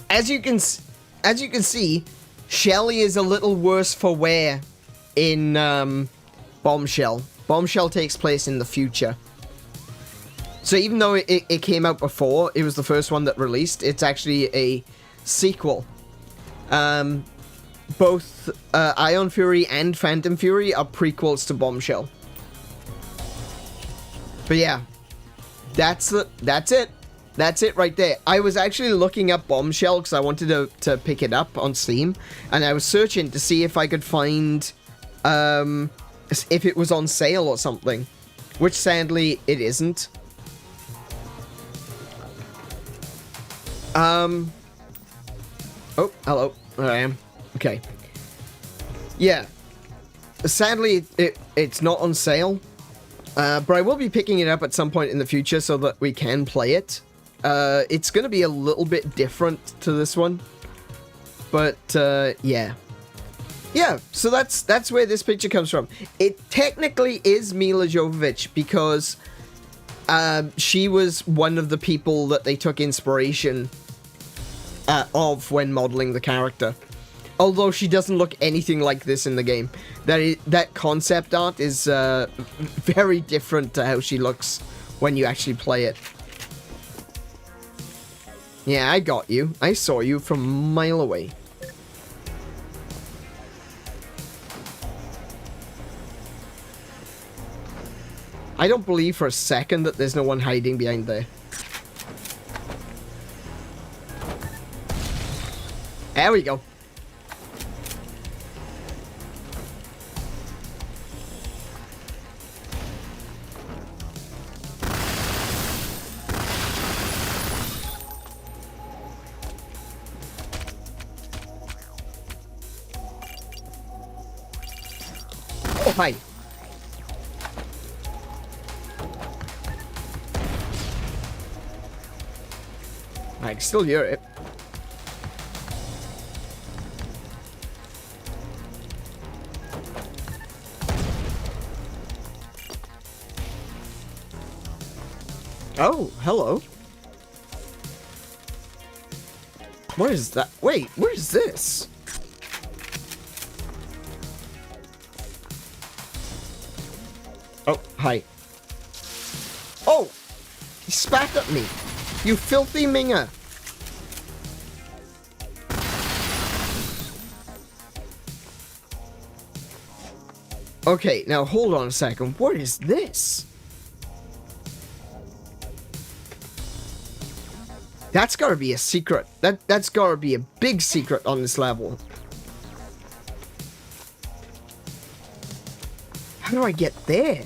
As you can see, Shelly is a little worse for wear in Bombshell. Bombshell takes place in the future. So even though it came out before, it was the first one that released, it's actually a sequel. Both Ion Fury and Phantom Fury are prequels to Bombshell. But yeah, that's it. That's it right there. I was actually looking up Bombshell because I wanted to pick it up on Steam. And I was searching to see if I could find if it was on sale or something. Which sadly it isn't. Oh, hello. There I am. Okay. Yeah. Sadly it's not on sale. But I will be picking it up at some point in the future so that we can play it. It's going to be a little bit different to this one. But, yeah. Yeah, so that's where this picture comes from. It technically is Mila Jovovich because she was one of the people that they took inspiration of when modeling the character. Although she doesn't look anything like this in the game. That concept art is very different to how she looks when you actually play it. Yeah, I got you. I saw you from a mile away. I don't believe for a second that there's no one hiding behind there. There we go. Oh, hi. I can still hear it. Oh, hello. What is that? Wait, what is this? Oh, hi. Oh! He spat at me. You filthy minger. Okay, now hold on a second. What is this? That's gotta be a secret. That's gotta be a big secret on this level. How do I get there?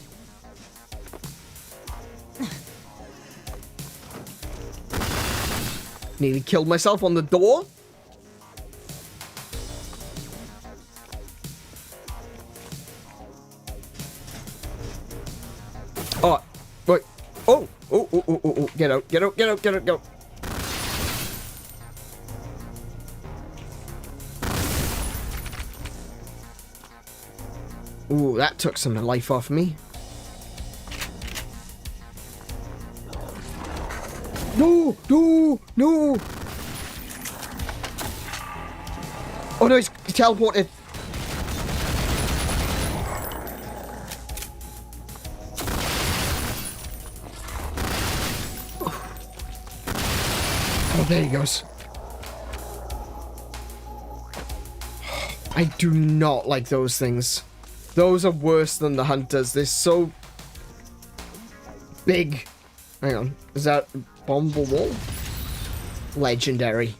Nearly killed myself on the door? Oh, wait. Oh, oh, oh, oh, oh, oh. Get out, get out, get out, get out, go. Ooh, that took some life off me. No, no, no. Oh no, he's teleported. Oh, there he goes. I do not like those things. Those are worse than the hunters. They're so big. Hang on. Is that Bomble Wall? Legendary.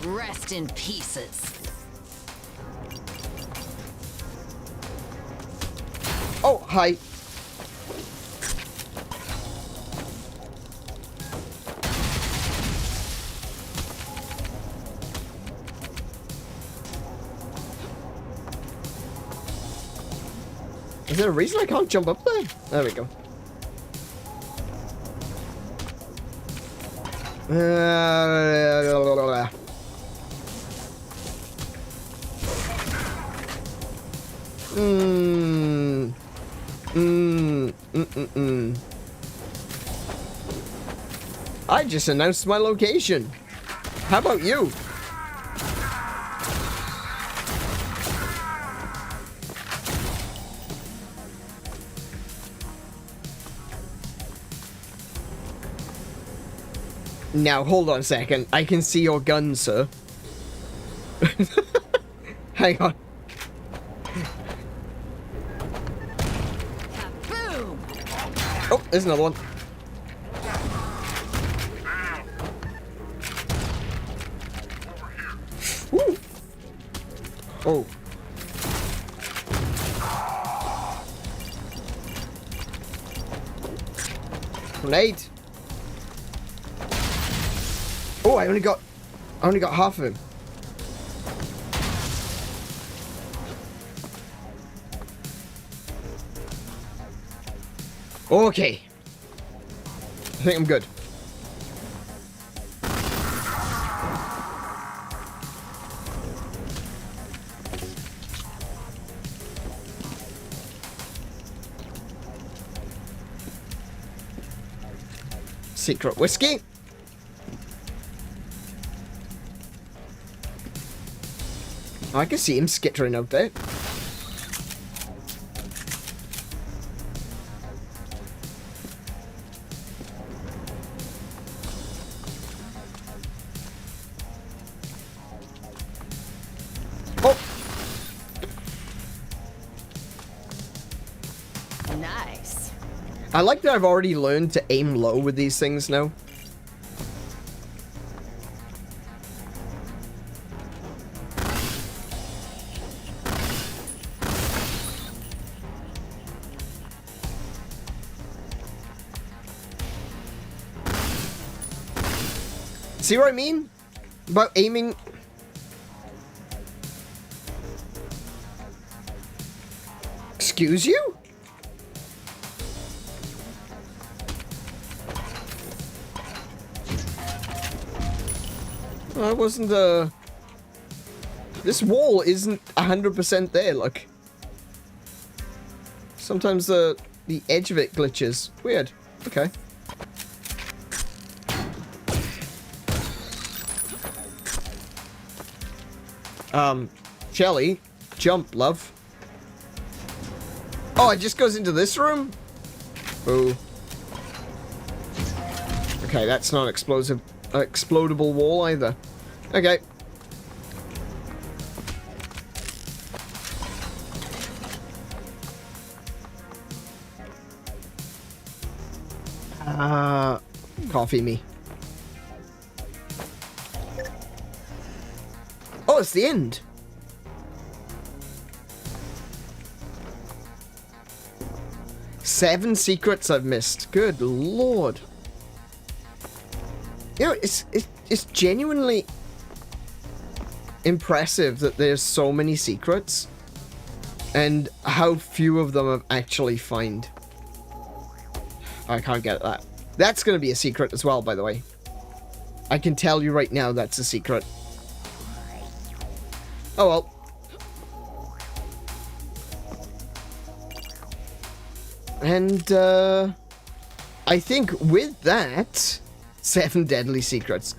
Rest in pieces. Oh, hi. Is there a reason I can't jump up there? There we go. I just announced my location. How about you? Now, hold on a second. I can see your gun, sir. Hang on. Boom! Oh, there's another one. Woo. Oh. Grenade. Oh, I only got half of him. Okay. I think I'm good. Secret whiskey. I can see him skittering out there. Oh! Nice. I like that I've already learned to aim low with these things now. See what I mean? About aiming. Excuse you? I wasn't, This wall isn't 100% there, look. Sometimes the edge of it glitches. Weird. Okay. Shelly, jump, love. Oh, it just goes into this room? Ooh. Okay, that's not explodable wall either. Okay. Coffee me. Oh, it's the end. Seven secrets I've missed. Good lord. You know, it's genuinely impressive that there's so many secrets and how few of them I've actually found. I can't get that. That's going to be a secret as well, by the way. I can tell you right now that's a secret. Oh well. And, I think with that, 7 deadly secrets.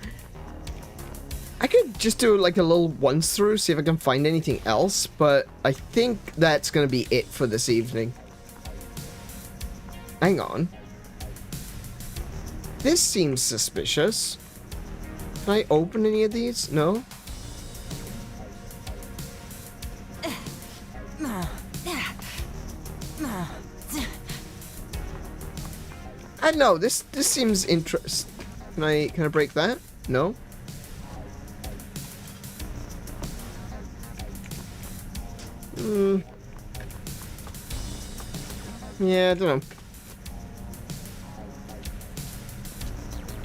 I could just do like a little once through, see if I can find anything else, but I think that's going to be it for this evening. Hang on. This seems suspicious. Can I open any of these? No? I don't know, this seems interesting. Can I break that? No? Yeah, I don't know.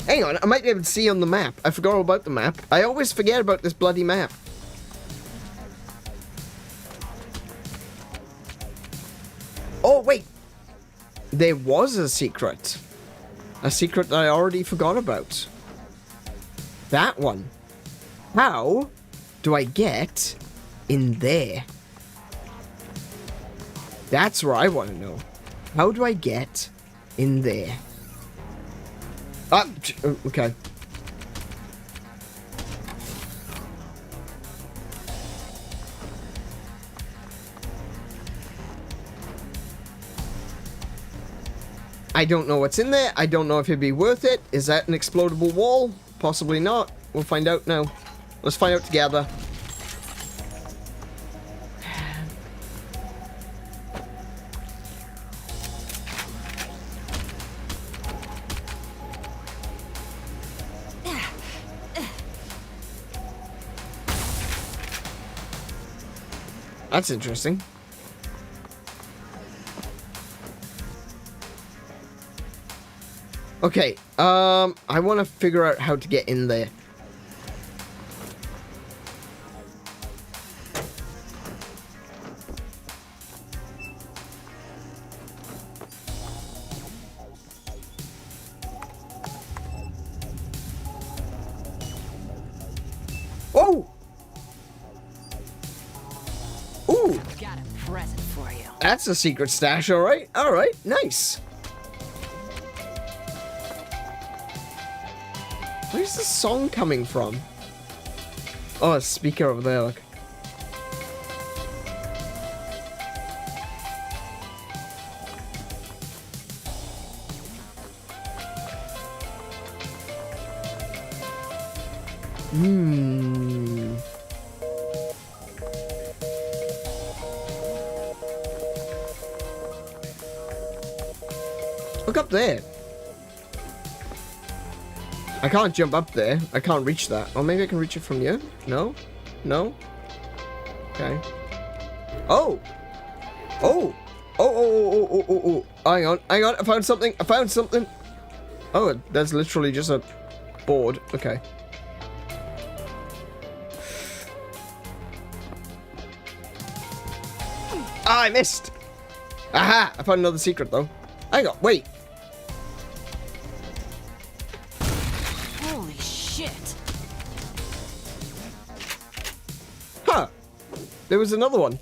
Hang on, I might be able to see on the map. I forgot all about the map. I always forget about this bloody map. Oh, wait. There was a secret. A secret that I already forgot about. That one. How do I get in there? That's what I want to know. How do I get in there? Ah, okay. I don't know what's in there. I don't know if it'd be worth it. Is that an explodable wall? Possibly not. We'll find out now. Let's find out together. That's interesting. Okay, I want to figure out how to get in there. Oh! Ooh! Got a present for you. That's a secret stash, alright. Alright, nice. Where's the song coming from? Oh, a speaker over there, look. Look up there. I can't jump up there. I can't reach that. Or maybe I can reach it from here? No? No? Okay. Oh! Oh! Oh. Hang on. I found something. Oh, that's literally just a board. Okay. Ah, I missed! Aha! I found another secret, though. Hang on. Wait. Holy shit. Huh. There was another one.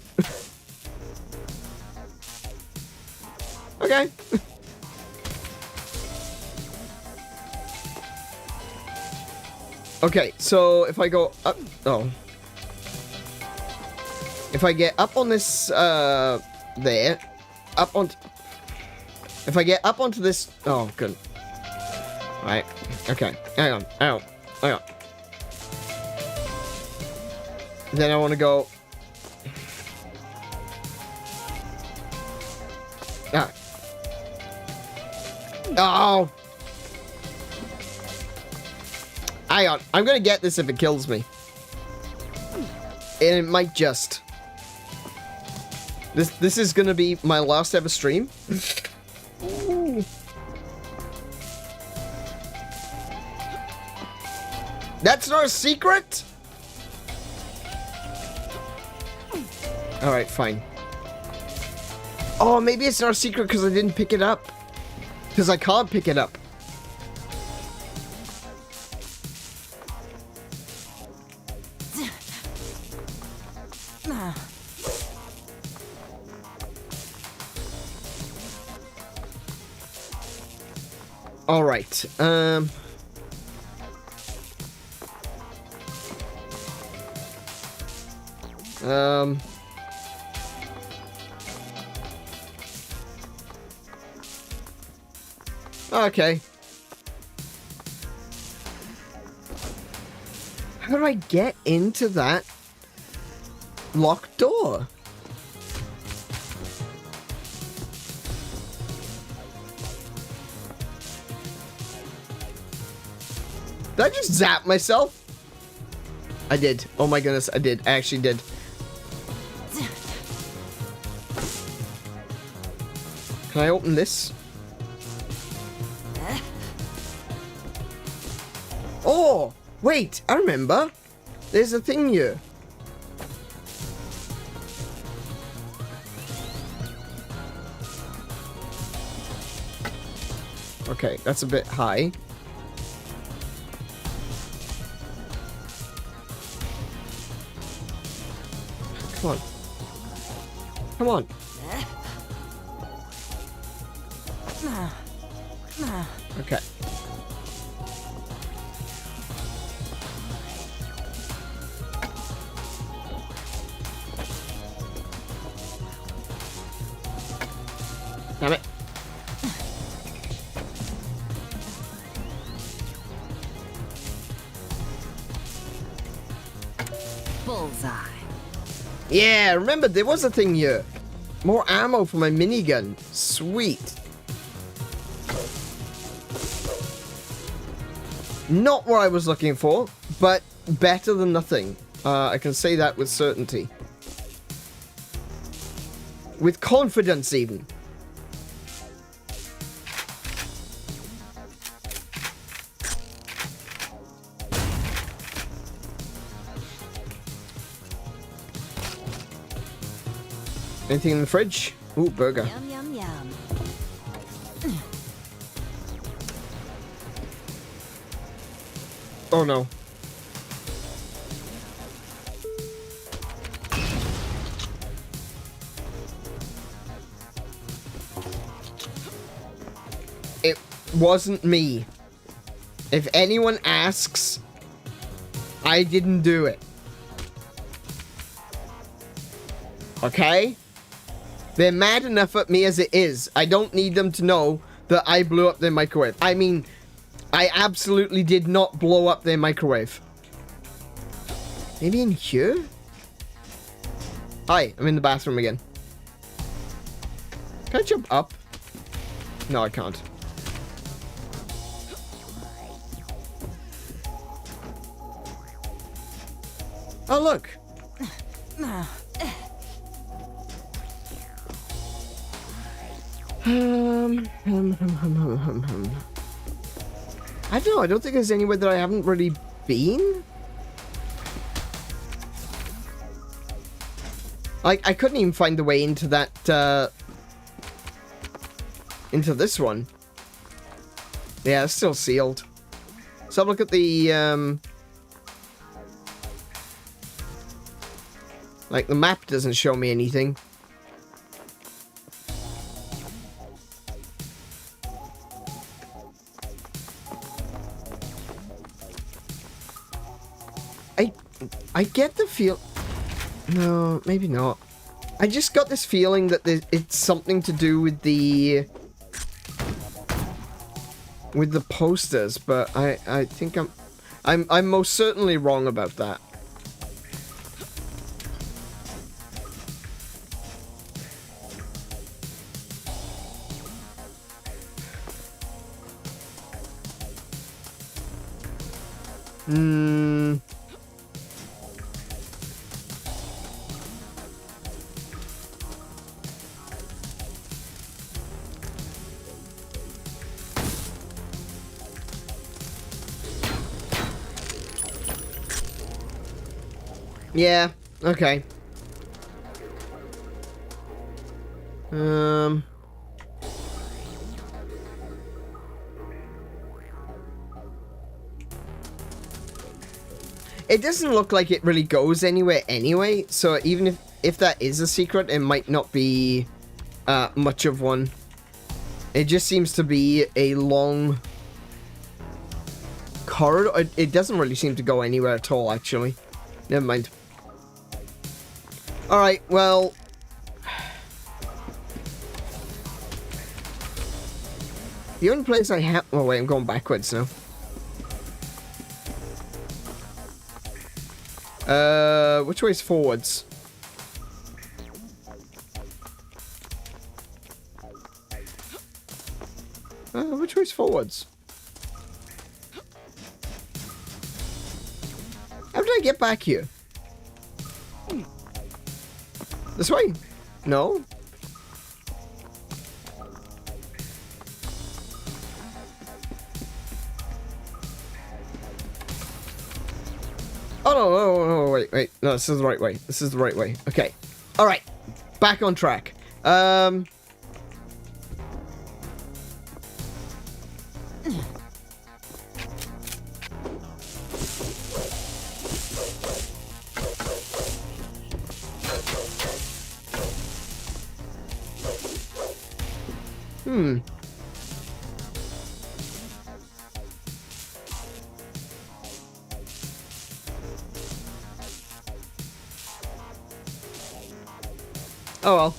Okay. Okay, so if I go up... Oh. If I get up on this, there. Up on... If I get up onto this... Oh, good. Right. Okay. Hang on. Hang on. Hang on. Then I want to go... Ah. Oh! Hang on. I'm gonna get this if it kills me. And it might just. This is gonna be my last ever stream. Ooh. That's not a secret? Alright, fine. Oh, maybe it's not a secret because I didn't pick it up. Because I can't pick it up. All right. Okay. How do I get into that locked door? Did I just zap myself? I did. Oh my goodness, I did. I actually did. Can I open this? Oh, wait, I remember. There's a thing here. Okay, that's a bit high. Come on. Come on. Okay. Damn it. Bullseye. Yeah, remember there was a thing here. More ammo for my minigun. Sweet. Not what I was looking for, but better than nothing. I can say that with certainty. With confidence, even. Anything in the fridge? Ooh, burger. Yum, yum, yum. Oh no. It wasn't me. If anyone asks, I didn't do it. Okay? They're mad enough at me as it is. I don't need them to know that I blew up their microwave. I mean, I absolutely did not blow up their microwave. Maybe in here? Hi, I'm in the bathroom again. Can I jump up? No, I can't. Oh, look. I don't know, I don't think there's anywhere that I haven't really been. Like, I couldn't even find the way into that, into this one. Yeah, it's still sealed. So look at the, like, the map doesn't show me anything. I get the feel... No, maybe not. I just got this feeling that it's something to do with the posters, but I think I'm most certainly wrong about that. Yeah, okay. It doesn't look like it really goes anywhere anyway, so even if that is a secret, it might not be much of one. It just seems to be a long corridor. It doesn't really seem to go anywhere at all, actually. Never mind. Alright, well... The only place I have... Oh, wait, I'm going backwards now. Which way is forwards? Which way is forwards? How did I get back here? This way? No? Oh, no, wait. No, this is the right way. This is the right way. Okay. Alright. Back on track. Oh well.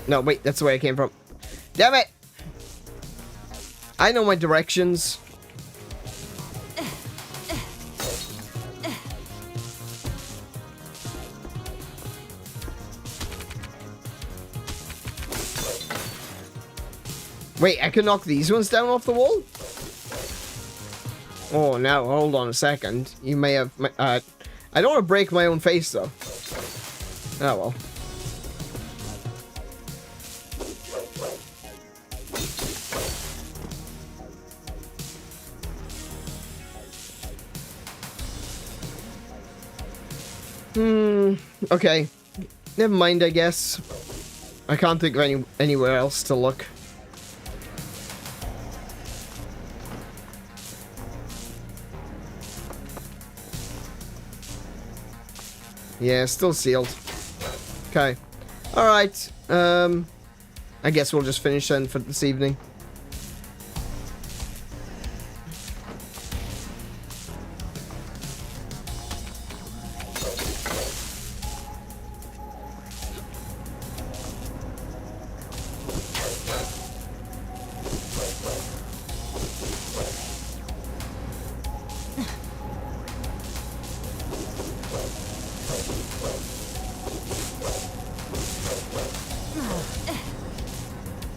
No, wait, that's the way I came from. Damn it! I know my directions. Wait, I can knock these ones down off the wall? Oh, now, hold on a second. You may have... I don't want to break my own face, though. Oh, well. Okay. Never mind, I guess. I can't think of anywhere else to look. Yeah, still sealed. Okay. Alright. I guess we'll just finish then for this evening.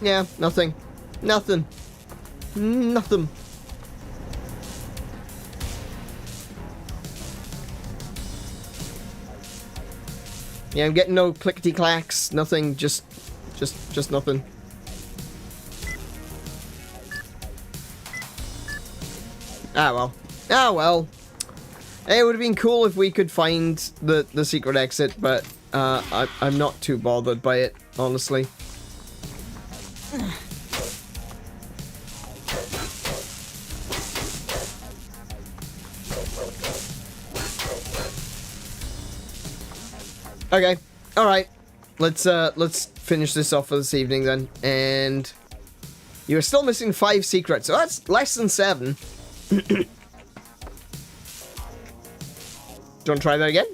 Yeah, nothing. Nothing. Nothing. Yeah, I'm getting no clickety clacks, nothing, just nothing. Ah well. Ah well. Hey, it would have been cool if we could find the secret exit, but I'm not too bothered by it, honestly. Okay, all right. Let's finish this off for this evening then. And you're still missing 5 secrets, so that's less than 7. you want to try that again?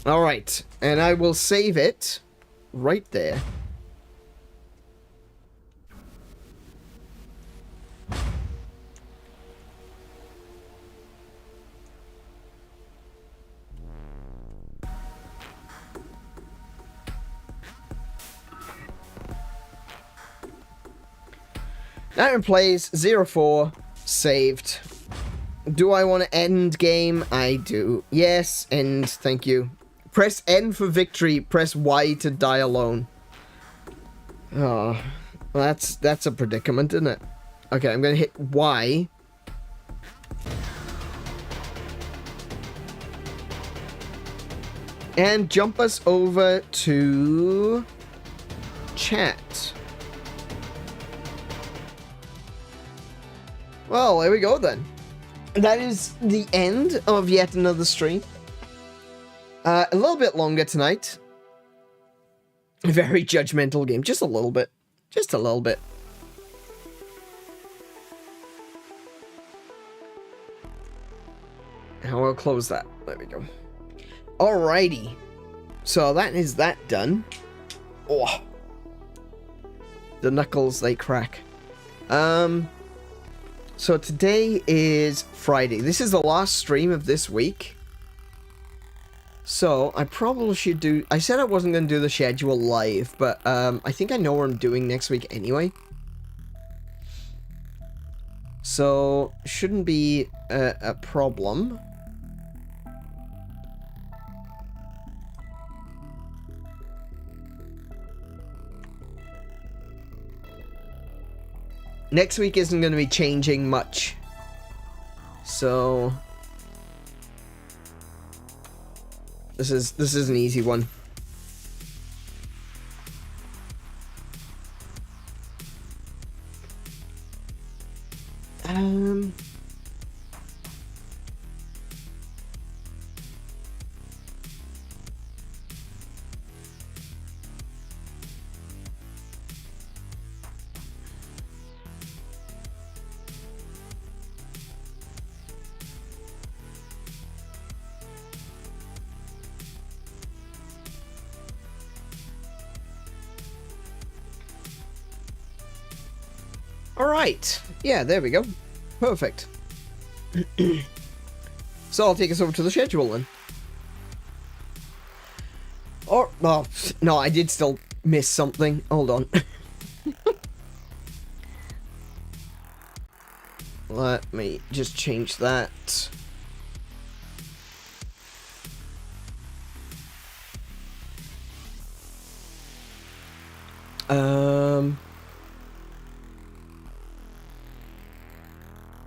Alright, and I will save it right there. AneurynPlays 04 saved. Do I want to end game? I do. Yes, end. Thank you. Press N for victory. Press Y to die alone. Oh, well, that's a predicament, isn't it? Okay, I'm gonna hit Y. And jump us over to chat. Well, there we go then. That is the end of yet another stream. A little bit longer tonight. A very judgmental game. Just a little bit. Just a little bit. And we'll close that. There we go. Alrighty. So that is that done. Oh. The knuckles, they crack. So today is Friday. This is the last stream of this week. So I probably should do... I said I wasn't going to do the schedule live, but I think I know what I'm doing next week anyway. So shouldn't be a problem. Next week isn't going to be changing much. So this is an easy one. Alright, yeah, there we go. Perfect. So I'll take us over to the schedule then. Or, oh, no, I did still miss something. Hold on. Let me just change that.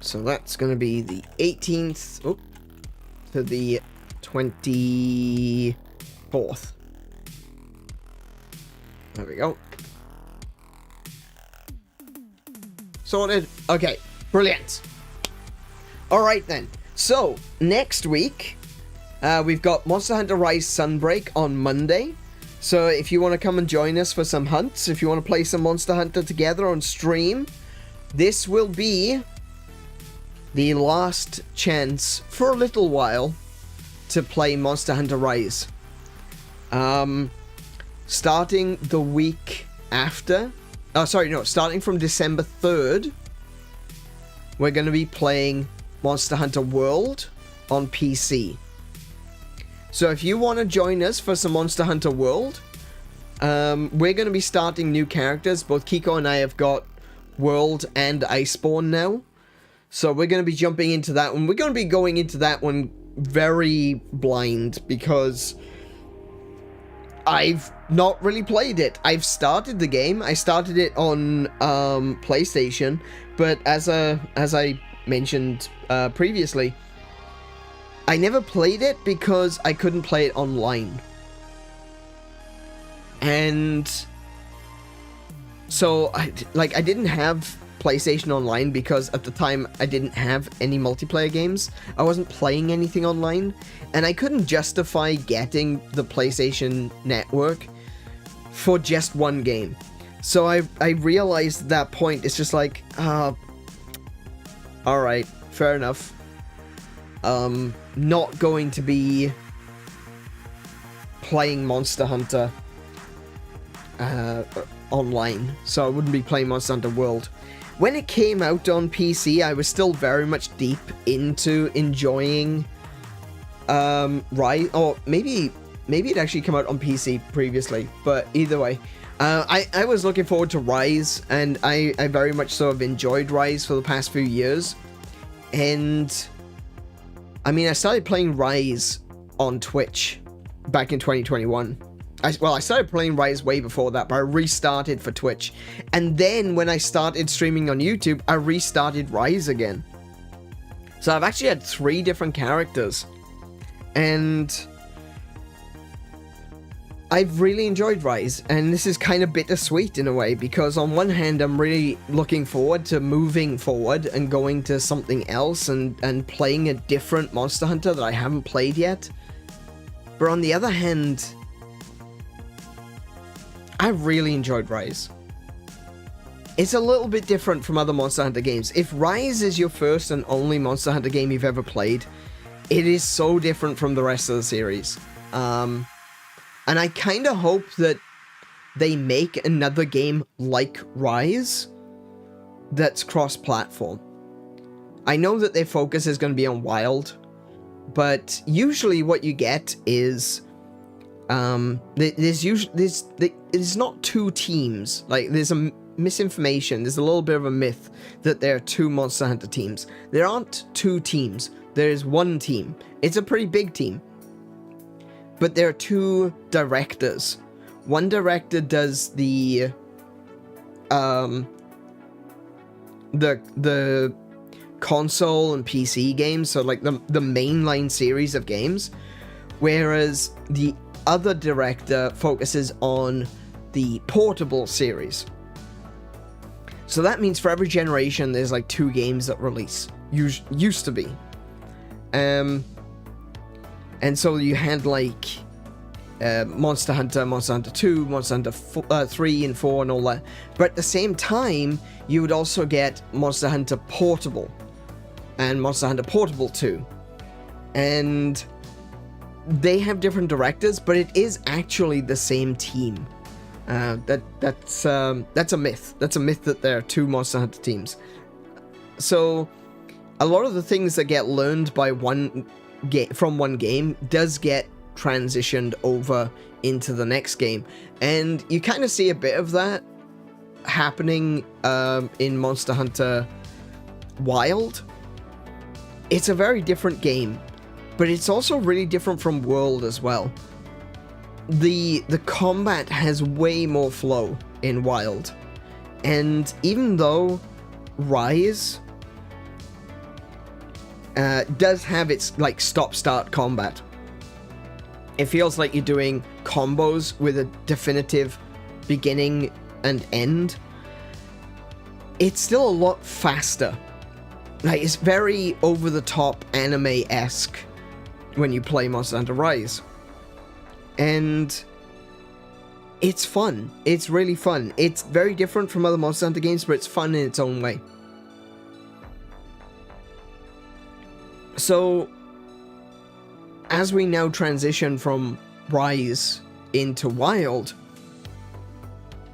So that's going to be the 18th to the 24th. There we go. Sorted. Okay, brilliant. Alright then. So, next week, we've got Monster Hunter Rise Sunbreak on Monday. So if you want to come and join us for some hunts, if you want to play some Monster Hunter together on stream, this will be the last chance for a little while to play Monster Hunter Rise. Starting the week after, starting from December 3rd, we're going to be playing Monster Hunter World on PC. So if you want to join us for some Monster Hunter World, we're going to be starting new characters. Both Kiko and I have got World and Iceborne now. So we're going to be jumping into that one. We're going to be going into that one very blind because I've not really played it. I've started the game. I started it on PlayStation, but as I mentioned previously, I never played it because I couldn't play it online. And so I didn't have PlayStation Online because at the time I didn't have any multiplayer games. I wasn't playing anything online, and I couldn't justify getting the PlayStation Network for just one game. So I realized at that point it's just like, alright, fair enough. not going to be playing Monster Hunter online, so I wouldn't be playing Monster Hunter World. When it came out on PC, I was still very much deep into enjoying Rise, or maybe it actually came out on PC previously, but either way, I was looking forward to Rise, and I very much so have enjoyed Rise for the past few years. And I mean, I started playing Rise on Twitch back in 2021. I started playing Rise way before that, but I restarted for Twitch. And then when I started streaming on YouTube, I restarted Rise again. So I've actually had 3 different characters. And I've really enjoyed Rise, and this is kind of bittersweet in a way, because on one hand, I'm really looking forward to moving forward and going to something else and playing a different Monster Hunter that I haven't played yet. But on the other hand, I really enjoyed Rise. It's a little bit different from other Monster Hunter games. If Rise is your first and only Monster Hunter game you've ever played, it is so different from the rest of the series. And I kind of hope that they make another game like Rise that's cross-platform. I know that their focus is going to be on Wild, but usually what you get is there's not 2 teams. Like, there's a misinformation, there's a little bit of a myth that there are 2 Monster Hunter teams. There aren't 2 teams. There's 1 team. It's a pretty big team. But there are 2 directors. One director does the console and PC games, so like the mainline series of games, whereas the other director focuses on the portable series. So that means for every generation, there's like 2 games that release. Used to be. And so you had like Monster Hunter, Monster Hunter 2, Monster Hunter 3 and 4 and all that. But at the same time, you would also get Monster Hunter Portable and Monster Hunter Portable 2. And they have different directors, but it is actually the same team. That's a myth. That's a myth that there are 2 Monster Hunter teams. So a lot of the things that get learned by from one game does get transitioned over into the next game, and you kind of see a bit of that happening in Monster Hunter Wild. It's a very different game, but it's also really different from World as well. The combat has way more flow in Wild, and even though Rise does have its like stop-start combat, it feels like you're doing combos with a definitive beginning and end. It's still a lot faster. Like, it's very over-the-top anime-esque when you play Monster Hunter Rise. And it's fun. It's really fun. It's very different from other Monster Hunter games, but it's fun in its own way. So, as we now transition from Rise into Wild,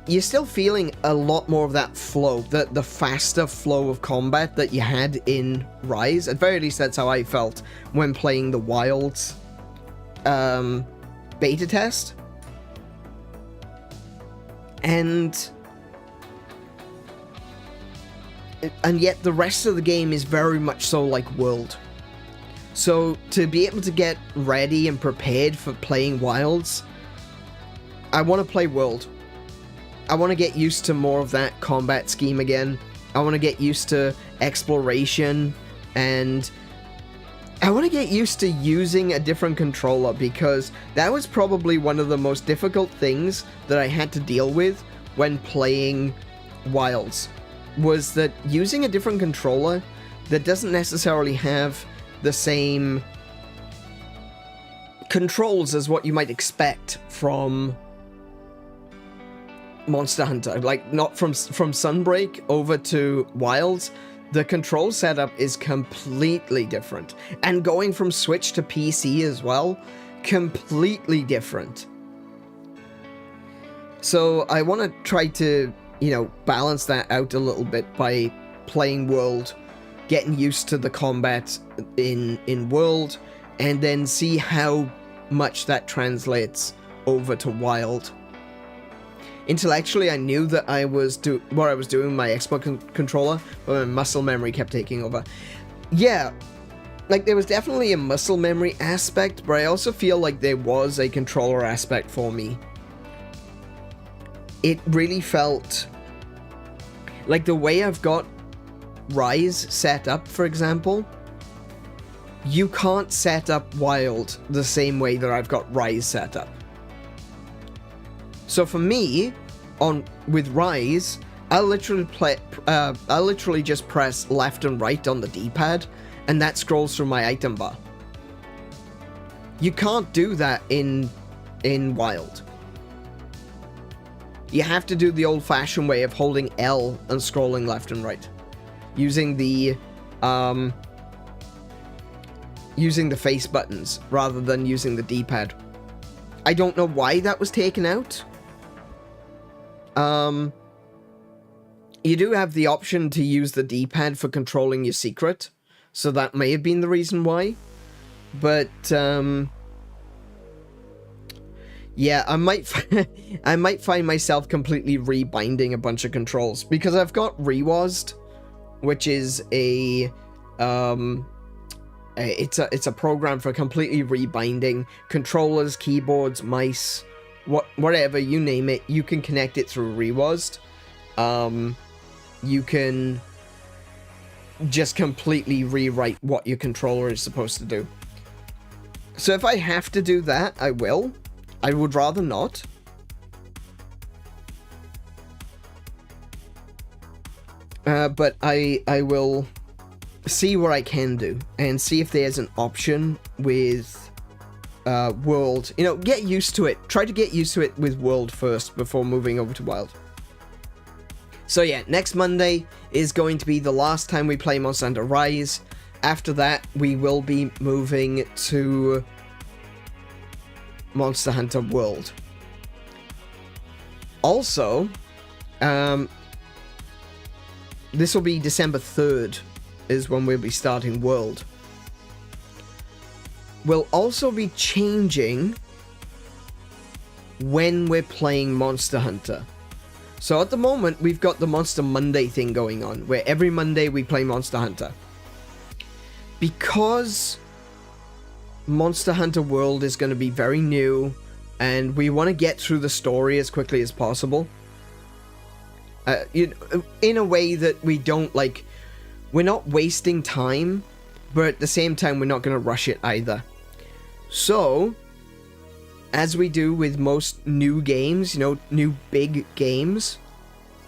you're still feeling a lot more of that flow, the faster flow of combat that you had in Rise. At very least, that's how I felt when playing the Wild beta test. And yet the rest of the game is very much so like World. So, to be able to get ready and prepared for playing Wilds, I want to play World. I want to get used to more of that combat scheme again. I want to get used to exploration, and I want to get used to using a different controller, because that was probably one of the most difficult things that I had to deal with when playing Wilds, was that using a different controller that doesn't necessarily have the same controls as what you might expect from Monster Hunter. Like, not from Sunbreak over to Wilds, the control setup is completely different. And going from Switch to PC as well, completely different. So I want to try to, you know, balance that out a little bit by playing World, getting used to the combat in World, and then see how much that translates over to Wild. Intellectually, I knew that I was what I was doing with my Xbox controller, but my muscle memory kept taking over. Yeah, like there was definitely a muscle memory aspect, but I also feel like there was a controller aspect for me. It really felt like the way I've got Rise set up, for example, you can't set up Wild the same way that I've got Rise set up. So for me, with Rise, I literally just press left and right on the D-pad, and that scrolls through my item bar. You can't do that in Wild. You have to do the old-fashioned way of holding L and scrolling left and right, using the face buttons rather than using the D-pad. I don't know why that was taken out. You do have the option to use the D-pad for controlling your secret, so that may have been the reason why. But, yeah, I might find myself completely rebinding a bunch of controls, because I've got Rewazd, which is it's a program for completely rebinding controllers, keyboards, mice, whatever, you name it. You can connect it through Rewazd. You can just completely rewrite what your controller is supposed to do. So if I have to do that, I will. I would rather not. But I will see what I can do and see if there's an option with World. You know, get used to it. Try to get used to it with World first before moving over to Wild. So yeah, next Monday is going to be the last time we play Monster Hunter Rise. After that, we will be moving to Monster Hunter World. Also, this will be December 3rd is when we'll be starting World. We'll also be changing when we're playing Monster Hunter. So at the moment, we've got the Monster Monday thing going on, where every Monday we play Monster Hunter. Because Monster Hunter World is going to be very new, and we want to get through the story as quickly as possible. In a way that we don't, like, we're not wasting time, but at the same time, we're not going to rush it either. So, as we do with most new games, you know, new big games,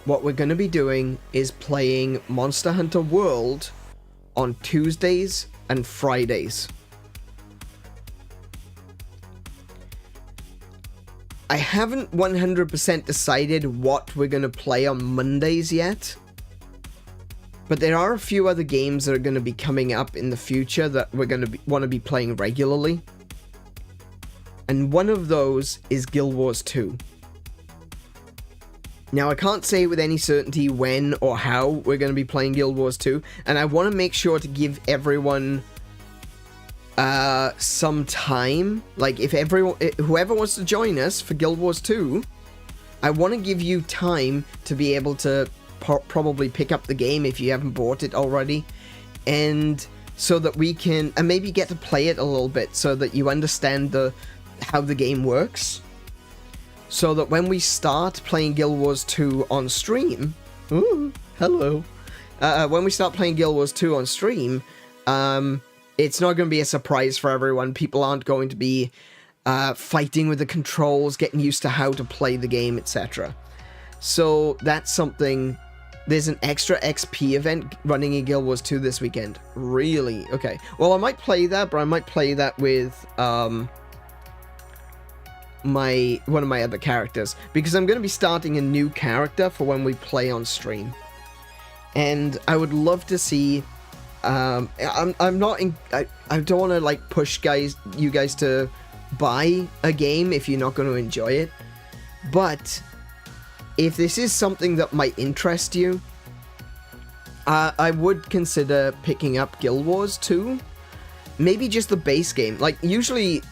what we're going to be doing is playing Monster Hunter World on Tuesdays and Fridays. I haven't 100% decided what we're going to play on Mondays yet, but there are a few other games that are going to be coming up in the future that we're going to want to be playing regularly. And one of those is Guild Wars 2. Now, I can't say with any certainty when or how we're going to be playing Guild Wars 2, and I want to make sure to give everyone some time. Like, if whoever wants to join us for Guild Wars 2, I want to give you time to be able to probably pick up the game if you haven't bought it already, and so that we can, and maybe get to play it a little bit so that you understand how the game works, so that when we start playing Guild Wars 2 on stream, ooh, hello, when we start playing Guild Wars 2 on stream, it's not going to be a surprise for everyone. People aren't going to be fighting with the controls, getting used to how to play the game, etc. So that's something. There's an extra XP event running in Guild Wars 2 this weekend. Really? Okay. Well, I might play that, but I might play that with one of my other characters, because I'm going to be starting a new character for when we play on stream. and I would love to see. I'm not. I don't want to like push you guys to buy a game if you're not going to enjoy it. But if this is something that might interest you, I would consider picking up Guild Wars 2. Maybe just the base game. Like, usually,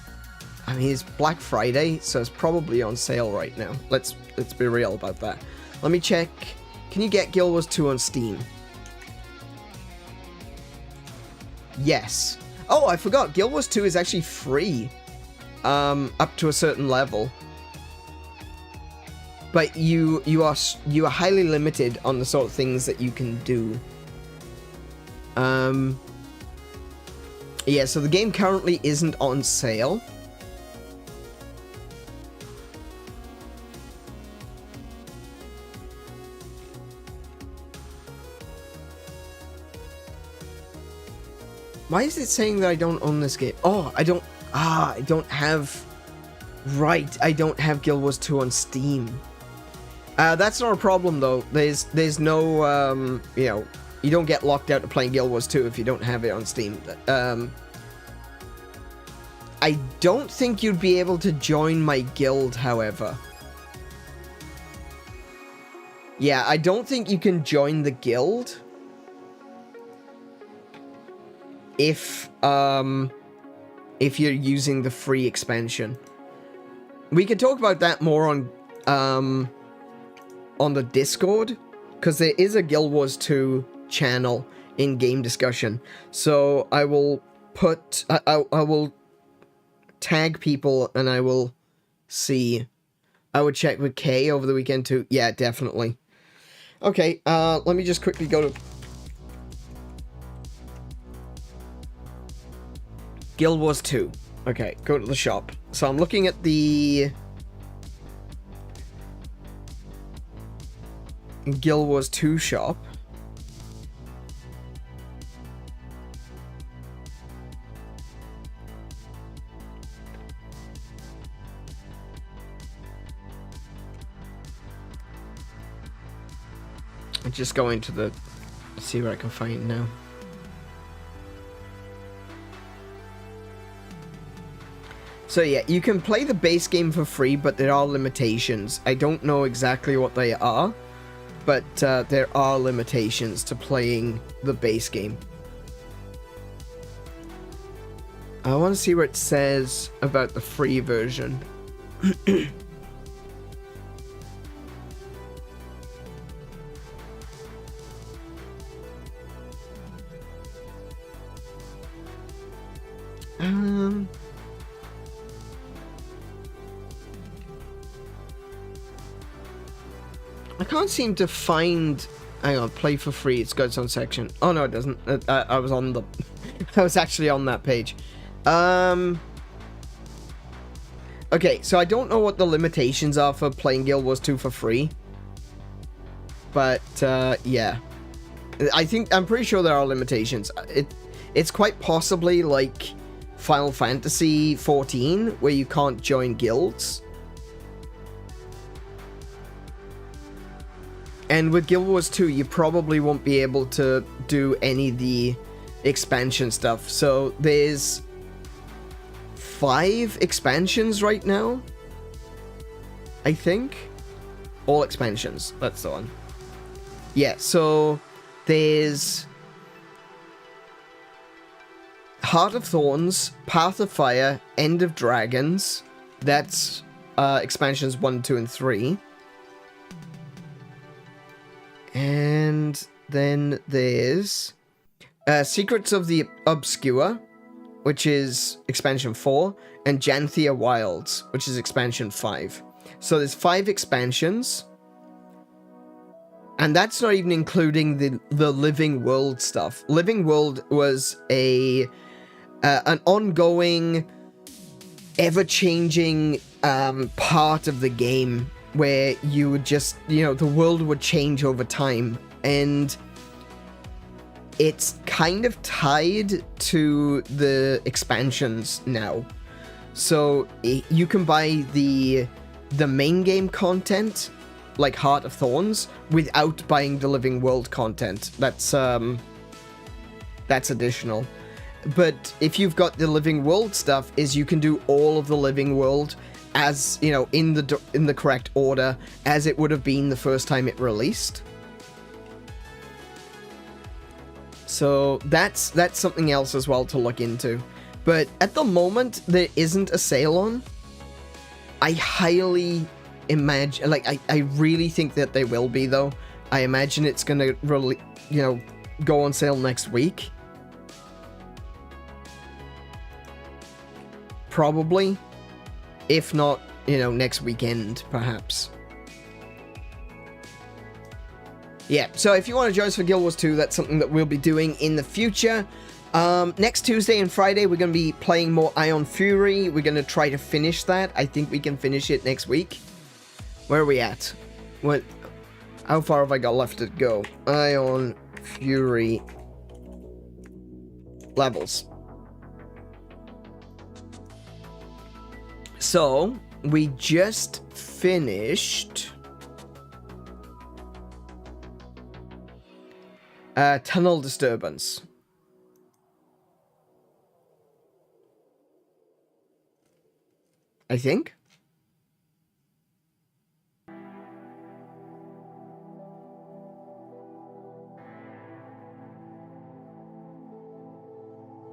I mean, it's Black Friday, so it's probably on sale right now. Let's be real about that. Let me check. Can you get Guild Wars 2 on Steam? Yes. Oh, I forgot. Guild Wars 2 is actually free. Up to a certain level. But you are highly limited on the sort of things that you can do. Yeah, so the game currently isn't on sale. Why is it saying that I don't own this game? Oh, I don't have... Right, I don't have Guild Wars 2 on Steam. That's not a problem, though. There's no, you know, you don't get locked out of playing Guild Wars 2 if you don't have it on Steam. I don't think you'd be able to join my guild, however. Yeah, I don't think you can join the guild if you're using the free expansion. We could talk about that more on the Discord, because there is a Guild Wars 2 channel in game discussion. So I will put, I will tag people, and I will see. I would check with Kay over the weekend too. Yeah, definitely. Okay, let me just quickly go to Guild Wars 2. Okay, go to the shop. So I'm looking at the Guild Wars 2 shop. I'm just going to the... see what I can find now. So yeah, you can play the base game for free, but there are limitations. I don't know exactly what they are, but there are limitations to playing the base game. I want to see what it says about the free version. I can't seem to find... Hang on, play for free. It's got its own section. Oh, no, it doesn't. I was on the... I was actually on that page. Okay, so I don't know what the limitations are for playing Guild Wars 2 for free. But, yeah. I'm pretty sure there are limitations. It's quite possibly like Final Fantasy 14, where you can't join guilds. And with Guild Wars 2, you probably won't be able to do any of the expansion stuff. So there's 5 expansions right now, I think. All expansions, that's the one. Yeah, so there's Heart of Thorns, Path of Fire, End of Dragons. That's expansions 1, 2, and 3. And then there's Secrets of the Obscure, which is expansion 4, and Janthia Wilds, which is expansion 5. So there's 5 expansions, and that's not even including the Living World stuff. Living World was an ongoing, ever-changing part of the game, where you would just, you know, the world would change over time, and it's kind of tied to the expansions now. So you can buy the main game content like Heart of Thorns without buying the Living World content. That's additional. But if you've got the Living World stuff, is you can do all of the Living World as, you know, in the correct order as it would have been the first time it released. So that's something else as well to look into. But at the moment, there isn't a sale on. I highly imagine, like, I really think that they will be, though. I imagine it's gonna really, you know, go on sale next week. Probably. If not, you know, next weekend, perhaps. Yeah, so if you want to join us for Guild Wars 2, that's something that we'll be doing in the future. Next Tuesday and Friday, we're going to be playing more Ion Fury. We're going to try to finish that. I think we can finish it next week. Where are we at? What? How far have I got left to go? Ion Fury levels. So, we just finished Tunnel Disturbance. I think.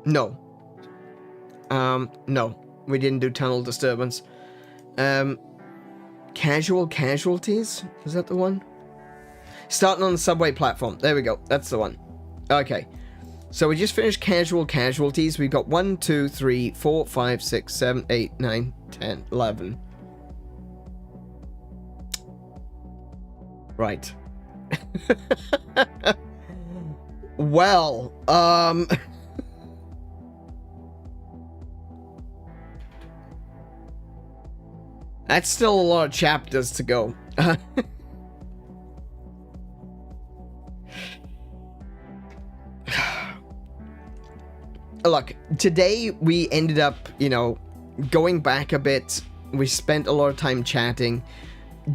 No. No. We didn't do Tunnel Disturbance. Casual Casualties? Is that the one? Starting on the subway platform. There we go. That's the one. Okay. So we just finished Casual Casualties. We've got 1, 2, 3, 4, 5, 6, 7, 8, 9, 10, 11. Right. Well, that's still a lot of chapters to go. Look, today we ended up, you know, going back a bit. We spent a lot of time chatting.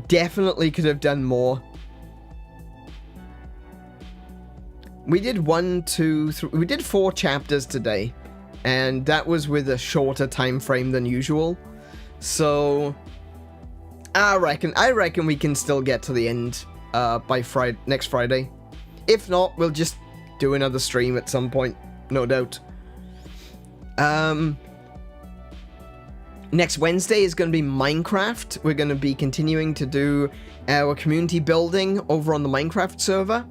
Definitely could have done more. We did 1, 2, 3... We did 4 chapters today. And that was with a shorter time frame than usual. So I reckon we can still get to the end by next Friday. If not, we'll just do another stream at some point, no doubt. Next Wednesday is going to be Minecraft. We're going to be continuing to do our community building over on the Minecraft server.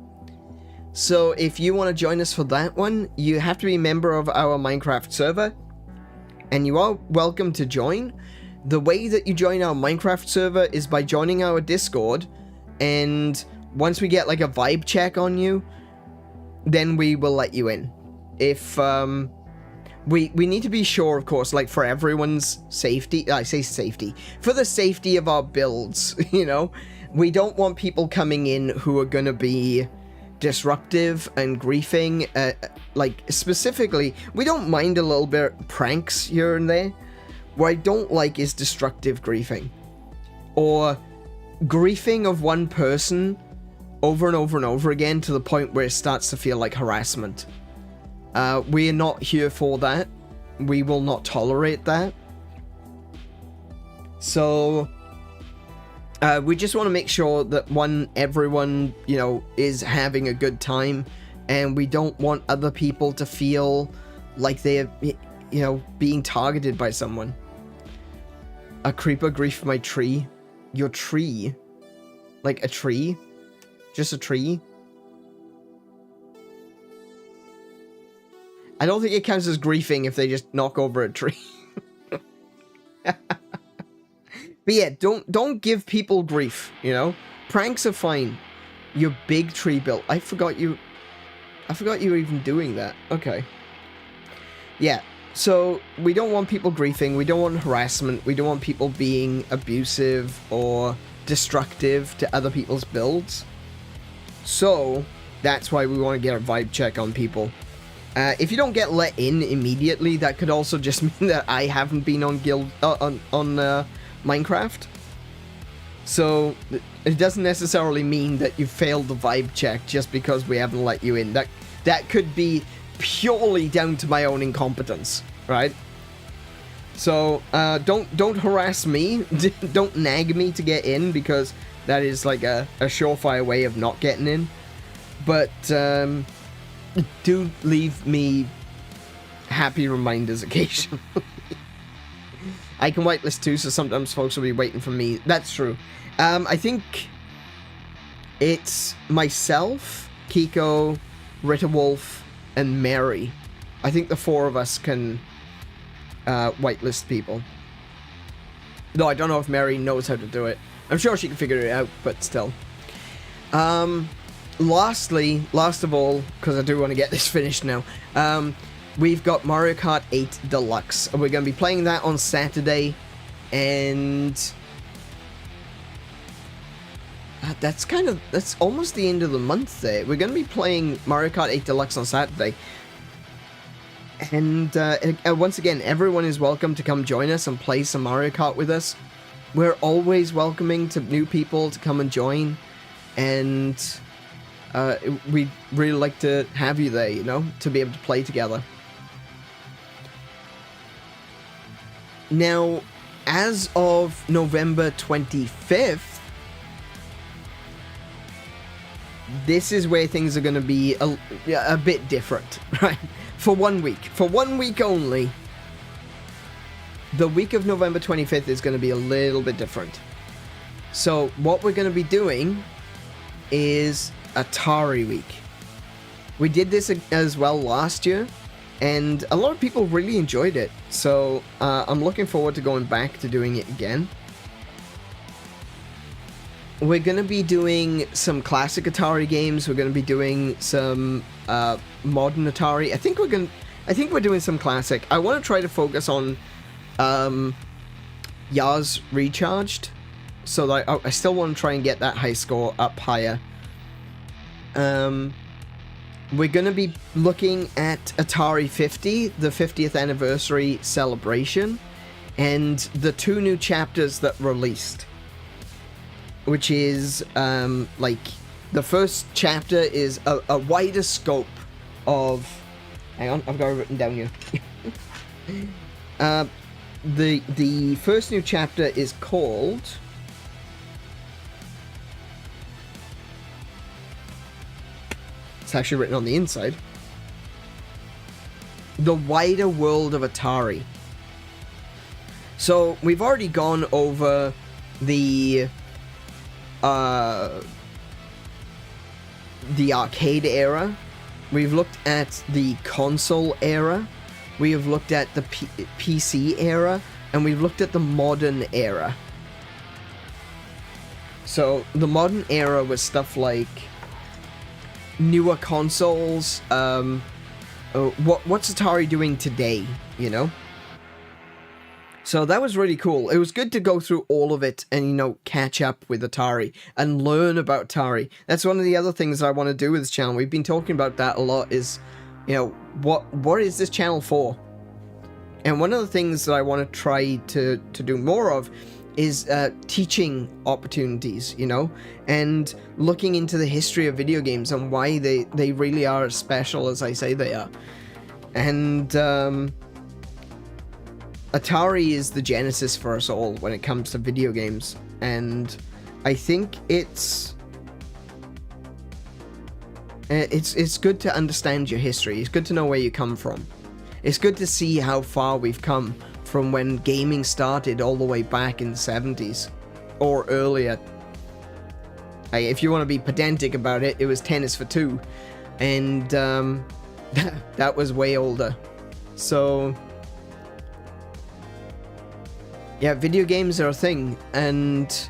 So if you want to join us for that one, you have to be a member of our Minecraft server. And you are welcome to join. The way that you join our Minecraft server is by joining our Discord. And once we get like a vibe check on you, then we will let you in. If, we need to be sure, of course, like for everyone's safety, I say safety, for the safety of our builds, you know, we don't want people coming in who are going to be disruptive and griefing, like specifically, we don't mind a little bit pranks here and there. What I don't like is destructive griefing, or griefing of one person over and over and over again to the point where it starts to feel like harassment. We're not here for that. We will not tolerate that. So, we just want to make sure that everyone, you know, is having a good time, and we don't want other people to feel like they're, you know, being targeted by someone. A creeper griefed my tree. Your tree? Like a tree? Just a tree? I don't think it counts as griefing if they just knock over a tree. But yeah, don't give people grief, you know? Pranks are fine. Your big tree built. I forgot you were even doing that. Okay. Yeah, so we don't want people griefing, we don't want harassment, we don't want people being abusive or destructive to other people's builds. So, that's why we want to get a vibe check on people. If you don't get let in immediately, that could also just mean that I haven't been on Minecraft. So it doesn't necessarily mean that you failed the vibe check just because we haven't let you in. That could be purely down to my own incompetence, right? So don't harass me, don't nag me to get in, because that is like a surefire way of not getting in. But do leave me happy reminders occasionally. I can whitelist too, so sometimes folks will be waiting for me. That's true. I think it's myself, Kiko, Ritter Wolf, and Mary. I think the four of us can whitelist people. Though I don't know if Mary knows how to do it. I'm sure she can figure it out, but still. Last of all, because I do want to get this finished now, we've got Mario Kart 8 Deluxe. And we're going to be playing that on Saturday, and that's almost the end of the month there. We're going to be playing Mario Kart 8 Deluxe on Saturday. And once again, everyone is welcome to come join us and play some Mario Kart with us. We're always welcoming to new people to come and join, and we'd really like to have you there, you know, to be able to play together. Now, as of November 25th, this is where things are going to be a bit different, right? For 1 week. For 1 week only, the week of November 25th is going to be a little bit different. So what we're going to be doing is Atari Week. We did this as well last year, and a lot of people really enjoyed it. So I'm looking forward to going back to doing it again. We're going to be doing some classic Atari games. We're going to be doing some modern Atari. I think we're doing some classic. I want to try to focus on Yars Recharged, so that I still want to try and get that high score up higher. We're going to be looking at Atari 50, the 50th anniversary celebration, and the 2 new chapters that released. Which is, like, the first chapter is a wider scope of... Hang on, I've got it written down here. The first new chapter is called... It's actually written on the inside. The Wider World of Atari. So, we've already gone over the arcade era. We've looked at the console era. We have looked at the PC era, and we've looked at the modern era. So the modern era was stuff like newer consoles. What's Atari doing today? You know. So that was really cool. It was good to go through all of it and, you know, catch up with Atari and learn about Atari. That's one of the other things I want to do with this channel. We've been talking about that a lot is, you know, what is this channel for? And one of the things that I want to try to do more of is teaching opportunities, you know, and looking into the history of video games and why they really are as special as I say they are. And, Atari is the genesis for us all when it comes to video games, and I think it's good to understand your history. It's good to know where you come from. It's good to see how far we've come from when gaming started all the way back in the 70s or earlier. If you want to be pedantic about it, it was tennis for 2, and that was way older. So yeah, video games are a thing, and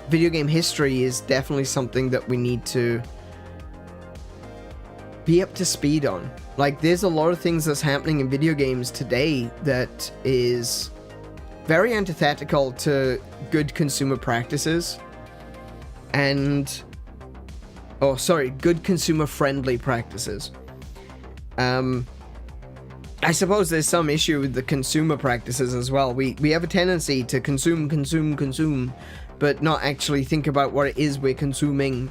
video game history is definitely something that we need to be up to speed on. Like, there's a lot of things that's happening in video games today that is very antithetical to good consumer practices, and... good consumer-friendly practices. I suppose there's some issue with the consumer practices as well. We have a tendency to consume, but not actually think about what it is we're consuming.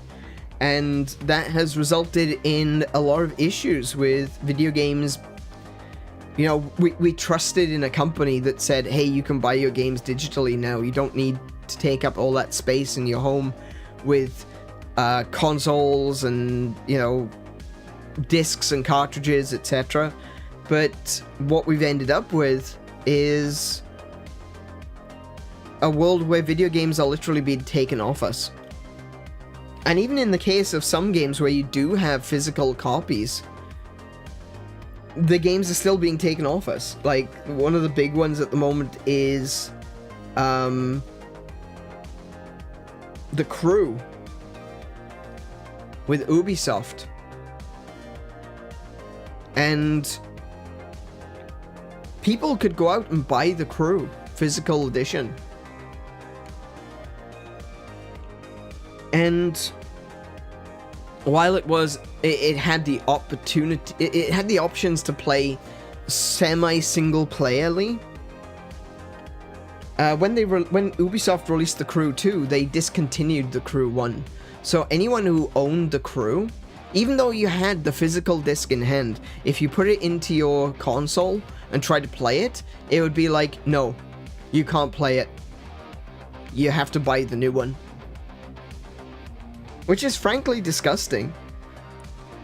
And that has resulted in a lot of issues with video games. You know, we trusted in a company that said, hey, you can buy your games digitally now. You don't need to take up all that space in your home with consoles and, you know, discs and cartridges, etc. But what we've ended up with is a world where video games are literally being taken off us. And even in the case of some games where you do have physical copies, the games are still being taken off us. Like, one of the big ones at the moment is The Crew with Ubisoft. And people could go out and buy The Crew physical edition. And while it had the opportunity, it had the options to play semi-single playerly. When Ubisoft released The Crew 2, they discontinued The Crew 1. So anyone who owned The Crew, even though you had the physical disc in hand, if you put it into your console and tried to play it, it would be like, no, you can't play it. You have to buy the new one. Which is frankly disgusting.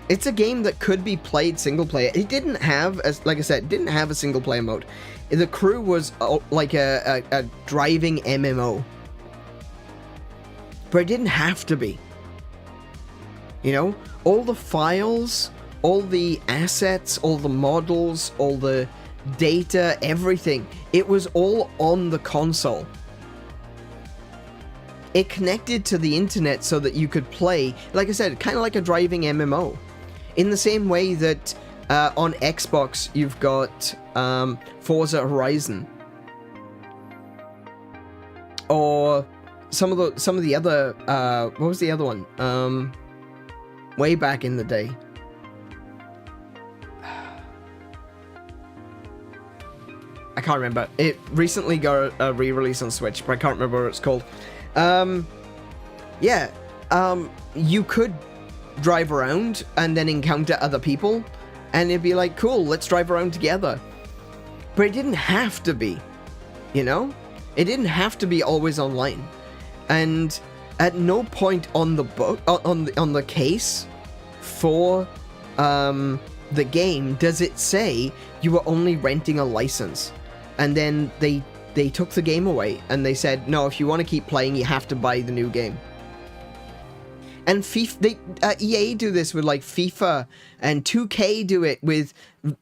It's a game that could be played single player. It didn't have, like I said, it didn't have a single player mode. The Crew was like a driving MMO. But it didn't have to be. You know, all the files, all the assets, all the models, all the data, everything, it was all on the console. It connected to the internet so that you could play, like I said, kind of like a driving MMO. In the same way that on Xbox you've got Forza Horizon, or some of the other what was the other one? Way back in the day. I can't remember. It recently got a re-release on Switch, but I can't remember what it's called. You could drive around and then encounter other people, and it'd be like, cool, let's drive around together. But it didn't have to be, you know? It didn't have to be always online. And at no point on the book, on the case for the game does it say you were only renting a license. And then they took the game away and they said, no, if you want to keep playing, you have to buy the new game. And EA do this with like FIFA, and 2K do it with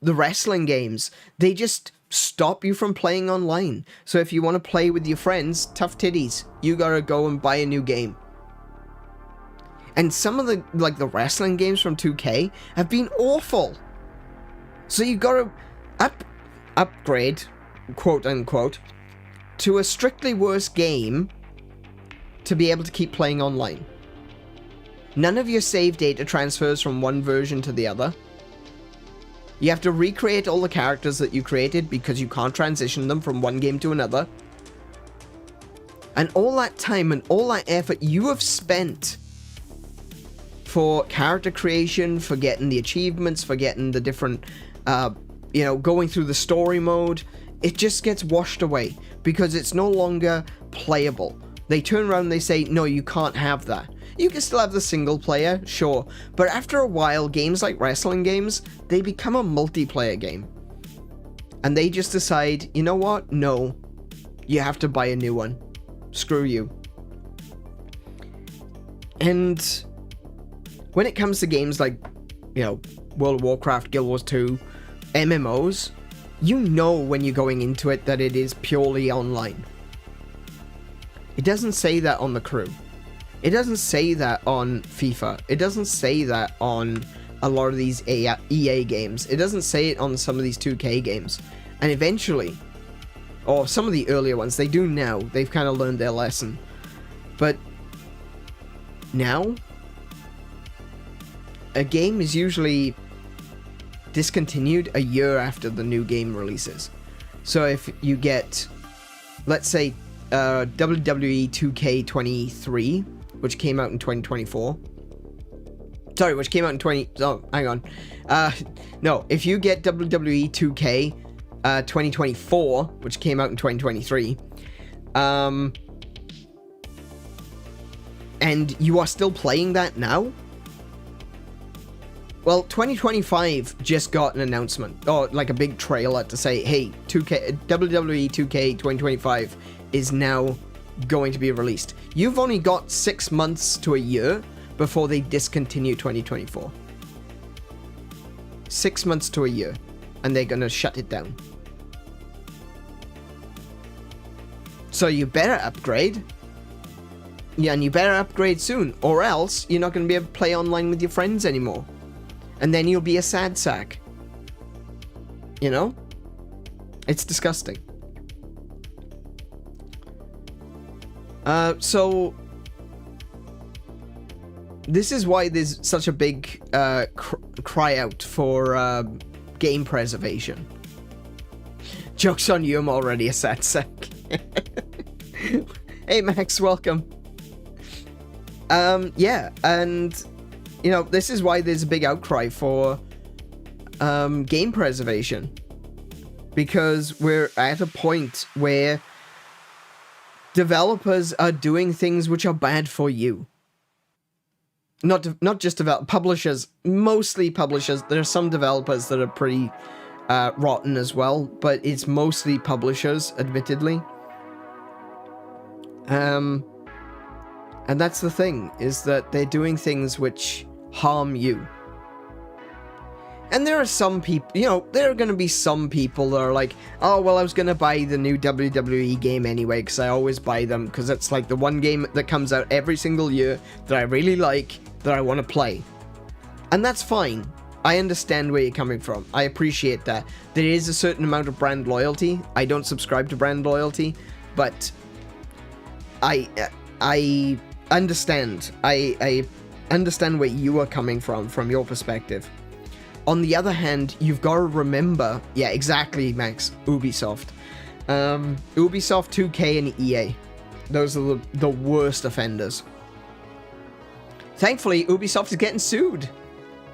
the wrestling games. They just stop you from playing online. So if you want to play with your friends, tough titties, you gotta go and buy a new game. And some of the wrestling games from 2K have been awful. So you gotta upgrade, quote unquote, to a strictly worse game to be able to keep playing online. None of your save data transfers from one version to the other. You have to recreate all the characters that you created because you can't transition them from one game to another. And all that time and all that effort you have spent for character creation, for getting the achievements, for getting the different, going through the story mode, it just gets washed away because it's no longer playable. They turn around and they say, no, you can't have that. You can still have the single player, sure, but after a while, games like wrestling games, they become a multiplayer game. And they just decide, you know what? No, you have to buy a new one. Screw you. And when it comes to games like, World of Warcraft, Guild Wars 2, MMOs, you know when you're going into it that it is purely online. It doesn't say that on The Crew. It doesn't say that on FIFA. It doesn't say that on a lot of these EA games. It doesn't say it on some of these 2K games. And eventually, or some of the earlier ones, they do now. They've kind of learned their lesson. But now, a game is usually discontinued a year after the new game releases. So if you get, let's say, WWE 2K23, which came out in 2024. Sorry, which came out in 20... Oh, hang on. No, if you get WWE 2K 2024, which came out in 2023, and you are still playing that now, well, 2025 just got an announcement, or like a big trailer to say, hey, WWE 2K 2025 is now going to be released. You've only got 6 months to a year before they discontinue 2024. 6 months to a year, and they're gonna shut it down. So you better upgrade. Yeah, and you better upgrade soon, or else you're not gonna be able to play online with your friends anymore. And then you'll be a sad sack. You know? It's disgusting. So this is why there's such a big cry out for game preservation. Joke's on you, I'm already a sad sack. Hey Max, welcome. Yeah, and you know, this is why there's a big outcry for game preservation, because we're at a point where developers are doing things which are bad for you. Not just publishers, mostly publishers. There are some developers that are pretty rotten as well, but it's mostly publishers, admittedly. And that's the thing, is that they're doing things which harm you. And there are some people, you know, there are going to be some people that are like, oh, well, I was going to buy the new WWE game anyway, because I always buy them, because it's like the one game that comes out every single year that I really like, that I want to play. And that's fine. I understand where you're coming from. I appreciate that. There is a certain amount of brand loyalty. I don't subscribe to brand loyalty, but I understand. I understand where you are coming from your perspective. On the other hand, you've got to remember... Yeah, exactly, Max. Ubisoft. Ubisoft, 2K, and EA. Those are the worst offenders. Thankfully, Ubisoft is getting sued.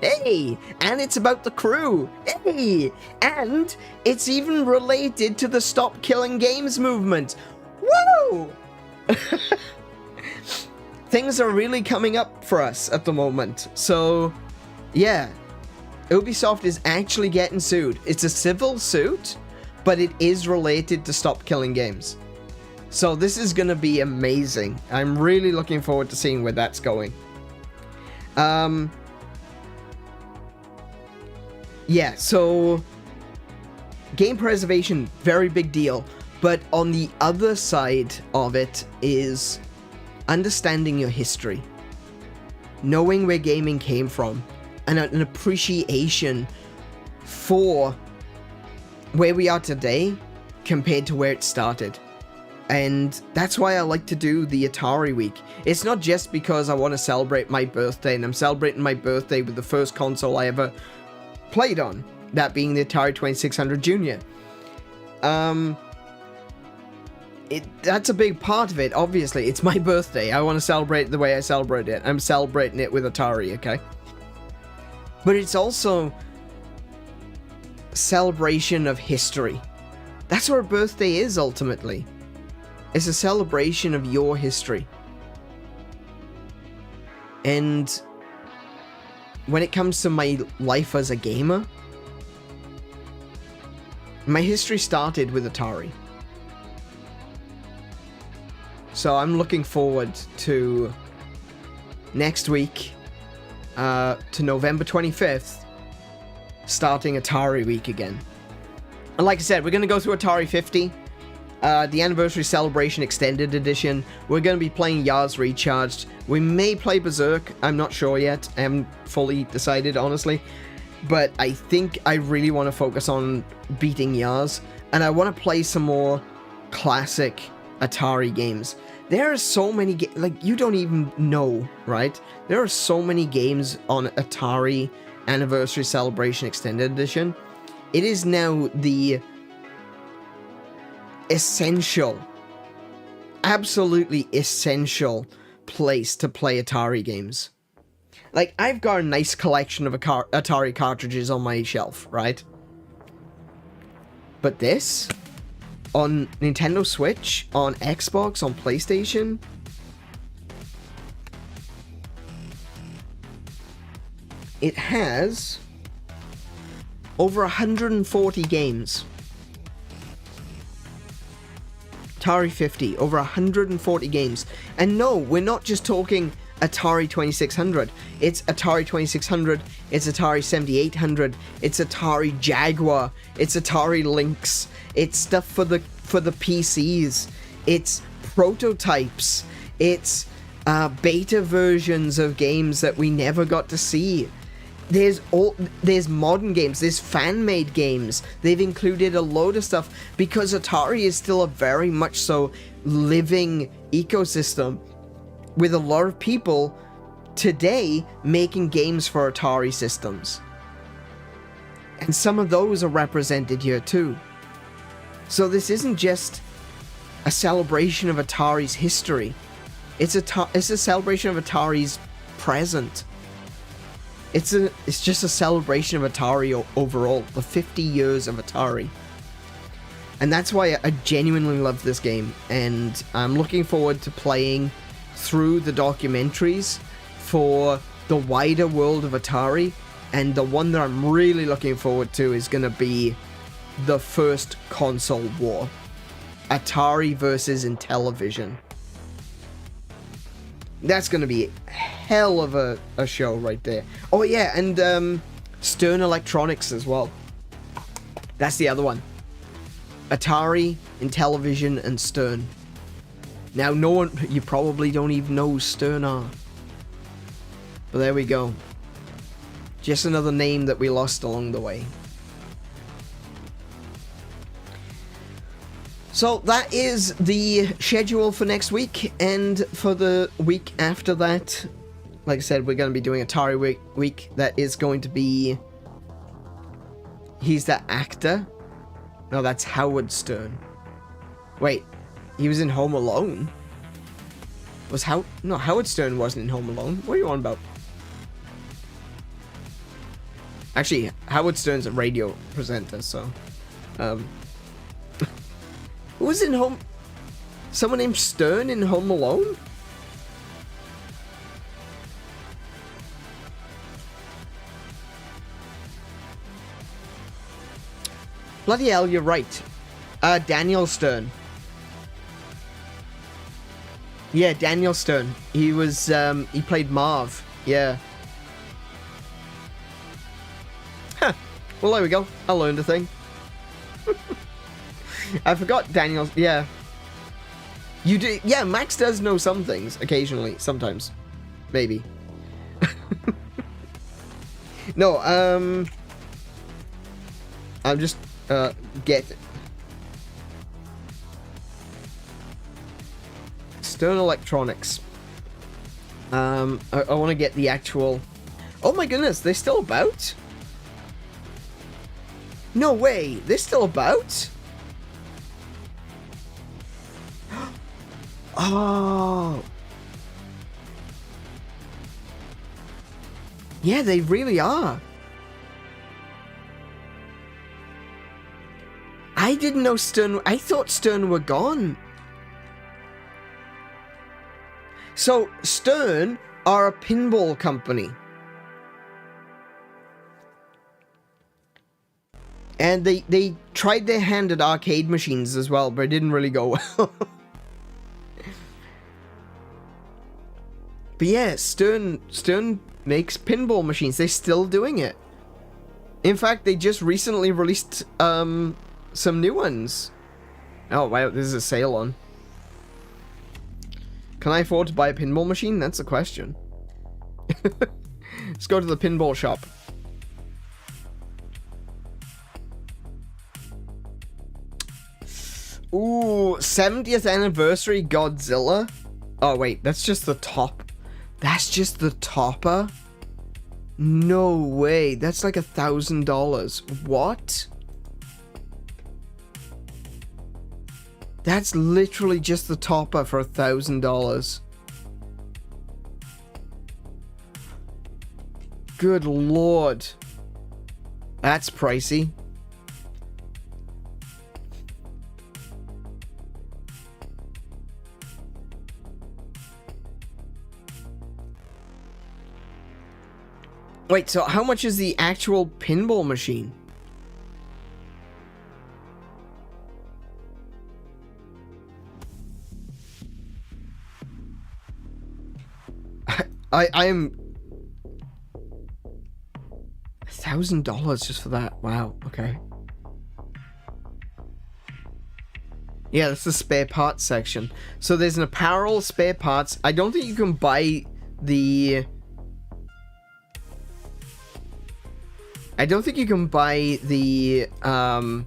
Hey! And it's about the crew. Hey! And it's even related to the Stop Killing Games movement. Woo! Things are really coming up for us at the moment. So, yeah. Ubisoft is actually getting sued. It's a civil suit, but it is related to Stop Killing Games. So this is going to be amazing. I'm really looking forward to seeing where that's going. Yeah, so game preservation, very big deal. But on the other side of it is understanding your history. Knowing where gaming came from. And an appreciation for where we are today compared to where it started. And that's why I like to do the Atari Week. It's not just because I want to celebrate my birthday, and I'm celebrating my birthday with the first console I ever played on, that being the Atari 2600 Junior. That's a big part of it, obviously. It's my birthday. I want to celebrate it the way I celebrate it. I'm celebrating it with Atari, okay? But it's also celebration of history. That's what a birthday is, ultimately. It's a celebration of your history. And when it comes to my life as a gamer, my history started with Atari. So I'm looking forward to next week, to November 25th, starting Atari Week again. And like I said, we're going to go through Atari 50, the Anniversary Celebration Extended Edition. We're going to be playing Yars Recharged. We may play Berserk, I'm not sure yet. I haven't fully decided, honestly. But I think I really want to focus on beating Yars, and I want to play some more classic Atari games. There are so many like, you don't even know, right? There are so many games on Atari Anniversary Celebration Extended Edition, it is now the essential, absolutely essential place to play Atari games. Like, I've got a nice collection of Atari cartridges on my shelf, right? But this, on Nintendo Switch, on Xbox, on PlayStation, it has over 140 games. Atari 50, over 140 games. And no, we're not just talking Atari 2600. It's Atari 2600, it's Atari 7800, it's Atari Jaguar, it's Atari Lynx, it's stuff for the PCs, it's prototypes, it's beta versions of games that we never got to see. There's modern games, there's fan-made games. They've included a load of stuff because Atari is still a very much so living ecosystem with a lot of people today making games for Atari systems. And some of those are represented here too. So this isn't just a celebration of Atari's history. It's a celebration of Atari's present. It's just a celebration of Atari overall, the 50 years of Atari. And that's why I genuinely love this game, and I'm looking forward to playing through the documentaries for the wider world of Atari, and the one that I'm really looking forward to is going to be the first console war. Atari versus Intellivision. That's going to be a hell of a show right there. Oh yeah, and Stern Electronics as well. That's the other one. Atari, Intellivision, and Stern. Now, no one, you probably don't even know who Stern are. But there we go. Just another name that we lost along the way. So that is the schedule for next week, and for the week after that, like I said, we're going to be doing Atari week. That is going to be... He's the actor? No, that's Howard Stern. Wait, he was in Home Alone? No, Howard Stern wasn't in Home Alone. What are you on about? Actually, Howard Stern's a radio presenter, so... Who was in Home... Someone named Stern in Home Alone? Bloody hell, you're right. Daniel Stern. Yeah, Daniel Stern. He was, he played Marv. Yeah. Huh. Well, there we go. I learned a thing. I forgot Daniel. Yeah. You do. Yeah, Max does know some things occasionally. Sometimes. Maybe. No, I'm just, get Stern Electronics. I want to get the actual... Oh my goodness, they're still about? No way, they're still about? Oh. Yeah, they really are. I didn't know Stern... I thought Stern were gone. So, Stern are a pinball company. And they tried their hand at arcade machines as well, but it didn't really go well. But yeah, Stern makes pinball machines. They're still doing it. In fact, they just recently released some new ones. Oh wow, this is a sale on. Can I afford to buy a pinball machine? That's the question. Let's go to the pinball shop. Ooh, 70th anniversary Godzilla. Oh wait, that's just the top. That's just the topper? No way. That's like $1,000. What? That's literally just the topper for $1,000. Good lord. That's pricey. Wait, so how much is the actual pinball machine? I am $1,000 just for that. Wow, okay. Yeah, that's the spare parts section. So there's an apparel, spare parts. I don't think you can buy the... I don't think you can buy the, oh,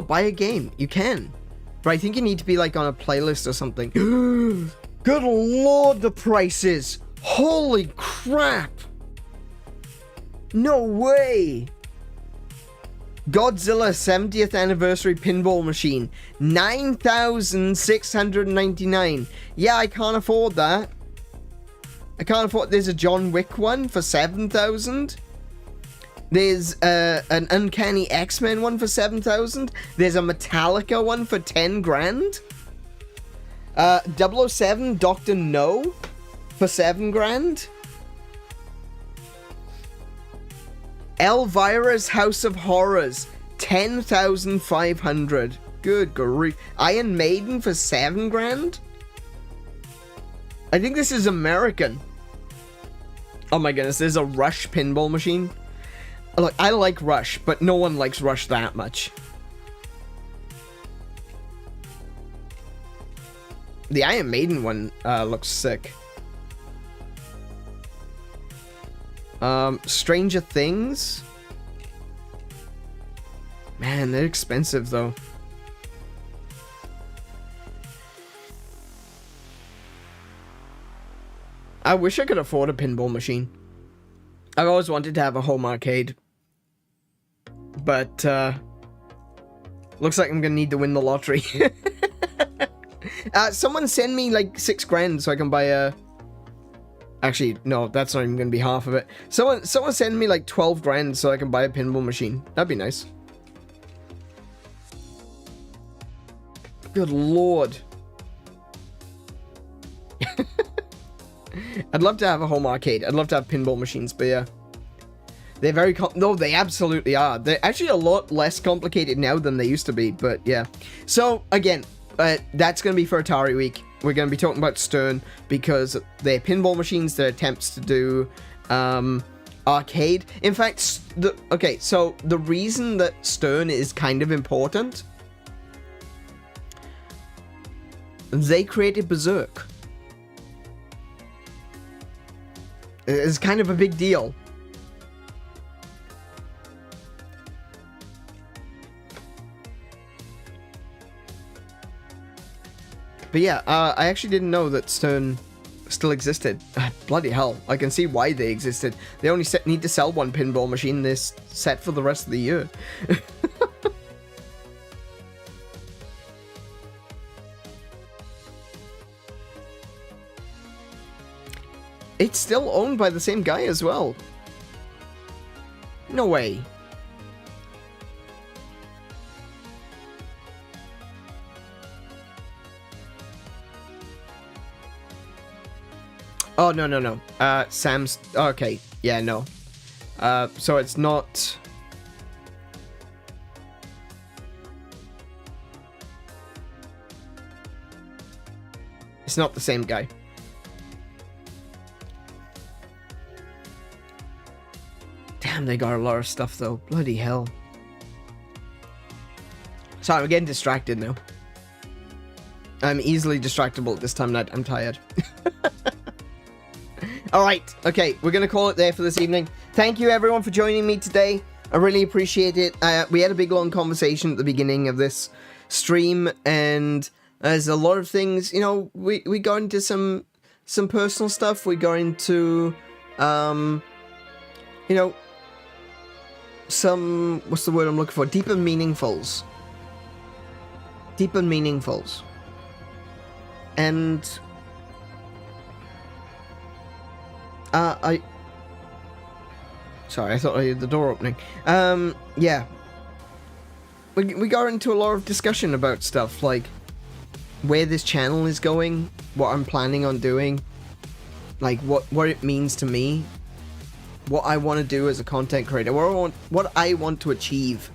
buy a game. You can. But I think you need to be, like, on a playlist or something. Good lord, the prices! Holy crap! No way! Godzilla 70th anniversary pinball machine. $9,699. Yeah, I can't afford that. I can't afford... There's a John Wick one for $7,000. There's an Uncanny X-Men one for $7,000. There's a Metallica one for 10 grand. 007 Dr. No for 7 grand. Elvira's House of Horrors, 10,500. Good grief. Iron Maiden for 7 grand? I think this is American. Oh my goodness, there's a Rush pinball machine. Look, I like Rush, but no one likes Rush that much. The Iron Maiden one looks sick. Stranger Things. Man, they're expensive though. I wish I could afford a pinball machine. I've always wanted to have a home arcade. But, looks like I'm gonna need to win the lottery. Someone send me, like, 6 grand so I can buy a... Actually, no, that's not even gonna be half of it. Someone send me, like, 12 grand so I can buy a pinball machine. That'd be nice. Good lord. I'd love to have a home arcade. I'd love to have pinball machines, but yeah. They're very no, they absolutely are. They're actually a lot less complicated now than they used to be, but yeah. So, again, that's going to be for Atari Week. We're going to be talking about Stern because they're pinball machines, their attempts to do arcade. In fact, okay, so the reason that Stern is kind of important, they created Berserk. It's kind of a big deal. But yeah, I actually didn't know that Stern still existed. Bloody hell, I can see why they existed. They only need to sell one pinball machine. They're set for the rest of the year. It's still owned by the same guy as well. No way. Oh, no. Sam's... Okay, yeah, no. So it's not... It's not the same guy. Damn, they got a lot of stuff, though. Bloody hell. Sorry, I'm getting distracted now. I'm easily distractible at this time of night. I'm tired. Alright, okay, we're going to call it there for this evening. Thank you, everyone, for joining me today. I really appreciate it. We had a big, long conversation at the beginning of this stream, and there's a lot of things, you know, we got into some personal stuff. We got into you know, some, what's the word I'm looking for? Deep and meaningfuls. Deep and meaningfuls. And sorry, I thought I heard the door opening. Yeah. We got into a lot of discussion about stuff, like where this channel is going, what I'm planning on doing, like what it means to me, what I want to do as a content creator, what I want to achieve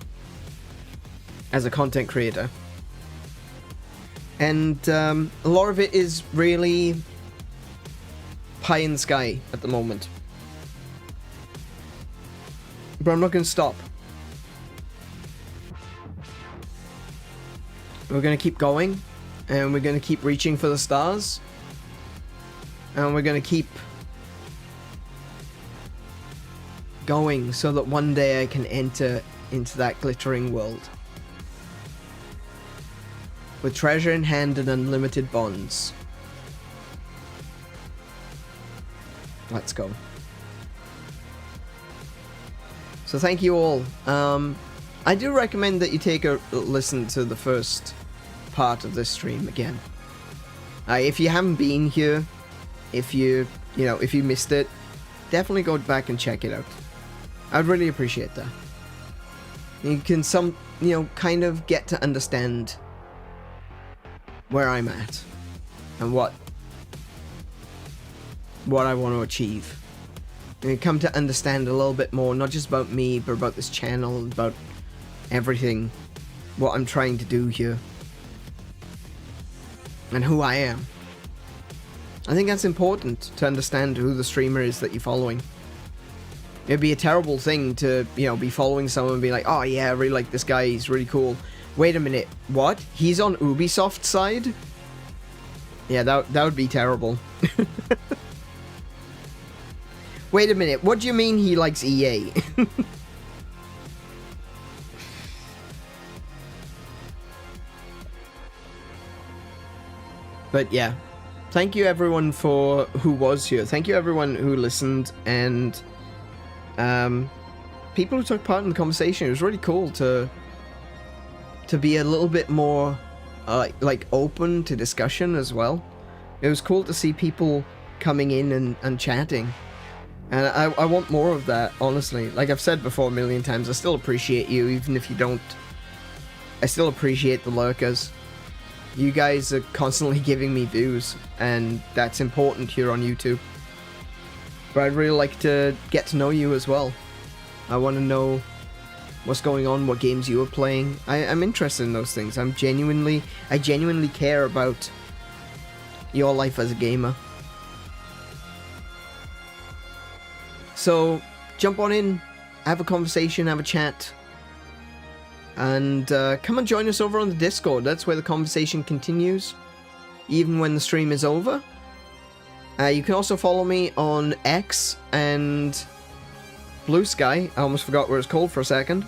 as a content creator. And a lot of it is really pie in the sky at the moment. But I'm not going to stop. We're going to keep going, and we're going to keep reaching for the stars, and we're going to keep going so that one day I can enter into that glittering world. With treasure in hand and unlimited bonds. Let's go. So thank you all. I do recommend that you take a listen to the first part of this stream again. If you haven't been here, if you missed it, definitely go back and check it out. I'd really appreciate that. You can kind of get to understand where I'm at and what I want to achieve. And you come to understand a little bit more, not just about me, but about this channel, about everything, what I'm trying to do here, and who I am. I think that's important, to understand who the streamer is that you're following. It'd be a terrible thing to, be following someone and be like, oh yeah, I really like this guy, he's really cool. Wait a minute, what? He's on Ubisoft's side? Yeah, that would be terrible. Wait a minute, what do you mean he likes EA? But yeah, thank you everyone who was here. Thank you everyone who listened, and people who took part in the conversation. It was really cool to be a little bit more like open to discussion as well. It was cool to see people coming in and chatting. And I want more of that, honestly. Like I've said before a million times, I still appreciate you, even if you don't. I still appreciate the lurkers. You guys are constantly giving me views, and that's important here on YouTube. But I'd really like to get to know you as well. I want to know what's going on, what games you are playing. I'm interested in those things. I genuinely care about your life as a gamer. So jump on in, have a conversation, have a chat, and come and join us over on the Discord. That's where the conversation continues, even when the stream is over. You can also follow me on X and Blue Sky. I almost forgot what it's called for a second.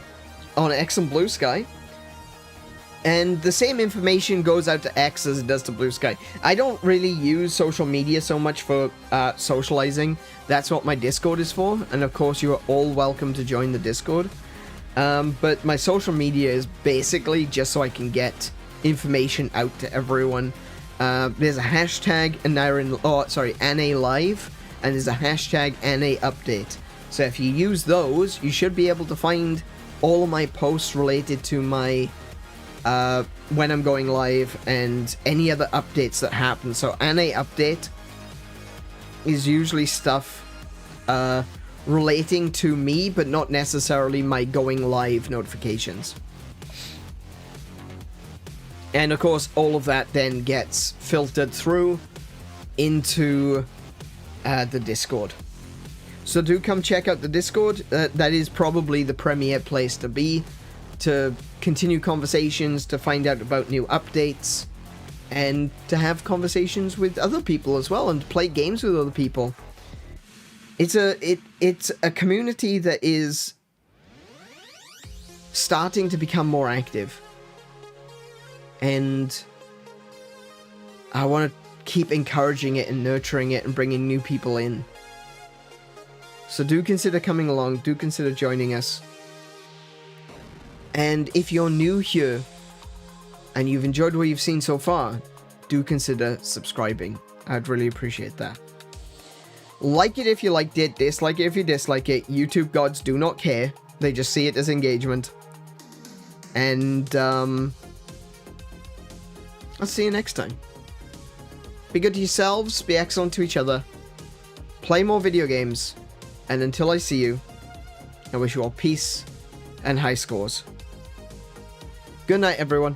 On X and Blue Sky. And the same information goes out to X as it does to Blue Sky. I don't really use social media so much for socializing. That's what my Discord is for. And of course, you are all welcome to join the Discord. But my social media is basically just so I can get information out to everyone. There's a hashtag AneLive, and there's a hashtag AneUpdate. So if you use those, you should be able to find all of my posts related to my when I'm going live and any other updates that happen. So AneUpdate is usually stuff relating to me, but not necessarily my going live notifications. And of course, all of that then gets filtered through into the Discord. So do come check out the Discord. That is probably the premier place to be, to continue conversations, to find out about new updates, and to have conversations with other people as well, and to play games with other people. It's a community that is starting to become more active, and I want to keep encouraging it and nurturing it and bringing new people in. So do consider coming along. Do consider joining us. And if you're new here and you've enjoyed what you've seen so far, do consider subscribing. I'd really appreciate that. Like it if you liked it, dislike it if you dislike it. YouTube gods do not care. They just see it as engagement. And I'll see you next time. Be good to yourselves, be excellent to each other, play more video games, and until I see you, I wish you all peace and high scores. Good night, everyone.